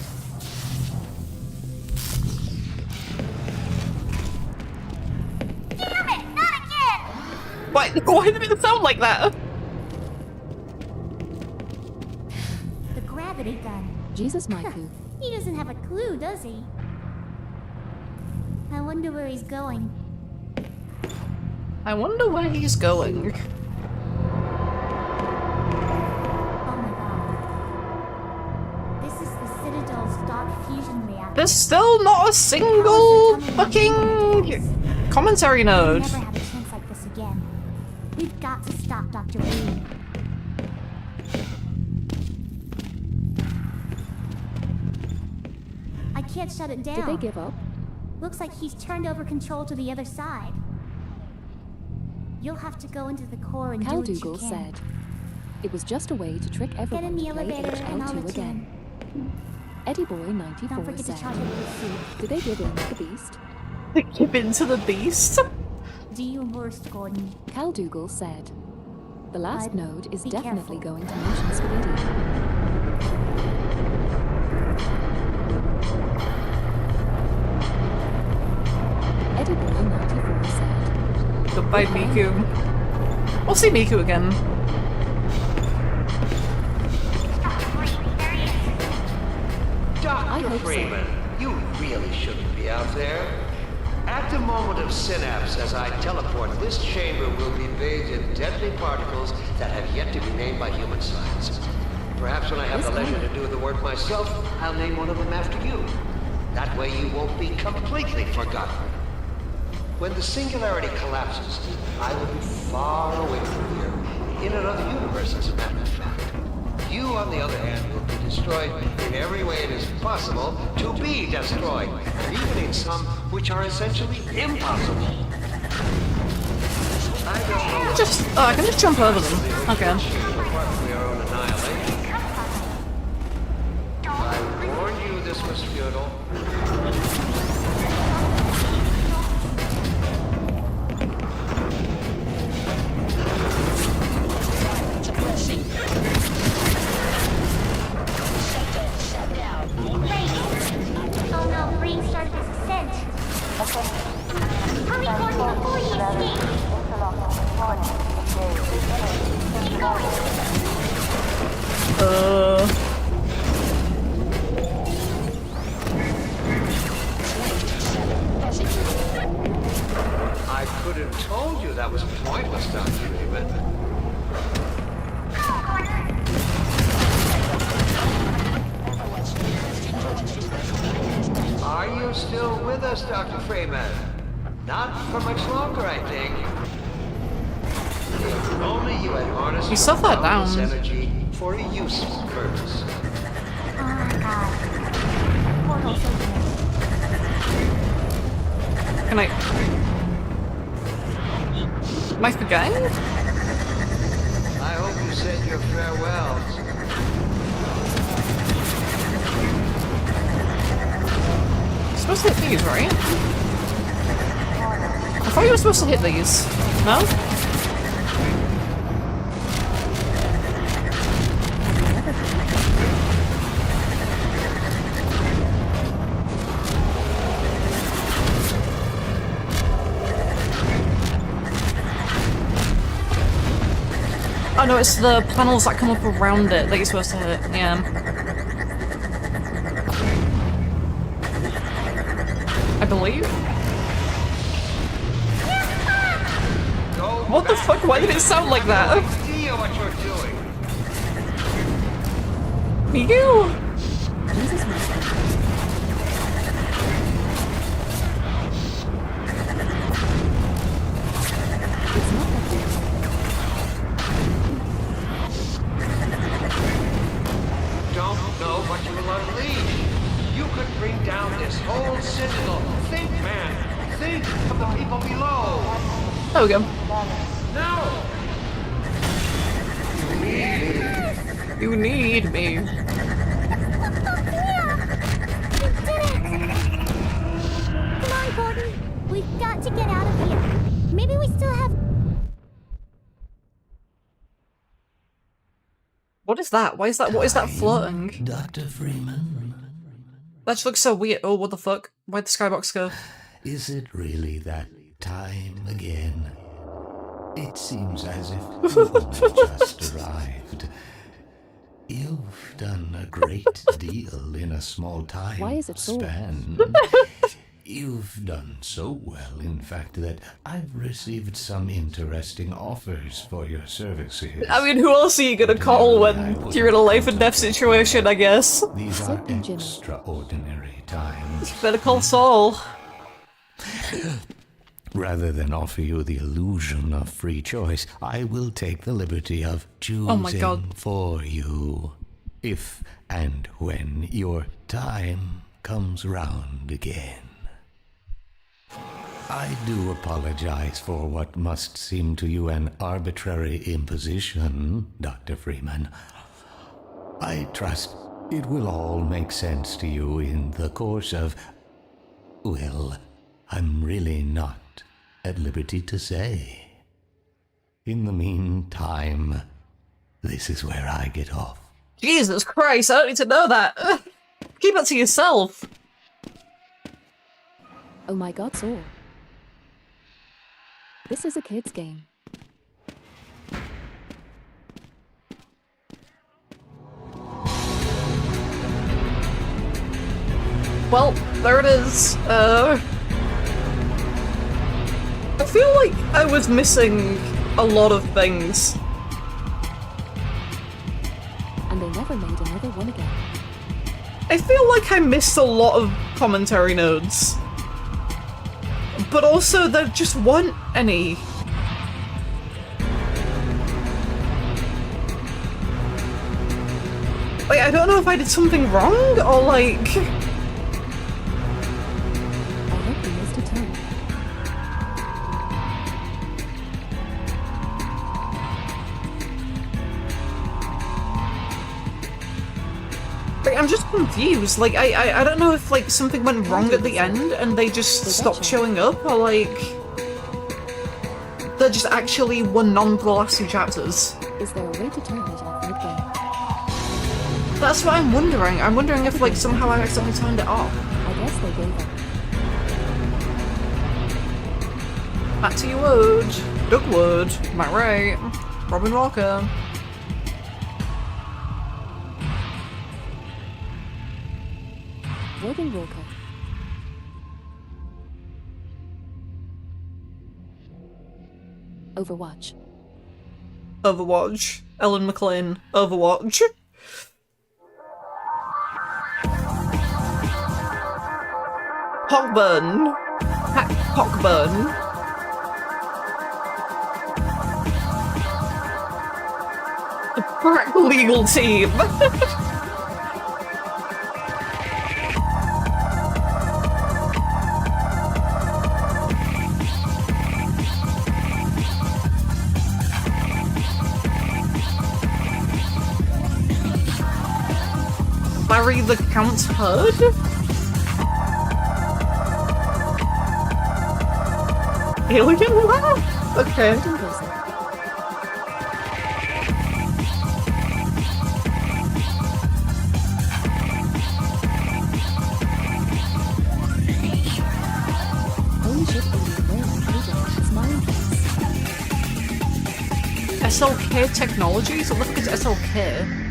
Damn it! Not again!
Why did it sound like that?
The gravity gun.
Jesus, Maiku.
He doesn't have a clue, does he? I wonder wonder where he's going.
I wonder where he's going.
Oh my god. This is the Citadel's dark fusion reactor.
There's still not a single fucking commentary node.
We'll never have a chance like this again. We've got to stop Dr. Green. I can't shut it down.
Did they give up?
Looks like he's turned over control to the other side. You'll have to go into the core and do what you
Caldugal
can.
said, "It was just a way to trick
Get
everyone
in the
to play
elevator and I'll
HL2
let you
again."
in.
Eddie Boy 94
Don't forget to
said,
charge up your suit.
"Did they give in to the beast?"
Give in to the beast?
Do your worst, Gordon.
Caldugal said, "The last
But
node is
be
definitely
careful.
going to mention spaghetti." Eddie Boy 94 said,
Goodbye, Miku. We'll see Miku again.
Dr.
hope so.
Freeman, you really shouldn't be out there. At the moment of synapse, as I teleport, this chamber will be bathed in deadly particles that have yet to be named by human science. Perhaps when I have the leisure to do the work myself, I'll name one of them after you. That way you won't be completely forgotten. When the singularity collapses, I will be far away from here, in another universe, as a matter of fact. You, on the other hand, will be destroyed in every way it is possible to be destroyed, and even in some which are essentially impossible. I don't know.
I can just jump over them. Okay.
Apart from your own annihilation. I warned you this was futile.
Oh no, Green started his ascent. Hurry, Gordon, before he escapes. Keep going.
I could have told you that was pointless, Dr. Freeman. Are you still with us, Dr. Freeman? Not for much longer, I think. If only you had harnessed
You set that
boundless
down.
energy for a useful purpose.
Oh my god. Portal's open.
Can I... Am I forgetting?
I hope you said your farewells.
Supposed to hit these, right? I thought you were supposed to hit these. No? Oh no, it's the panels that come up around it that you're supposed to hit, yeah. I believe? What the fuck? Why did it sound like that?
Idea what you're doing.
You?
Jesus Master. It's not that big.
Don't know what you will unleash. You could bring down this whole citadel. Think, man. Think of the people below.
There we go.
No.
You need me.
Come on, Gordon. We've got to get out of here. Maybe we still have...
What is that? Why is that? What is that floating?
Dr. Freeman?
That just looks so weird. Oh, what the fuck? Why'd the skybox go?
Is it really that time again? It seems as if you've only just arrived. You've done a great deal in a small time
Why is it so?
span. You've done so well, in fact, that I've received some interesting offers for your services.
I mean, who else are you gonna call when you're in a life and death situation, I guess?
These are extraordinary times.
Better call Saul.
Rather than offer you the illusion of free choice, I will take the liberty of choosing for you. If and when your time comes round again. I do apologize for what must seem to you an arbitrary imposition, Dr. Freeman. I trust it will all make sense to you in the course of... well, I'm really not at liberty to say. In the meantime, this is where I get off.
Jesus Christ, I don't need to know that. Keep that to yourself.
Oh my god, Saul. This is a kid's game.
Well, there it is. I feel like I was missing a lot of things.
And they never made another one again.
I feel like I missed a lot of commentary notes. But also, there just weren't any. Like, I don't know if I did something wrong, or like...
I hope you missed a ton.
Like, I'm just confused. Like, I don't know if, like, something went wrong at the end and they just stopped showing up, or, like... there just actually were none for the last two chapters.
Is there a way to turn it off mid-game?
That's what I'm wondering. I'm wondering if, like, somehow I accidentally turned it off.
I guess they gave up.
Matthew Wood, Doug Wood, Matt Ray, Robin Walker.
Robin Walker. Overwatch.
Overwatch. Ellen McLean. Overwatch. Pockburn. Pockburn. The crack legal team. Larry the Count's Herd? Alien Lab? Okay.
Holy shit,
SLK Technologies? What the fuck is SLK?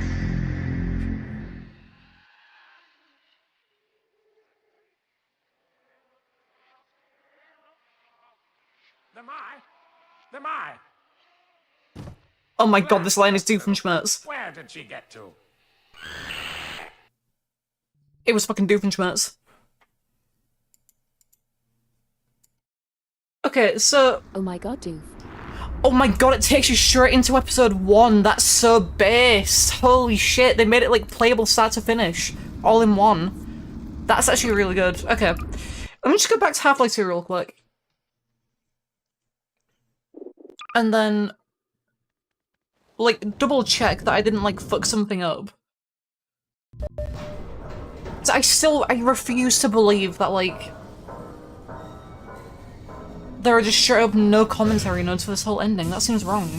Oh my god, this line is Doofenshmirtz.
Where did she get to?
It was fucking Doofenshmirtz. Okay, so...
oh my god, Doof.
Oh my god, it takes you straight into episode 1. That's so based. Holy shit, they made it like playable start to finish. All in one. That's actually really good. Okay. Let me just go back to Half-Life 2 real quick. And then... like, double check that I didn't, like, fuck something up. So I refuse to believe that, like... there are just straight up no commentary notes for this whole ending. That seems wrong.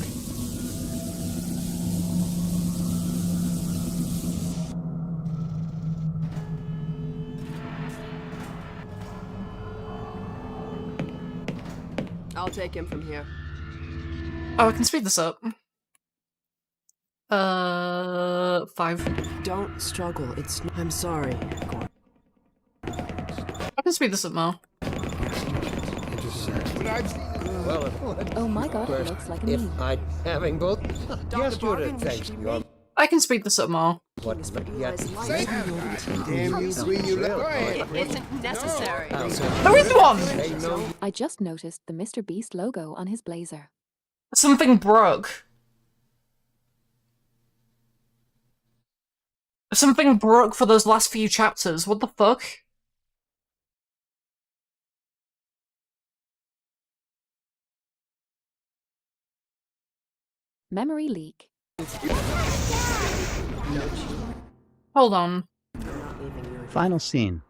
I'll take him from here.
Oh, I can speed this up. 5.
Don't struggle. I'm sorry.
Okay, can speed this up more.
Well,
Oh my god, it looks like a
if
meme.
I'd having both. Yes, Judith, thanks to your...
I can speed this up more.
What? Yet...
Damn you three, you look. Go ahead.
It isn't necessary.
There is one!
I just noticed the Mr. Beast logo on his blazer.
Something broke. Something broke for those last few chapters. What the fuck?
Memory leak.
Hold on.
Final scene.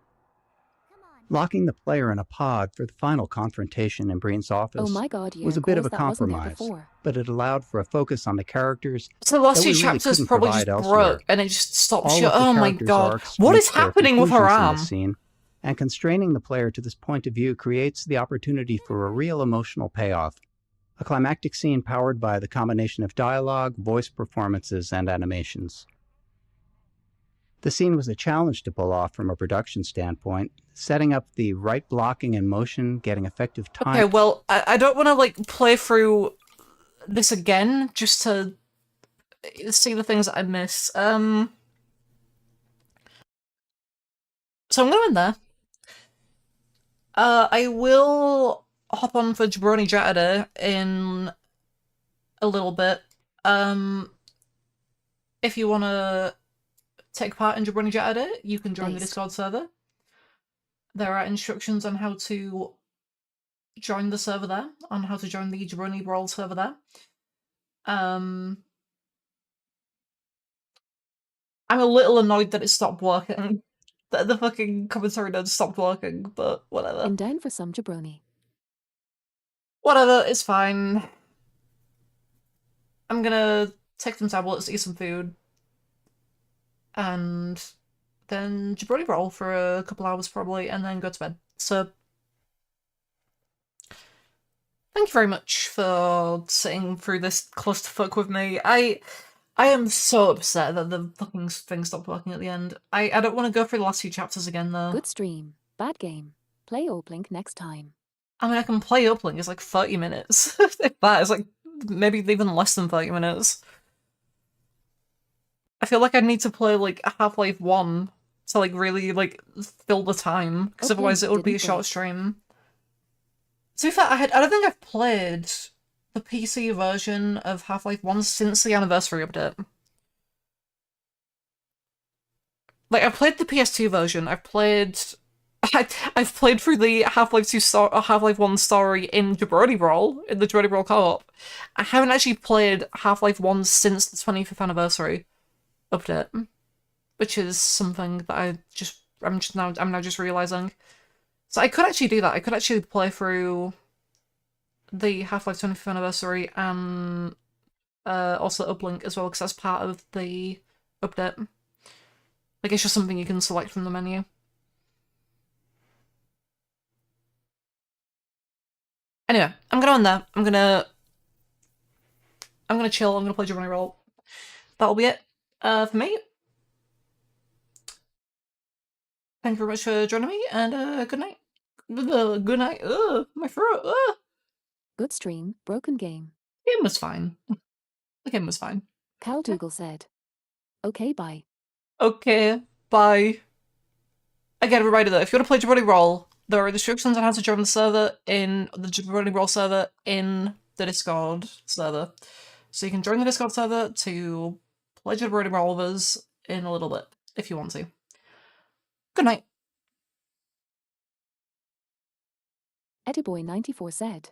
Locking the player in a pod for the final confrontation in Breen's office
Oh my god, yeah,
was a bit of a
that wasn't there
compromise,
before.
but it allowed for a focus on the characters
So the last
that we
few
really
chapters
couldn't
probably
provide
just
elsewhere.
broke and it just stopped
All
shit.
of the
Oh my
characters'
god.
arcs
What is
reach their
happening with her
conclusions in
arm?
this scene, and constraining the player to this point of view creates the opportunity for a real emotional payoff. A climactic scene powered by the combination of dialogue, voice performances, and animations. The scene was a challenge to pull off from a production standpoint, setting up the right blocking and motion, getting effective time.
Okay, well, I don't want to, like, play through this again, just to see the things that I miss. So I'm going there. I will hop on for Jabroni Jattada in a little bit. If you want to take part in Jabroni Jattada, you can join the Discord server. There are instructions on how to join the server there, on how to join the Jabroni Brawl server there. I'm a little annoyed that it stopped working. That the fucking commentary node stopped working, but whatever.
I'm down for some jabroni.
Whatever, it's fine. I'm gonna take some tablets, eat some food, and then Jabroni Brawl for a couple hours probably, and then go to bed. So, thank you very much for sitting through this clusterfuck with me. I am so upset that the fucking thing stopped working at the end. I don't want to go through the last few chapters again, though.
Good stream. Bad game. Play Oplink next time.
I mean, I can play Uplink. It's like 30 minutes. If that, it's like maybe even less than 30 minutes. I feel like I need to play, like, Half-Life 1 to, like, really, like, fill the time. Because otherwise it would be a short stream. To be fair, I don't think I've played the PC version of Half-Life 1 since the anniversary update. Like, I've played the PS2 version, I've played through the Half-Life 1 story in Jabroni Brawl, in the Jabroni Brawl co-op. I haven't actually played Half-Life 1 since the 25th anniversary update, which is something that I'm now just realizing. So I could actually do that. I could actually play through the Half-Life 25th anniversary and also Uplink as well, because that's part of the update. Like, it's just something you can select from the menu. Anyway, I'm gonna end there. I'm gonna chill. I'm gonna play Jabroni Roll. That'll be it for me. Thank you very much for joining me, and good night. Good night. Ugh, my throat. Ugh.
Good stream. Broken game.
The game was fine. The game was fine.
Cal Dougal said. Okay, bye.
Okay, bye. Again, reminder though, if you want to play Jabroni Roll, there are restrictions on how to join the server in the Jabroni Roll server in the Discord server. So you can join the Discord server to play Jabroni Roll with us in a little bit, if you want to. Good night.
Ediboy94 said.